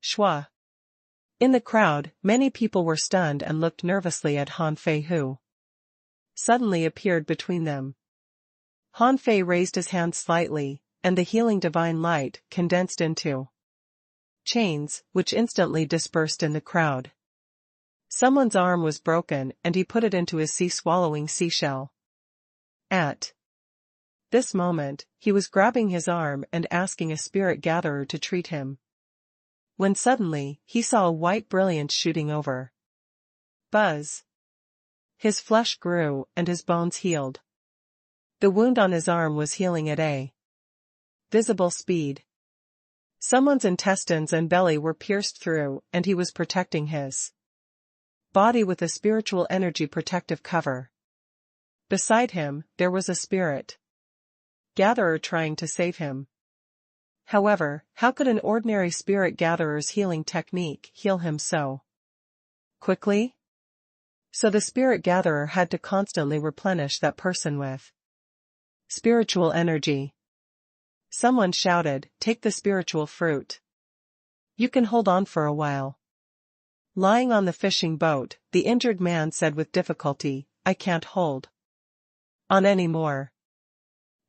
Shua. In the crowd, many people were stunned and looked nervously at Han Fei, who suddenly appeared between them. Han Fei raised his hand slightly, and the healing divine light condensed into chains, which instantly dispersed in the crowd. Someone's arm was broken and he put it into his sea-swallowing seashell. At this moment, he was grabbing his arm and asking a spirit gatherer to treat him, when suddenly, he saw a white brilliance shooting over. Buzz. His flesh grew and his bones healed. The wound on his arm was healing at a visible speed. Someone's intestines and belly were pierced through, and he was protecting his body with a spiritual energy protective cover. Beside him, there was a spirit gatherer trying to save him. However, how could an ordinary spirit gatherer's healing technique heal him so quickly? So the spirit gatherer had to constantly replenish that person with spiritual energy. Someone shouted, "Take the spiritual fruit. You can hold on for a while." Lying on the fishing boat, the injured man said with difficulty, "I can't hold on anymore.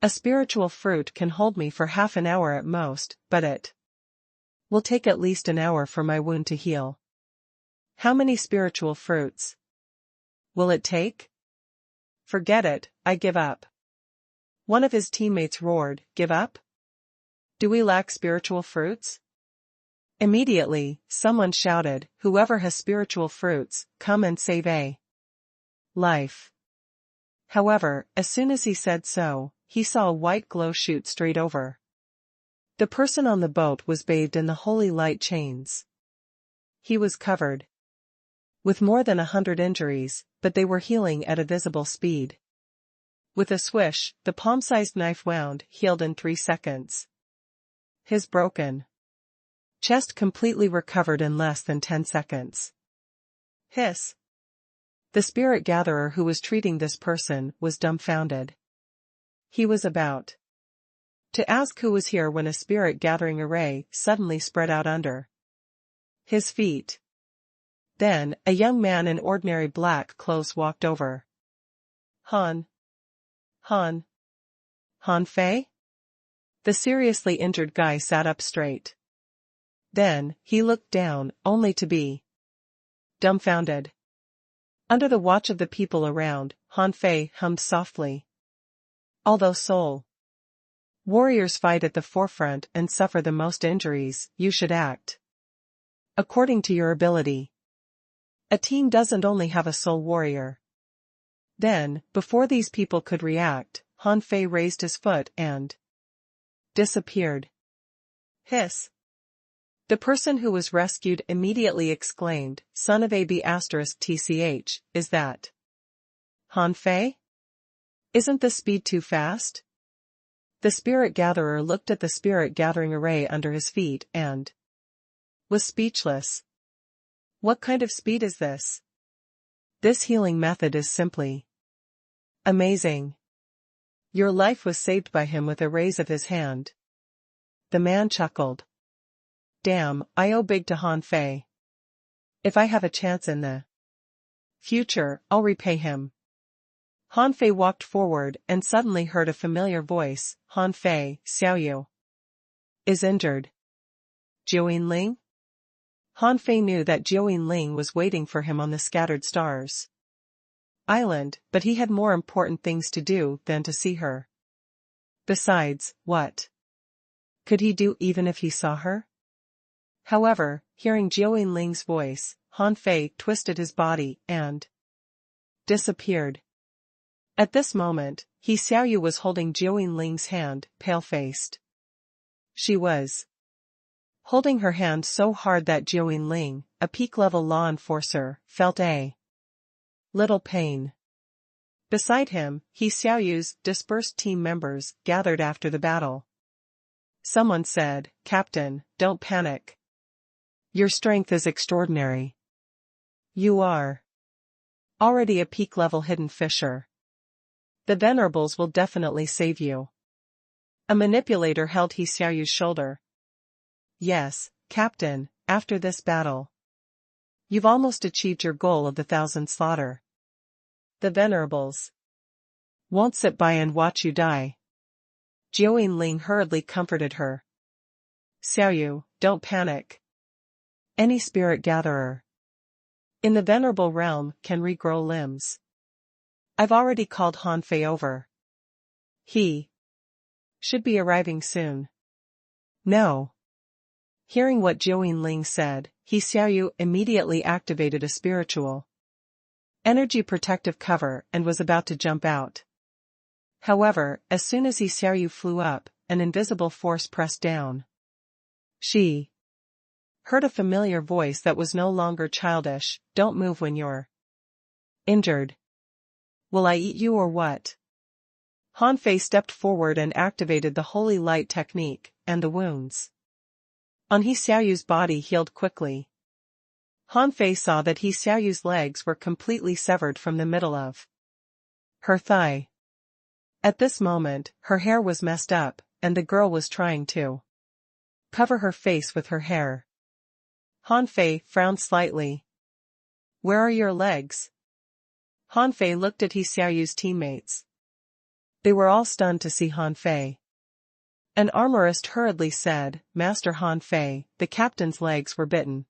A spiritual fruit can hold me for half an hour at most, but it will take at least an hour for my wound to heal." "How many spiritual fruits will it take?" "Forget it, I give up." One of his teammates roared, "Give up? Do we lack spiritual fruits?" Immediately, someone shouted, "Whoever has spiritual fruits, come and save a life." However, as soon as he said so, he saw a white glow shoot straight over. The person on the boat was bathed in the holy light chains. He was covered with more than 100 injuries, but they were healing at a visible speed. With a swish, the palm-sized knife wound healed in 3 seconds. His broken chest completely recovered in less than 10 seconds. Hiss. The spirit gatherer who was treating this person was dumbfounded. He was about to ask who was here when a spirit gathering array suddenly spread out under his feet. Then, a young man in ordinary black clothes walked over. Han Fei? The seriously injured guy sat up straight. Then, he looked down, only to be dumbfounded. Under the watch of the people around, Han Fei hummed softly. Although soul Warriors fight at the forefront and suffer the most injuries. You should act according to your ability. A team doesn't only have a sole warrior. Then, before these people could react, Han Fei raised his foot and disappeared. Hiss. The person who was rescued immediately exclaimed, "Son of AB*TCH, is that Han Fei? Isn't the speed too fast?" The spirit gatherer looked at the spirit gathering array under his feet and was speechless. What kind of speed is this? This healing method is simply amazing. Your life was saved by him with a raise of his hand. The man chuckled. Damn, I owe big to Han Fei. If I have a chance in the future, I'll repay him. Han Fei walked forward and suddenly heard a familiar voice. Han Fei, Xiaoyu is injured. Jiuyin Ling? Han Fei knew that Jiuyin Ling was waiting for him on the Scattered Stars Island, but he had more important things to do than to see her. Besides, what could he do even if he saw her? However, hearing Jiuyin Ling's voice, Han Fei twisted his body and disappeared. At this moment, Xiaoyu was holding Jiuyin Ling's hand, pale-faced. She was holding her hand so hard that Jiuyin Ling, a peak-level law enforcer, felt a little pain. Beside him, Xiaoyu's dispersed team members gathered after the battle. Someone said, "Captain, don't panic. Your strength is extraordinary. You are already a peak-level hidden fisher. The Venerables will definitely save you." A manipulator held Xiaoyu's shoulder. "Yes, Captain, after this battle, you've almost achieved your goal of the 1,000 slaughter. The Venerables won't sit by and watch you die." Jiuyin Ling hurriedly comforted her. "Xiaoyu, don't panic. Any spirit gatherer in the Venerable realm can regrow limbs. I've already called Han Fei over. He should be arriving soon." "No." Hearing what Jiuyin Ling said, Xiaoyu immediately activated a spiritual energy protective cover and was about to jump out. However, as soon as Xiaoyu flew up, an invisible force pressed down. She heard a familiar voice that was no longer childish. "Don't move when you're injured. Will I eat you or what?" Han Fei stepped forward and activated the Holy Light technique, and the wounds on Xiaoyu's body healed quickly. Han Fei saw that Xiaoyu's legs were completely severed from the middle of her thigh. At this moment, her hair was messed up, and the girl was trying to cover her face with her hair. Han Fei frowned slightly. "Where are your legs?" Han Fei looked at Xiaoyu's teammates. They were all stunned to see Han Fei. An armorist hurriedly said, "Master Han Fei, the captain's legs were bitten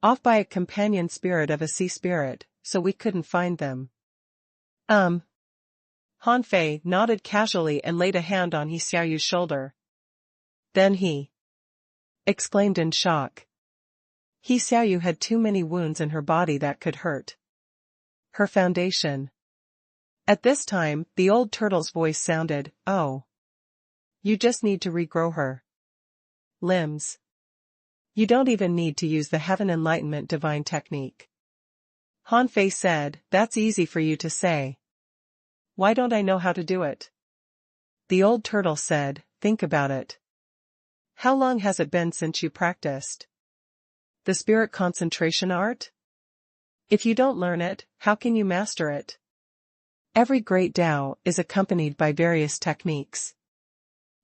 off by a companion spirit of a sea spirit, so we couldn't find them." Han Fei nodded casually and laid a hand on Xiaoyu's shoulder. Then he exclaimed in shock. Xiaoyu had too many wounds in her body that could hurt her foundation. At this time, the old turtle's voice sounded, "Oh. You just need to regrow her limbs. You don't even need to use the Heaven Enlightenment divine technique." Han Fei said, "That's easy for you to say. Why don't I know how to do it?" The old turtle said, "Think about it. How long has it been since you practiced the spirit concentration art? If you don't learn it, how can you master it? Every great Tao is accompanied by various techniques.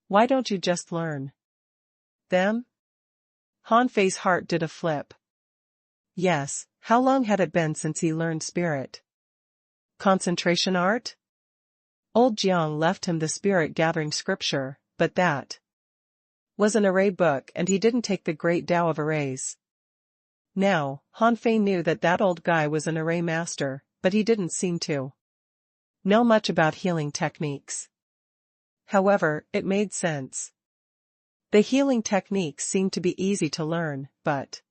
Why don't you just learn them?" Han Fei's heart did a flip. Yes, how long had it been since he learned spirit concentration art? Old Jiang left him the spirit gathering scripture, but that was an array book and he didn't take the great Tao of arrays. Now, Han Fei knew that that old guy was an array master, but he didn't seem to know much about healing techniques. However, it made sense. The healing techniques seemed to be easy to learn, but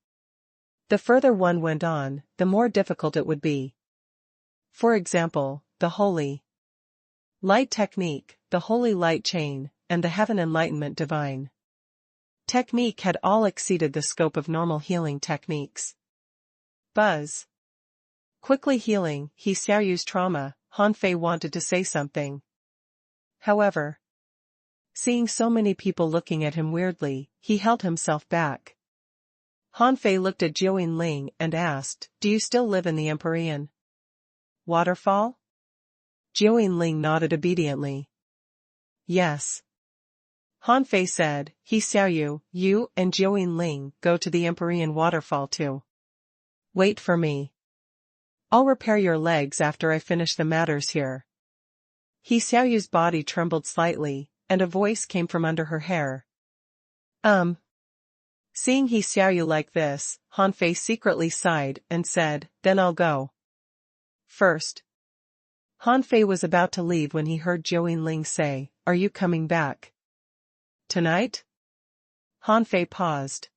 the further one went on, the more difficult it would be. For example, the holy light technique, the holy light chain, and the heaven enlightenment divine technique had all exceeded the scope of normal healing techniques. Buzz. Quickly healing He Xiaoyu's trauma, Han Fei wanted to say something. However, seeing so many people looking at him weirdly, he held himself back. Han Fei looked at Jiuyin Ling and asked, "Do you still live in the Empyrean waterfall?" Jiuyin Ling nodded obediently. "Yes." Han Fei said, "He Xiaoyu, you and Jiuyin Ling go to the Empyrean waterfall too. Wait for me. I'll repair your legs after I finish the matters here." He Xiaoyu's body trembled slightly, and a voice came from under her hair. Seeing He Xiaoyu like this, Han Fei secretly sighed and said, "Then I'll go first." Han Fei was about to leave when he heard Jiuyin Ling say, "Are you coming back tonight?" Han Fei paused.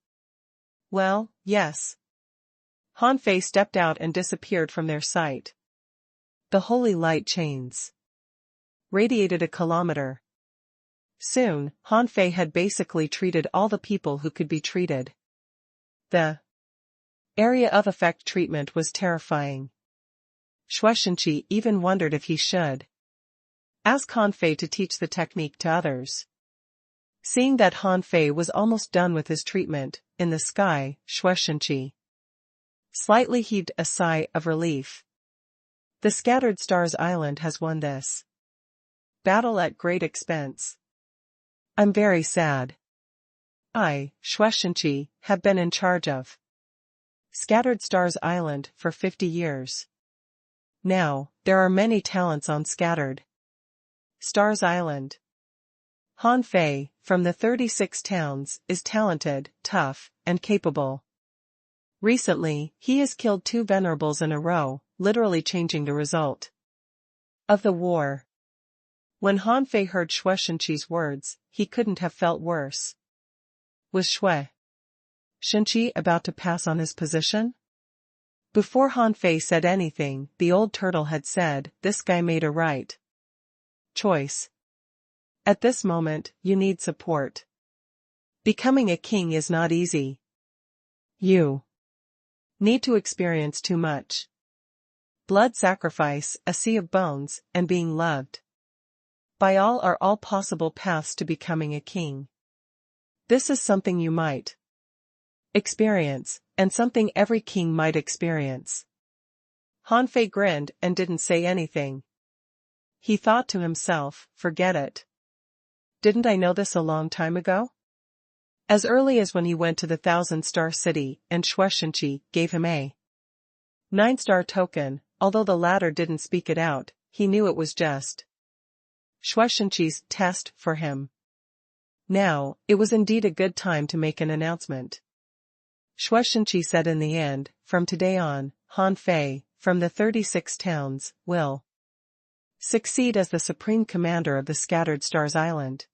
"Well, yes." Han Fei stepped out and disappeared from their sight. The holy light chains radiated a kilometer. Soon, Han Fei had basically treated all the people who could be treated. The area of effect treatment was terrifying. Shueishenqi even wondered if he should ask Han Fei to teach the technique to others. Seeing that Han Fei was almost done with his treatment, in the sky, Shueishenqi slightly heaved a sigh of relief. The Scattered Stars Island has won this battle at great expense. I'm very sad. I, Shueishenqi, have been in charge of Scattered Stars Island for 50 years. Now, there are many talents on Scattered Stars Island. Han Fei, from the 36 towns, is talented, tough, and capable. Recently, he has killed 2 venerables in a row, literally changing the result of the war. When Han Fei heard Shueishenqi's words, he couldn't have felt worse. Was Shueishenqi about to pass on his position? Before Han Fei said anything, the old turtle had said, "This guy made a right choice. At this moment, you need support. Becoming a king is not easy. You need to experience too much blood sacrifice, a sea of bones, and being loved by all are all possible paths to becoming a king. This is something you might experience, and something every king might experience." Han Fei grinned and didn't say anything. He thought to himself, forget it. Didn't I know this a long time ago? As early as when he went to the 1,000-star city and Shueishenqi gave him a 9-star token, although the latter didn't speak it out, he knew it was just Shueishenqi's test for him. Now, it was indeed a good time to make an announcement. Shueishenqi said in the end, "From today on, Han Fei, from the 36 towns, will succeed as the supreme commander of the Scattered Stars Island.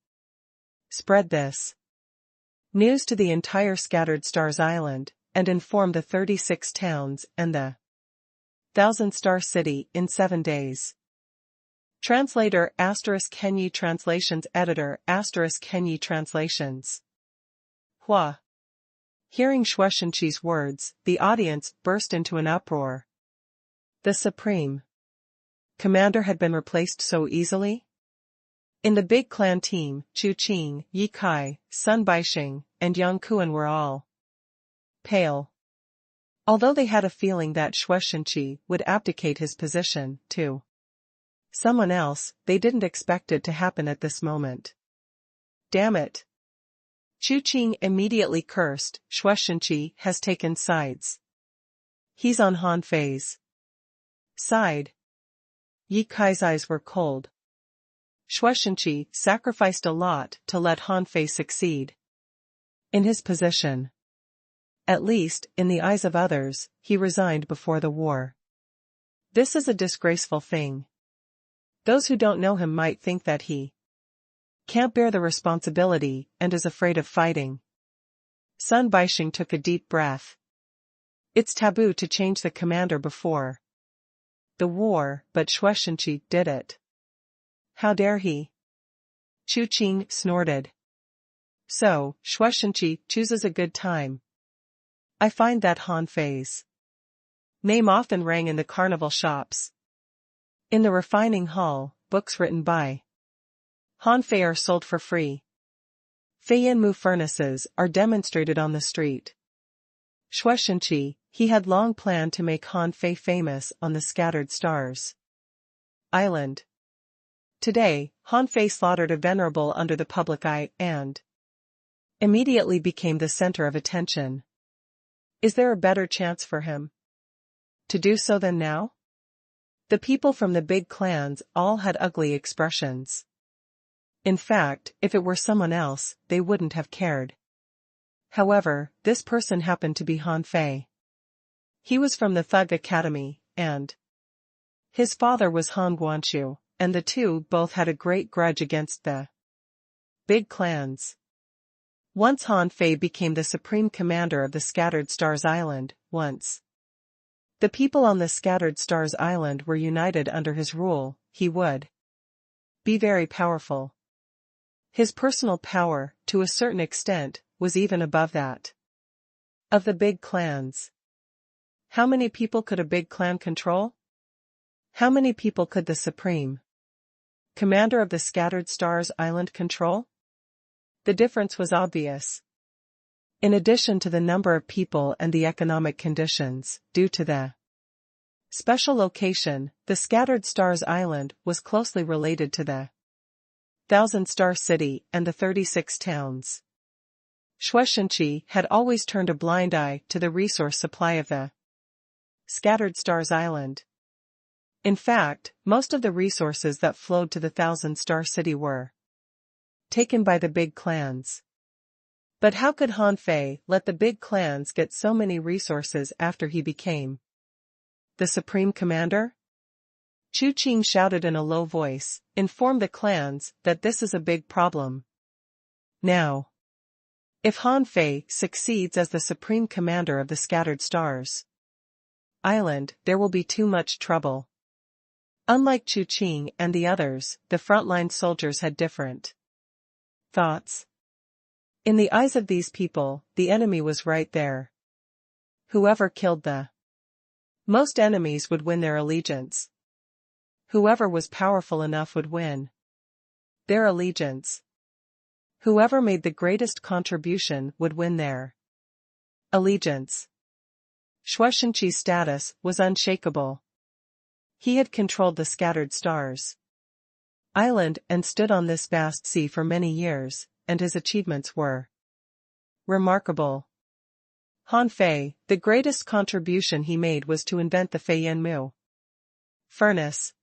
Spread this news to the entire Scattered Stars Island, and inform the 36 towns and the 1,000-star city in 7 days." Translator ** Henyi Translations Editor ** Henyi Translations. Hua. Hearing Shueishenqi's words, the audience burst into an uproar. The supreme commander had been replaced so easily? In the big clan team, Chu Qing, Yi Kai, Sun Baixing, and Yang Kuan were all pale. Although they had a feeling that Shueishenqi would abdicate his position to someone else, they didn't expect it to happen at this moment. Damn it. Chu Qing immediately cursed, Shueishenqi has taken sides. He's on Han Fei's side. Yi Kai's eyes were cold. Shueishenqi sacrificed a lot to let Han Fei succeed in his position. At least, in the eyes of others, he resigned before the war. This is a disgraceful thing. Those who don't know him might think that he Can't bear the responsibility and is afraid of fighting. Sun Baixing took a deep breath. It's taboo to change the commander before the war, but Shueishenqi did it. How dare he? Chu Qing snorted. So, Shueishenqi chooses a good time. I find that Han Fei's name often rang in the carnival shops. In the refining hall, books written by Han Fei are sold for free. Feiyanmu furnaces are demonstrated on the street. Shueishenqi, he had long planned to make Han Fei famous on the Scattered Stars Island. Today, Han Fei slaughtered a venerable under the public eye and immediately became the center of attention. Is there a better chance for him to do so than now? The people from the big clans all had ugly expressions. In fact, if it were someone else, they wouldn't have cared. However, this person happened to be Han Fei. He was from the Thug Academy, and his father was Han Guanqiu, and the two both had a great grudge against the big clans. Once Han Fei became the supreme commander of the Scattered Stars Island, once the people on the Scattered Stars Island were united under his rule, he would be very powerful. His personal power, to a certain extent, was even above that of the big clans. How many people could a big clan control? How many people could the supreme commander of the Scattered Stars Island control? The difference was obvious. In addition to the number of people and the economic conditions, due to the special location, the Scattered Stars Island was closely related to the Thousand-Star City and the 36 towns. Shueishenqi had always turned a blind eye to the resource supply of the Scattered Stars Island. In fact, most of the resources that flowed to the Thousand-Star City were taken by the big clans. But how could Han Fei let the big clans get so many resources after he became the supreme commander? Chu Qing shouted in a low voice, inform the clans that this is a big problem. Now, if Han Fei succeeds as the supreme commander of the Scattered Stars Island, there will be too much trouble. Unlike Chu Qing and the others, the frontline soldiers had different thoughts. In the eyes of these people, the enemy was right there. Whoever killed the most enemies would win their allegiance. Whoever was powerful enough would win their allegiance. Whoever made the greatest contribution would win their allegiance. Shueishenqi's status was unshakable. He had controlled the Scattered Stars Island and stood on this vast sea for many years, and his achievements were remarkable. Han Fei, the greatest contribution he made was to invent the Feiyanmu furnace.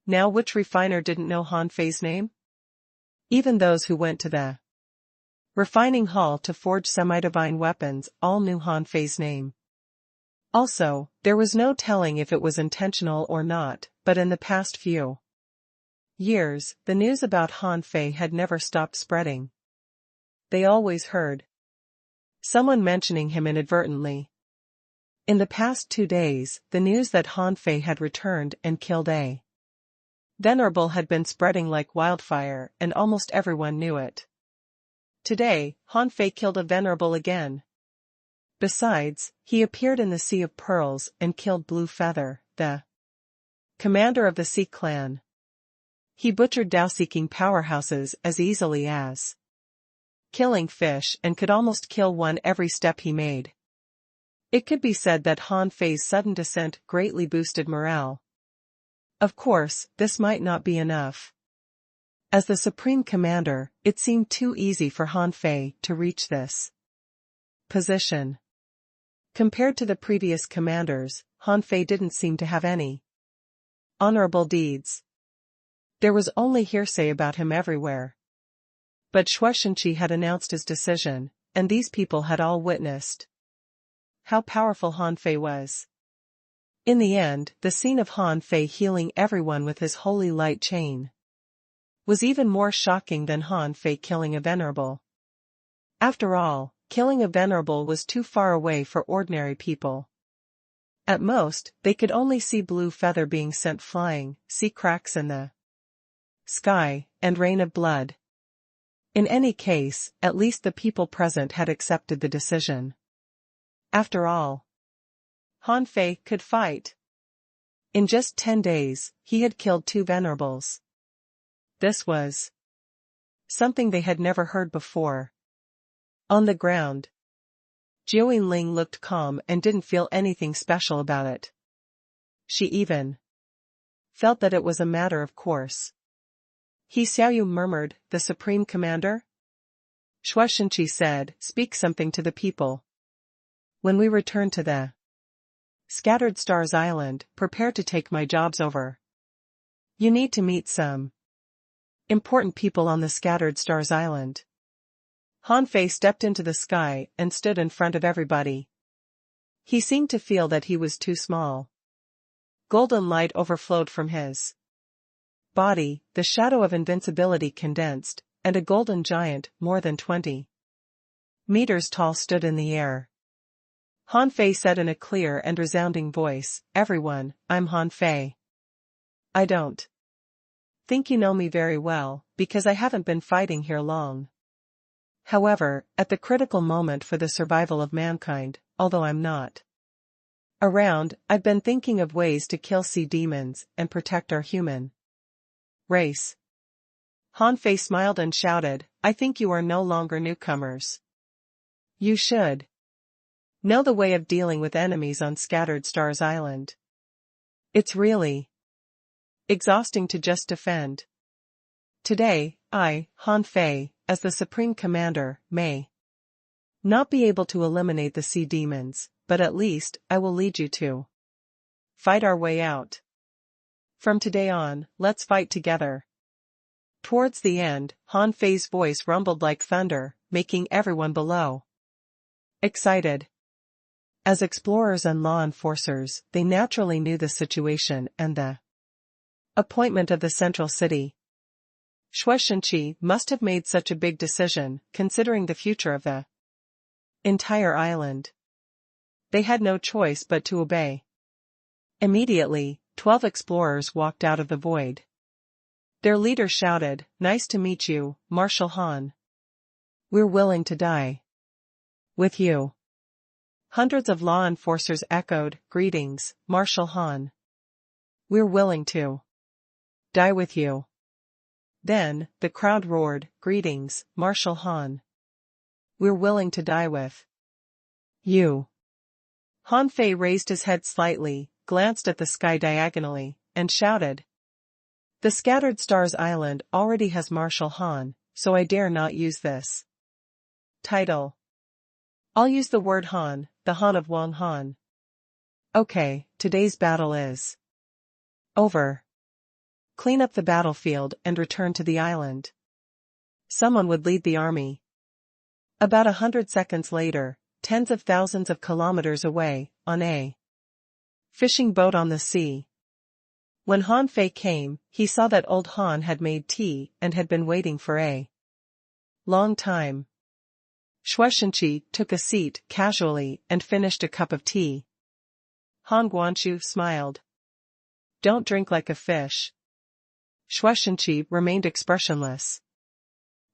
Now which refiner didn't know Han Fei's name? Even those who went to the refining hall to forge semi-divine weapons all knew Han Fei's name. Also, there was no telling if it was intentional or not, but in the past few years, the news about Han Fei had never stopped spreading. They always heard someone mentioning him inadvertently. In the past 2 days, the news that Han Fei had returned and killed a venerable had been spreading like wildfire, and almost everyone knew it. Today, Han Fei killed a venerable again. Besides, he appeared in the Sea of Pearls and killed Blue Feather, the commander of the Sea clan. He butchered Dao-seeking powerhouses as easily as killing fish and could almost kill one every step he made. It could be said that Han Fei's sudden descent greatly boosted morale. Of course, this might not be enough. As the supreme commander, it seemed too easy for Han Fei to reach this position. Compared to the previous commanders, Han Fei didn't seem to have any honorable deeds. There was only hearsay about him everywhere. But Shueishenqi had announced his decision, and these people had all witnessed how powerful Han Fei was. In the end, the scene of Han Fei healing everyone with his holy light chain was even more shocking than Han Fei killing a venerable. After all, killing a venerable was too far away for ordinary people. At most, they could only see blue feather being sent flying, see cracks in the sky, and rain of blood. In any case, at least the people present had accepted the decision. After all, Han Fei could fight. In just 10 days, he had killed 2 venerables. This was something they had never heard before. On the ground, Jiao Yinling looked calm and didn't feel anything special about it. She even felt that it was a matter of course. He Xiaoyu murmured, "The Supreme Commander?" Shuaishenqi said, "Speak something to the people. When we return to the Scattered Stars Island, prepare to take my jobs over. You need to meet some important people on the Scattered Stars Island." Han Fei stepped into the sky and stood in front of everybody. He seemed to feel that he was too small. Golden light overflowed from his body, the shadow of invincibility condensed, and a golden giant, more than 20 meters tall, stood in the air. Han Fei said in a clear and resounding voice, "Everyone, I'm Han Fei. I don't think you know me very well, because I haven't been fighting here long. However, at the critical moment for the survival of mankind, although I'm not around, I've been thinking of ways to kill sea demons and protect our human race." Han Fei smiled and shouted, "I think you are no longer newcomers. You should know the way of dealing with enemies on Scattered Stars Island. It's really exhausting to just defend. Today, I, Han Fei, as the Supreme Commander, may not be able to eliminate the sea demons, but at least I will lead you to fight our way out. From today on, let's fight together." Towards the end, Han Fei's voice rumbled like thunder, making everyone below excited. As explorers and law enforcers, they naturally knew the situation and the appointment of the central city. Shuaishenqi must have made such a big decision, considering the future of the entire island. They had no choice but to obey. Immediately, 12 explorers walked out of the void. Their leader shouted, "Nice to meet you, Marshal Han. We're willing to die with you." Hundreds of law enforcers echoed, "Greetings, Marshal Han. We're willing to die with you." Then, the crowd roared, "Greetings, Marshal Han. We're willing to die with you." Han Fei raised his head slightly, glanced at the sky diagonally, and shouted, "The Scattered Stars Island already has Marshal Han, so I dare not use this title. I'll use the word Han, the Han of Wang Han. Okay, today's battle is over. Clean up the battlefield and return to the island. Someone would lead the army." About 100 seconds later, tens of thousands of kilometers away, on a fishing boat on the sea. When Han Fei came, he saw that old Han had made tea and had been waiting for a long time. Shuaishenqi took a seat casually and finished a cup of tea. Han Guanshu smiled. "Don't drink like a fish." Shuaishenqi remained expressionless.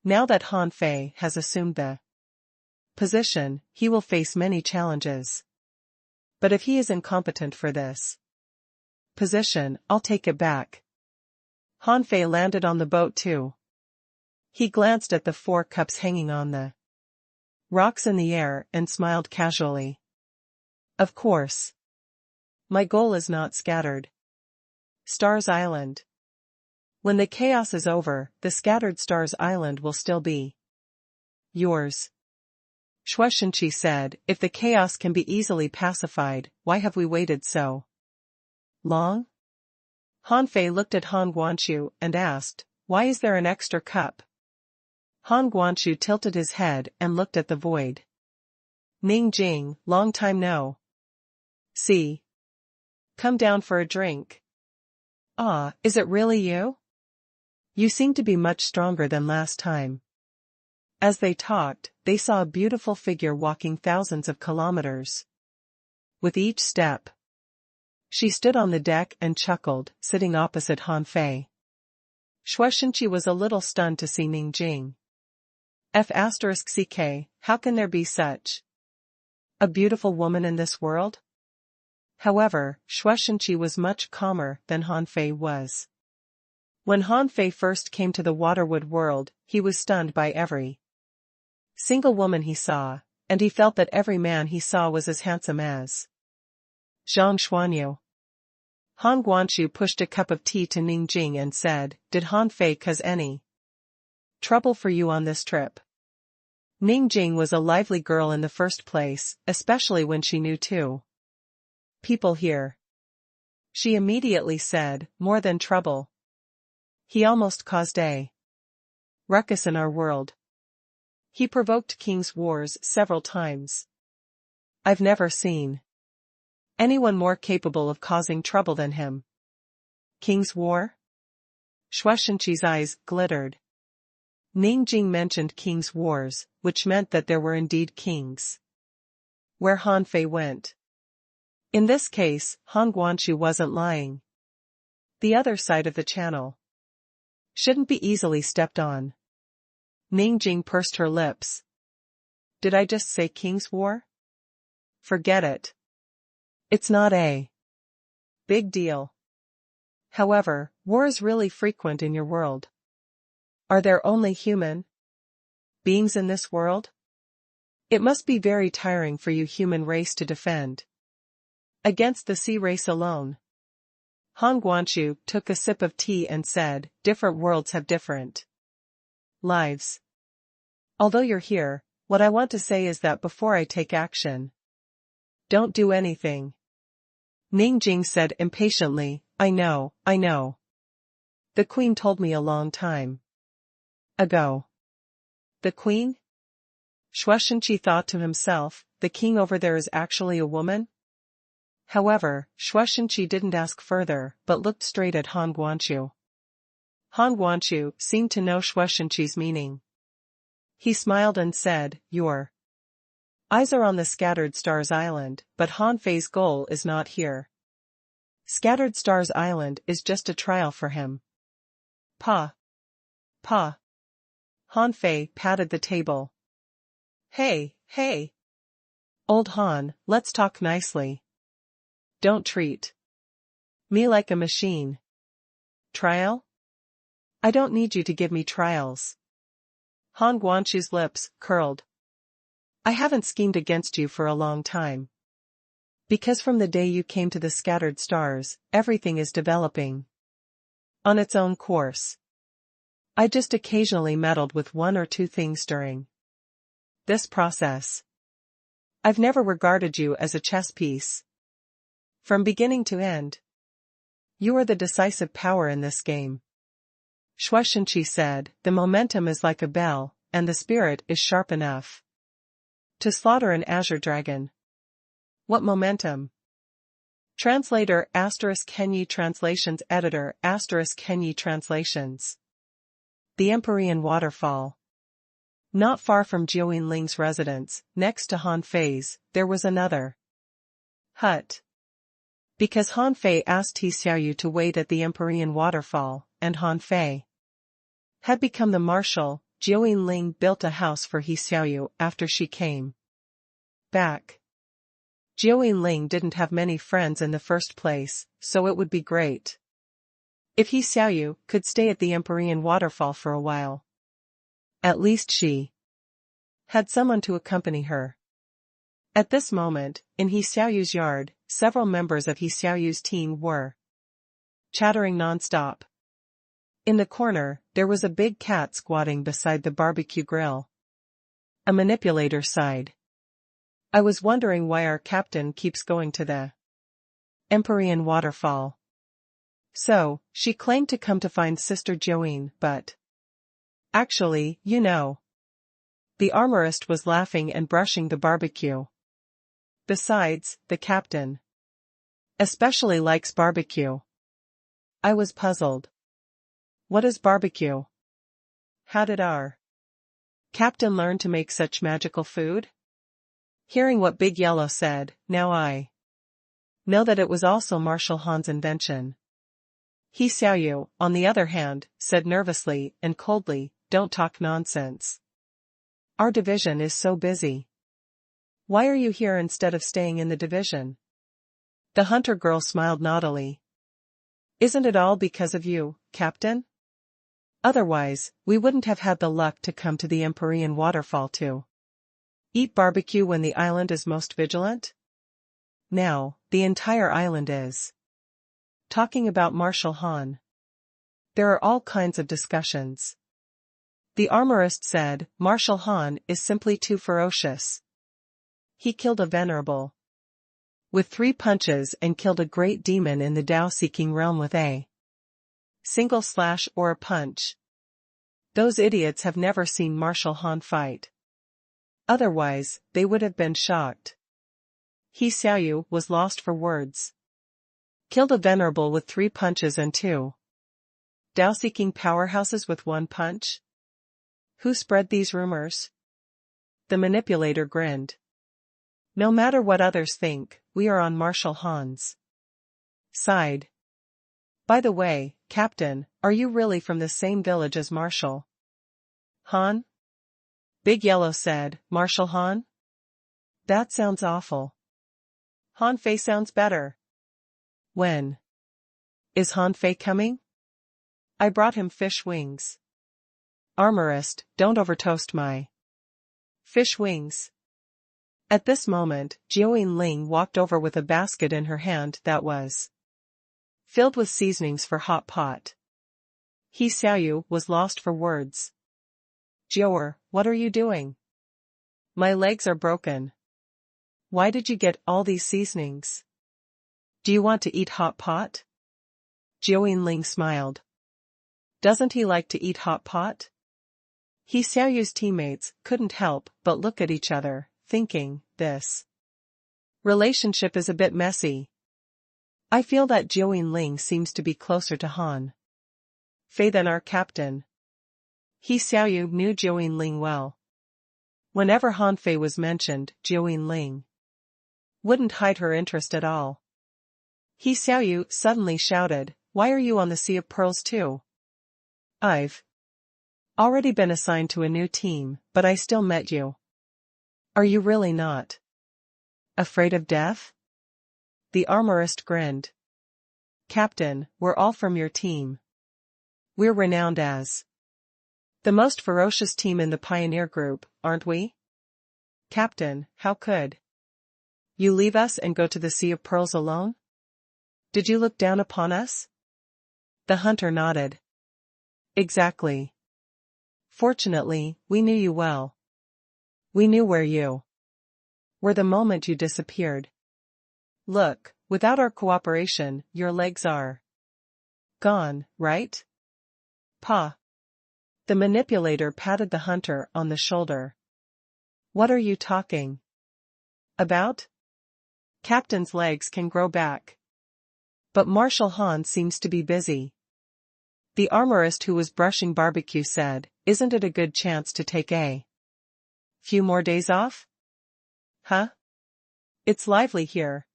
Now that Han Fei has assumed the position, he will face many challenges. But if he is incompetent for this position, I'll take it back. Han Fei landed on the boat too. He glanced at the 4 cups hanging on the rocks in the air and smiled casually. "Of course. My goal is not Scattered Stars Island. When the chaos is over, the Scattered Stars Island will still be yours." Shuaishenqi said, "If the chaos can be easily pacified, why have we waited so long?" Han Fei looked at Han Guanshu and asked, "Why is there an extra cup?" Han Guanshu tilted his head and looked at the void. "Ning Jing, long time no see. Come down for a drink." "Ah, is it really you?" You seem to be much stronger than last time. As they talked, they saw a beautiful figure walking thousands of kilometers. With each step, she stood on the deck and chuckled, sitting opposite Han Fei. Shueishenqi was a little stunned to see Ningjing. *CK, how can there be such a beautiful woman in this world? However, Shueishenqi was much calmer than Han Fei was. When Han Fei first came to the Waterwood world, he was stunned by every single woman he saw, and he felt that every man he saw was as handsome as Zhang Xuanyu. Han Guanshu pushed a cup of tea to Ningjing and said, "Did Han Fei cause any trouble for you on this trip?" Ningjing was a lively girl in the first place, especially when she knew two people here. She immediately said, "More than trouble. He almost caused a ruckus in our world. He provoked king's wars several times. I've never seen anyone more capable of causing trouble than him." King's war? Shueishenqi's eyes glittered. Ningjing mentioned king's wars, which meant that there were indeed kings where Han Fei went. In this case, Han Guanshu wasn't lying. The other side of the channel shouldn't be easily stepped on. Ningjing pursed her lips. Did I just say king's war? Forget it. It's not a big deal. However, war is really frequent in your world. Are there only human beings in this world? It must be very tiring for you human race to defend against the sea race alone. Han Guanshu took a sip of tea and said, "Different worlds have different lives. Although you're here, what I want to say is that before I take action, don't do anything." Ningjing said impatiently, I know. The queen told me a long time ago." The queen? Shueishenqi thought to himself, the king over there is actually a woman? However, Shueishenqi didn't ask further, but looked straight at Han Guanshu. Han Guanshu seemed to know Shueishenqi's meaning. He smiled and said, "Your eyes are on the Scattered Stars Island, but Han Fei's goal is not here. Scattered Stars Island is just a trial for him." Pa. Han Fei patted the table. Hey. Old Han, let's talk nicely. Don't treat me like a machine. Trial? I don't need you to give me trials. Han Guanshu's lips curled. I haven't schemed against you for a long time. Because from the day you came to the Scattered Stars, everything is developing on its own course. I just occasionally meddled with one or two things during this process. I've never regarded you as a chess piece. From beginning to end, you are the decisive power in this game. Shueishenqi said, the momentum is like a bell, and the spirit is sharp enough to slaughter an azure dragon. What momentum? Translator *Kenyi Translations Editor *Kenyi Translations. The Empyrean Waterfall. Not far from Jiuyin Ling's residence, next to Han Fei's, there was another hut. Because Han Fei asked He Xiaoyu to wait at the Empyrean Waterfall, and Han Fei had become the marshal, Jiuyin Ling built a house for He Xiaoyu after she came back. Jiuyin Ling didn't have many friends in the first place, so it would be great if He Xiaoyu could stay at the Empyrean Waterfall for a while. At least she had someone to accompany her. At this moment, in He Xiaoyu's yard, several members of He Xiaoyu's team were chattering non-stop. In the corner, there was a big cat squatting beside the barbecue grill. A manipulator sighed. I was wondering why our captain keeps going to the Empyrean Waterfall. So, she claimed to come to find Sister Jiuyin, but actually, the armorist was laughing and brushing the barbecue. Besides, the captain especially likes barbecue. I was puzzled. What is barbecue? How did our captain learn to make such magical food? Hearing what Big Yellow said, now I know that it was also Marshal Han's invention. He Xiaoyu, on the other hand, said nervously and coldly, don't talk nonsense. Our division is so busy. Why are you here instead of staying in the division? The hunter girl smiled naughtily. Isn't it all because of you, Captain? Otherwise, we wouldn't have had the luck to come to the Empyrean waterfall to eat barbecue when the island is most vigilant? Now, the entire island is talking about Marshal Han. There are all kinds of discussions. The armorist said, Marshal Han is simply too ferocious. He killed a venerable with 3 punches and killed a great demon in the Tao-seeking realm with a single slash or a punch. Those idiots have never seen Marshal Han fight. Otherwise, they would have been shocked. He Xiaoyu was lost for words. Killed a venerable with 3 punches and 2 Tao-seeking powerhouses with 1 punch? Who spread these rumors? The manipulator grinned. No matter what others think, we are on Marshal Han's side. By the way, Captain, are you really from the same village as Marshal Han? Big Yellow said, Marshal Han? That sounds awful. Han Fei sounds better. When is Han Fei coming? I brought him fish wings. Armorist, don't overtoast my fish wings. At this moment, Jiuyin Ling walked over with a basket in her hand that was filled with seasonings for hot pot. He Xiaoyu was lost for words. Jiuer, what are you doing? My legs are broken. Why did you get all these seasonings? Do you want to eat hot pot? Jiuyin Ling smiled. Doesn't he like to eat hot pot? He Xiaoyu's teammates couldn't help but look at each other, thinking, this relationship is a bit messy. I feel that Jiuyin Ling seems to be closer to Han Fei than our captain. He Xiaoyu knew Jiuyin Ling well. Whenever Han Fei was mentioned, Jiuyin Ling wouldn't hide her interest at all. He Xiaoyu suddenly shouted, why are you on the Sea of Pearls too? I've already been assigned to a new team, but I still met you. Are you really not afraid of death? The armorist grinned. Captain, we're all from your team. We're renowned as the most ferocious team in the Pioneer Group, aren't we? Captain, how could you leave us and go to the Sea of Pearls alone? Did you look down upon us? The hunter nodded. Exactly. Fortunately, we knew you well. We knew where you were the moment you disappeared. Look, without our cooperation, your legs are gone, right? Pa. The manipulator patted the hunter on the shoulder. What are you talking about? Captain's legs can grow back. But Marshal Han seems to be busy. The armorist who was brushing barbecue said, isn't it a good chance to take a few more days off? Huh? It's lively here.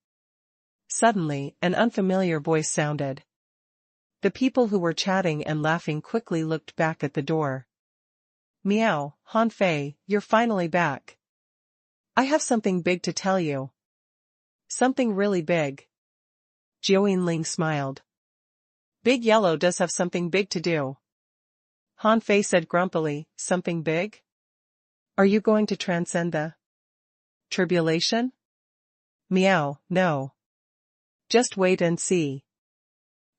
Suddenly, an unfamiliar voice sounded. The people who were chatting and laughing quickly looked back at the door. Meow, Han Fei, you're finally back. I have something big to tell you. Something really big. Jiuyin Ling smiled. Big Yellow does have something big to do. Han Fei said grumpily, something big? Are you going to transcend the tribulation? Meow, no. Just wait and see.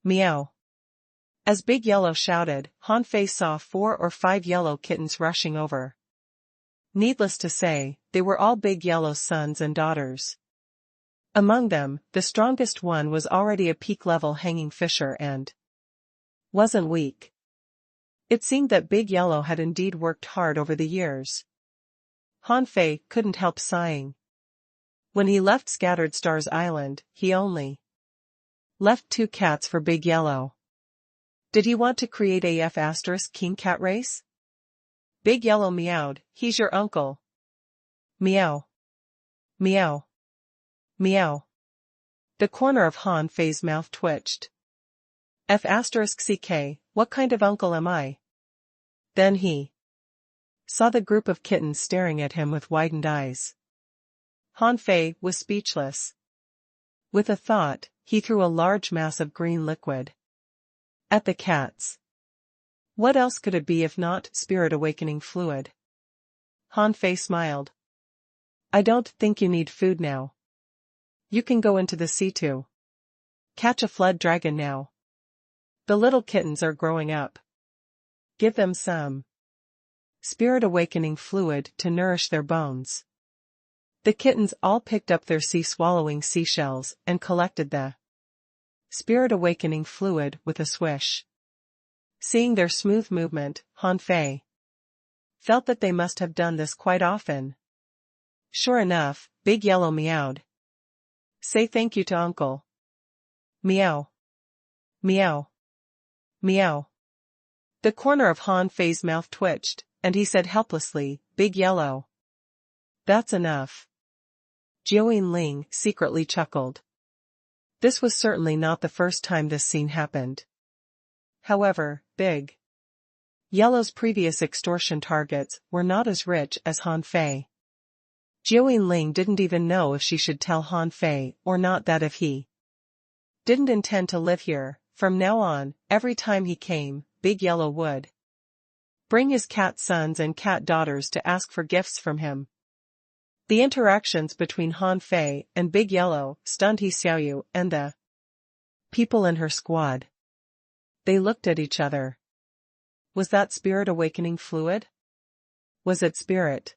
Meow. As Big Yellow shouted, Han Fei saw 4 or 5 yellow kittens rushing over. Needless to say, they were all Big Yellow's sons and daughters. Among them, the strongest one was already a peak-level hanging fisher and wasn't weak. It seemed that Big Yellow had indeed worked hard over the years. Han Fei couldn't help sighing. When he left Scattered Stars Island, he only left 2 cats for Big Yellow. Did he want to create a king cat race? Big Yellow meowed, he's your uncle. Meow. Meow. Meow. The corner of Han Fei's mouth twitched. *ck, what kind of uncle am I? Then he saw the group of kittens staring at him with widened eyes. Han Fei was speechless. With a thought, he threw a large mass of green liquid at the cats. What else could it be if not spirit awakening fluid? Han Fei smiled. I don't think you need food now. You can go into the sea to catch a flood dragon now. The little kittens are growing up. Give them some spirit awakening fluid to nourish their bones. The kittens all picked up their sea-swallowing seashells and collected the spirit awakening fluid with a swish. Seeing their smooth movement, Han Fei felt that they must have done this quite often. Sure enough, Big Yellow meowed. Say thank you to Uncle. Meow. Meow. Meow. The corner of Han Fei's mouth twitched, and he said helplessly, Big Yellow. That's enough. Jiao Ling secretly chuckled. This was certainly not the first time this scene happened. However, Big Yellow's previous extortion targets were not as rich as Han Fei. Jiao Ling didn't even know if she should tell Han Fei or not that if he didn't intend to live here, from now on, every time he came, Big Yellow would bring his cat sons and cat daughters to ask for gifts from him. The interactions between Han Fei and Big Yellow stunned He Xiaoyu and the people in her squad. They looked at each other. Was that spirit awakening fluid? Was it spirit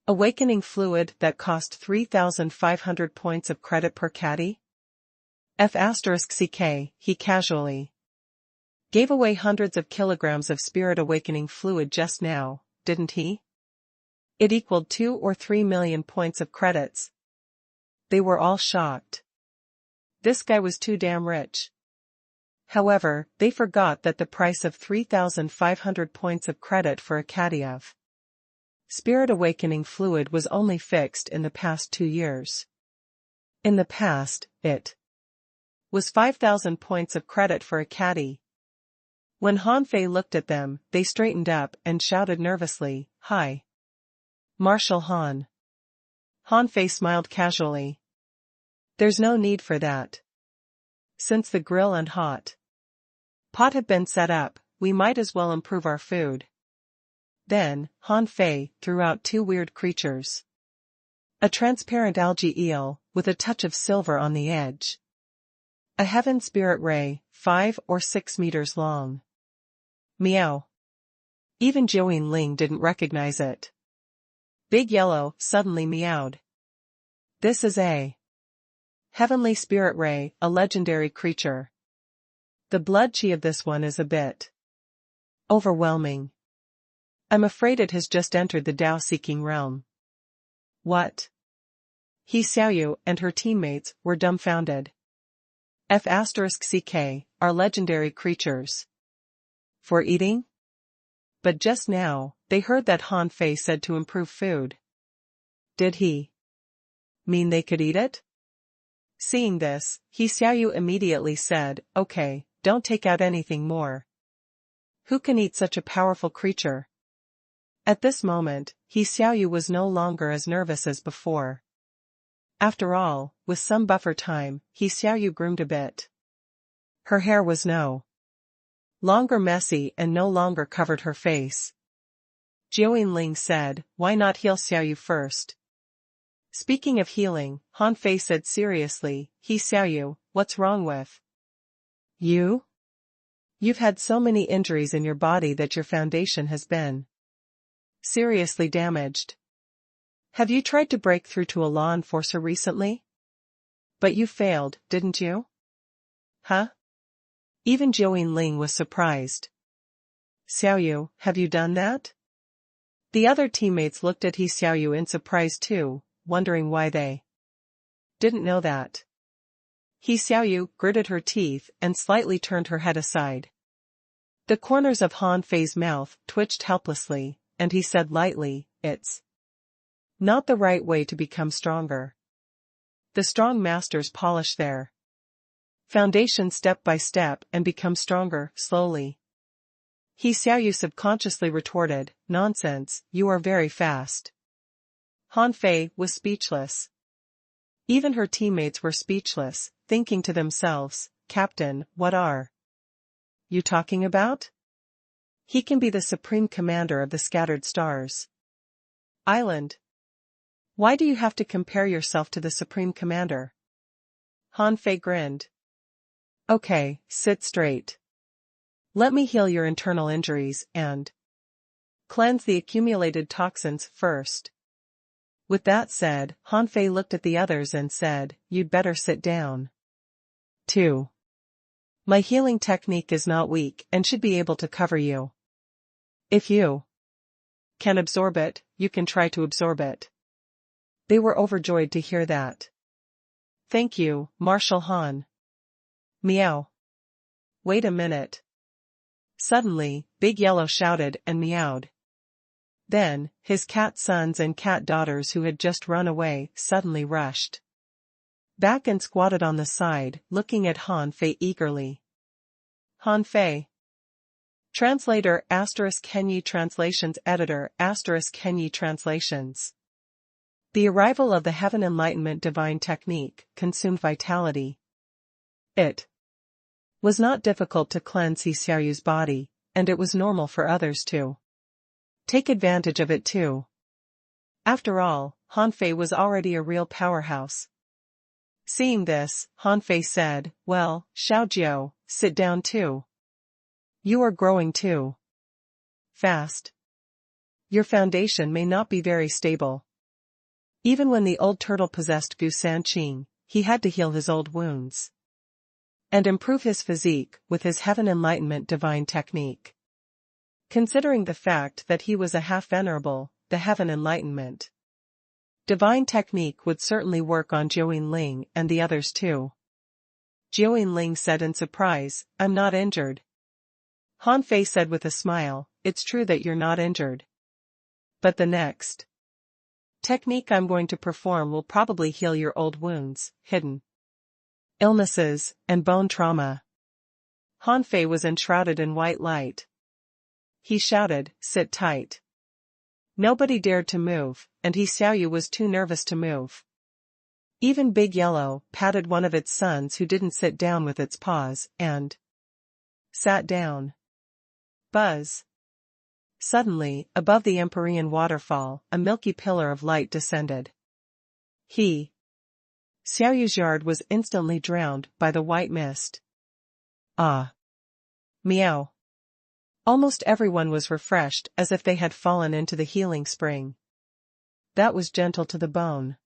awakening fluid that cost 3,500 points of credit per caddy? *ck, he casually gave away hundreds of kilograms of spirit awakening fluid just now, didn't he? It equaled 2 or 3 million points of credits. They were all shocked. This guy was too damn rich. However, they forgot that the price of 3,500 points of credit for a caddy of spirit awakening fluid was only fixed in the past 2 years. In the past, it was 5,000 points of credit for a caddy. When Han Fei looked at them, they straightened up and shouted nervously, Hi. Marshal Han. Han Fei smiled casually. There's no need for that. Since the grill and hot pot have been set up, we might as well improve our food. Then, Han Fei threw out 2 weird creatures. A transparent algae eel, with a touch of silver on the edge. A heaven spirit ray, 5 or 6 meters long. Meow. Even Jiao Ling didn't recognize it. Big Yellow suddenly meowed. This is a heavenly spirit ray, a legendary creature. The blood chi of this one is a bit overwhelming. I'm afraid it has just entered the Dao-seeking realm. What? He Xiaoyu and her teammates were dumbfounded. *ck are legendary creatures. For eating? But just now, they heard that Han Fei said to improve food. Did he mean they could eat it? Seeing this, He Xiaoyu immediately said, Okay, don't take out anything more. Who can eat such a powerful creature? At this moment, He Xiaoyu was no longer as nervous as before. After all, with some buffer time, He Xiaoyu groomed a bit. Her hair was no longer messy and no longer covered her face. Jiao Ling said, Why not heal Xiaoyu first? Speaking of healing, Han Fei said seriously, He Xiaoyu, what's wrong with you? You've had so many injuries in your body that your foundation has been seriously damaged. Have you tried to break through to a law enforcer recently? But you failed, didn't you? Huh? Even Jiao Ling was surprised. Xiaoyu, have you done that? The other teammates looked at He Xiaoyu in surprise too, wondering why they didn't know that. He Xiaoyu gritted her teeth and slightly turned her head aside. The corners of Han Fei's mouth twitched helplessly, and he said lightly, "It's not the right way to become stronger. The strong masters polish their foundation step by step and become stronger, slowly." He Xiaoyu subconsciously retorted, "Nonsense, you are very fast." Han Fei was speechless. Even her teammates were speechless, thinking to themselves, "Captain, what are you talking about? He can be the supreme commander of the scattered stars island. Why do you have to compare yourself to the supreme commander?" Han Fei grinned. "Okay, sit straight. Let me heal your internal injuries and cleanse the accumulated toxins first." With that said, Han Fei looked at the others and said, "You'd better sit down. 2. My healing technique is not weak and should be able to cover you. If you can absorb it, you can try to absorb it." They were overjoyed to hear that. "Thank you, Marshal Han." Meow. Wait a minute. Suddenly, Big Yellow shouted and meowed. Then, his cat sons and cat daughters who had just run away suddenly rushed back and squatted on the side, looking at Han Fei eagerly. Han Fei. Translator * Kenyi Translations Editor * Kenyi Translations. The arrival of the Heaven Enlightenment Divine Technique consumed vitality. It was not difficult to cleanse Xiaoyu's body, and it was normal for others to take advantage of it too. After all, Han Fei was already a real powerhouse. Seeing this, Han Fei said, "Well, Xiaojiu, sit down too. You are growing too fast. Your foundation may not be very stable." Even when the old turtle possessed Gu Sanqing, he had to heal his old wounds and improve his physique with his Heaven Enlightenment Divine Technique. Considering the fact that he was a half-venerable, the Heaven Enlightenment Divine Technique would certainly work on Jiuyin Ling and the others too. Jiuyin Ling said in surprise, "I'm not injured." Han Fei said with a smile, "It's true that you're not injured. But the next technique I'm going to perform will probably heal your old wounds, hidden illnesses, and bone trauma." Han Fei was enshrouded in white light. He shouted, "Sit tight." Nobody dared to move, and Xiaoyu was too nervous to move. Even Big Yellow patted one of its sons who didn't sit down with its paws, and sat down. Buzz. Suddenly, above the Empyrean waterfall, a milky pillar of light descended. Xiaoyu's yard was instantly drowned by the white mist. Ah. Meow. Almost everyone was refreshed as if they had fallen into the healing spring. That was gentle to the bone.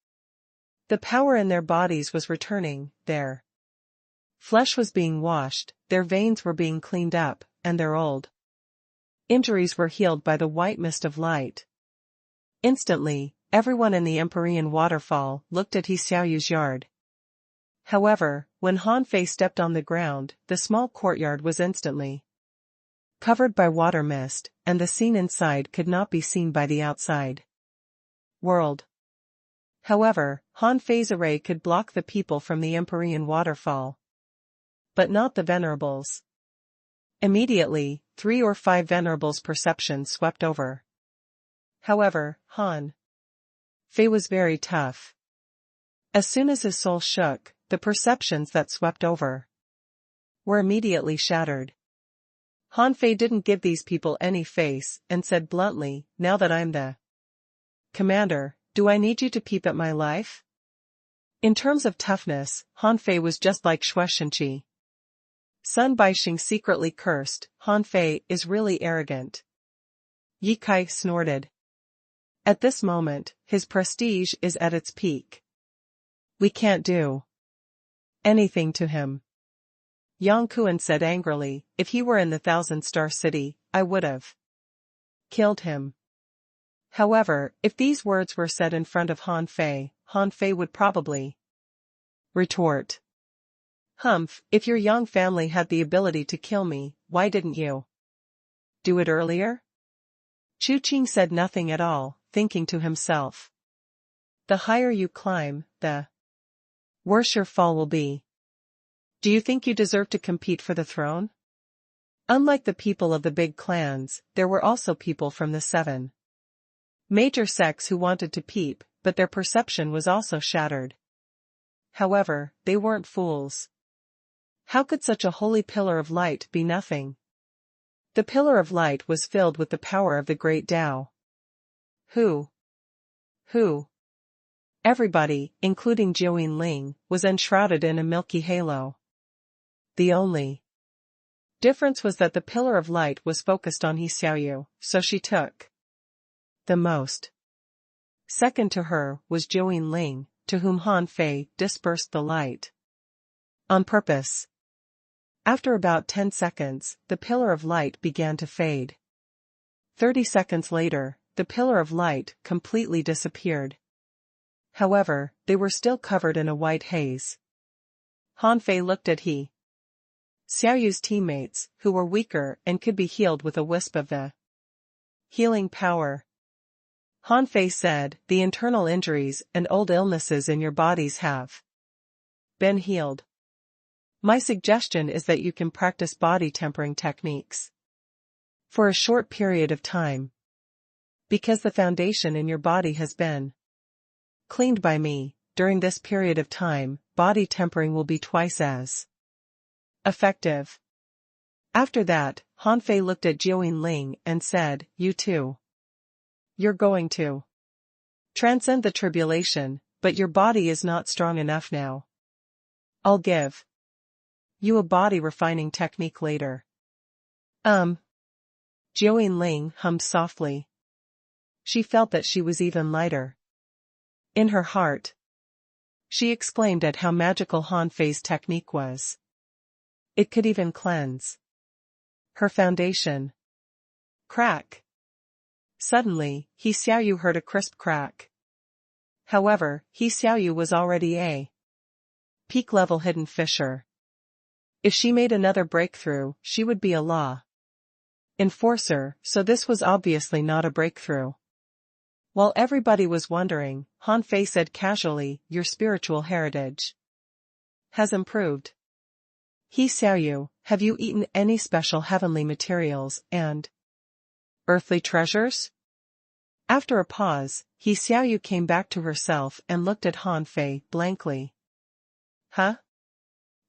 The power in their bodies was returning, their flesh was being washed, their veins were being cleaned up, and their old injuries were healed by the white mist of light. Instantly, everyone in the Empyrean waterfall looked at Xiaoyu's yard. However, when Han Fei stepped on the ground, the small courtyard was instantly covered by water mist, and the scene inside could not be seen by the outside world. However, Han Fei's array could block the people from the Empyrean waterfall, but not the venerables. Immediately, 3 or 5 venerables' perceptions swept over. However, Han Fei was very tough. As soon as his soul shook, the perceptions that swept over were immediately shattered. Han Fei didn't give these people any face and said bluntly, "Now that I'm the commander, do I need you to peep at my life?" In terms of toughness, Han Fei was just like Xue Shenqi. Sun Baixing secretly cursed, "Han Fei is really arrogant." Ye Kai snorted. At this moment, his prestige is at its peak. We can't do anything to him. Yang Kuan said angrily, "If he were in the 1,000-star city, I would have killed him." However, if these words were said in front of Han Fei would probably retort, "Humph, if your young family had the ability to kill me, why didn't you Do it earlier? Chu Qing said nothing at all, thinking to himself. The higher you climb, the worse your fall will be. Do you think you deserve to compete for the throne? Unlike the people of the big clans, there were also people from the 7 major sects who wanted to peep, but their perception was also shattered. However, they weren't fools. How could such a holy pillar of light be nothing? The pillar of light was filled with the power of the great Tao. Who? Everybody, including Jiuyin Ling, was enshrouded in a milky halo. The only difference was that the pillar of light was focused on He Xiaoyu, so she took the most. Second to her was Jiuyin Ling, to whom Han Fei dispersed the light on purpose. After about 10 seconds, the pillar of light began to fade. 30 seconds later, the pillar of light completely disappeared. However, they were still covered in a white haze. Han Fei looked at He Xiaoyu's teammates, who were weaker and could be healed with a wisp of the healing power. Han Fei said, the internal injuries and old illnesses in your bodies have been healed. My suggestion is that you can practice body tempering techniques for a short period of time. Because the foundation in your body has been cleaned by me, during this period of time, body tempering will be twice as effective. After that, Han Fei looked at Jiuyin Ling and said, you too. You're going to transcend the tribulation, but your body is not strong enough now. I'll give you a body refining technique later. Jiuyin Ling hummed softly. She felt that she was even lighter. In her heart, she exclaimed at how magical Han Fei's technique was. It could even cleanse her foundation. Crack. Suddenly, He Xiaoyu heard a crisp crack. However, He Xiaoyu was already a peak-level hidden fisher. If she made another breakthrough, she would be a law enforcer, so this was obviously not a breakthrough. While everybody was wondering, Han Fei said casually, your spiritual heritage has improved. He Xiaoyu, have you eaten any special heavenly materials and earthly treasures? After a pause, He Xiaoyu came back to herself and looked at Han Fei blankly. Huh?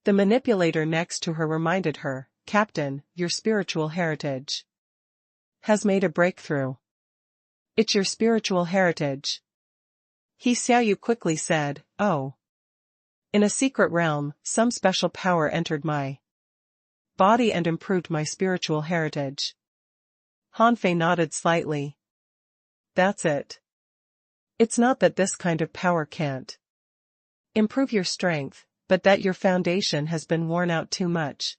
The manipulator next to her reminded her, Captain, your spiritual heritage has made a breakthrough. It's your spiritual heritage. He Xiaoyu quickly said, oh. In a secret realm, some special power entered my body and improved my spiritual heritage. Han Fei nodded slightly. That's it. It's not that this kind of power can't improve your strength, but that your foundation has been worn out too much,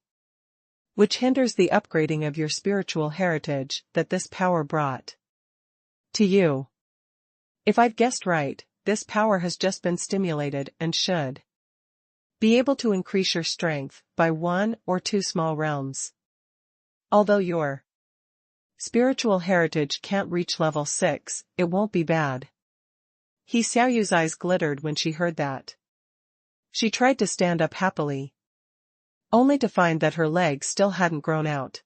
which hinders the upgrading of your spiritual heritage that this power brought to you. If I've guessed right, this power has just been stimulated and should be able to increase your strength by 1 or 2 small realms. Although your spiritual heritage can't reach level 6, it won't be bad. He Xiaoyu's eyes glittered when she heard that. She tried to stand up happily, only to find that her legs still hadn't grown out.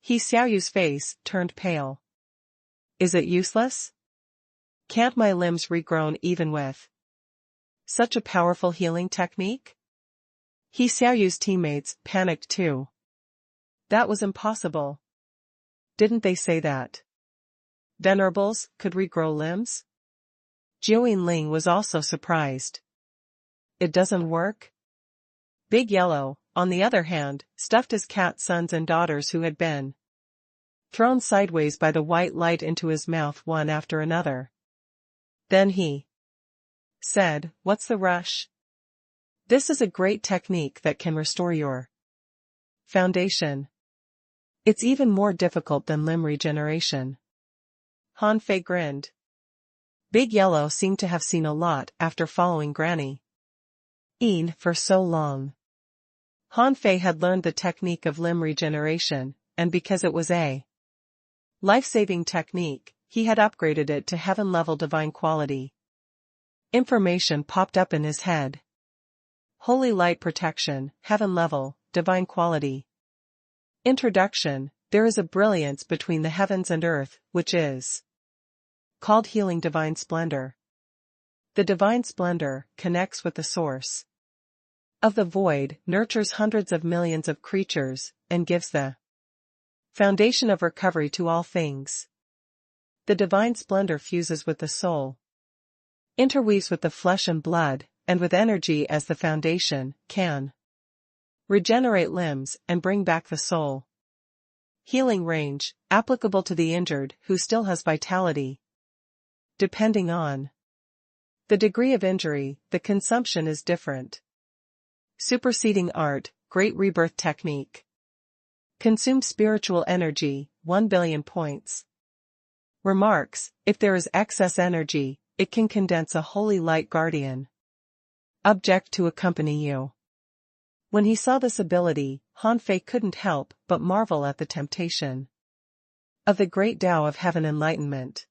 He Xiaoyu's face turned pale. Is it useless? Can't my limbs regrown even with such a powerful healing technique? He Xiaoyu's teammates panicked too. That was impossible. Didn't they say that venerables could regrow limbs? Jiuyin Ling was also surprised. It doesn't work? Big Yellow, on the other hand, stuffed his cat sons and daughters who had been thrown sideways by the white light into his mouth one after another. Then he said, what's the rush? This is a great technique that can restore your foundation. It's even more difficult than limb regeneration. Han Fei grinned. Big Yellow seemed to have seen a lot after following Granny Een for so long. Han Fei had learned the technique of limb regeneration, and because it was a Life-saving technique, he had upgraded it to heaven-level divine quality. Information popped up in his head. Holy light protection, heaven-level, divine quality. Introduction, there is a brilliance between the heavens and earth, which is called healing divine splendor. The divine splendor connects with the source of the void, nurtures hundreds of millions of creatures, and gives the foundation of recovery to all things. The divine splendor fuses with the soul, interweaves with the flesh and blood, and with energy as the foundation, can regenerate limbs and bring back the soul. Healing range, applicable to the injured who still has vitality. Depending on the degree of injury, the consumption is different. Superseding art, great rebirth technique. Consume spiritual energy, 1 billion points. Remarks, if there is excess energy, it can condense a holy light guardian object to accompany you. When he saw this ability, Han Fei couldn't help but marvel at the temptation of the great Tao of heaven enlightenment.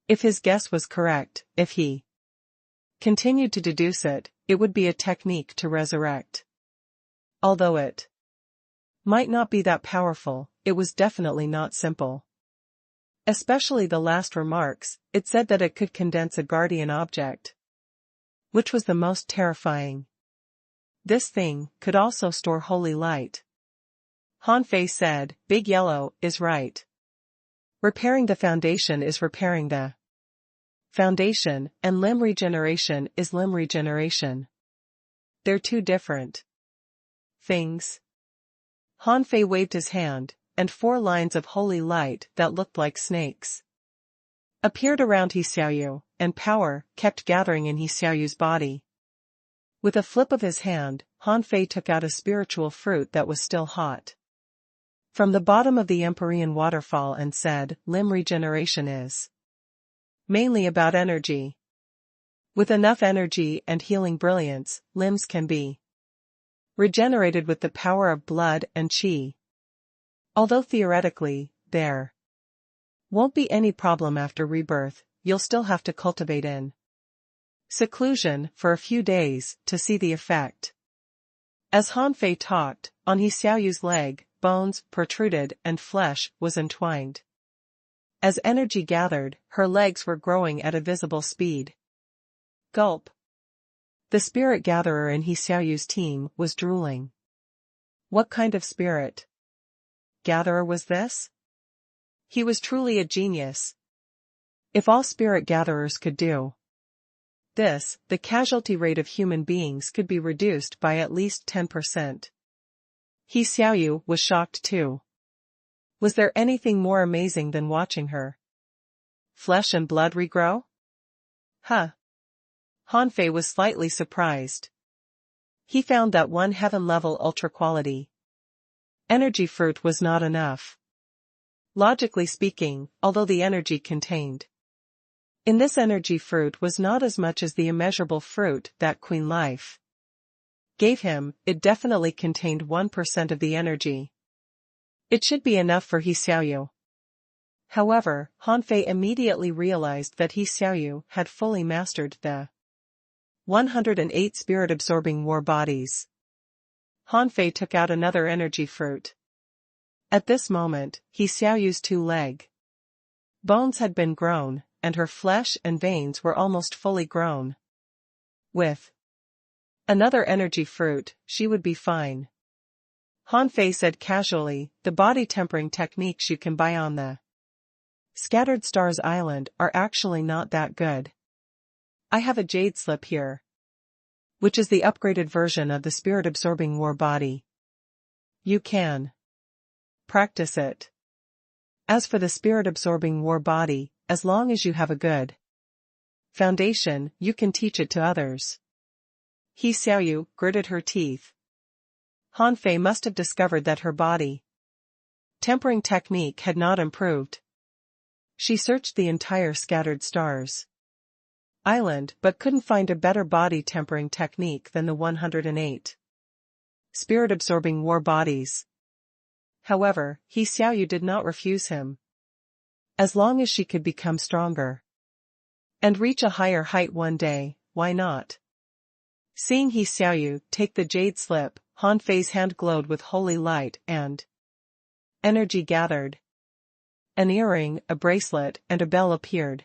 If his guess was correct, if he continued to deduce it, it would be a technique to resurrect. Although it might not be that powerful, it was definitely not simple. Especially the last remarks, it said that it could condense a guardian object, which was the most terrifying. This thing could also store holy light. Han Fei said, Big Yellow is right. Repairing the foundation is repairing the foundation, and limb regeneration is limb regeneration. They're two different things. Han Fei waved his hand, and 4 lines of holy light that looked like snakes appeared around He Xiaoyu, and power kept gathering in He Xiaoyu's body. With a flip of his hand, Han Fei took out a spiritual fruit that was still hot from the bottom of the Empyrean waterfall and said, Limb regeneration is mainly about energy. With enough energy and healing brilliance, limbs can be regenerated with the power of blood and qi. Although theoretically, there won't be any problem after rebirth, you'll still have to cultivate in seclusion for a few days to see the effect. As Han Fei talked, on He Xiaoyu's leg, bones protruded and flesh was entwined. As energy gathered, her legs were growing at a visible speed. Gulp. The spirit gatherer in He Xiaoyu's team was drooling. What kind of spirit gatherer was this? He was truly a genius. If all spirit gatherers could do this, the casualty rate of human beings could be reduced by at least 10%. He Xiaoyu was shocked too. Was there anything more amazing than watching her flesh and blood regrow? Huh. Han Fei was slightly surprised. He found that one heaven-level ultra-quality energy fruit was not enough. Logically speaking, although the energy contained in this energy fruit was not as much as the immeasurable fruit that Queen Life gave him, it definitely contained 1% of the energy. It should be enough for He Xiaoyu. However, Han Fei immediately realized that He Xiaoyu had fully mastered the 108 spirit-absorbing war bodies. Han Fei took out another energy fruit. At this moment, He Xiaoyu's 2-leg bones had been grown, and her flesh and veins were almost fully grown. With another energy fruit, she would be fine. Han Fei said casually, the body tempering techniques you can buy on the Scattered Stars Island are actually not that good. I have a jade slip here, which is the upgraded version of the spirit-absorbing war body. You can practice it. As for the spirit-absorbing war body, as long as you have a good foundation, you can teach it to others. He Xiaoyu gritted her teeth. Han Fei must have discovered that her body tempering technique had not improved. She searched the entire Scattered Stars Island but couldn't find a better body tempering technique than the 108 spirit-absorbing war bodies. However, He Xiaoyu did not refuse him. As long as she could become stronger and reach a higher height one day, why not? Seeing He Xiaoyu take the jade slip, Han Fei's hand glowed with holy light and energy gathered. An earring, a bracelet, and a bell appeared.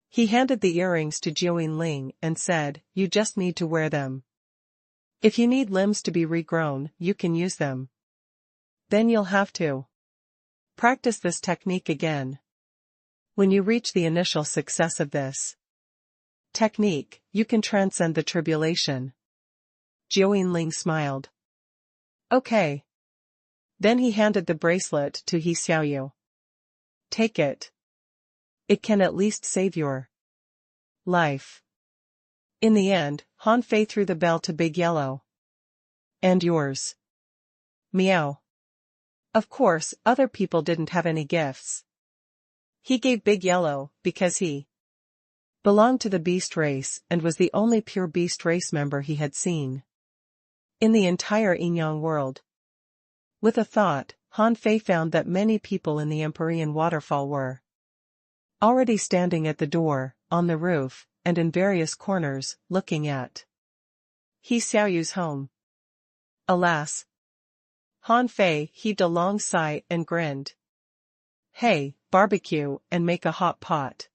He handed the earrings to Jiuyin Ling and said, "You just need to wear them. If you need limbs to be regrown, you can use them. Then you'll have to practice this technique again. When you reach the initial success of this technique, you can transcend the tribulation." Jiuyin Ling smiled. Okay. Then he handed the bracelet to He Xiaoyu. Take it. It can at least save your life. In the end, Han Fei threw the bell to Big Yellow. And yours. Meow. Of course, other people didn't have any gifts. He gave Big Yellow, because he belonged to the beast race and was the only pure beast race member he had seen in the entire Yinyang world. With a thought, Han Fei found that many people in the Empyrean waterfall were already standing at the door, on the roof, and in various corners, looking at He Xiaoyu's home. Alas! Han Fei heaved a long sigh and grinned. Hey, barbecue and make a hot pot.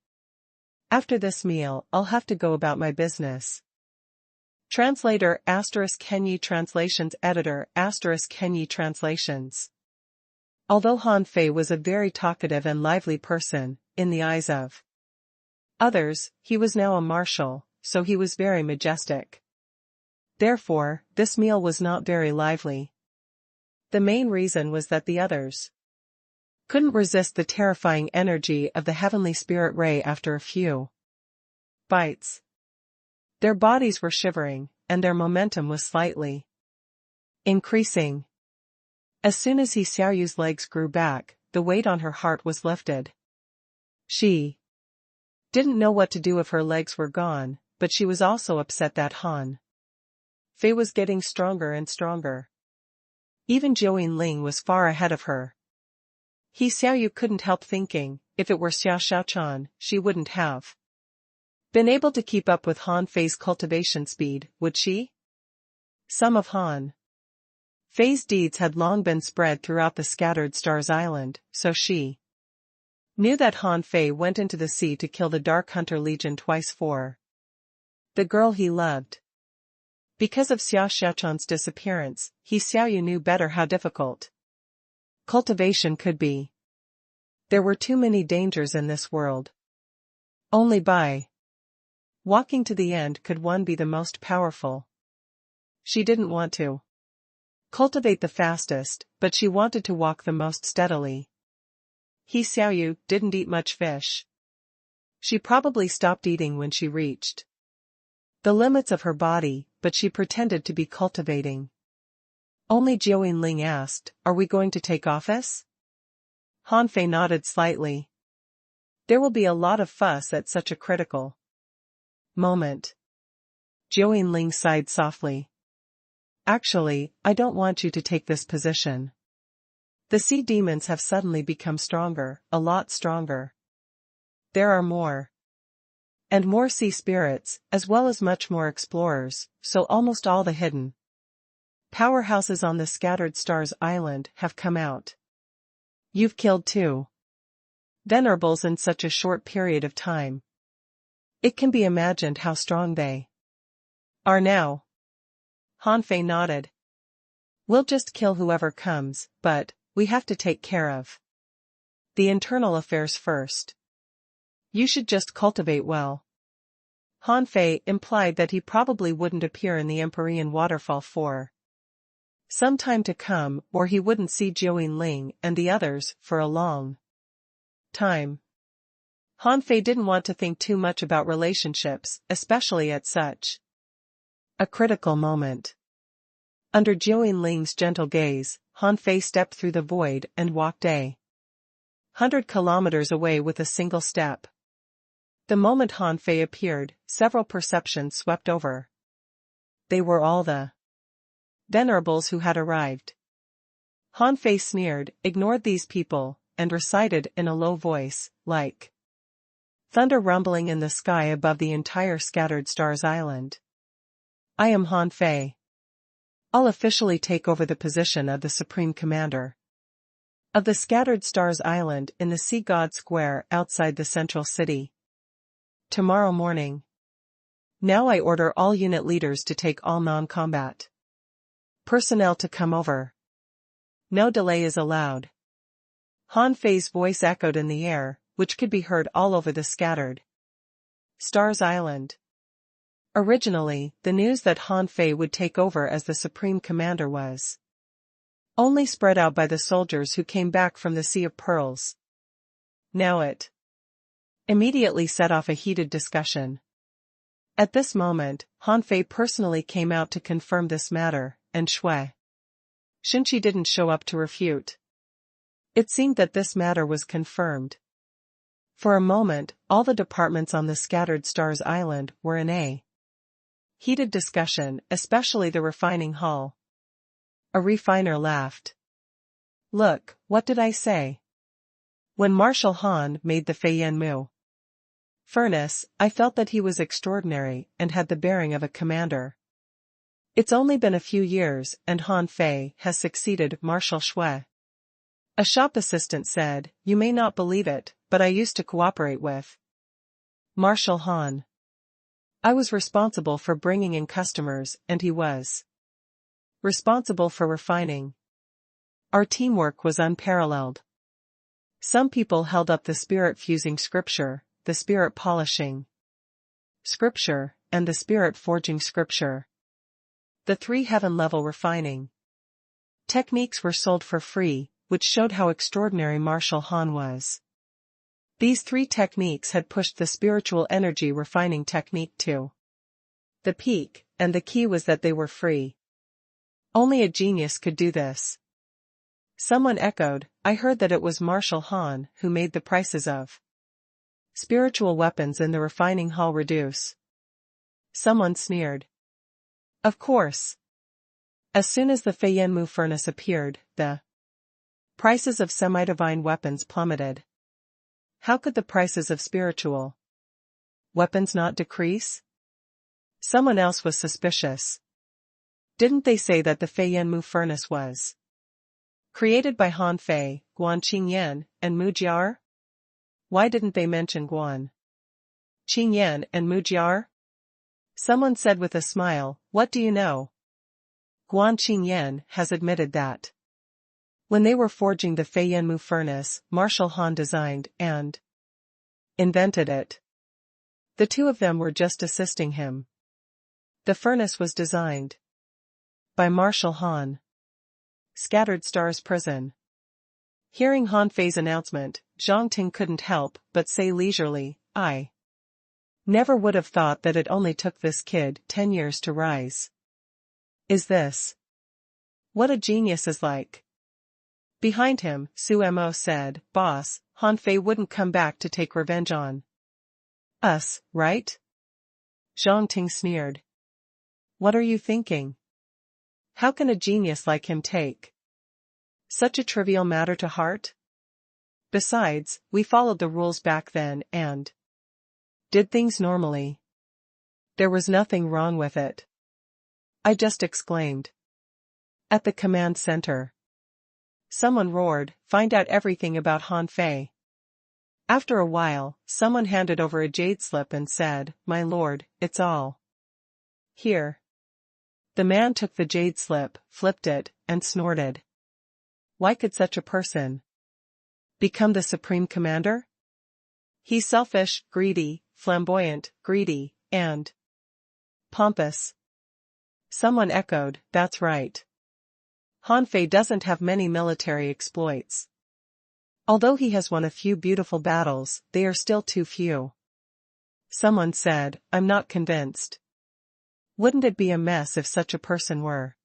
After this meal, I'll have to go about my business. Translator ** Kenyi Translations Editor ** Kenyi Translations. Although Han Fei was a very talkative and lively person, in the eyes of others, he was now a marshal, so he was very majestic. Therefore, this meal was not very lively. The main reason was that the others couldn't resist the terrifying energy of the heavenly spirit ray after a few bites. Their bodies were shivering, and their momentum was slightly increasing. As soon as He Xiaoyu's legs grew back, the weight on her heart was lifted. She didn't know what to do if her legs were gone, but she was also upset that Han Fei was getting stronger and stronger. Even Jiuyin Ling was far ahead of her. He Xiaoyu couldn't help thinking, if it were Xiao Xiaochan, she wouldn't have been able to keep up with Han Fei's cultivation speed, would she? Some of Han Fei's deeds had long been spread throughout the scattered stars island, so she knew that Han Fei went into the sea to kill the Dark Hunter Legion twice for the girl he loved. Because of Xiao Xiaochan's disappearance, He Xiaoyu knew better how difficult cultivation could be. There were too many dangers in this world. Only by walking to the end could one be the most powerful. She didn't want to cultivate the fastest, but she wanted to walk the most steadily. He Xiaoyu didn't eat much fish. She probably stopped eating when she reached the limits of her body, but she pretended to be cultivating. Only Jiuyin Ling asked, "Are we going to take office?" Han Fei nodded slightly. There will be a lot of fuss at such a critical moment. Jiuyin Ling sighed softly. Actually, I don't want you to take this position. The sea demons have suddenly become stronger, a lot stronger. There are more and more sea spirits, as well as much more explorers, so almost all the hidden powerhouses on the Scattered Stars Island have come out. You've killed 2 venerables in such a short period of time. It can be imagined how strong they are now. Han Fei nodded. We'll just kill whoever comes, but we have to take care of the internal affairs first. You should just cultivate well. Han Fei implied that he probably wouldn't appear in the Empyrean waterfall for some time to come, or he wouldn't see Jiuyin Ling and the others for a long time. Han Fei didn't want to think too much about relationships, especially at such a critical moment. Under Jiuyin Ling's gentle gaze, Han Fei stepped through the void and walked 100 kilometers away with a single step. The moment Han Fei appeared, several perceptions swept over. They were all the venerables who had arrived. Han Fei sneered, ignored these people, and recited in a low voice, like thunder rumbling in the sky above the entire Scattered Stars Island. I am Han Fei. I'll officially take over the position of the Supreme Commander of the Scattered Stars Island in the Sea God Square outside the central city. Tomorrow morning. Now I order all unit leaders to take all non-combat personnel to come over. No delay is allowed. Han Fei's voice echoed in the air, which could be heard all over the Scattered Stars Island. Originally, the news that Han Fei would take over as the Supreme Commander was only spread out by the soldiers who came back from the Sea of Pearls. Now it immediately set off a heated discussion. At this moment, Han Fei personally came out to confirm this matter, and Shui Xinqi didn't show up to refute. It seemed that this matter was confirmed. For a moment, all the departments on the Scattered Stars Island were in a heated discussion, especially the refining hall. A refiner laughed. Look, what did I say? When Marshal Han made the Feiyanmu furnace, I felt that he was extraordinary and had the bearing of a commander. It's only been a few years and Han Fei has succeeded Marshal Shui. A shop assistant said, you may not believe it, but I used to cooperate with Marshal Han. I was responsible for bringing in customers and he was responsible for refining. Our teamwork was unparalleled. Some people held up the spirit-fusing scripture, the spirit-polishing scripture, and the spirit-forging scripture. The 3 heaven-level refining techniques were sold for free, which showed how extraordinary Marshal Han was. These 3 techniques had pushed the spiritual energy refining technique to the peak, and the key was that they were free. Only a genius could do this. Someone echoed, I heard that it was Marshal Han who made the prices of spiritual weapons in the refining hall reduce. Someone sneered. Of course. As soon as the Feiyanmu furnace appeared, the prices of semi-divine weapons plummeted. How could the prices of spiritual weapons not decrease? Someone else was suspicious. Didn't they say that the Feiyanmu furnace was created by Han Fei, Guan Qingyan, and Mu Jiar? Why didn't they mention Guan Qingyan and Mu Jiar? Someone said with a smile, what do you know? Guan Qingyan has admitted that when they were forging the Feiyanmu furnace, Marshal Han designed and invented it. The 2 of them were just assisting him. The furnace was designed by Marshal Han. Scattered Stars Prison. Hearing Han Fei's announcement, Zhang Ting couldn't help but say leisurely, I never would have thought that it only took this kid 10 years to rise. Is this what a genius is like? Behind him, Su Mo said, Boss, Han Fei wouldn't come back to take revenge on us, right? Zhang Ting sneered. What are you thinking? How can a genius like him take such a trivial matter to heart? Besides, we followed the rules back then and did things normally. There was nothing wrong with it. I just exclaimed. At the command center, someone roared, find out everything about Han Fei. After a while, someone handed over a jade slip and said, My lord, it's all here. The man took the jade slip, flipped it, and snorted. Why could such a person become the Supreme Commander? He's selfish, greedy, flamboyant, greedy, and pompous. Someone echoed, that's right. Han Fei doesn't have many military exploits. Although he has won a few beautiful battles, they are still too few. Someone said, I'm not convinced. Wouldn't it be a mess if such a person were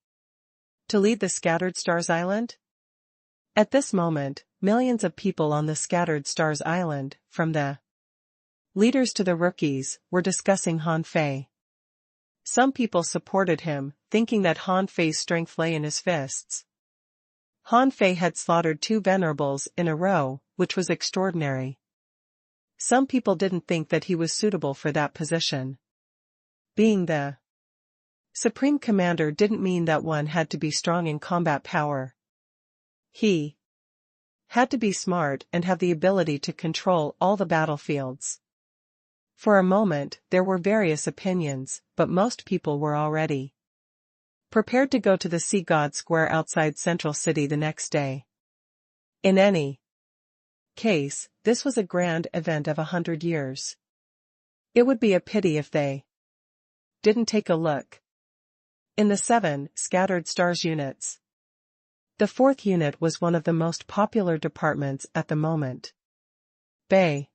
to lead the Scattered Stars Island? At this moment, millions of people on the Scattered Stars Island, from the leaders to the rookies, were discussing Han Fei. Some people supported him, thinking that Han Fei's strength lay in his fists. Han Fei had slaughtered 2 venerables in a row, which was extraordinary. Some people didn't think that he was suitable for that position. Being the Supreme Commander didn't mean that one had to be strong in combat power. He had to be smart and have the ability to control all the battlefields. For a moment, there were various opinions, but most people were already prepared to go to the Sea God Square outside Central City the next day. In any case, this was a grand event of 100 years. It would be a pity if they didn't take a look. In the 7 Scattered Stars units, the 4th unit was one of the most popular departments at the moment. Bei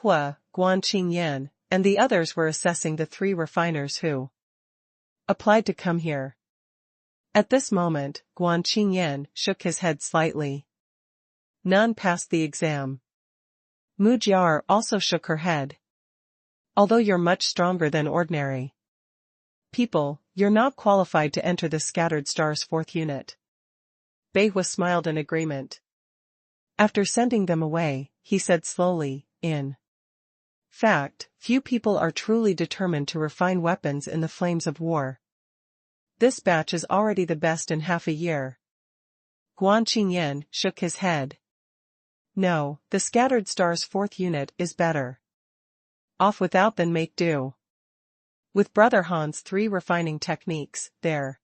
Hua, Guan Qingyan, and the others were assessing the 3 refiners who applied to come here. At this moment, Guan Qingyan shook his head slightly. None passed the exam. Mu Jiar also shook her head. Although you're much stronger than ordinary people, you're not qualified to enter the Scattered Stars 4th unit. Bei Hua smiled in agreement. After sending them away, he said slowly, in fact, few people are truly determined to refine weapons in the flames of war. This batch is already the best in half a year. Guan Qingyan shook his head. No, the Scattered Stars 4th unit is better off without than make do. With Brother Han's 3 refining techniques, their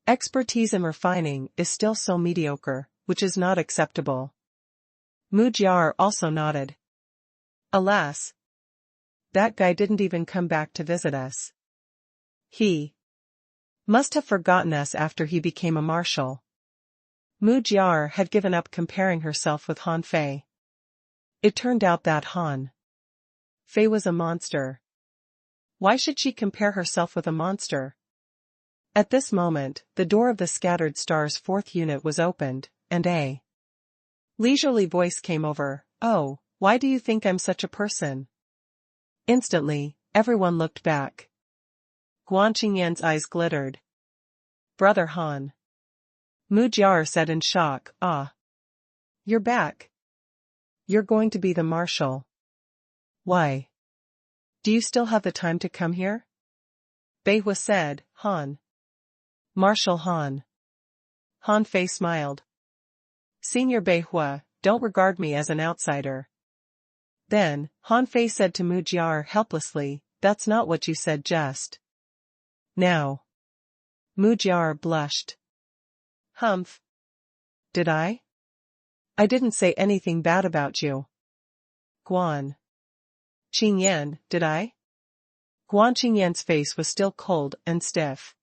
expertise in refining is still so mediocre, which is not acceptable. Mu Jiar also nodded. Alas, that guy didn't even come back to visit us. He must have forgotten us after he became a marshal. Mu Jiar had given up comparing herself with Han Fei. It turned out that Han Fei was a monster. Why should she compare herself with a monster? At this moment, the door of the Scattered Stars 4th unit was opened, and a leisurely voice came over. Oh, why do you think I'm such a person? Instantly, everyone looked back. Guan Qingyan's eyes glittered. Brother Han. Mu Jiar said in shock, Ah. You're back. You're going to be the marshal. Why? Do you still have the time to come here? Bei Hua said, Han. Marshal Han. Han Fei smiled. Senior Bei Hua, don't regard me as an outsider. Then, Han Fei said to Mu Jiar helplessly, that's not what you said just now. Mu Jiar blushed. Humph. Did I? I didn't say anything bad about you. Guan Qingyan, did I? Guan Qingyan's face was still cold and stiff.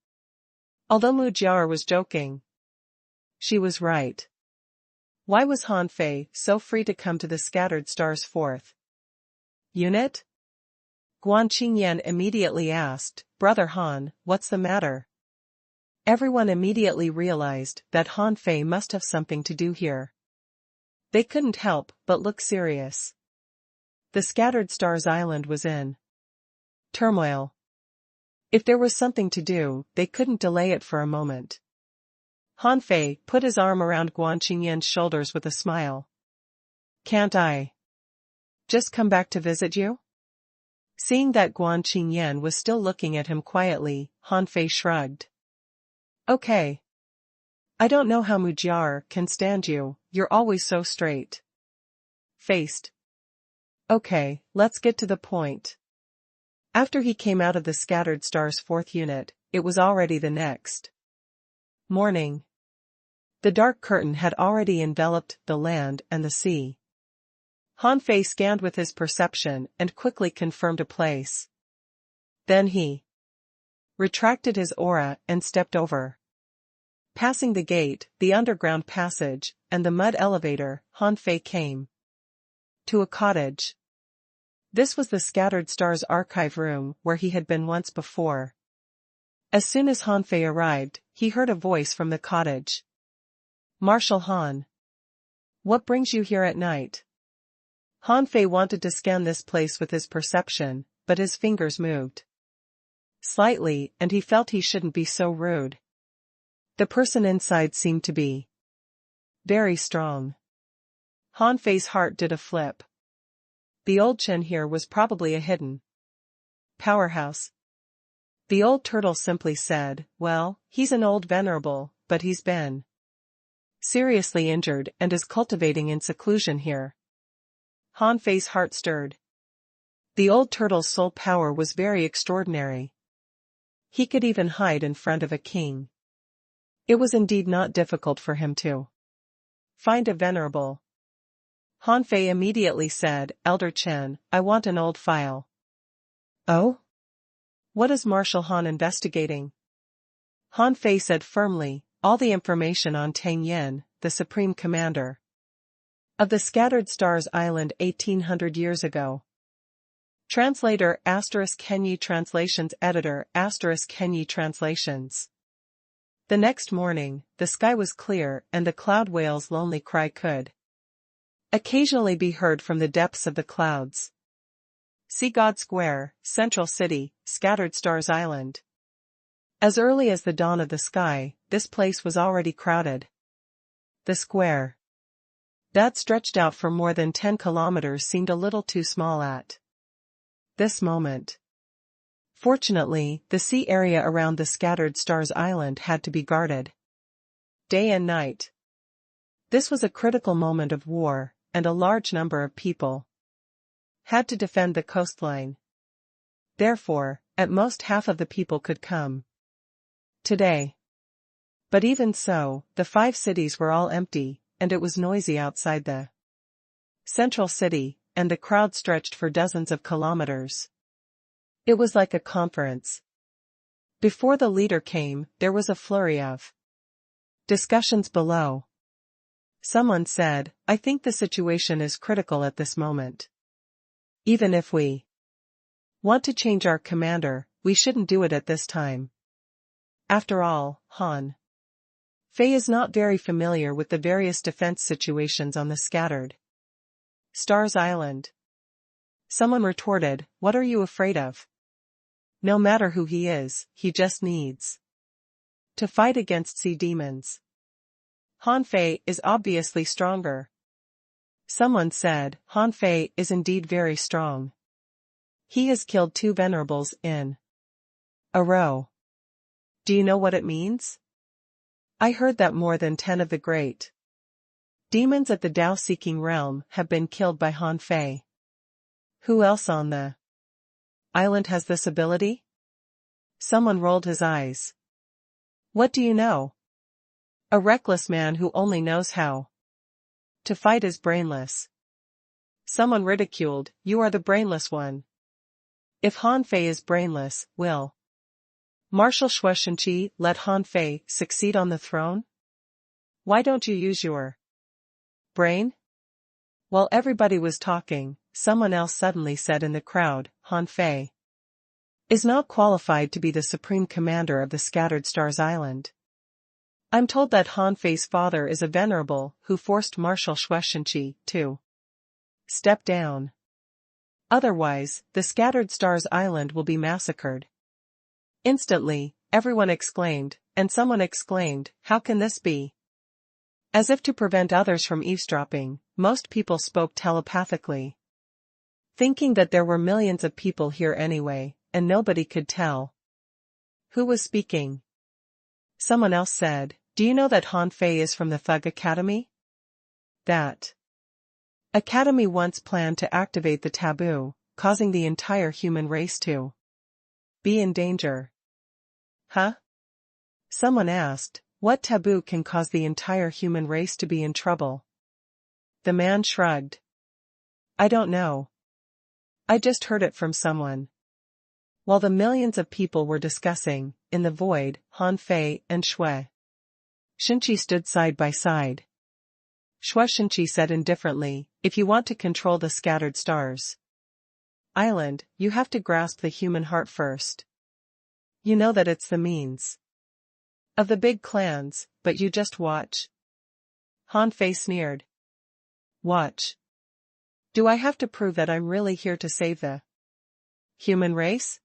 Although Mu Jiar was joking, she was right. Why was Han Fei so free to come to the Scattered Stars 4th unit? Guan Qingyan immediately asked, Brother Han, what's the matter? Everyone immediately realized that Han Fei must have something to do here. They couldn't help but look serious. The Scattered Stars Island was in turmoil. If there was something to do, they couldn't delay it for a moment. Han Fei put his arm around Guan Qingyan's shoulders with a smile. Can't I just come back to visit you? Seeing that Guan Qingyan was still looking at him quietly, Han Fei shrugged. Okay. I don't know how Mu Jiar can stand you, you're always so straight-faced. Okay, let's get to the point. After he came out of the Scattered Stars 4th unit, it was already the next morning. The dark curtain had already enveloped the land and the sea. Han Fei scanned with his perception and quickly confirmed a place. Then he retracted his aura and stepped over. Passing the gate, the underground passage, and the mud elevator, Han Fei came to a cottage. This was the Scattered Stars archive room where he had been once before. As soon as Han Fei arrived, he heard a voice from the cottage. Marshal Han. What brings you here at night? Han Fei wanted to scan this place with his perception, but his fingers moved slightly and he felt he shouldn't be so rude. The person inside seemed to be Very strong. Han Fei's heart did a flip. The old Chen here was probably a hidden powerhouse. The old turtle simply said, well, he's an old venerable, but he's been seriously injured and is cultivating in seclusion here. Han Fei's heart stirred. The old turtle's soul power was very extraordinary. He could even hide in front of a king. It was indeed not difficult for him to find a venerable. Han Fei immediately said, Elder Chen, I want an old file. Oh? What is Marshal Han investigating? Han Fei said firmly, all the information on Tang Yen, the Supreme Commander of the Scattered Stars Island 1800 years ago. Translator *Kenyi Translations Editor *Kenyi Translations. The next morning, the sky was clear and the cloud whale's lonely cry could occasionally be heard from the depths of the clouds. See God Square, Central City, Scattered Stars Island. As early as the dawn of the sky, this place was already crowded. The square that stretched out for more than 10 kilometers seemed a little too small at this moment. Fortunately, the sea area around the Scattered Stars Island had to be guarded day and night. This was a critical moment of war, and a large number of people had to defend the coastline. Therefore, at most half of the people could come today. But even so, the 5 cities were all empty, and it was noisy outside the central city, and the crowd stretched for dozens of kilometers. It was like a conference. Before the leader came, there was a flurry of discussions below. Someone said, I think the situation is critical at this moment. Even if we want to change our commander, we shouldn't do it at this time. After all, Han Fei is not very familiar with the various defense situations on the Scattered Stars Island. Someone retorted, what are you afraid of? No matter who he is, he just needs to fight against sea demons. Han Fei is obviously stronger. Someone said, Han Fei is indeed very strong. He has killed 2 venerables in a row. Do you know what it means? I heard that more than 10 of the great demons at the Tao-seeking realm have been killed by Han Fei. Who else on the island has this ability? Someone rolled his eyes. What do you know? A reckless man who only knows how to fight is brainless. Someone ridiculed, you are the brainless one. If Han Fei is brainless, will Marshal Shueishenqi let Han Fei succeed on the throne? Why don't you use your brain? While everybody was talking, someone else suddenly said in the crowd, Han Fei is not qualified to be the Supreme Commander of the Scattered Stars Island. I'm told that Han Fei's father is a venerable who forced Marshal Shueishenqi to step down. Otherwise, the Scattered Stars Island will be massacred. Instantly, everyone exclaimed, and someone exclaimed, how can this be? As if to prevent others from eavesdropping, most people spoke telepathically, thinking that there were millions of people here anyway, and nobody could tell who was speaking. Someone else said, do you know that Han Fei is from the Thug Academy? That academy once planned to activate the taboo, causing the entire human race to be in danger. Huh? Someone asked, what taboo can cause the entire human race to be in trouble? The man shrugged. I don't know. I just heard it from someone. While the millions of people were discussing, in the void, Han Fei and Shueishenqi stood side by side. Shueishenqi said indifferently, if you want to control the Scattered Stars Island, you have to grasp the human heart first. You know that it's the means of the big clans, but you just watch. Han Fei sneered. Watch. Do I have to prove that I'm really here to save the human race?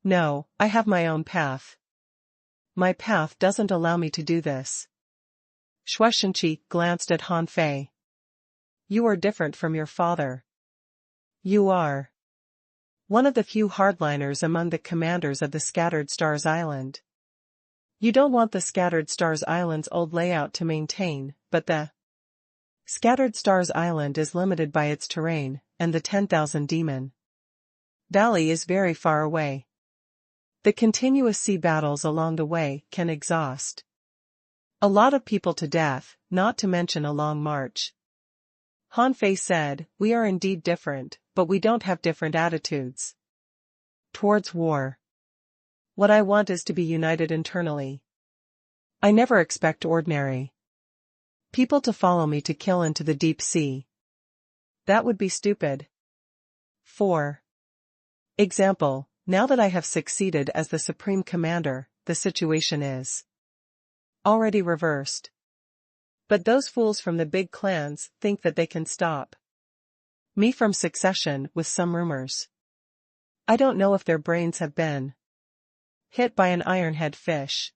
No, I have my own path. My path doesn't allow me to do this. Shueishenqi glanced at Han Fei. You are different from your father. You are one of the few hardliners among the commanders of the Scattered Stars Island. You don't want the Scattered Stars Island's old layout to maintain, but the Scattered Stars Island is limited by its terrain, and the 10,000 Demon Valley is very far away. The continuous sea battles along the way can exhaust a lot of people to death, not to mention a long march. Han Fei said, we are indeed different, but we don't have different attitudes towards war. What I want is to be united internally. I never expect ordinary people to follow me to kill into the deep sea. That would be stupid. 4. Example, now that I have succeeded as the Supreme Commander, the situation is already reversed. But those fools from the big clans think that they can stop me from succession with some rumors. I don't know if their brains have been hit by an ironhead fish.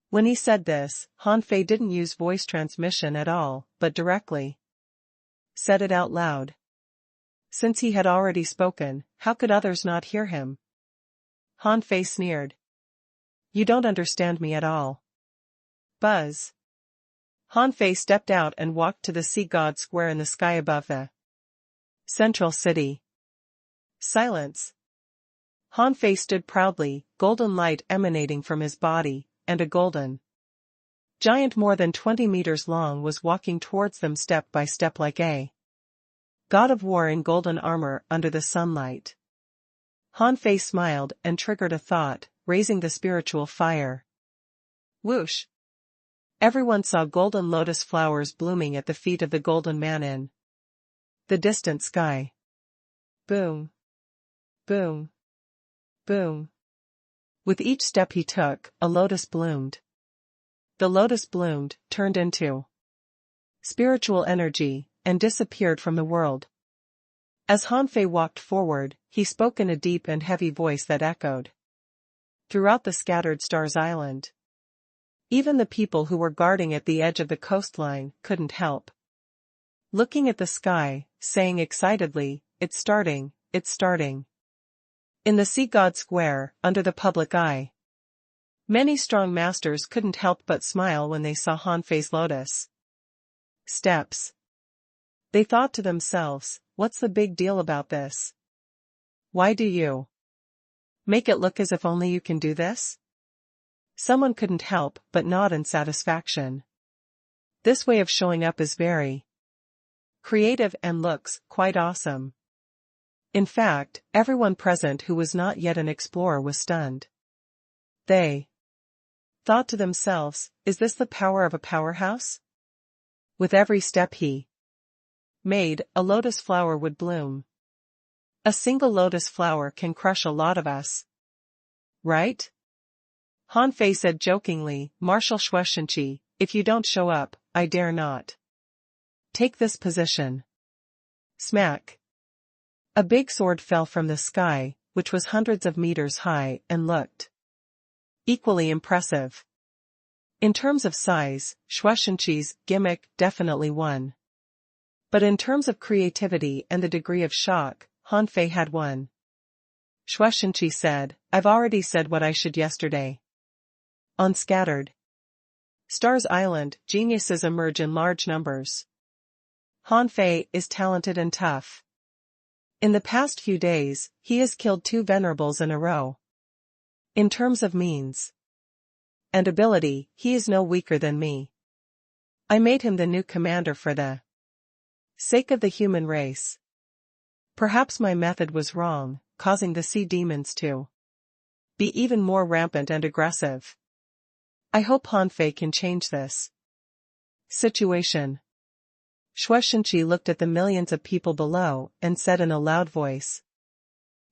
When he said this, Han Fei didn't use voice transmission at all, but directly said it out loud. Since he had already spoken, how could others not hear him? Han Fei sneered. You don't understand me at all. Buzz. Han Fei stepped out and walked to the Sea God Square in the sky above the central city. Silence. Han Fei stood proudly, golden light emanating from his body, and a golden giant more than 20 meters long was walking towards them step by step like a god of war in golden armor under the sunlight. Han Fei smiled and triggered a thought, raising the spiritual fire. Whoosh! Everyone saw golden lotus flowers blooming at the feet of the golden man in the distant sky. Boom! Boom! Boom! With each step he took, a lotus bloomed. The lotus bloomed, turned into spiritual energy, and disappeared from the world. As Han Fei walked forward, he spoke in a deep and heavy voice that echoed throughout the Scattered Stars Island. Even the people who were guarding at the edge of the coastline couldn't help looking at the sky, saying excitedly, it's starting, it's starting. In the Sea God Square, under the public eye, many strong masters couldn't help but smile when they saw Han Fei's lotus steps. They thought to themselves, what's the big deal about this? Why do you make it look as if only you can do this? Someone couldn't help but nod in satisfaction. This way of showing up is very creative and looks quite awesome. In fact, everyone present who was not yet an explorer was stunned. They thought to themselves, is this the power of a powerhouse? With every step he made, a lotus flower would bloom. A single lotus flower can crush a lot of us. Right? Han Fei said jokingly, Marshal Shueishenqi, if you don't show up, I dare not take this position. Smack. A big sword fell from the sky, which was hundreds of meters high and looked equally impressive. In terms of size, Shueishenqi's gimmick definitely won. But in terms of creativity and the degree of shock, Han Fei had won. Shueishenqi said, I've already said what I should yesterday. On Scattered Stars Island, geniuses emerge in large numbers. Han Fei is talented and tough. In the past few days, he has killed 2 venerables in a row. In terms of means and ability, he is no weaker than me. I made him the new commander for the sake of the human race. Perhaps my method was wrong, causing the sea demons to be even more rampant and aggressive. I hope Han Fei can change this situation. Shueishenqi looked at the millions of people below and said in a loud voice,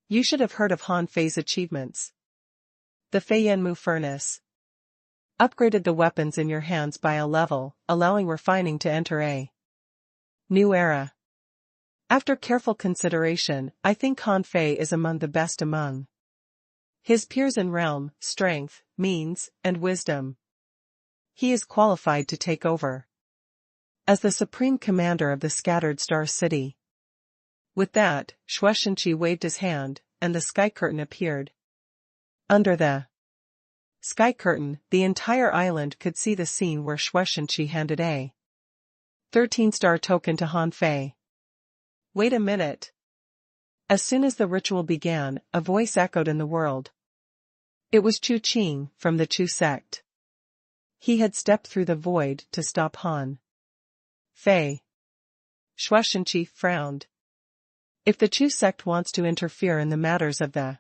you should have heard of Han Fei's achievements. The Feiyanmu furnace upgraded the weapons in your hands by a level, allowing refining to enter a new era. After careful consideration, I think Han Fei is among the best among his peers in realm, strength, means, and wisdom. He is qualified to take over as the supreme commander of the scattered star city. With that, Shueishenqi waved his hand, and the sky curtain appeared. Under the sky curtain, the entire island could see the scene where Shueishenqi handed a 13-star token to Han Fei. Wait a minute. As soon as the ritual began, a voice echoed in the world. It was Chu Qing, from the Chu sect. He had stepped through the void to stop Han Fei. Shueishenqi frowned. If the Chu sect wants to interfere in the matters of the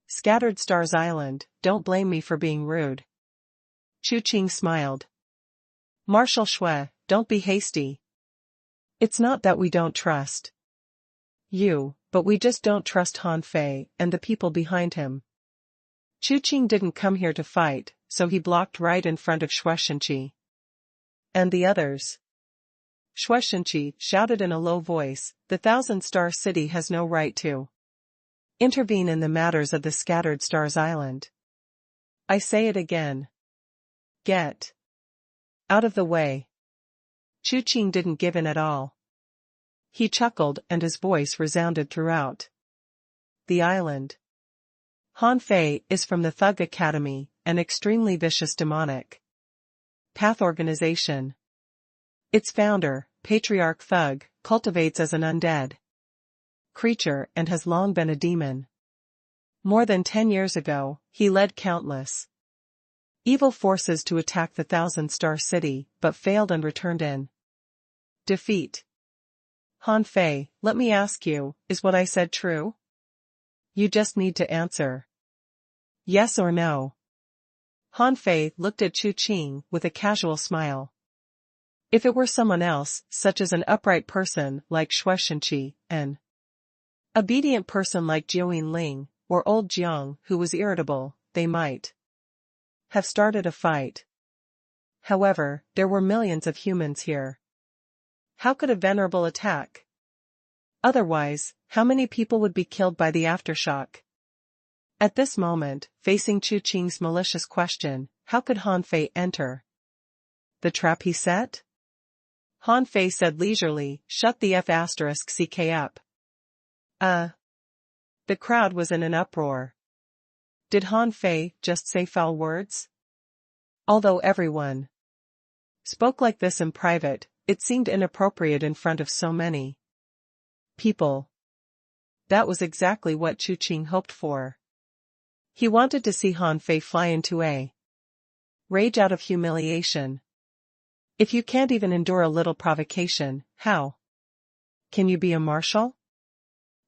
Scattered Stars Island, don't blame me for being rude. Chu Qing smiled. Marshal Shui, don't be hasty. It's not that we don't trust you, but we just don't trust Han Fei and the people behind him. Chu Qing didn't come here to fight, so he blocked right in front of Shueishenqi. And the others? Shueishenqi shouted in a low voice, the Thousand-Star City has no right to intervene in the matters of the Scattered Stars Island. I say it again. Get out of the way. Chu Qing didn't give in at all. He chuckled and his voice resounded throughout the island. Han Fei is from the Thug Academy, an extremely vicious demonic path organization. Its founder, Patriarch Thug, cultivates as an undead creature and has long been a demon. More than 10 years ago, he led countless evil forces to attack the Thousand-Star City, but failed and returned in defeat. Han Fei, let me ask you, is what I said true? You just need to answer yes or no. Han Fei looked at Chu Qing with a casual smile. If it were someone else, such as an upright person like Shueishenqi, an obedient person like Jiuyin Ling, or old Jiang who was irritable, they might have started a fight. However, there were millions of humans here. How could a venerable attack? Otherwise, how many people would be killed by the aftershock? At this moment, facing Chu Qing's malicious question, how could Han Fei enter the trap he set? Han Fei said leisurely, shut the F***ck up. The crowd was in an uproar. Did Han Fei just say foul words? Although everyone spoke like this in private, it seemed inappropriate in front of so many people. That was exactly what Chu Qing hoped for. He wanted to see Han Fei fly into a rage out of humiliation. If you can't even endure a little provocation, how can you be a marshal?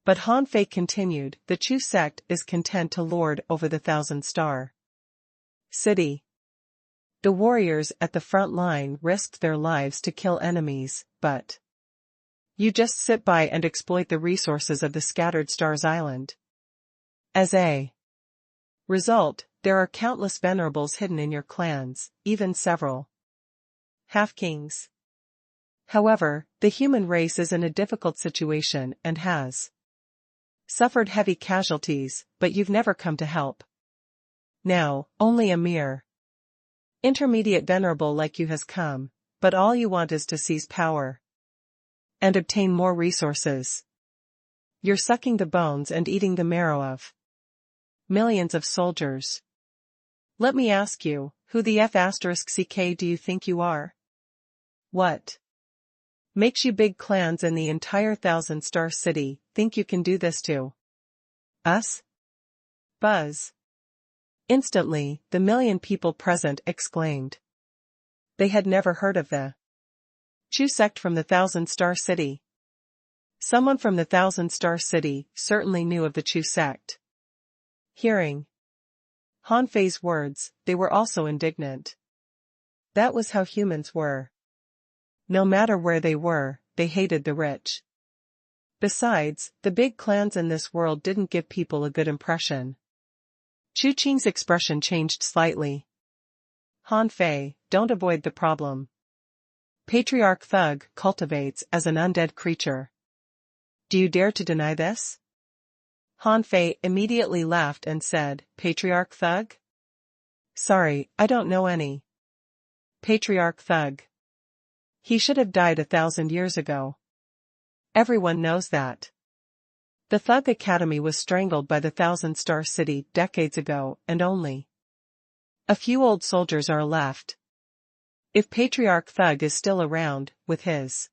But Han Fei continued, the Chu sect is content to lord over the Thousand-Star City. The warriors at the front line risked their lives to kill enemies, but you just sit by and exploit the resources of the Scattered Stars Island. As a result, there are countless venerables hidden in your clans, even several half-kings. However, the human race is in a difficult situation and has suffered heavy casualties, but you've never come to help. Now, only a mere intermediate venerable like you has come, but all you want is to seize power and obtain more resources. You're sucking the bones and eating the marrow of millions of soldiers. Let me ask you, who the F***ck do you think you are? What makes you big clans in the entire Thousand-Star City think you can do this to us? Buzz. Instantly, the million people present exclaimed. They had never heard of the Chu sect from the Thousand-Star City. Someone from the Thousand-Star City certainly knew of the Chu sect. Hearing Han Fei's words, they were also indignant. That was how humans were. No matter where they were, they hated the rich. Besides, the big clans in this world didn't give people a good impression. Chu Qing's expression changed slightly. Han Fei, don't avoid the problem. Patriarch Thug cultivates as an undead creature. Do you dare to deny this? Han Fei immediately laughed and said, Patriarch Thug? Sorry, I don't know any Patriarch Thug. He should have died 1,000 years ago. Everyone knows that. The Thug Academy was strangled by the Thousand-Star City decades ago, and only a few old soldiers are left. If Patriarch Thug is still around, with his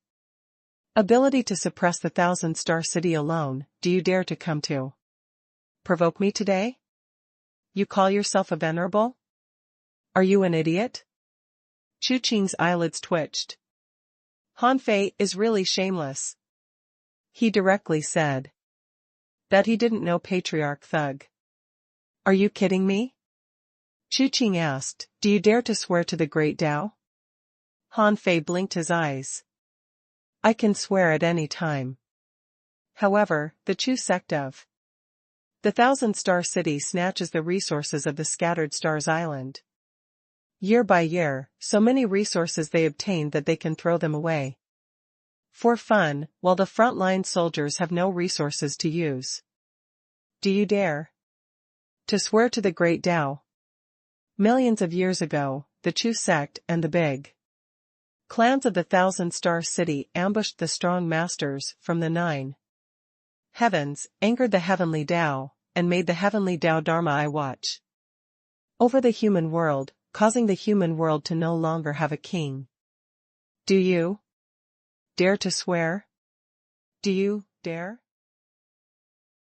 ability to suppress the Thousand-Star City alone, do you dare to come to provoke me today? You call yourself a venerable? Are you an idiot? Chu Qing's eyelids twitched. Han Fei is really shameless. He directly said that he didn't know Patriarch Thug. Are you kidding me? Chu Qing asked, do you dare to swear to the Great Tao? Han Fei blinked his eyes. I can swear at any time. However, the Chu sect of the Thousand-Star City snatches the resources of the scattered stars island. Year by year, so many resources they obtain that they can throw them away for fun, while the front-line soldiers have no resources to use. Do you dare to swear to the Great Tao? Millions of years ago, the Chu sect and the big clans of the Thousand-Star City ambushed the strong masters from the 9 heavens, angered the heavenly Tao, and made the heavenly Tao Dharma I watch over the human world, causing the human world to no longer have a king. Do you dare to swear? Do you dare?